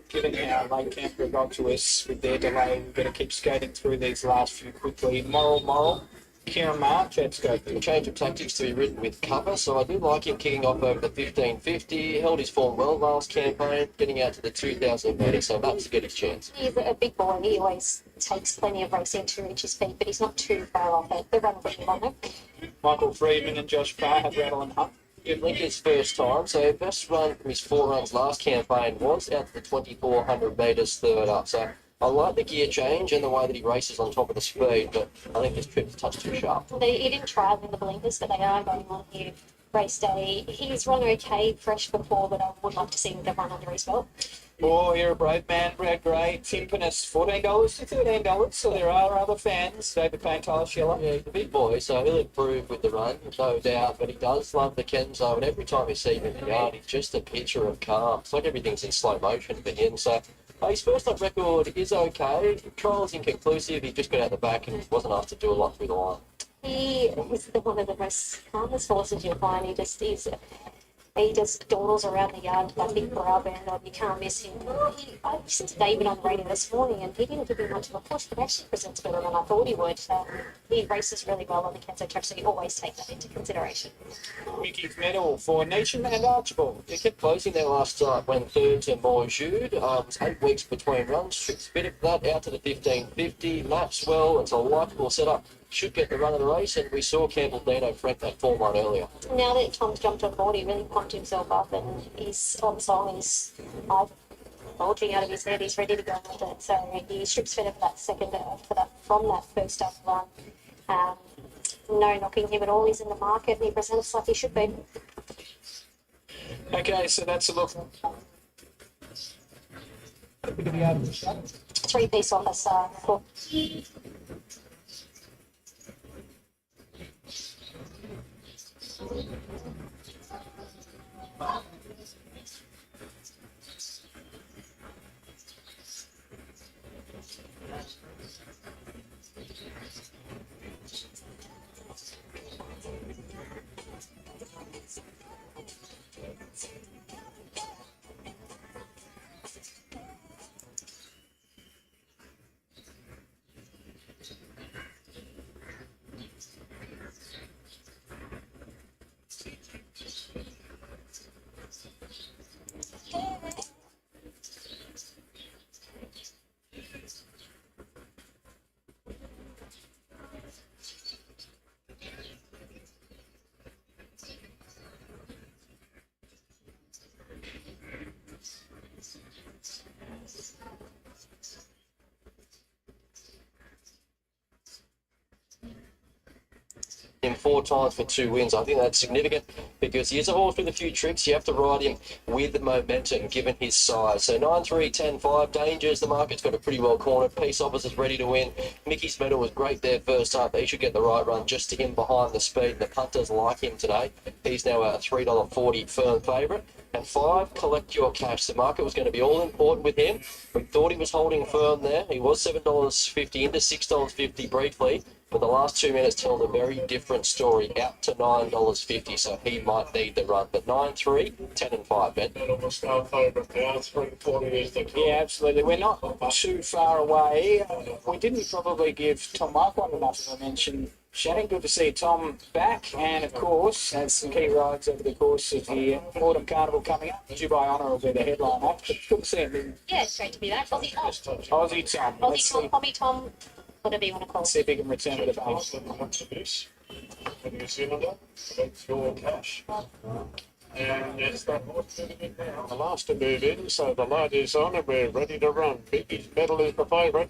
[SPEAKER 7] Given how late Canberra got to us with their delay, we've got to keep skating through these last few quickly. Moral, Kieran March, let's go.
[SPEAKER 5] A change of tactics to be ridden with cover, so I do like him kicking off over the 1550. Held his form well last campaign, getting out to the 2,000 metres, so that's to get his chance.
[SPEAKER 6] He's a big boy. He always takes plenty of racing to reach his feet, but he's not too far off it. The run will be on him.
[SPEAKER 7] Michael Friedman and Josh Parr have Rattle and Hunt.
[SPEAKER 5] Yeah, Lincoln's first time, so best run from his 4 runs last campaign was out to the 2,400 metres third up. So I like the gear change and the way that he races on top of the speed, but I think this trip's a touch too sharp.
[SPEAKER 6] He didn't try them in the blinkers, but they are going on here race day. He's run okay, fresh before, but I would like to see him get one under his belt.
[SPEAKER 7] Oh, you're a brave man, Brad Gray. Timpanus, $14 to $13, so there are other fans. David Payne, Tyler Schiller.
[SPEAKER 5] Yeah, he's a big boy, so he'll improve with the run, no doubt, but he does love the Kenzo, and every time you see him in the yard, he's just a picture of calm. It's like everything's in slow motion for him, so his first up record is okay. Trial's inconclusive, he just got out the back and wasn't asked to do a lot through the line.
[SPEAKER 6] He is one of the most calmest horses you'll find. He just dawdles around the yard with that big brow band on. You can't miss him. I listened to David on the radio this morning, and he didn't give me much of a push, but actually presents better than I thought he would. He races really well on the Kenzo track, so you always take that into consideration.
[SPEAKER 7] Mickey's medal for Nation and Archibald.
[SPEAKER 5] He kept closing there last start when third to Mojude. It was 8 weeks between runs. Tricks bit of that out to the 1550. Maps well. It's a likeable setup. Should get the run of the race, and we saw Campbell Dino frank that form one earlier.
[SPEAKER 6] Now that Tom's jumped on board, he really pumped himself up, and he's on song. He's bulging out of his head. He's ready to go with it. So he strips better for that second from that first up run. No knocking him at all. He's in the market, and he presents like he should be.
[SPEAKER 7] Okay, so that's a look.
[SPEAKER 6] 3-piece office for.
[SPEAKER 5] him 4 times for 2 wins. I think that's significant because he is a horse with a few tricks. You have to ride him with the momentum given his size. So 9-3, 10-5, Dangers. The market's got it pretty well cornered. Peace Officer's ready to win. Mickey's Medal was great there first up. He should get the right run just to him behind the speed. The punters like him today. He's now a $3.40 firm favourite. And 5, Collect Your Cash. The market was going to be all important with him. We thought he was holding firm there. He was $7.50 into $6.50 briefly. But the last 2 minutes tells a very different story, out to $9.50, so he might need the run. But 9-3, 10-5, Ben.
[SPEAKER 12] Yeah, absolutely. We're not too far away. We didn't probably give Tom Marquand enough of a mention. Shannon, good to see Tom back, and of course, has some key rides over the course of the Autumn Carnival coming up. Dubai Honour will be the headline act, but good to see him.
[SPEAKER 6] Yeah, it's great to be back. Aussie Tom.
[SPEAKER 12] Aussie Tom.
[SPEAKER 6] Aussie Tom, Tommy Tom, whatever you want to call it.
[SPEAKER 12] See if he can return to the base.
[SPEAKER 9] New Zealander, collect your cash. And it's that horse moving in now. The last to move in, so the light is on and we're ready to run. Biggie's Medal is the favourite.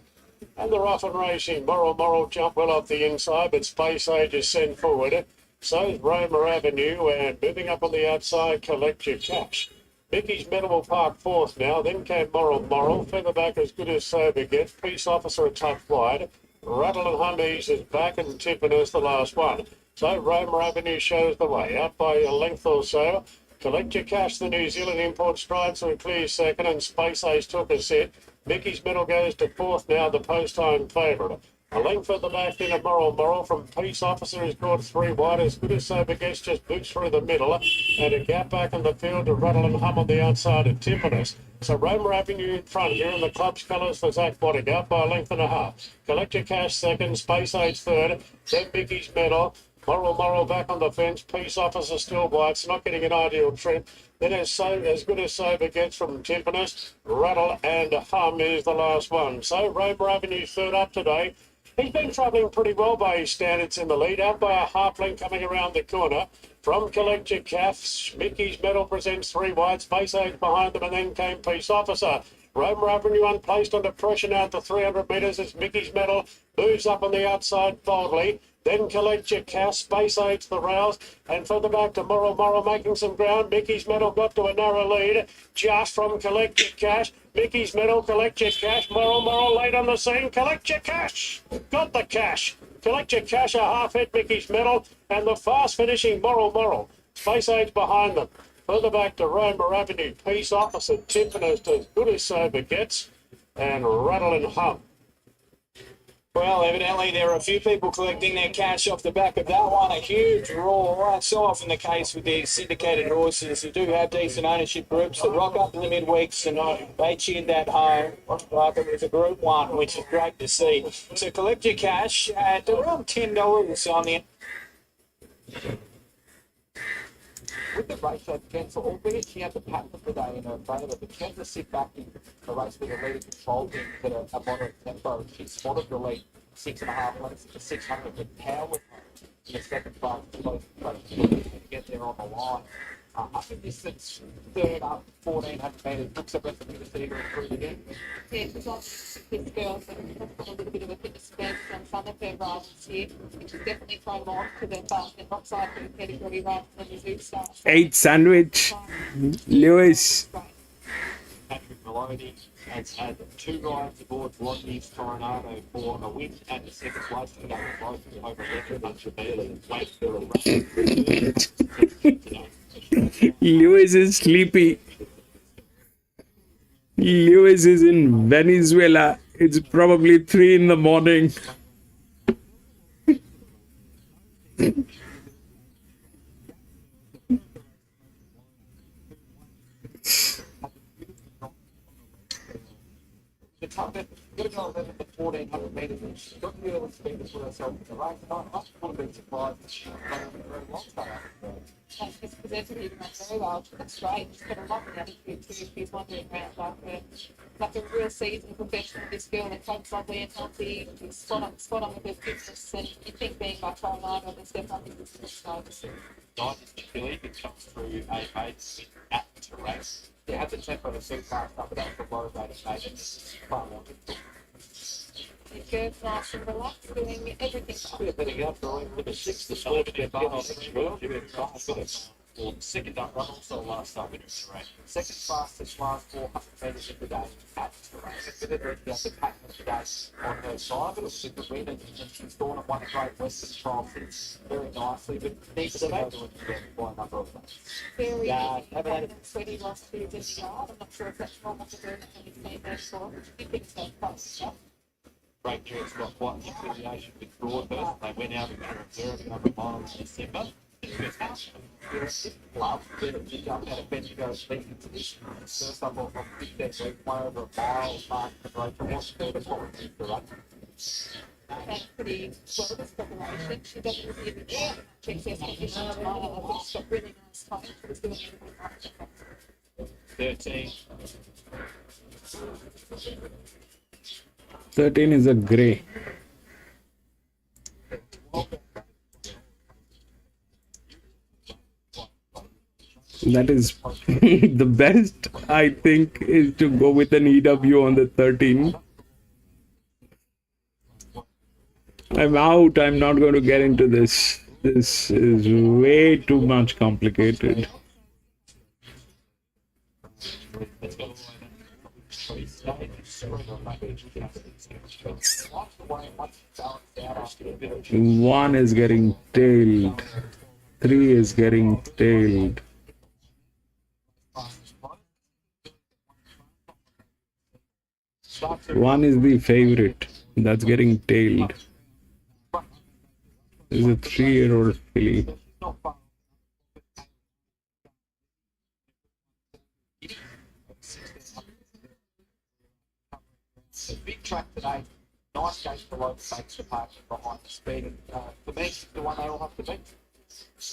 [SPEAKER 9] And they're off and racing. Moral jump well off the inside, but Space Age is sent forward. So's Roma Avenue, and moving up on the outside, Collect Your Cash. Mickey's Medal will park 4th now, then came Moral. Featherback as good as Sober gets. Peace Officer a touch wide. Rattle and Hummies is back, and Timpano's the last one. So Roma Avenue shows the way, out by a length or so. Collect Your Cash, the New Zealand import strides to a clear second, and Space Ace took a set. Mickey's Medal goes to 4th now, the post-time favourite. A length at the back then of Moral from Peace Officer is caught 3 wide, as good as Sober gets, just boots through the middle, and a gap back in the field to Rattle and Hum on the outside of Timpano's. So Roma Avenue in front here in the club's colours for Zach Bodiger by a length and a half. Collect Your Cash 2nd, Space Age 3rd, then Mickey's Medal. Moral back on the fence. Peace Officer still wide. It's not getting an ideal trip. Then as good as Sober gets from Timpano's, Rattle and Hum is the last one. So Roma Avenue 3rd up today. He's been travelling pretty well by his standards in the lead, out by a half length coming around the corner. From Collect Your Cash, Mickey's Medal presents 3 wide, Space Age behind them, and then came Peace Officer. Roma Avenue unplaced under pressure now at the 300 metres as Mickey's Medal moves up on the outside boldly. Then Collect Your Cash, Space Age the rails, and further back to Moral making some ground. Mickey's Medal got to a narrow lead just from Collect Your Cash. Mickey's Medal, Collect Your Cash. Moral late on the scene. Collect Your Cash. Got the cash. Collect Your Cash, a half hit Mickey's Medal, and the fast finishing Moral. Space Age behind them. Further back to Roma Avenue, Peace Officer, Timpano's as good as Sober gets, and Rattle and Hum.
[SPEAKER 12] Well, evidently there are a few people collecting their cash off the back of that one. A huge roar. So often the case with these syndicated horses who do have decent ownership groups that rock up in the midweeks and they cheered that home like it was a Group 1, which is great to see. So Collect Your Cash at around $10 on the...
[SPEAKER 14] With the race at Kensal, albeit she had the pattern today in her favour, but tends to sit back in the race with a leading control team at a moderate tempo. She spotted the lead 6.5 lengths to 600 with power with her in the second phase, close to get there on the line. Up in distance, 3rd up, 1,400 metres, looks a recipe to see her improve again.
[SPEAKER 11] Yeah, because obviously this girl's got a little bit of a fitness spend from some of her rides here, which is definitely thrown on to the fast and upside for the pedigree rather than the zoo start.
[SPEAKER 1] 8 Sandwich, Lewis.
[SPEAKER 15] Patrick Maloney has had 2 rides aboard Blondie's Tornado for a win at the 2nd place to go close to over 100 metres. Wait for a run.
[SPEAKER 1] Lewis is sleepy. Lewis is in Venezuela. It's probably 3 in the morning.
[SPEAKER 12] The top end, you're going to go 11 to 1400 metres, and she's got the early speed to put herself in the race. And I would have been surprised if she played a very long time.
[SPEAKER 11] That's just presented even run very well. That's great. She's got a lot of attitude too. She's wandering around like a real seasoned professional. This girl that takes lovely and healthy, spot on with her fitness. And you think being by Colorado, there's definitely this focus.
[SPEAKER 12] Nice Chile that comes through a mates at the race. You have the tempo to see fast up, but that's the motivated mate. It's far more difficult.
[SPEAKER 11] Good, nice and relaxed, doing everything.
[SPEAKER 18] We're heading up with a 6 this week. Get on next world.
[SPEAKER 12] Well, second up run also last up in the race. Second fastest last 400 metres of the day at the race. A bit of the pattern of the day on her side, but it's a good win. And she's gone and won a great Western trial since very nicely, but needs to go to it again by a number of things.
[SPEAKER 11] Very
[SPEAKER 12] Yeah,
[SPEAKER 11] sweaty last 2 years in the yard. I'm not sure if that's normal to do it when you've seen that before. You think so, probably.
[SPEAKER 18] Break Drew's got quite an affiliation with Broadhurst. They went out and observed a number of miles in December.
[SPEAKER 12] Love to jump out of bed to go speak into this. First up on big deck week, one over a mile, mark the road for horse third of what we the run.
[SPEAKER 11] That's pretty well this preparation. She doesn't really even check their condition tomorrow. I think she's got really nice time. She's doing it
[SPEAKER 18] 13.
[SPEAKER 1] 13 is a grey. That is the best, I think, is to go with an EW on the 13. I'm out. I'm not going to get into this. This is way too much complicated. One is getting tailed. 3 is getting tailed. One is the favorite. That's getting tailed. This is a 3-year-old filly.
[SPEAKER 12] A big track today. Nice gate below the stakes departure behind the speed. And for me, the one they all have to beat.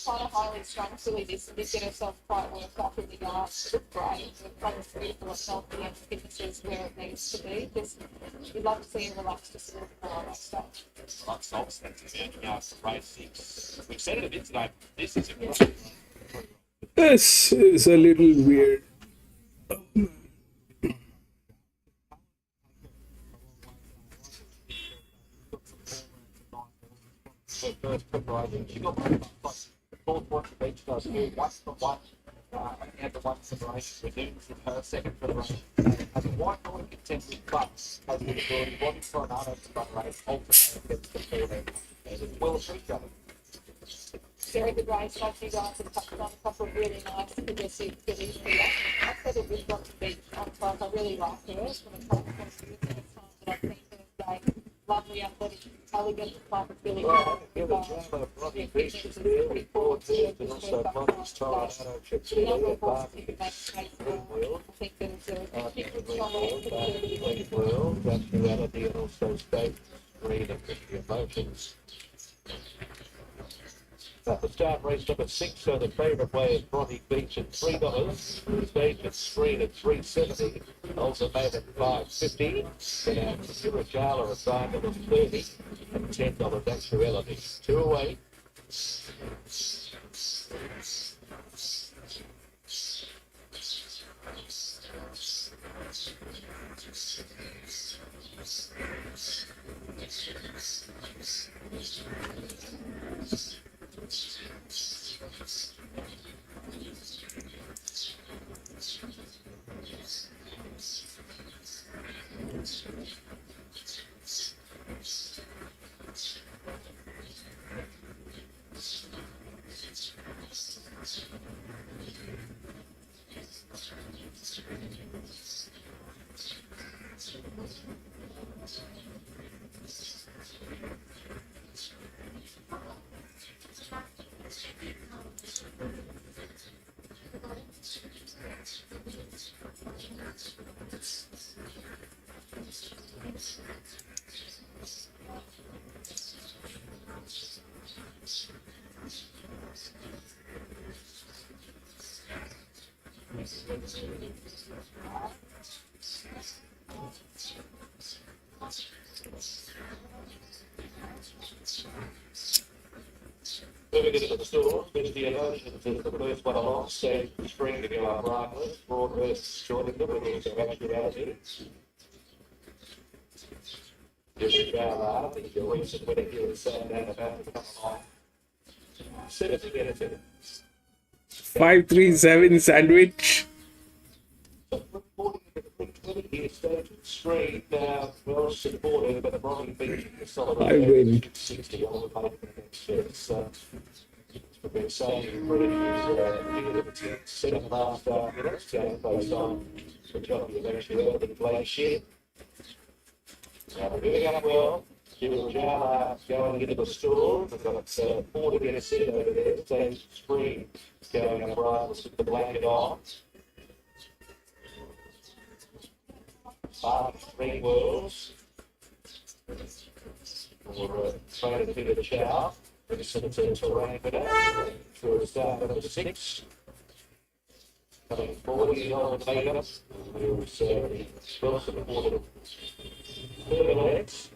[SPEAKER 11] quite a highly strung filly. This did get herself quite worked up in the yard. It looked great. The front is beautiful itself. The fitness is where it needs to be. We'd love to see her relax just a little bit more on that stuff.
[SPEAKER 18] Like Salts, that's the yards for race 6. We've said it a bit today. This is a
[SPEAKER 1] This is a little weird.
[SPEAKER 12] Her first preparation. She got the fourth one from each does here. Once from one, and had the one separation resumes in her second preparation. As a white noise contending but has the ability, body for an run race, ultimately against the field and it's well appreciated.
[SPEAKER 11] Very good race. Like you guys have touched on a couple of really nice progressive fillies here. I said it was got to be on top. I really like her. From a time point of view, the first time that I've seen her today. Lovely, athletic, elegant type of filly.
[SPEAKER 18] Rodney Beach is there, pretty forward there, but also Rodney's tired out of chips there, well, that's reality and also state read and Christian emotions. At the start, race number 6, so the favourite way is Rodney Beach at $3, stage at 3 at $3.70, also made at $5.50, then out to Curajala at $5.30, and $10 actuality. 2 away. Moving into the store, with the emotions of the first one along, so spring to go up right, broad bursts shorting them with also actuality. Just about the recent winning here is Sandown about to come along. 70 minutes in.
[SPEAKER 1] 537 sandwich.
[SPEAKER 18] Straight down, well supported, but the Bronny beat the solid.
[SPEAKER 1] I win.
[SPEAKER 18] 60 on the paper. We've been saying pretty second last minutes, based on the job you eventually earned in play shit. Now we're doing up well. Giving Jala going into the store. We've got 4 to get a set over there. Same spring going up right. Let's put the blanket on. 3 worlds. We're trying to figure the chow. We're just going to terrain for that. For a start number 6. Coming 40 on the makeup. There's well supported legs.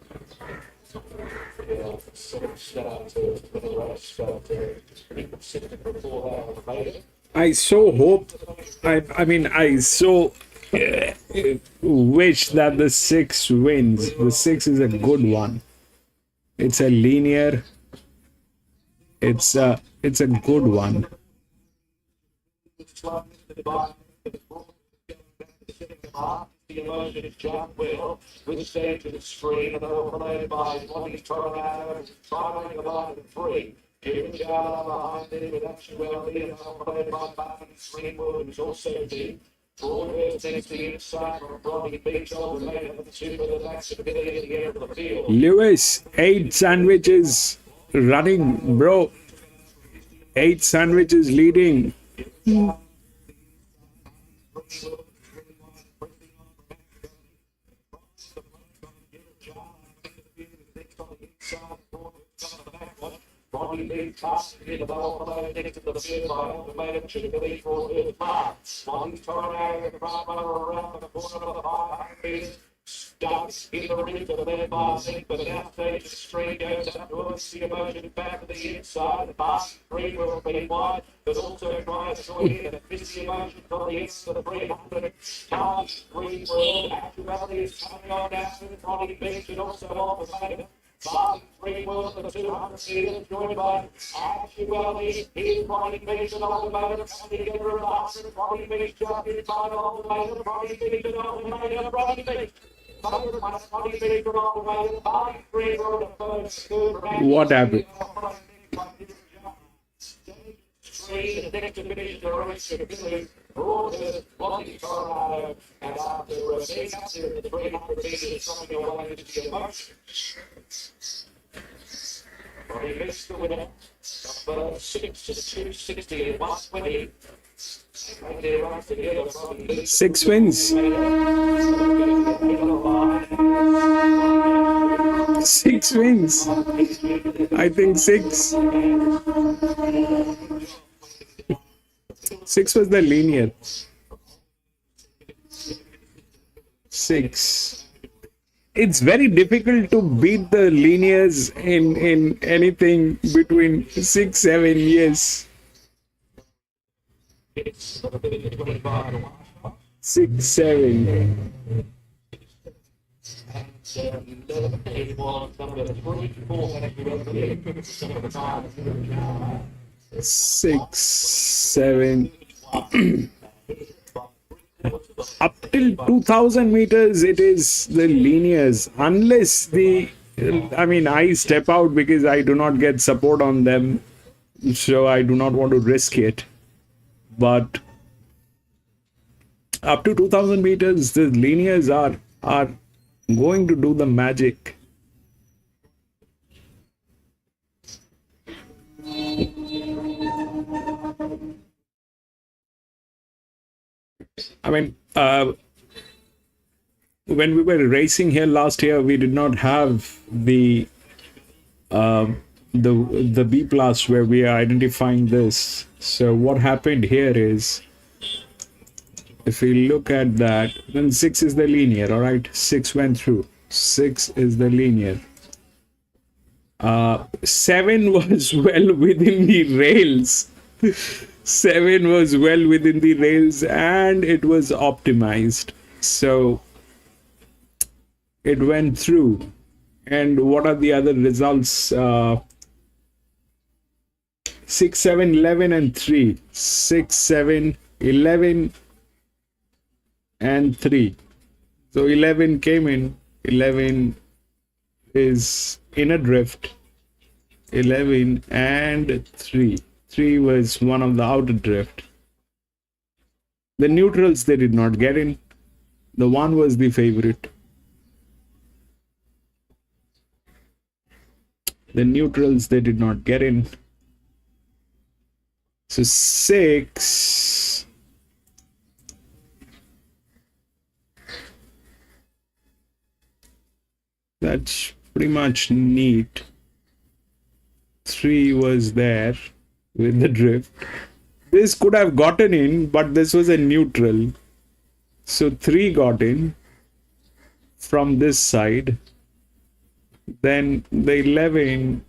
[SPEAKER 18] Yeah, sort of start to the race, start to be consistent before that on the makeup.
[SPEAKER 1] I so hope, I so wish that the 6 wins. The 6 is a good one. It's a linear. It's a good one.
[SPEAKER 18] The emotion is jump well, with the stage to the screen, and overlaid by Bobby Tornado, trying the line of 3. Giving Jala behind it with actuality, and overlaid by Barney Greenwood, who's also deep. Broadway takes the inside from Bobby Beach, overlaid with the 2 with the backs of the ability to get into the field.
[SPEAKER 1] Lewis, 8 sandwiches running, bro. 8 sandwiches leading.
[SPEAKER 18] Bobby Beach passing in the ball, next to the field by automated to the lead for the mark. Bobby Tornado at the front runner around the corner of the 500 meters. Starts in the ring to the left by but now stage the screen goes up towards the emotion back to the inside. The pass 3 will be wide, but also tries to join in and miss the emotion from the east to the 300. Times 3 will actuality is coming on down to the Bobby Beach and also on the main. 3 will for the 200 meters, joined by actuality. Here's Bobby Beach and on the main, coming together at 100. Bobby Beach just inside on the main, Bobby Beach and on the main, Bobby Beach.
[SPEAKER 1] What happened?
[SPEAKER 18] He missed the winner. Number 6 to the 260 and 120.
[SPEAKER 1] 6 wins. 6 wins. I think 6. 6 was the linear. 6. It's very difficult to beat the linears in anything between 6, 7 years. 6, 7. Six, 7. Up till 2000 meters, it is the linears. Unless I step out because I do not get support on them. So I do not want to risk it. But up to 2000 meters, the linears are going to do the magic. When we were racing here last year, we did not have the B plus where we are identifying this. So what happened here is If we look at that, then 6 is the linear. All right, 6 went through. 6 is the linear. 7 was well within the rails. 7 was well within the rails and it was optimized. So it went through. And what are the other results? 6, 7, 11 and 3. 6, 7, 11 and 3. So 11 came in. 11 is in a drift. 11 and 3. 3 was one of the outer drift. The neutrals they did not get in. The 1 was the favorite. The neutrals they did not get in. So 6 that's pretty much neat. 3 was there with the drift. This could have gotten in, but this was a neutral. So 3 got in from this side. Then the 11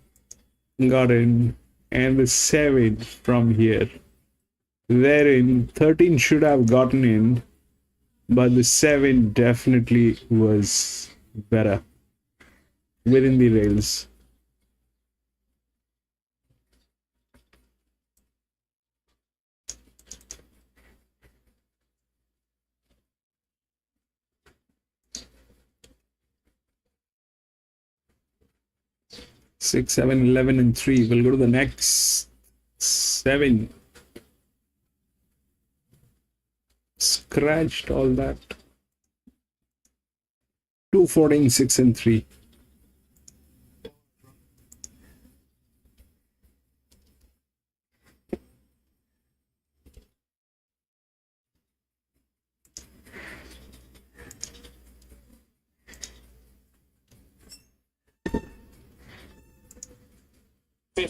[SPEAKER 1] got in and the 7 from here. Wherein 13 should have gotten in, but the 7 definitely was better within the rails. Six, 7, 11 and 3. We'll go to the next 7. Scratched all that. 2, 14, 6 and 3.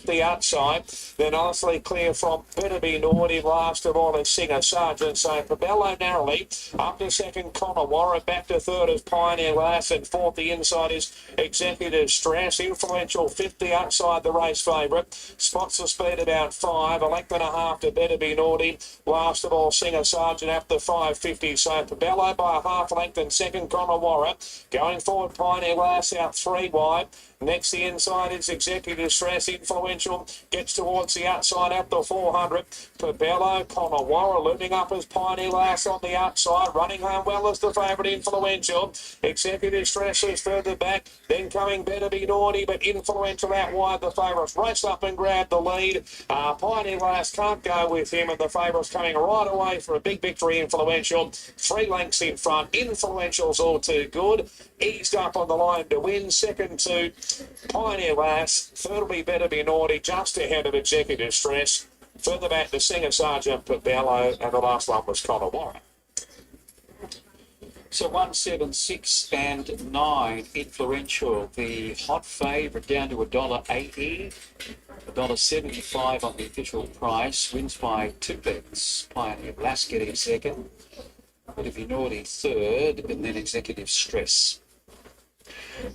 [SPEAKER 18] The outside, then honestly clear from Better Be Naughty. Last of all is Singer Sergeant. So Cabello narrowly up to second, Connor Warren back to third is Pioneer Lass, and fourth the inside is Executive Stress. Influential fifth the outside, the race favourite. Spots the speed about 5, a length and a half to Better Be Naughty. Last of all Singer Sergeant up to 550. So Cabello by a half length and second, Connor Warren. Going forward, Pioneer Lass out 3 wide. Next, the inside is Executive Stress. Influential gets towards the outside at the 400. Cabello, Connor Warren looming up as Pioneer Lass on the outside. Running home well as the favourite. Influential. Executive Stress is further back. Then coming Better Be Naughty, but Influential out wide. The favourites race up and grab the lead. Pioneer Lass can't go with him, and the favourites coming right away for a big victory. Influential. 3 lengths in front. Influential's all too good. Eased up on the line to win. Second to Pioneer Lass. Third will be Better Be Naughty, just ahead of Executive Stress. Further back to Singer Sergeant Cabello, and the last one was Connor Warren.
[SPEAKER 15] So 1, 7, 6 and 9, Influential. The hot favourite down to $1.80. $1.75 on the official price. Wins by 2 bets. Pioneer Lass getting second. Better Be Naughty third, and then Executive Stress.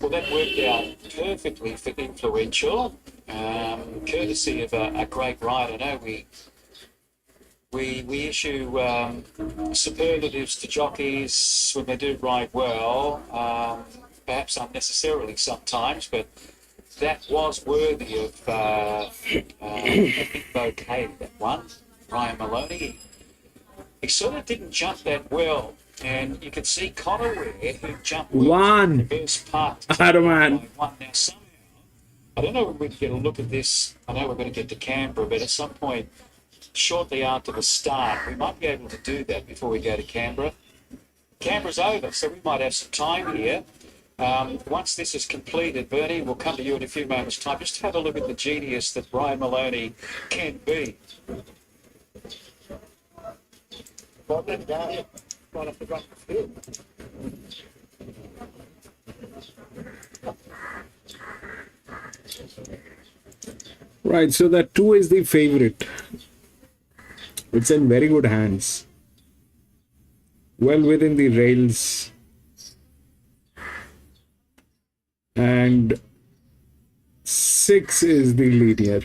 [SPEAKER 15] Well, that worked out perfectly for Influential, courtesy of a great ride. I know we issue superlatives to jockeys when they do ride well, perhaps unnecessarily sometimes, but that was worthy of a big bouquet, that one. Ryan Maloney, he sort of didn't jump that well. And you can see Connor Ware, who jumped
[SPEAKER 1] One.
[SPEAKER 15] the first part.
[SPEAKER 1] Adam.
[SPEAKER 15] Now, somehow, I don't know when we can get a look at this. I know we're going to get to Canberra, but at some point, shortly after the start, we might be able to do that before we go to Canberra. Canberra's over, so we might have some time here. Once this is completed, Bernie, we'll come to you in a few moments' time. Just have a look at the genius that Brian Maloney can be.
[SPEAKER 13] Right off the front of the field.
[SPEAKER 1] Right, so that 2 is the favorite. It's in very good hands. well within the rails, and 6 is the linear.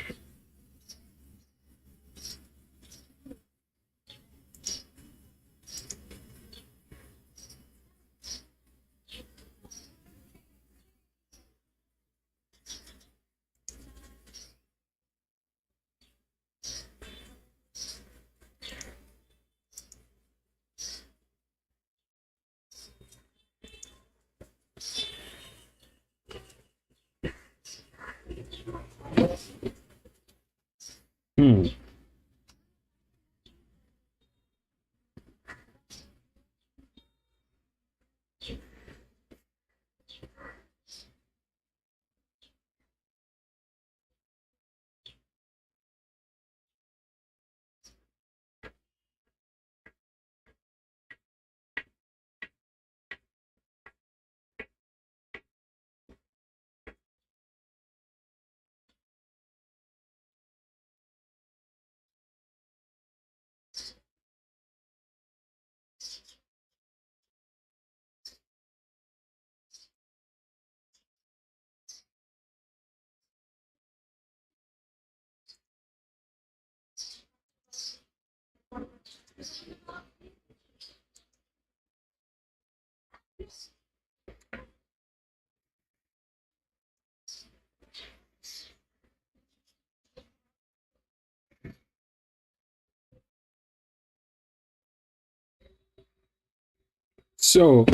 [SPEAKER 1] So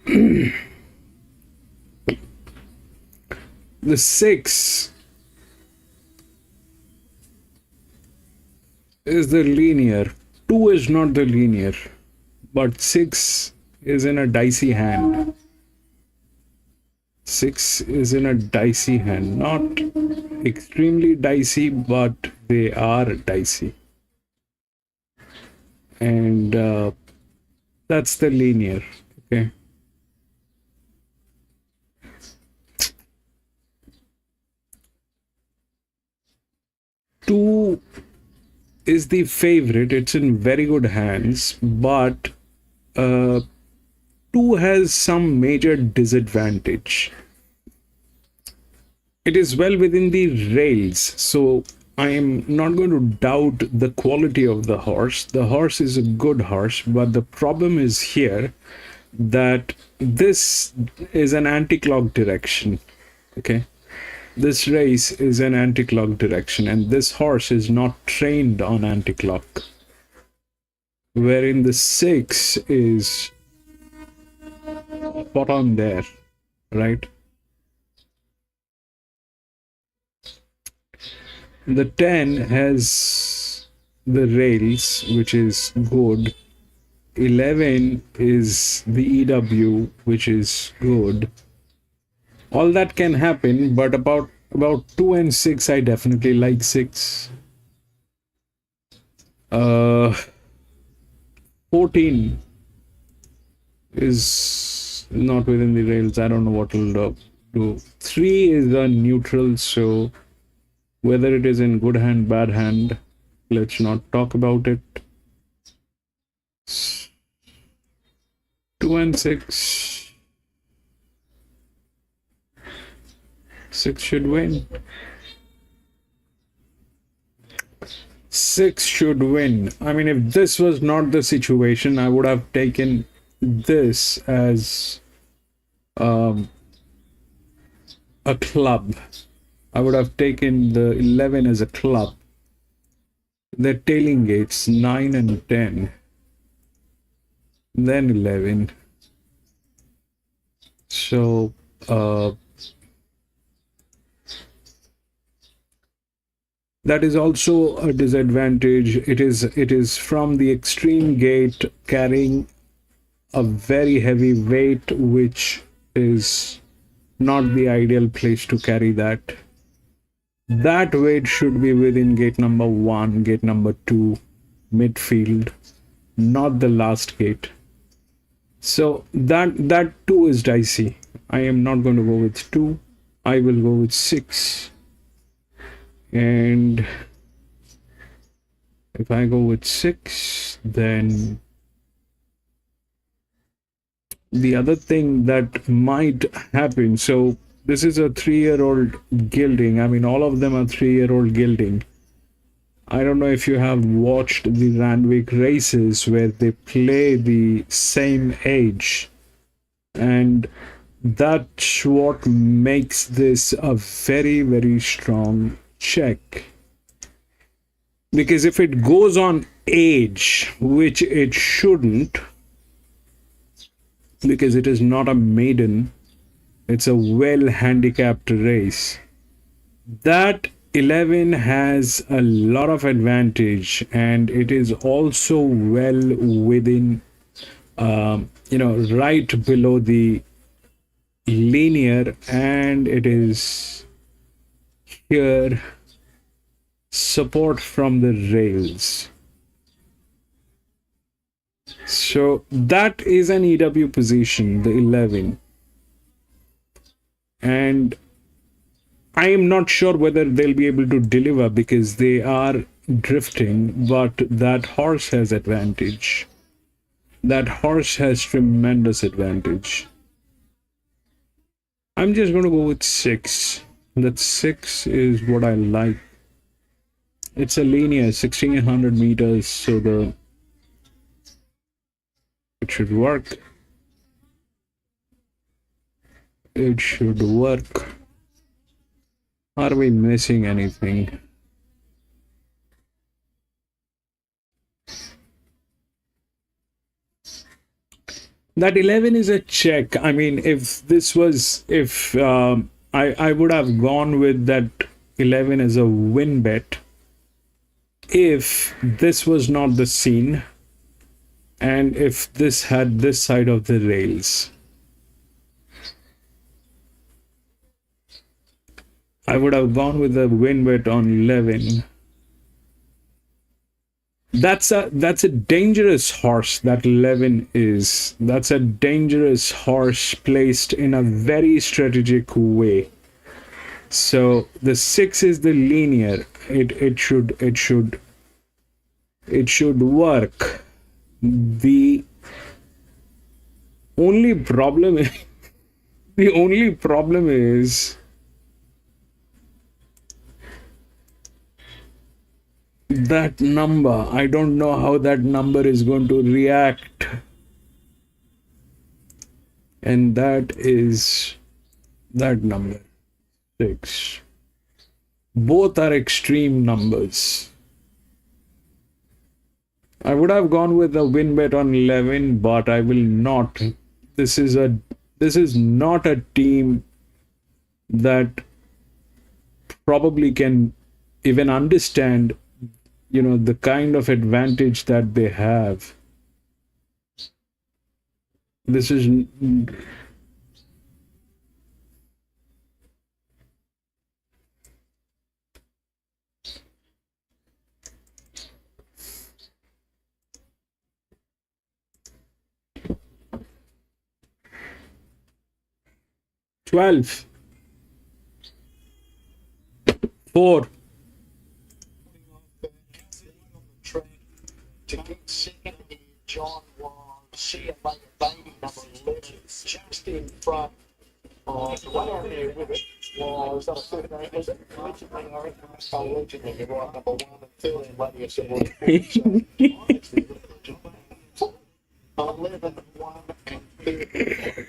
[SPEAKER 1] the 6 is the linear, 2 is not the linear, but 6 is in a dicey hand. 6 is in a dicey hand, not extremely dicey, but they are dicey. And that's the linear. Okay. Two is the favorite. It's in very good hands, but 2 has some major disadvantage. It is well within the rails, so I am not going to doubt the quality of the horse. The horse is a good horse, but the problem is here that this is an anti-clock direction. Okay, this race is an anti-clock direction, and this horse is not trained on anti-clock, wherein the 6 is spot on there, right? The 10 has the rails, which is good. 11 is the EW, which is good. All that can happen, but about 2 and 6, I definitely like 6. 14 is not within the rails. I don't know what will do. 3 is a neutral, so whether it is in good hand, bad hand, let's not talk about it. 2 and 6. 6 should win. 6 should win. I mean, if this was not the situation, I would have taken this as a club. I would have taken the 11 as a club. The tailing gates 9 and 10, then 11. So that is also a disadvantage. It is from the extreme gate, carrying a very heavy weight, which is not the ideal place to carry that. That weight should be within gate number 1, gate number 2, midfield, not the last gate. So that 2 is dicey. I am not going to go with 2. I will go with 6. And if I go with 6, then The other thing that might happen, so this is a 3-year-old gelding. I mean, all of them are 3-year-old gelding. I don't know if you have watched the Randwick races where they play the same age, and that's what makes this a very, very strong check. Because if it goes on age, which it shouldn't, because it is not a maiden, it's a well handicapped race, that 11 has a lot of advantage, and it is also well within right below the linear, and it is here support from the rails. So that is an EW position, the 11, and I am not sure whether they'll be able to deliver because they are drifting, but that horse has advantage. That horse has tremendous advantage. I'm just going to go with 6. That 6 is what I like. It's a linear 1600 meters, so it should work. It should work. Are we missing anything? That 11 is a check. I mean, if this was, I would have gone with that 11 as a win bet if this was not the scene and if this had this side of the rails. I would have gone with a win bet on 11. That's a dangerous horse, that 11 is. That's a dangerous horse placed in a very strategic way. So the 6 is the linear. It should work. The only problem is that number. I don't know how that number is going to react, and that is that number 6. Both are extreme numbers. I would have gone with a win bet on 11, but I will not. This is not a team that probably can even understand the kind of advantage that they have. This is $12, $4.
[SPEAKER 16] To get second in John was See It Later Baby number 11, just in front of the one out there with it was 13, was it? Allegedly, I reckon. Allegedly, you're right, number 1 and 13 Lady of Civil. 11, 1 and 13.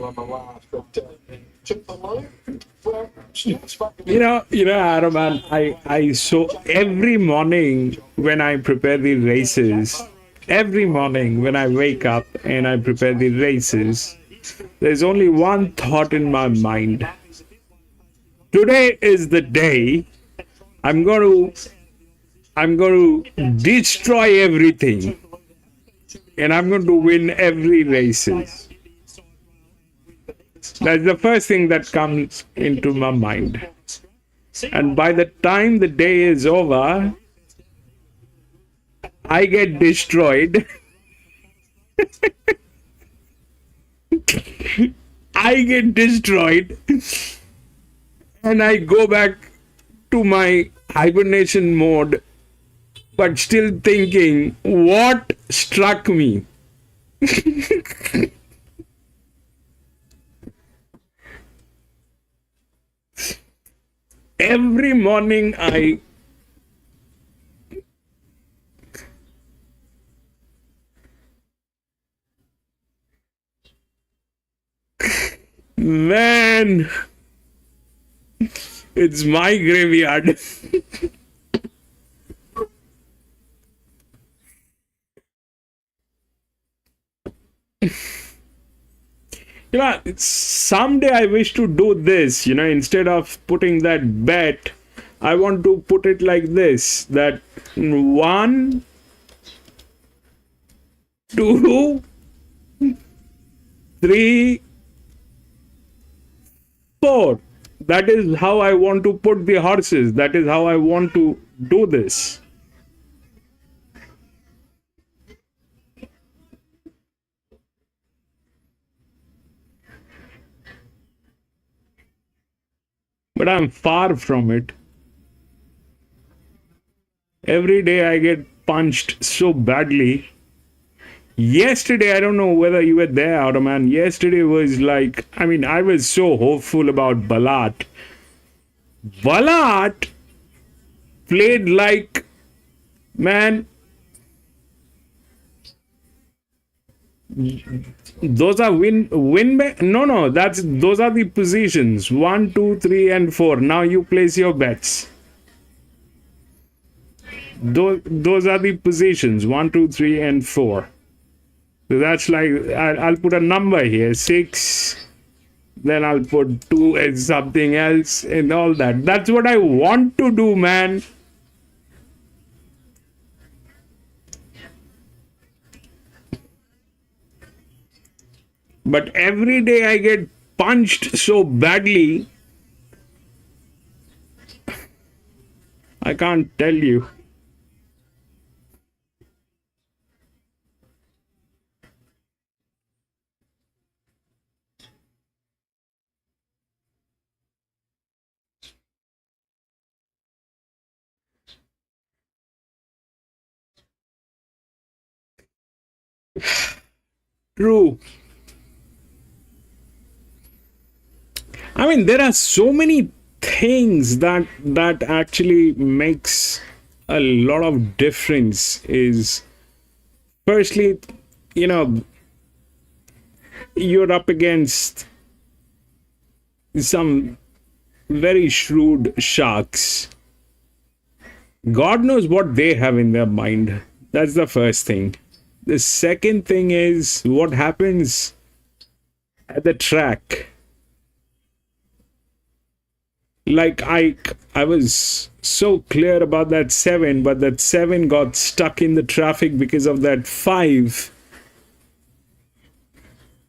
[SPEAKER 16] On the last, but took the low. Well,
[SPEAKER 1] Adam, I so every morning when I prepare the races, every morning when I wake up and I prepare the races, there's only one thought in my mind. Today is the day I'm going to destroy everything, and I'm going to win every races. That's the first thing that comes into my mind. And by the time the day is over, I get destroyed. I get destroyed. And I go back to my hibernation mode, but still thinking, what struck me? Every morning I man, it's my graveyard. Someday I wish to do this, instead of putting that bet, I want to put it like this, that 1, 2, 3, 4. That is how I want to put the horses. That is how I want to do this. But I'm far from it. Every day I get punched so badly. Yesterday, I don't know whether you were there, Ottoman. Yesterday was like, I was so hopeful about Balat. Balat played like, man, those are no, those are the positions 1, 2, 3, and 4. Now you place your bets. Those are the positions 1, 2, 3, and 4. So that's like, I'll put a number here, 6, then I'll put 2 and something else and all that. That's what I want to do, man. But every day I get punched so badly, I can't tell you. True. There are so many things that actually makes a lot of difference. Is firstly, you're up against some very shrewd sharks. God knows what they have in their mind. That's the first thing. The second thing is what happens at the track. Like I was so clear about that 7, but that 7 got stuck in the traffic because of that 5,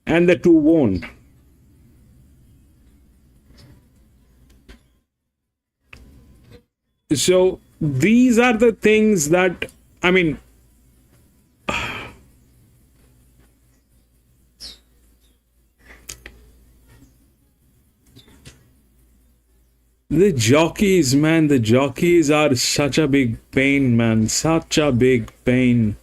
[SPEAKER 1] and the 2 won. So these are the things that, the jockeys, man, the jockeys are such a big pain, man, such a big pain.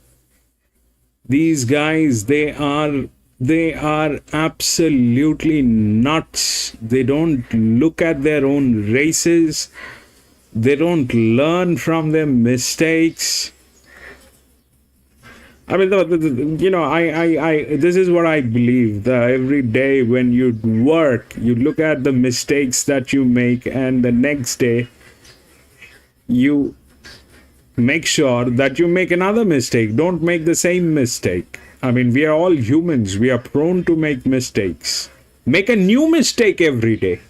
[SPEAKER 1] These guys, they are absolutely nuts. They don't look at their own races. They don't learn from their mistakes. This is what I believe. Every day when you work, you look at the mistakes that you make, and the next day you make sure that you make another mistake. Don't make the same mistake. We are all humans. We are prone to make mistakes. Make a new mistake every day.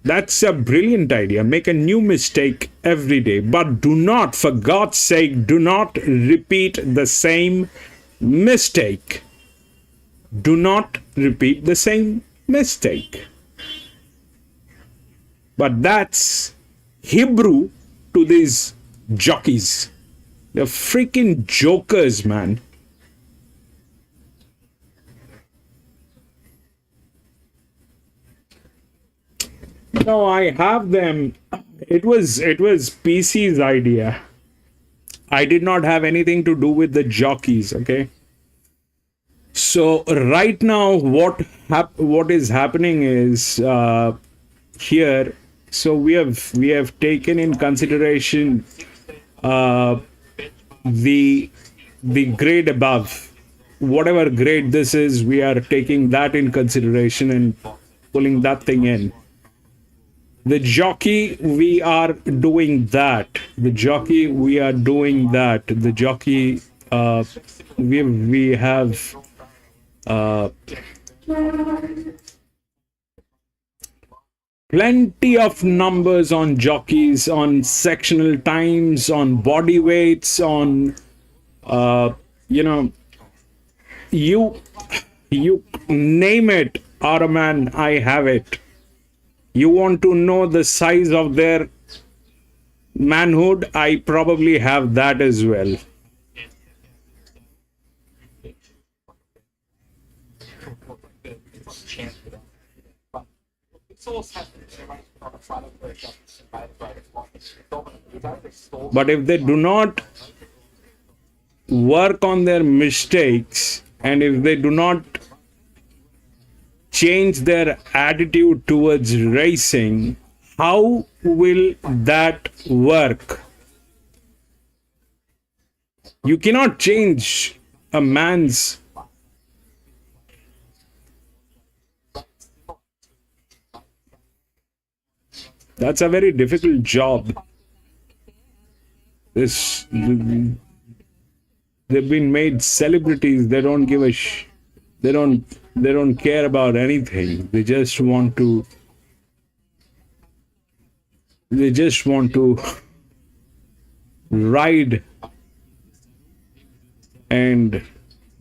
[SPEAKER 1] That's a brilliant idea. Make a new mistake every day. But do not, for God's sake, do not repeat the same mistake. Do not repeat the same mistake. But that's Hebrew to these jockeys. They're freaking jokers, man. No, I have them. It was PC's idea. I did not have anything to do with the jockeys, okay? So right now, what is happening is here So we have taken in consideration the grade above. Whatever grade this is, we are taking that in consideration and pulling that thing in. The jockey, we are doing that. The jockey, we are doing that. The jockey, we have plenty of numbers on jockeys, on sectional times, on body weights, on you know, you name it, Ottoman, I have it. You want to know the size of their manhood? I probably have that as well. But if they do not work on their mistakes, and if they do not change their attitude towards racing, how will that work? You cannot change a man's. That's a very difficult job. They've been made celebrities. They don't give a they don't care about anything. They just want to ride and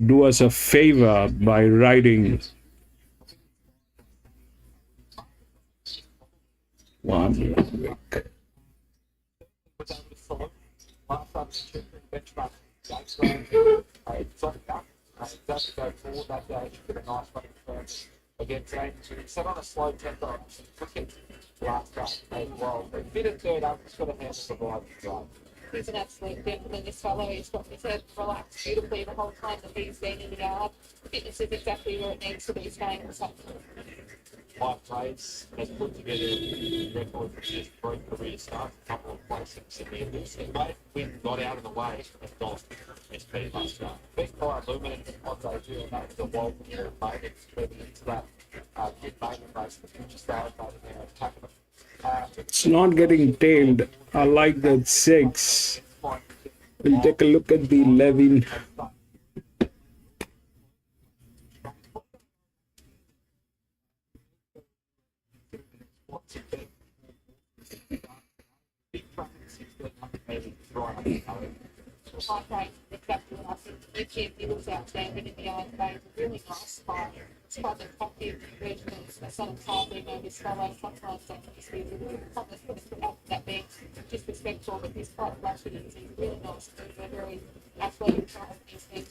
[SPEAKER 1] do us a favor by riding one week.
[SPEAKER 12] Against James, he set on a slow tempo last time as well. But fitted third up, he's got a handle the ride drive.
[SPEAKER 11] He's an absolute gentleman, this fellow. He's got his head relaxed beautifully the whole time that he's been in the yard. Fitness is exactly where it needs to be, staying the same.
[SPEAKER 12] Mike Graves has put together a record for his three career starts, a couple of placings in the Olympics. He made win, got out of the way, and got SP last start. Best by Illuminant on debut, and that was a wild year made it moving into that good maiden race, the future stars over there attacking it.
[SPEAKER 1] It's not getting tailed. I like that 6. We'll take a look at the 11.
[SPEAKER 11] High grade, exactly what I think. Richie, he looks outstanding in the eye today. It's a really nice fight. It's quite the copy of the regiments. That's not a time being over his fellow. Sometimes that can just be a little that being disrespectful, but he's quite flashy. He's really nice. He's a very athletic type of things.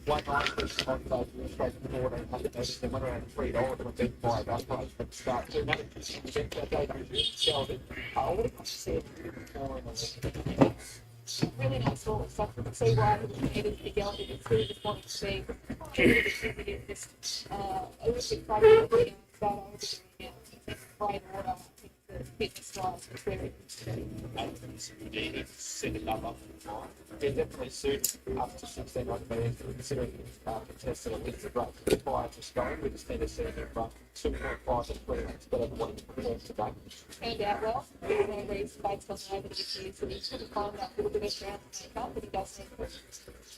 [SPEAKER 12] One night was on the straight forward and $100 they went around $3 when they buy that price from the start. So another event that they sell it. I would have said more in the
[SPEAKER 11] really nice horse. So I can see why he needed to be going. It's really just wanting to be just a little bit crazy to be start over doing it. Great order. The fitness wise was very
[SPEAKER 12] good. Second up they definitely suit up to 16 odd meters, considering contested a bit of run prior to scoring. We just need to see him run 2.5 and 3 minutes better than what he performed today.
[SPEAKER 11] Turned out well. There's no reason based on over the years that he should have found that little bit of ground to make up, but he does need to.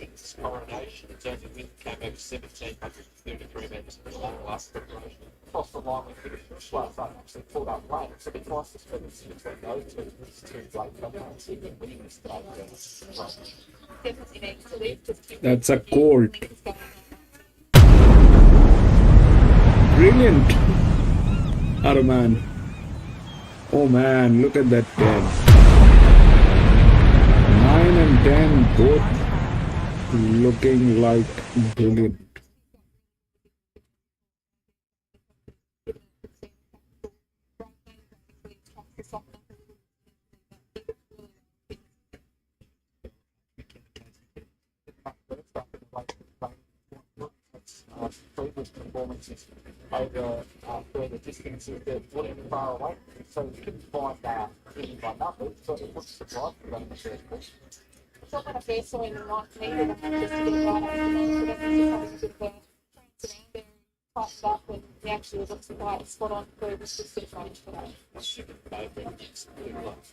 [SPEAKER 12] His coronation, in terms of wind, came over 1,733 metres in the last preparation. Across the line, we could have slowed up, actually pulled up lane. It's a bit nice to spend between those two. These two great companies here, winning this today.
[SPEAKER 11] Definitely needs to live. Just keep
[SPEAKER 1] That's a colt. Brilliant. Oh man. Oh man, look at that 10. 9 and 10 both looking like brilliant.
[SPEAKER 12] previous performances over further distances that weren't far away. So we couldn't find him by numbers, but it was surprised to run the first ball.
[SPEAKER 11] I thought when I first saw him, I needed him just to get right up to the line, but then he's just having a bit of a prance around there, tightened up, and he actually looks quite spot on for his distance range today.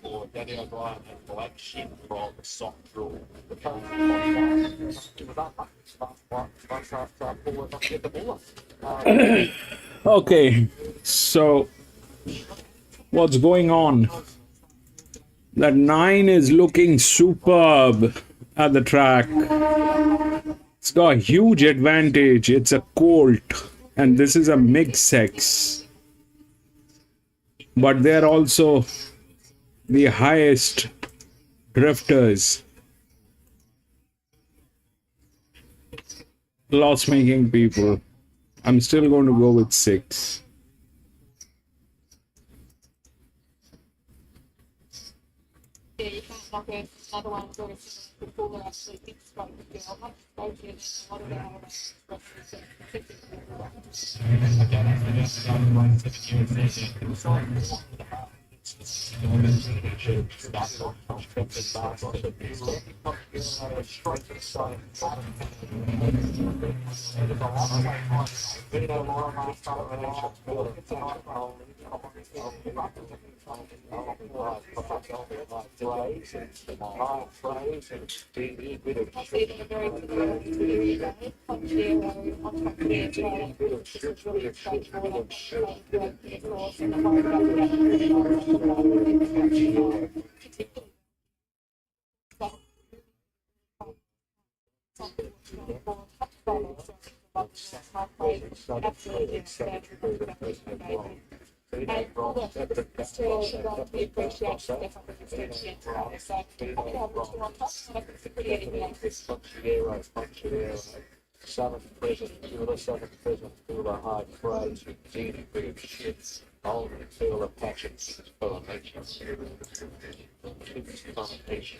[SPEAKER 10] For Danny O'Brien and Black Sheep from Soft Draw. The current
[SPEAKER 1] Okay, so what's going on? That 9 is looking superb at the track. It's got a huge advantage. It's a colt, and this is a mixed sex. But they're also the highest drifters. Loss making people. I'm still going to go with 6.
[SPEAKER 11] Yeah, you can't knock out another one very similar before they're actually big stroke girl. Much stroke and a lot of our and all the still the appreciation definitely extends to the end. So I think I'll put them on top, and I think it's pretty anything.
[SPEAKER 10] Southern Present, Southern Present, Cooler, High Praise, Zini, Big Shits, Old Cooler, Patches, Pollination, Pollination, Pollination.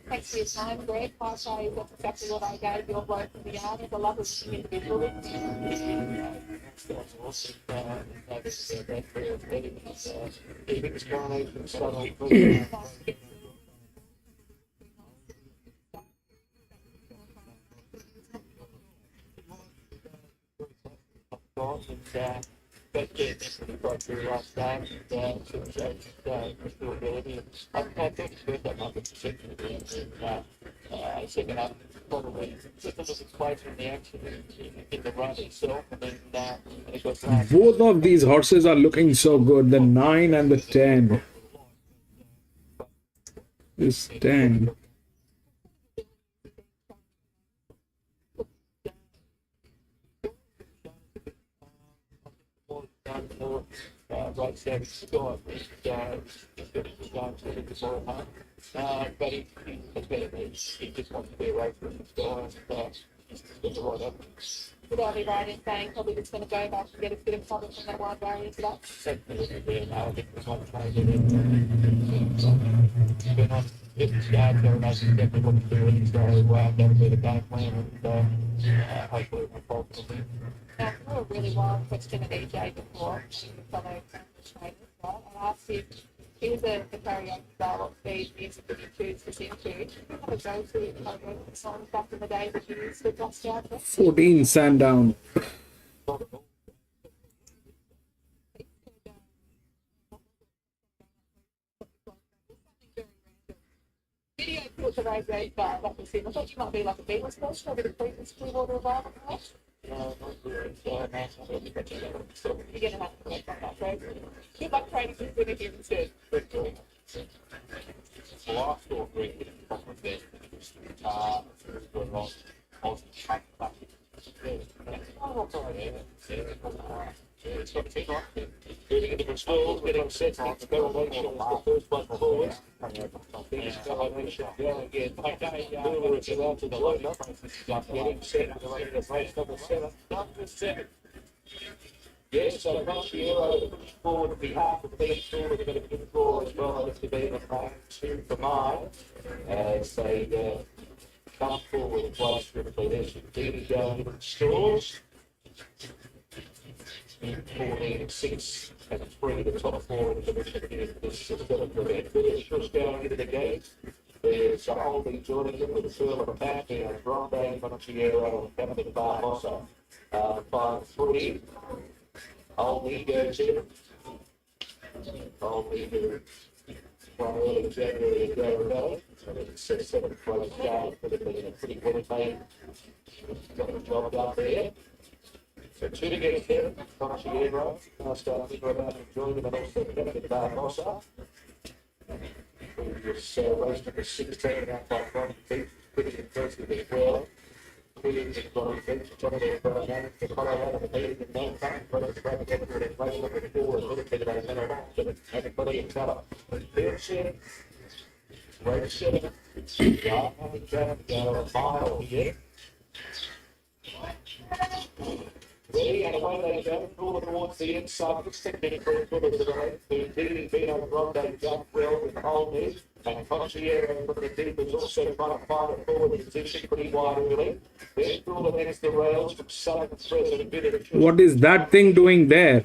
[SPEAKER 11] Thanks for your time, Greg. I say that's exactly what I gave your bloke from the yard. It's a lovely individually.
[SPEAKER 10] But yeah, definitely got through last game and still ability. I think it's worth that 100% in second up, probably just a little closer in the action in the run itself, and then it got last.
[SPEAKER 1] Both of these horses are looking so good, the 9 and the 10. This 10.
[SPEAKER 10] Right side Scott, but he just wants to be away from the sky, and he's just got the right up.
[SPEAKER 11] Would I be right in saying probably just going to go back and get a bit of cover from that wide barrier today?
[SPEAKER 10] I think there's one trying to get in. On different yards, there are definitely what to do, and so that'll be the game plan, and hopefully it will fall to win.
[SPEAKER 11] Now, I threw a really wild question at EJ before, fellow trainers, right? I asked him, he was a karaoke style of speed music that he chose to sing to. Do you have a go-to karaoke song back in the day that you used to bust out with?
[SPEAKER 1] 14 Sandown.
[SPEAKER 11] Video put the radio style, that was him. I thought you might be like a Beatles person, over the previous Clearwater Revival, right? You're going to have to make that right? Good luck training with winning here instead.
[SPEAKER 10] Well, I thought Greg did a proper bet. We're on track back.
[SPEAKER 18] It's got 10 on. Moving into the stalls, getting set for experimentation as the first one forward. Experimentation go again. Miller is out to the left. Getting set for the race number 7. Number 7. Yes, so Conchiero pushed forward on behalf of the beat sure they've got a good draw as well. That's to be in the frame 2 for mine. As they come forward close to the leaders. Dini going into the stalls. 14 and 6 and 3, the top 4 in the division here for this celebrity. Just going into the gate. There's Holby joining them with the Pearl of Pack and Grande, Conchiero, and Captain Barbosa. 5-3. Holby goes in. Holby who won early January ago. So it's 7 close down, but it's been a pretty well made. Got the job done there. So 2 to get here, Conchiero, start thinking about enjoying them and also Captain Barbosa. Who just raced at the 16 out by front feet, pretty impressive as well. Williams has got on bench, Jonathan Brown, the Colorado, the leading in non back, but it's right together in race number 4, and dedicated a minute off, but everybody in colour. Field set, race 7, Handicapping, a mile here. Ready, and away they go, cooler towards the inside, just 10 minutes for the to the left, who did Vino Grande jump well with the whole knee, and Conchiero from the deep was also trying to find a forward position pretty wide early. Then cooler against the rails from Southern Express, a bit of
[SPEAKER 1] What is that thing doing there?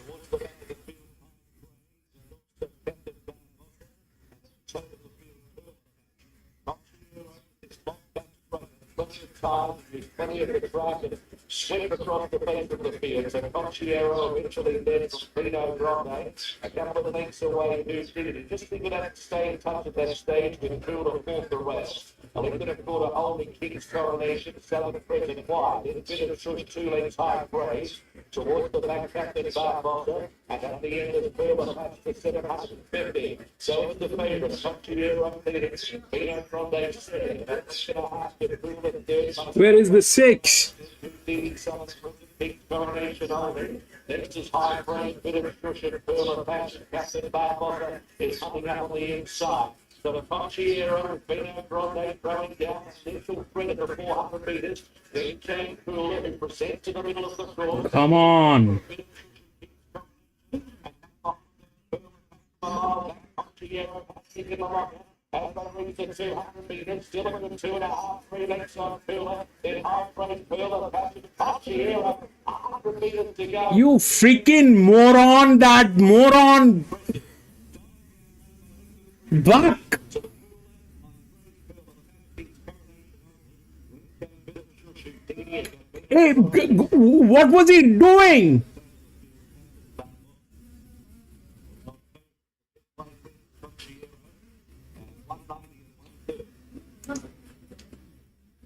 [SPEAKER 18] Plenty of the track and sweep across the face of the field. So Conchiero eventually led from Pino Grande a couple of lengths away. Who did it? Just thinking that stay in touch at that stage with Cooler fourth the race. A little bit of Cooler holding King's Coronation, selling the present wide. Then a bit of push 2 lengths high grade towards the back Captain Barbosa. And at the end of the field, match for 750. So it's the favourite. Conchiero leading. Pino Grande second. That's going to have to Cooler third.
[SPEAKER 1] Where is the 6?
[SPEAKER 18] Coronation only. Next is high grade, bit of a cushion, Pearl of Passion, Captain Barbosa is coming up on the inside. So the Conchiero, Vino Grande throwing down the initial threat of the 400 metres. Then came Cooler, who presents to the middle of the course.
[SPEAKER 1] Come on.
[SPEAKER 18] Conchiero, taking the rocket. And the reason 200 metres, still in the 2.5, 3 lengths on Cooler. Then high grade, Pearl of Passion, Conchiero, 100 metres to go.
[SPEAKER 1] You freaking moron, that moron. Buck. Hey, what was he doing?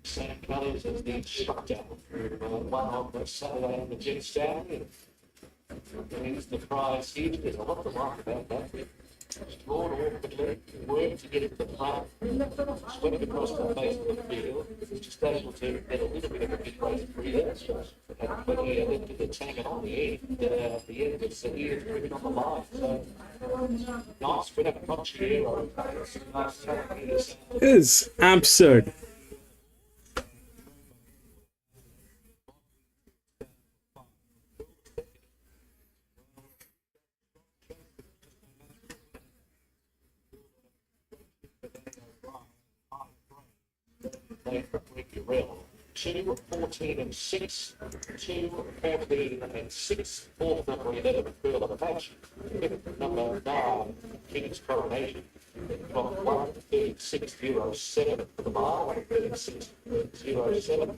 [SPEAKER 18] Sam Colours is the instructor one on the Saturday in the Grandstand. He's the prize here. There's a lot to like about that. Explored awkwardly, worked to get it to the front, swept across the face of the field, just able to get a little bit of a big race breather, and plenty of lifted the tank, and on the end, at the end, it's the ears driven on the line. So, nice win up Conchiero. Nice challenge.
[SPEAKER 1] Is absurd.
[SPEAKER 18] Two 14 and 6, 2 14 and 6, fourth number 11, Pearl of Passion, fifth number 9, King's Coronation, from 136.07 for the mile, 136.07,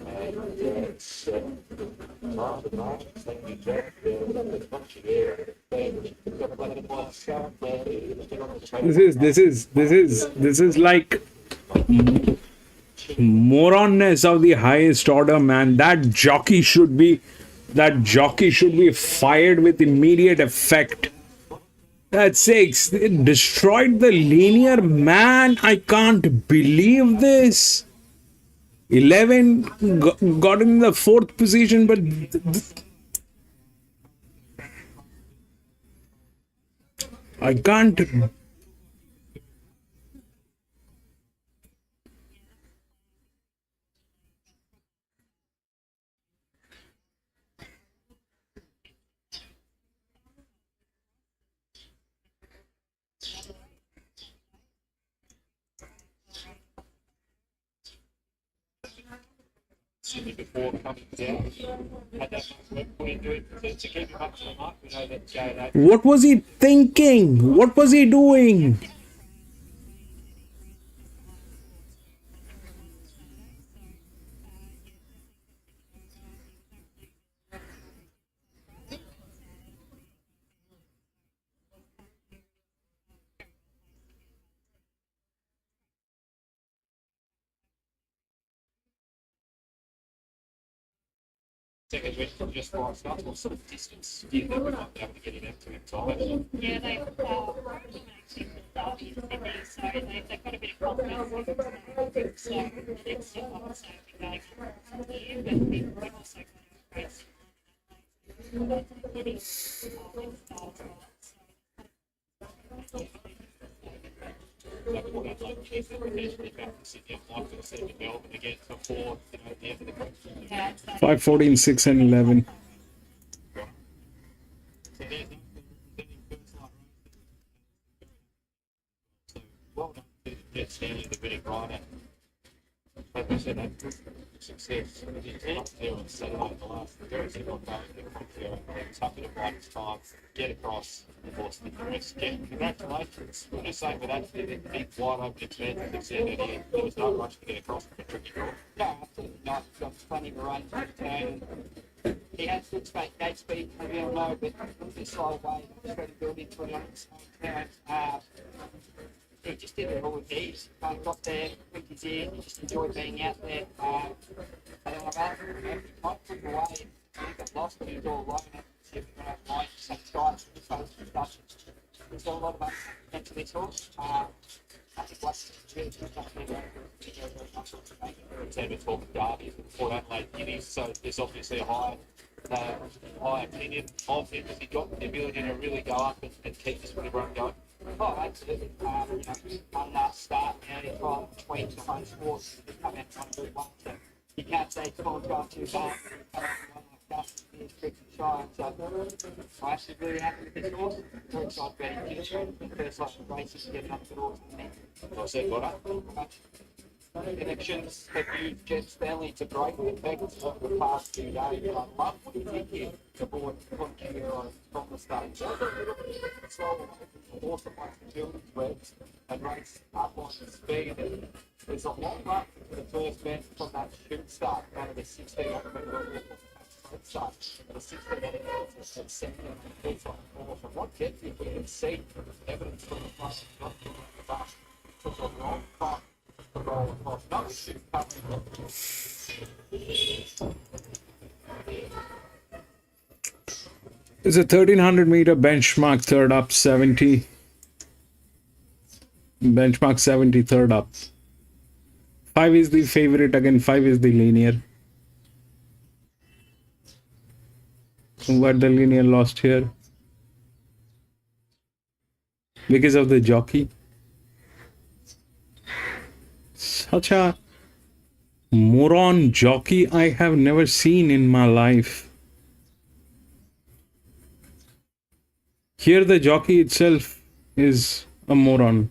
[SPEAKER 18] and it's time to march. Thank you, Jack.
[SPEAKER 1] This is like moronness of the highest order, man. That jockey should be fired with immediate effect. That's 6. It destroyed the linear, man. I can't believe this. 11 got in the 4th position, but I can't.
[SPEAKER 15] Before coming down, had that much work put into it to keep him up to the mark. We know that J&A.
[SPEAKER 1] What was he thinking? What was he doing?
[SPEAKER 15] Second went from just 5 starts. What sort of distance do you think we might be able to get him out to in time?
[SPEAKER 6] Yeah, they've actually Derby in Sydney, so they've got a bit of confidence. So the next step up is going from here, but we've also got a race hitting style as well.
[SPEAKER 15] Like what I'd like to see potentially back to Sydney, I'd like to see the Melbourne again before the end of the contract.
[SPEAKER 1] 5:14, 6 and 11.
[SPEAKER 15] Well done to Jet Stanley, the winning rider. Like I said, had good success. He did top there on Saturday in the last very simple time. Tough at rider's time, get across the horse the rest. Again, congratulations. We'll just say for that, the big wide open expansion of Sandown, there was not much to get across from a tricky draw.
[SPEAKER 14] No, absolutely not. He's got plenty of range to return. He has good gate speed, maybe I'll know, but this side away, he's got to build into it on his own. He just did it all with ease. Got there, quick his ear, he just enjoyed being out there. I don't know about it, he might put away, he got lost, but he was all alone. See if we can have mind, some guys, stuff. There's got a lot of us into this horse. I think what's really
[SPEAKER 15] We're talking Derby before Adelaide Guineas, so there's obviously a high opinion of him. Has he got the ability to really go up and keep this bit of run going?
[SPEAKER 14] Oh, absolutely. One last start now, he's gone between the home sports. He's come out trying to do one. So you can't say it's going too far. He's pretty shy. So I'm actually really happy with this horse. Very excited about his future. The first lot of races to get it up to the horse.
[SPEAKER 15] Well said, Botter.
[SPEAKER 14] Connections have used Jet Stanley to great effect over the past few days. I love what he did here. The board continued on from the start. So, also wants to build his legs and race up on the speed. There's a long run for the first man from that shoot start out of the 16 start. The 16 and second and from what Jet did, we can see evidence from the front not to the back. Took a long time.
[SPEAKER 1] It's a 1300 meter benchmark, third up 70. Benchmark 70, third up. 5 is the favorite, again 5 is the linear. But the linear lost here because of the jockey. Such a moron jockey I have never seen in my life. Here the jockey itself is a moron.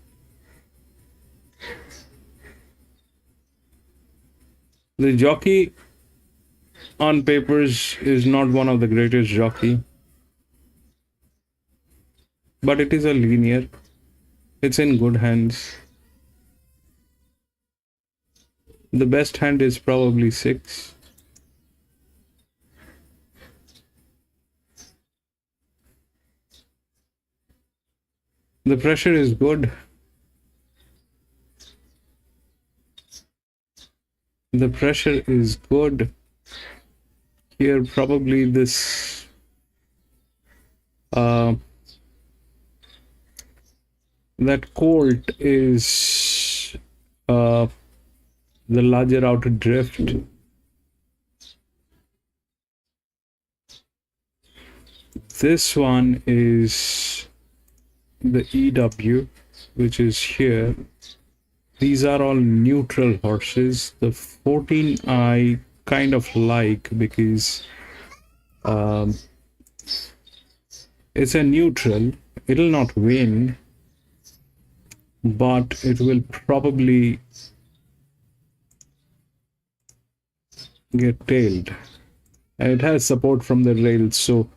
[SPEAKER 1] The jockey on papers is not one of the greatest jockey, but it is a linear. It's in good hands. The best hand is probably 6. The pressure is good. The pressure is good. Here probably this that colt is the larger outer drift. This one is the EW, which is here. These are all neutral horses. The 14 I kind of like because it's a neutral. It'll not win, but it will probably get tailed. And it has support from the rails, so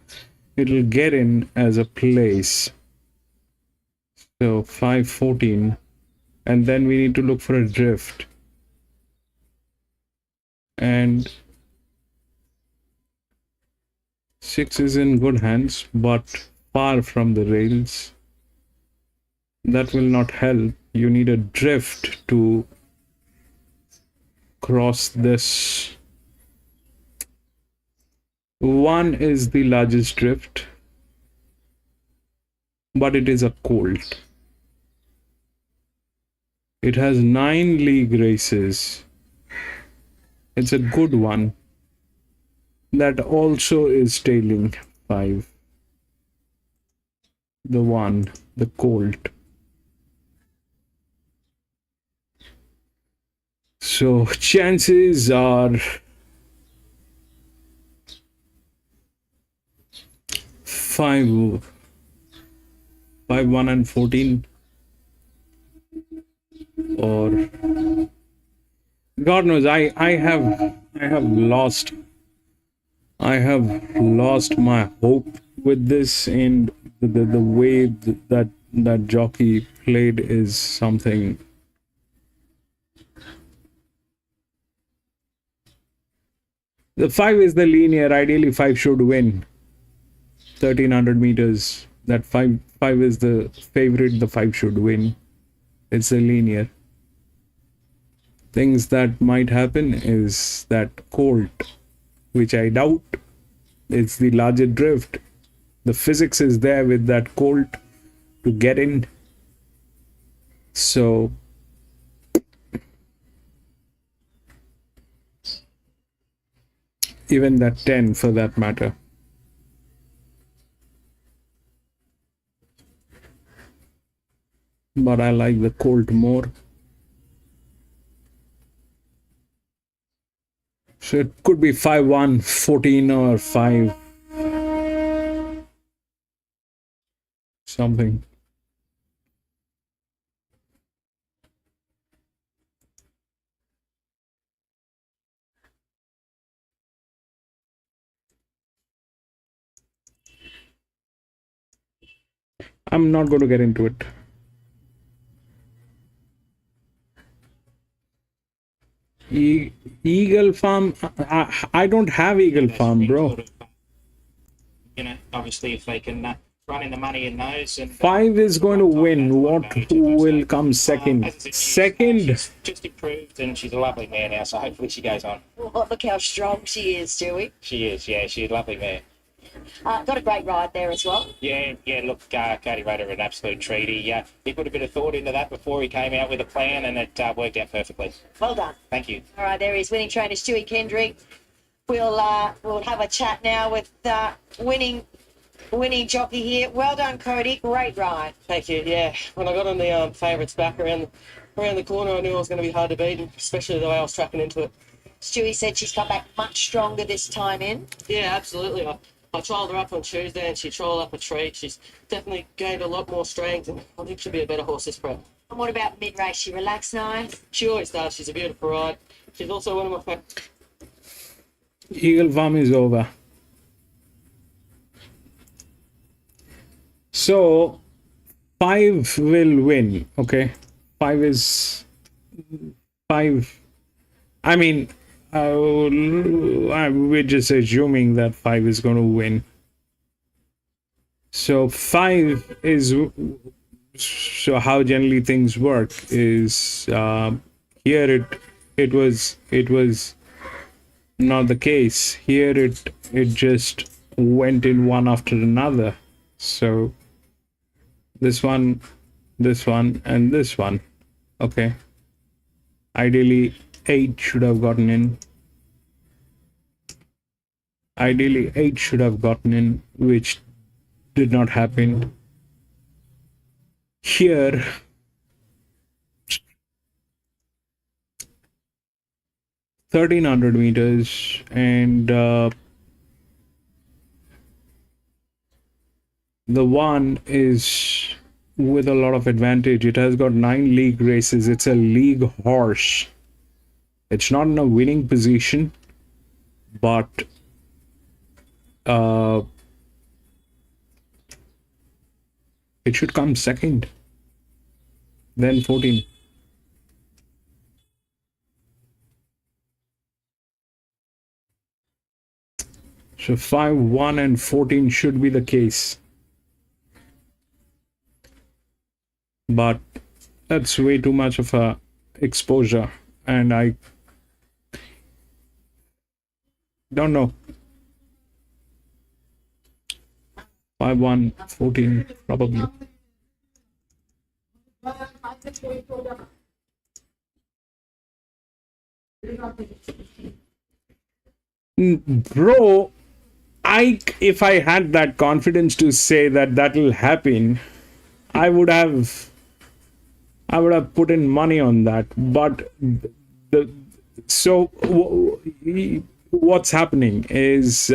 [SPEAKER 1] it'll get in as a place. So 5-14, and then we need to look for a drift. And 6 is in good hands, but far from the rails. That will not help. You need a drift to cross this. 1 is the largest drift, but it is a colt. It has 9 league races. It's a good one. That also is tailing 5. The 1, the colt. So chances are 5, 1 and 14, or God knows. I have lost my hope with this, and the way that jockey played is something. The 5 is the linear. Ideally 5 should win 1300 meters. That 5 is the favorite. The 5 should win. It's a linear. Things that might happen is that colt, which I doubt, it's the larger drift. The physics is there with that colt to get in. So even that 10 for that matter. But I like the colt more. So it could be 5-1, 14, or 5 something. I'm not going to get into it. Eagle Farm. I don't have Eagle Farm, bro.
[SPEAKER 7] You know, obviously, if they can run in the money in those, and
[SPEAKER 1] 5 is going to win. Who will come second? Second.
[SPEAKER 7] she's just improved, and she's a lovely mare now. So hopefully, she goes on.
[SPEAKER 14] Well, look how strong she is, Stewie.
[SPEAKER 7] She is, yeah, she's a lovely mare.
[SPEAKER 14] Got a great ride there as well.
[SPEAKER 7] Yeah. Look, Cody rode her an absolute treat. He put a bit of thought into that before he came out with a plan, and it worked out perfectly.
[SPEAKER 14] Well done.
[SPEAKER 7] Thank you.
[SPEAKER 14] All right, there he is, winning trainer Stewie Kendrick. We'll have a chat now with winning jockey here. Well done, Cody. Great ride.
[SPEAKER 5] Thank you. Yeah, when I got on the favourites back around the corner, I knew I was going to be hard to beat, especially the way I was tracking into it.
[SPEAKER 14] Stewie said she's come back much stronger this time in.
[SPEAKER 5] Yeah, absolutely. I trialled her up on Tuesday and she trialled up a treat. She's definitely gained a lot more strength, and I think she'll be a better horse this prep.
[SPEAKER 14] And what about mid-race? She relaxed nice?
[SPEAKER 5] She always does. She's a beautiful ride. She's also one of my favourites.
[SPEAKER 1] Eagle Farm is over. So 5 will win. Okay, 5 is 5. I mean, we're just assuming that 5 is going to win. So 5 is. So how generally things work is here it was not the case. Here it just went in one after another. So this one, and this one. Okay. Ideally 8 should have gotten in. Ideally 8 should have gotten in, which did not happen. here, $1,300 and the one is with a lot of advantage. It has got 9 league races. It's a league horse. It's not in a winning position, but it should come second, then 14. So 5, 1 and 14 should be the case. But that's way too much of a exposure, and I don't know. 5, 1, 14 probably. Bro, if I had that confidence to say that will happen, I would have put in money on that. But what's happening is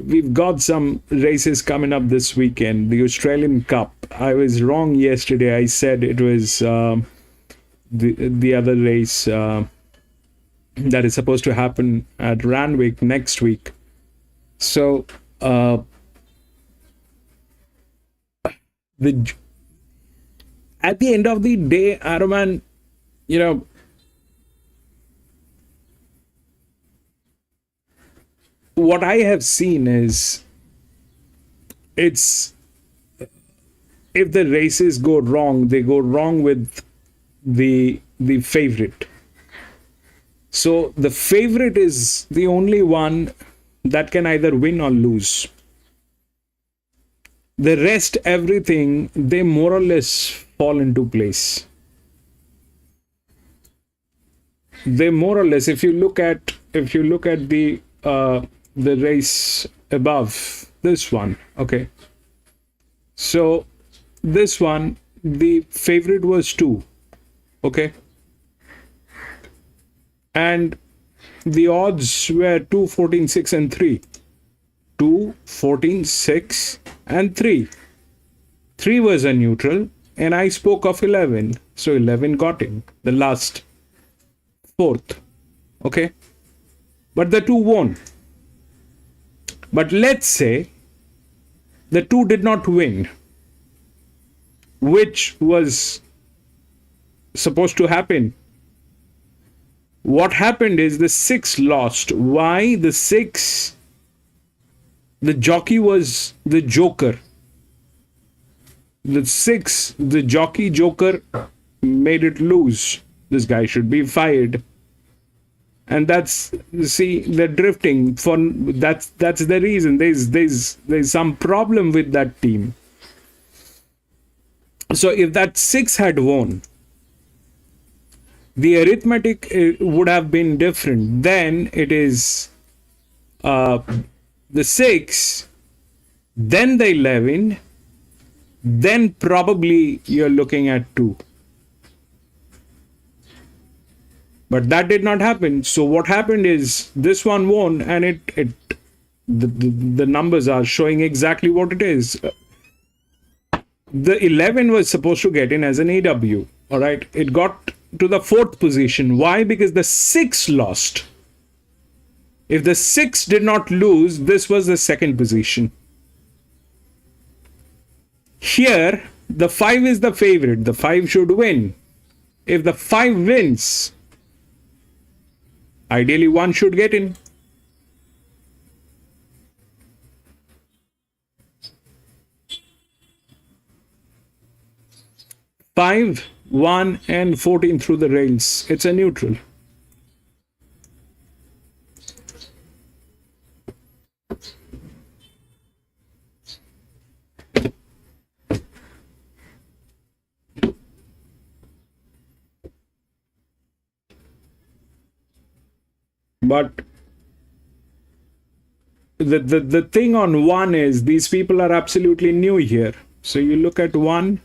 [SPEAKER 1] we've got some races coming up this weekend. The Australian Cup. I was wrong yesterday. I said it was the other race that is supposed to happen at Randwick next week. So at the end of the day, Aroman, you know, what I have seen is if the races go wrong, they go wrong with the favorite. So the favorite is the only one that can either win or lose. The rest, everything, they more or less fall into place. They more or less, if you look at the race above this one, okay. So this one, the favorite was 2, okay, and the odds were 2, 14, 6 and 3. 2, 14, 6 and 3. 3 was a neutral, and I spoke of 11, so 11 got in the last 4th, okay, but the 2 won. But let's say the 2 did not win, which was supposed to happen. What happened is the 6 lost. Why? The 6, the jockey was the joker. The 6, the jockey joker made it lose. This guy should be fired. And that's, see, they're drifting for that's the reason. There's some problem with that team. So if that 6 had won, the arithmetic would have been different. Then it is the 6, then the 11, then probably you're looking at 2. But that did not happen. So what happened is this one won, and the numbers are showing exactly what it is. The 11 was supposed to get in as an AW. All right. It got to the 4th position. Why? Because the 6 lost. If the 6 did not lose, this was the 2nd position. Here, the 5 is the favorite. The 5 should win. If the 5 wins, ideally 1 should get in. Five, 1 and 14 through the rails. It's a neutral. But the thing on 1 is these people are absolutely new here. So you look at one,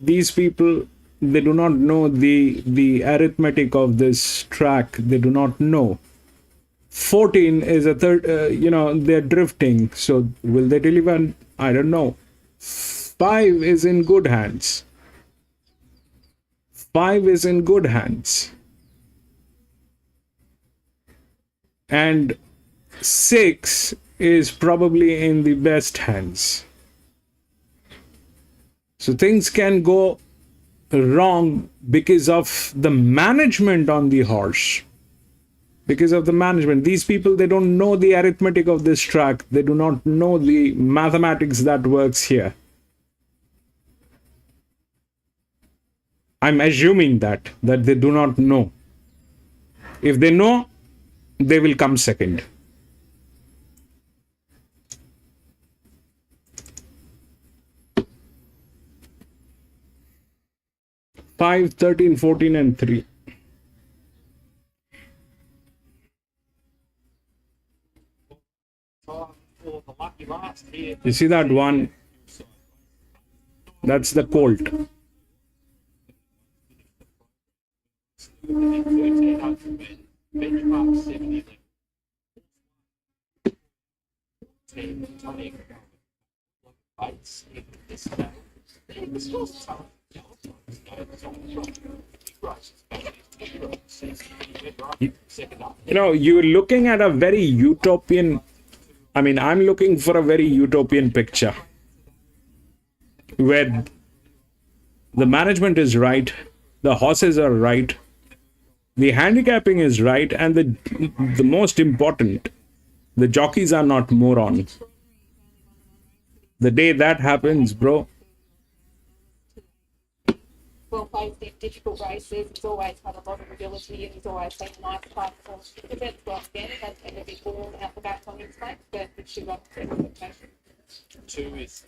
[SPEAKER 1] these people, they do not know the arithmetic of this track. They do not know. 14 is a third, they're drifting. So will they deliver? I don't know. 5 is in good hands. 5 is in good hands. And 6 is probably in the best hands. So things can go wrong because of the management on the horse. Because of the management. These people, they don't know the arithmetic of this track. They do not know the mathematics that works here. I'm assuming that they do not know. If they know, they will come second. Five, 13, 14, and 3. You see that one? That's the colt. You're looking at a very utopian, I'm looking for a very utopian picture where the management is right, the horses are right, the handicapping is right, and the most important, the jockeys are not morons. The day that happens, bro.
[SPEAKER 11] Well placed in difficult races. He's always had a lot of ability and he's always been a nice type of horse. The Gazette's got again, it has been a bit warm out the back on his face, but it should run expectation.
[SPEAKER 10] 2 is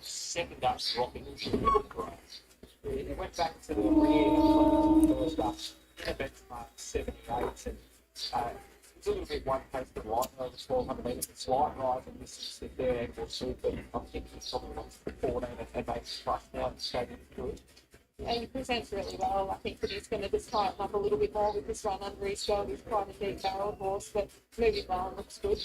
[SPEAKER 10] second up dropping. It went back to the rear first up. Benchmark 78 and it's a little bit one pace to right over 1200 metres. It's slight rise and distance there will suit, but I think he's probably wants 14 and makes trust now and straight into it.
[SPEAKER 11] And he presents really well. I think that he's going to just tighten up a little bit more with this run under his go. He's quite a deep barrel horse, but moving well and looks good.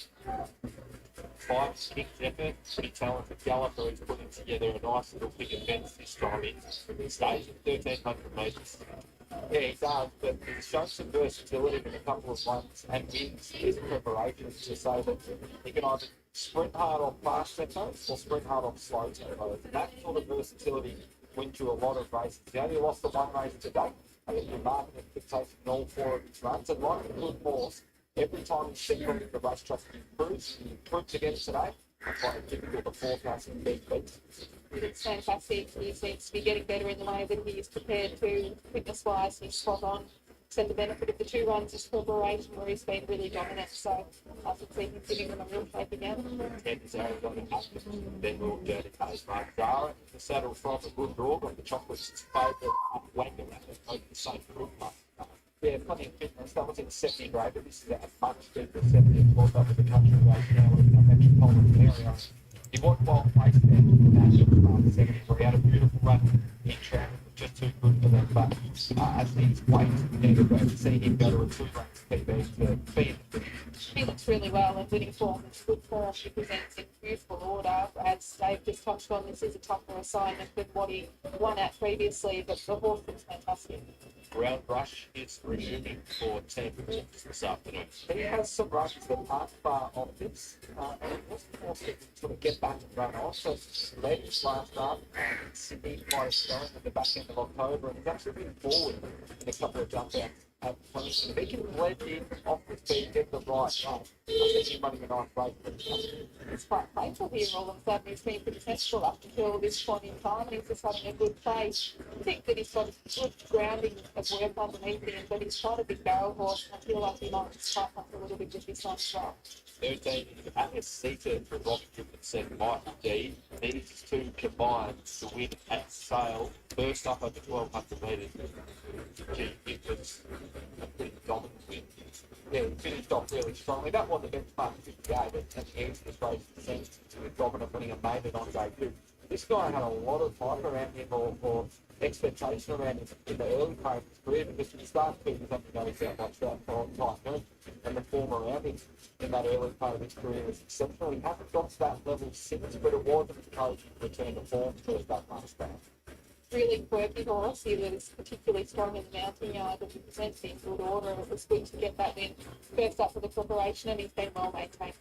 [SPEAKER 10] 5 kicked effort, pretty talented galloper. He's putting together a nice little big event this time. He stays at 1300 metres. Yeah, he does, but he's shown some versatility in a couple of runs and wins his preparation to say that he can either sprint hard on fast tempos or sprint hard on slow tempos. And that sort of versatility wins you a lot of races. He only lost the one race today. I think the market expectation in all 4 of his runs. And like a good horse, every time he's seen on the racetrack, he improves again today. I find it difficult to forecast in big beats.
[SPEAKER 11] It's fantastic. He seems to be getting better in the way that he is prepared to, fitness-wise. He's spot on. So the benefit of the 2 runs is preparation where he's been really dominant. So I could see him sitting in a real shape again.
[SPEAKER 10] 10 is Arizona then we'll go to Case Mark Zara. The saddle from a good draw, but the chocolate's favourite wagon at the same group. Yeah, plenty of fitness. That was in the 70 grade, but this is a much deeper 70 and brought up to the country right now in the metropolitan area. He was well placed there in that 70 where he had a beautiful run in track, just too good for them. But as he's waiting to see him go to a 2 runs PB to be in the finish.
[SPEAKER 11] He looks really well and winning form. It's good form. He presents in beautiful order. As Dave just touched on, this is a tougher assignment than what he won at previously, but the horse looks fantastic.
[SPEAKER 10] Ground rush is resuming for Team this afternoon. He has some rushes that aren't far off this, and he was forced to sort of get back and run on. So led his last start, and Sydney might going at the back end of October, and he's actually been forward in a couple of jump outs. If he can blend in off the speed, get the right run, I think he's running a nice race.
[SPEAKER 11] It's quite painful here all of a sudden. He's been pretty sensible up until this point in time, and he's just having a good play. I think that he's got a good grounding of work underneath him, but he's quite a big barrel horse, and I feel like he might just tighten up a little bit with this one as well.
[SPEAKER 10] 13 is Alice Seater for Robbie Gibson, Michael D.
[SPEAKER 5] These two combined to win at sale, first up over 1,200 metres. Gee, it was a pretty dominant win. Yeah, he finished off really strongly. That was the benchmark 58, and at the end of this race, it seems to be dominant, winning and made it on day two. This guy had a lot of hype around him, or expectation around him in the early part of his career, because when he started to do something going out like that for a long time, and the form around him in that early part of his career was exceptional. He hasn't got to that level since, but it was an encouraging return to form towards that last round.
[SPEAKER 11] Really quirky horse here that is particularly strong in the mounting yard and presents in good order. It was good to get that in first up for the preparation, and he's been well maintained.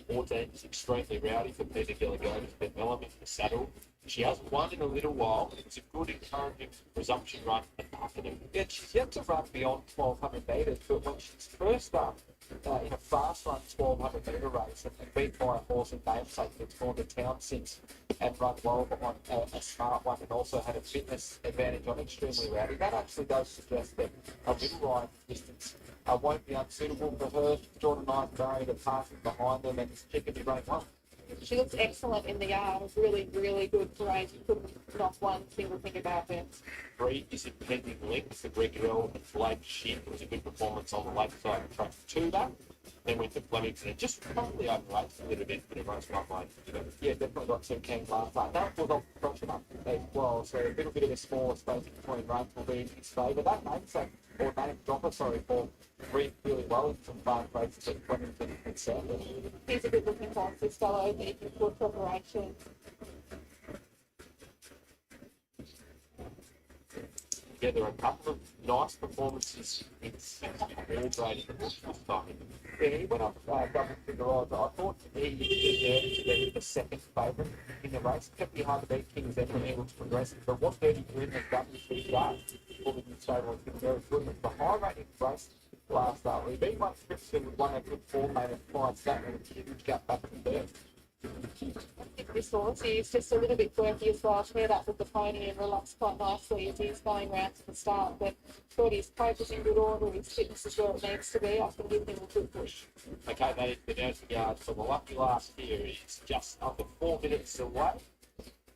[SPEAKER 5] 14 is extremely rowdy for Peter Gilligan. He's been element in the saddle. She hasn't won in a little while. It's a good, encouraging resumption run at Buckingham. Yet she's yet to run beyond 1,200 metres, but when she's first up in a fast run 1,200 metre race and beat by a horse and namesake that's gone to town since and run well on a smart one, and also had a fitness advantage on extremely rowdy, that actually does suggest that a little ride distance won't be unsuitable for her. Drawn a nice barrier to passing behind them, and she could be running well.
[SPEAKER 11] She looks excellent in the yard. It's really, really good parade. You couldn't knock one single thing about her.
[SPEAKER 5] 3 is impending length. The Griggerell and Blake Ship was a good performance on the lake side of track 2 that. Then went to Flemington and just probably overrated a little bit, but everyone's not like, yeah, definitely got 2 keen last time. That was off the front up as well, so a little bit of a smaller space between runs will be in his favour. That namesake, or name dropper, sorry, for really well in some fast races at Flemington and Sandown.
[SPEAKER 11] He's a good looking horse, this fellow, that you can put preparation.
[SPEAKER 5] Yeah, there are a couple of nice performances in all grading this time. Yeah, he went up double figure odds. I thought he deserved to be the second favourite in the race. It kept me hard to beat King's Edward, he looks progressive. But what Dirty Green has done this year for the new stable has been very good. It's the high rating race last start. He beat one Scripson with one a good form made and climbed that with a huge gap back to third.
[SPEAKER 11] This horse, he's just a little bit quirky as well. Paired up with the pony and relaxed quite nicely as he's going round to the start. But thought his coach is in good order, his fitness is where it needs to be. I can give him a good push.
[SPEAKER 5] Okay, they've been out the yard, so the lucky last here is just under 4 minutes away.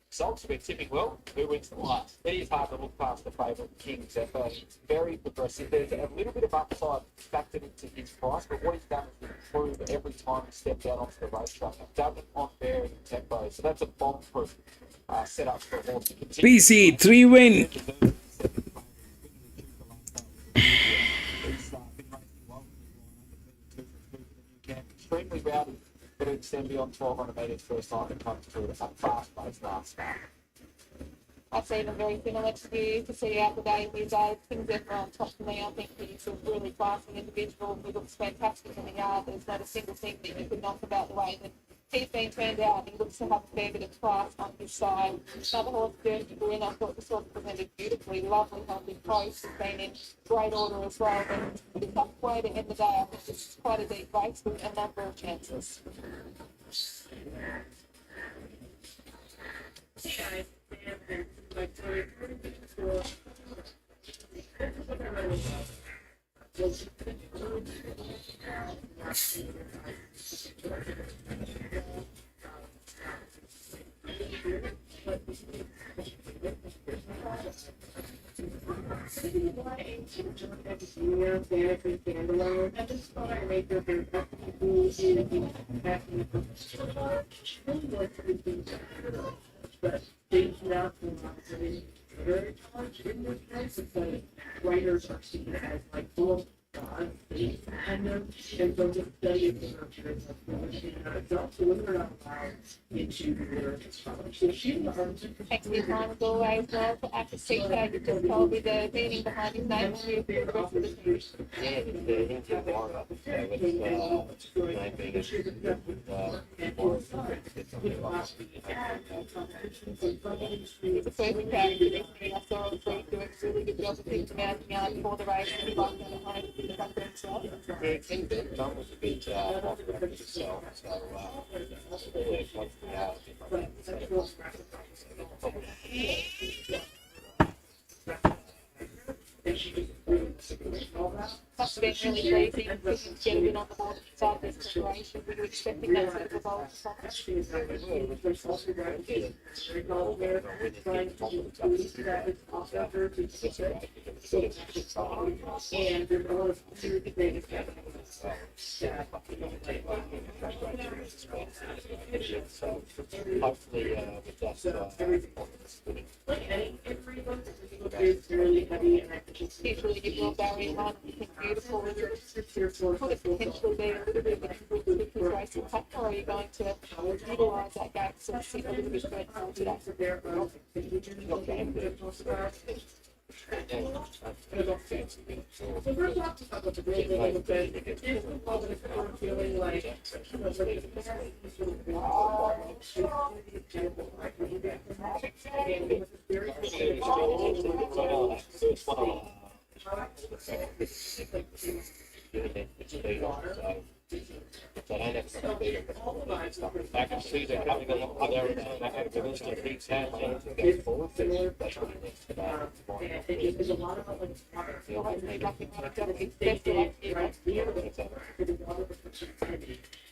[SPEAKER 5] Salt's been tipping well. Who wins the last? It is hard to look past the favourite King Zephyr. It's very progressive. There's a little bit of upside factored into his price, but what he's done is improve every time he stepped out onto the racetrack. He's done it on varying tempo, so that's a bomb-proof setup for a horse to continue.
[SPEAKER 1] PC 3 win.
[SPEAKER 5] Extremely rowdy, but it's then beyond 1,200 metres first time it comes through a fast-paced last start.
[SPEAKER 11] I've seen him very similar to you to see out the day with his age. Things ever on top of me. I think he's a really classy individual. He looks fantastic in the yard. There's not a single thing that you could knock about the way that he's been turned out. He looks to have a fair bit of class on his side. Another horse, Dirty Green, I thought this horse presented beautifully. Lovely healthy post. Has been in great order as well. But it's a pretty tough way to end the day. I think this is quite a deep race with a number of chances.
[SPEAKER 20] Writers are seen as like full of God, and so just studying the nurturers of adults who are not allowed into their so she learns.
[SPEAKER 11] Thanks for your time as always, well. For active seeker, you just told me the meaning behind his name.
[SPEAKER 5] Yeah, the Indian Warrior.
[SPEAKER 11] He's the first character this year. I saw him doing a really good job of thinking out the yard before the race. And he's like going to home to the tracker himself.
[SPEAKER 5] Yeah, King Ben Dunn was a bit off the record himself, so yeah, close to the hour.
[SPEAKER 11] That's It's been really pleasing for him to get a win on the board at the start of this preparation. We were expecting that sort of a goal from
[SPEAKER 18] Hopefully, with that,
[SPEAKER 20] it's really heavy and I think it's
[SPEAKER 11] usually you will Barry and I think beautiful. Could it potentially be a little bit of a difference with his racing factor, or are you going to utilise that gap to sit a little bit further onto that?
[SPEAKER 20] feeling like
[SPEAKER 18] I can see they're coming along there and I have to listen to these hands and go forward.
[SPEAKER 20] there's a lot of like
[SPEAKER 11] Feel like they're looking at it, best of luck, you know.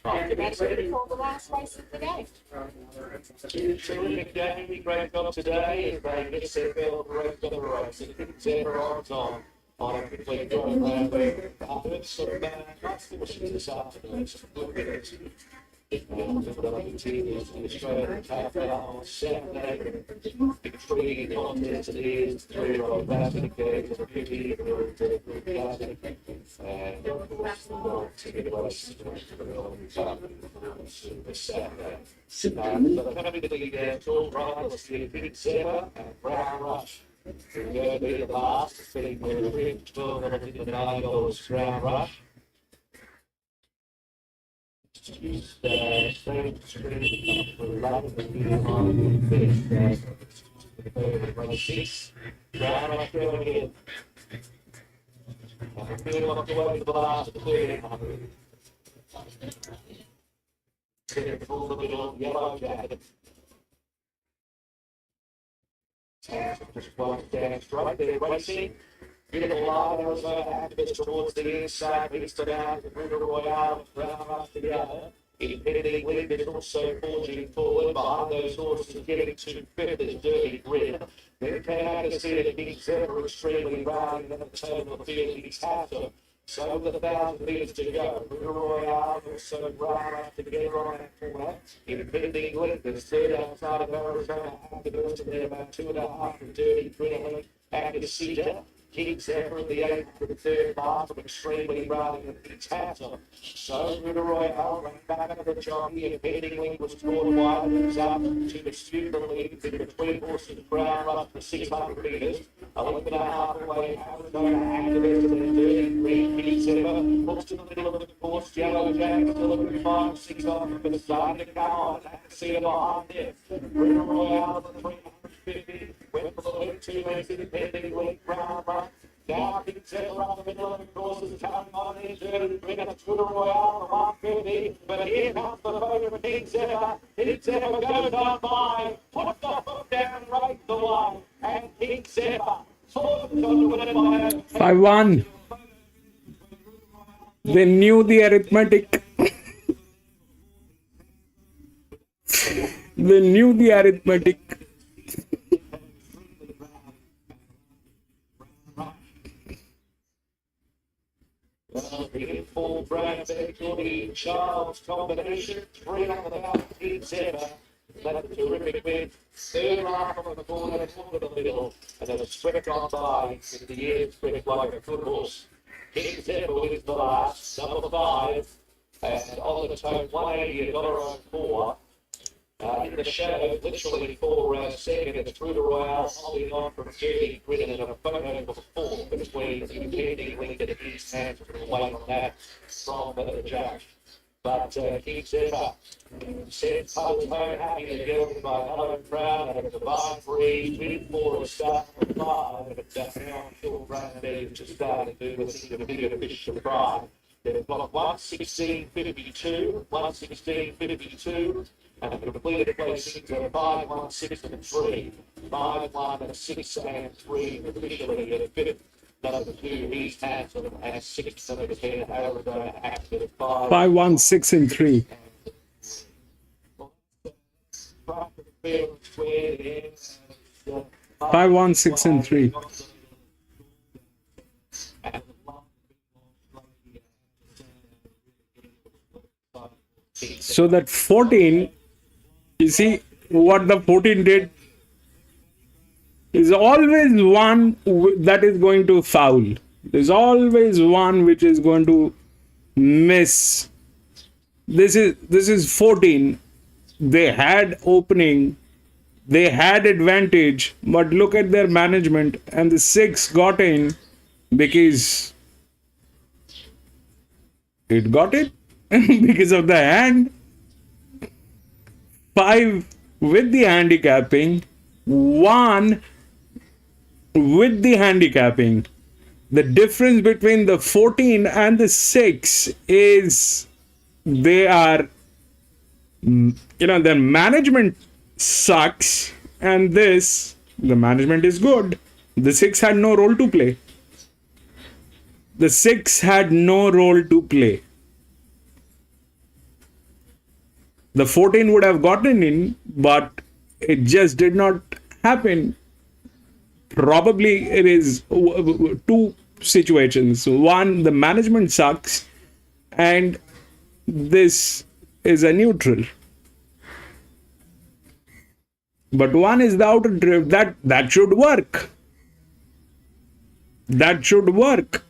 [SPEAKER 11] Get ready for the last race of the day.
[SPEAKER 18] Terrific day, great job today. They get their bell right for the race. It's ever on time. On a complete drive round there. I've heard some nice fortunes this afternoon. Some good winners. Australia half hour Saturday. Intriguing contest it is. 3-year-old basket games, a beauty, and Super Saturday. Coming to the tall riders, the Big Zebra and Brown Rush. We're going to be the last, sitting there with $12.59 Brown Rush. Tuesday, 3rd Street, for London, on the 5th, race 6. Brown Rush going in. I'm feeling off the way to the last 300. Sitting full of little yellow jacket. Just one dance right there, racing. Beautiful line, Arizona activists towards the inside, east to down, River Royale, Brown Rush together. Independent wind is also forging forward behind those horses, getting to fifth is Dirty Grid. Then came out to see the Big Zebra extremely round in the turn of the field, he's half so with 1,000 metres to go, River Royale also Brown Rush together on that corner. Independent wind is third outside of Arizona activists, and they're about 2.5 from Dirty Grid. Active Cedar. King Zebra in the 8th for the 3rd mark of extremely running and it's Hatter. So River Royale ran back of the jockey and Headingly was scored wide and was up to dispute the lead in between horses Brown Rush for 600 metres. 11.5 away, Arizona activist and Dirty Green. King Zebra looks to the middle of the course. Yellow Jack still looking 5-6 on, but it's starting to come on. I can see it behind it. River Royale for 350. Went for the lead 2 minutes independently. Brown Rush. Now King Zebra up the middle of the course is coming on in Dirty Green and it's River Royale for 150. But here comes the vote for King Zebra. King Zebra goes on by. Put the foot down, right the line. And King Zebra.
[SPEAKER 1] 5-1. They knew the arithmetic. They knew the arithmetic.
[SPEAKER 18] Full Brad Beck, Charles combination, 3 on the out, King Zebra. That's a terrific win. 3rd half on the corner, and to the middle, and then a spread on by in the air, spread like a good horse. King Zebra wins the last, number 5, and on the toe, $180, $1.04. In the shadow, literally for second, it's River Royale holding on from Dirty Grid and a photo of 4 between Independent Link and his hands away on that from the judge. But King Zebra said, Postpone happy to get on by Hello Brown and a divine breeze, winning for a start of 5, but now Phil Brandon just started to do the bigger fish to fry. They've got 1:16.52, 1:16.52. And the completed placings are 5, 1, 6, and 3. 5, 1, and 6, and 3, officially at 5th.
[SPEAKER 10] number 2, he's had sort of 6% of his hair over after the 5.
[SPEAKER 1] 5, 1, 6, and 3. Five, 1, 6, and 3. So that 14, you see what the 14 did is always one that is going to foul. There's always one which is going to miss. This is 14. They had opening, they had advantage, but look at their management, and the 6 got in because it got it because of the hand. 5 with the handicapping, 1 with the handicapping. The difference between the 14 and the 6 is they are, their management sucks, and the management is good. The 6 had no role to play. The 6 had no role to play. The 14 would have gotten in, but it just did not happen. Probably it is 2 situations. One, the management sucks, and this is a neutral. But one is the outer drift. That should work. That should work.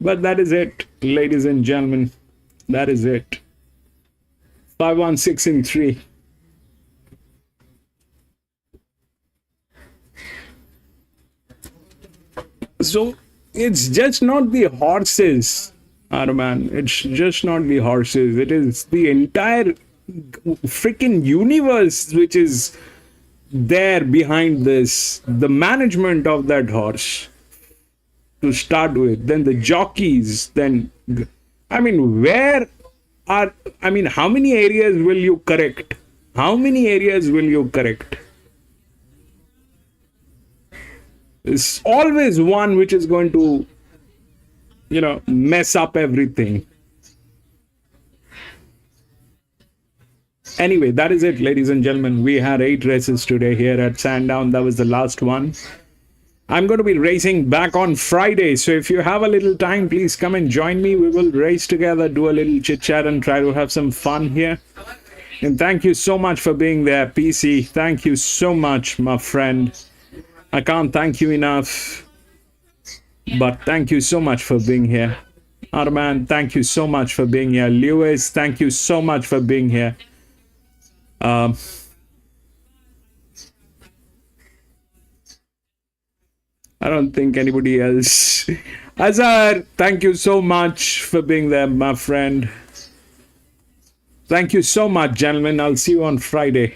[SPEAKER 1] But that is it, ladies and gentlemen. That is it. 5, 1, 6, and 3. So it's just not the horses, Arman. It's just not the horses. It is the entire freaking universe which is there behind this. The management of that horse to start with, then the jockeys, then how many areas will you correct? How many areas will you correct? There's always one which is going to, mess up everything. Anyway, that is it, ladies and gentlemen. We had 8 races today here at Sandown. That was the last one. I'm going to be racing back on Friday, so if you have a little time, please come and join me. We will race together, do a little chit chat, and try to have some fun here. And thank you so much for being there, PC. Thank you so much, my friend. I can't thank you enough, but thank you so much for being here. Arman, thank you so much for being here. Lewis, thank you so much for being here. I don't think anybody else. Azhar, thank you so much for being there, my friend. Thank you so much, gentlemen. I'll see you on Friday.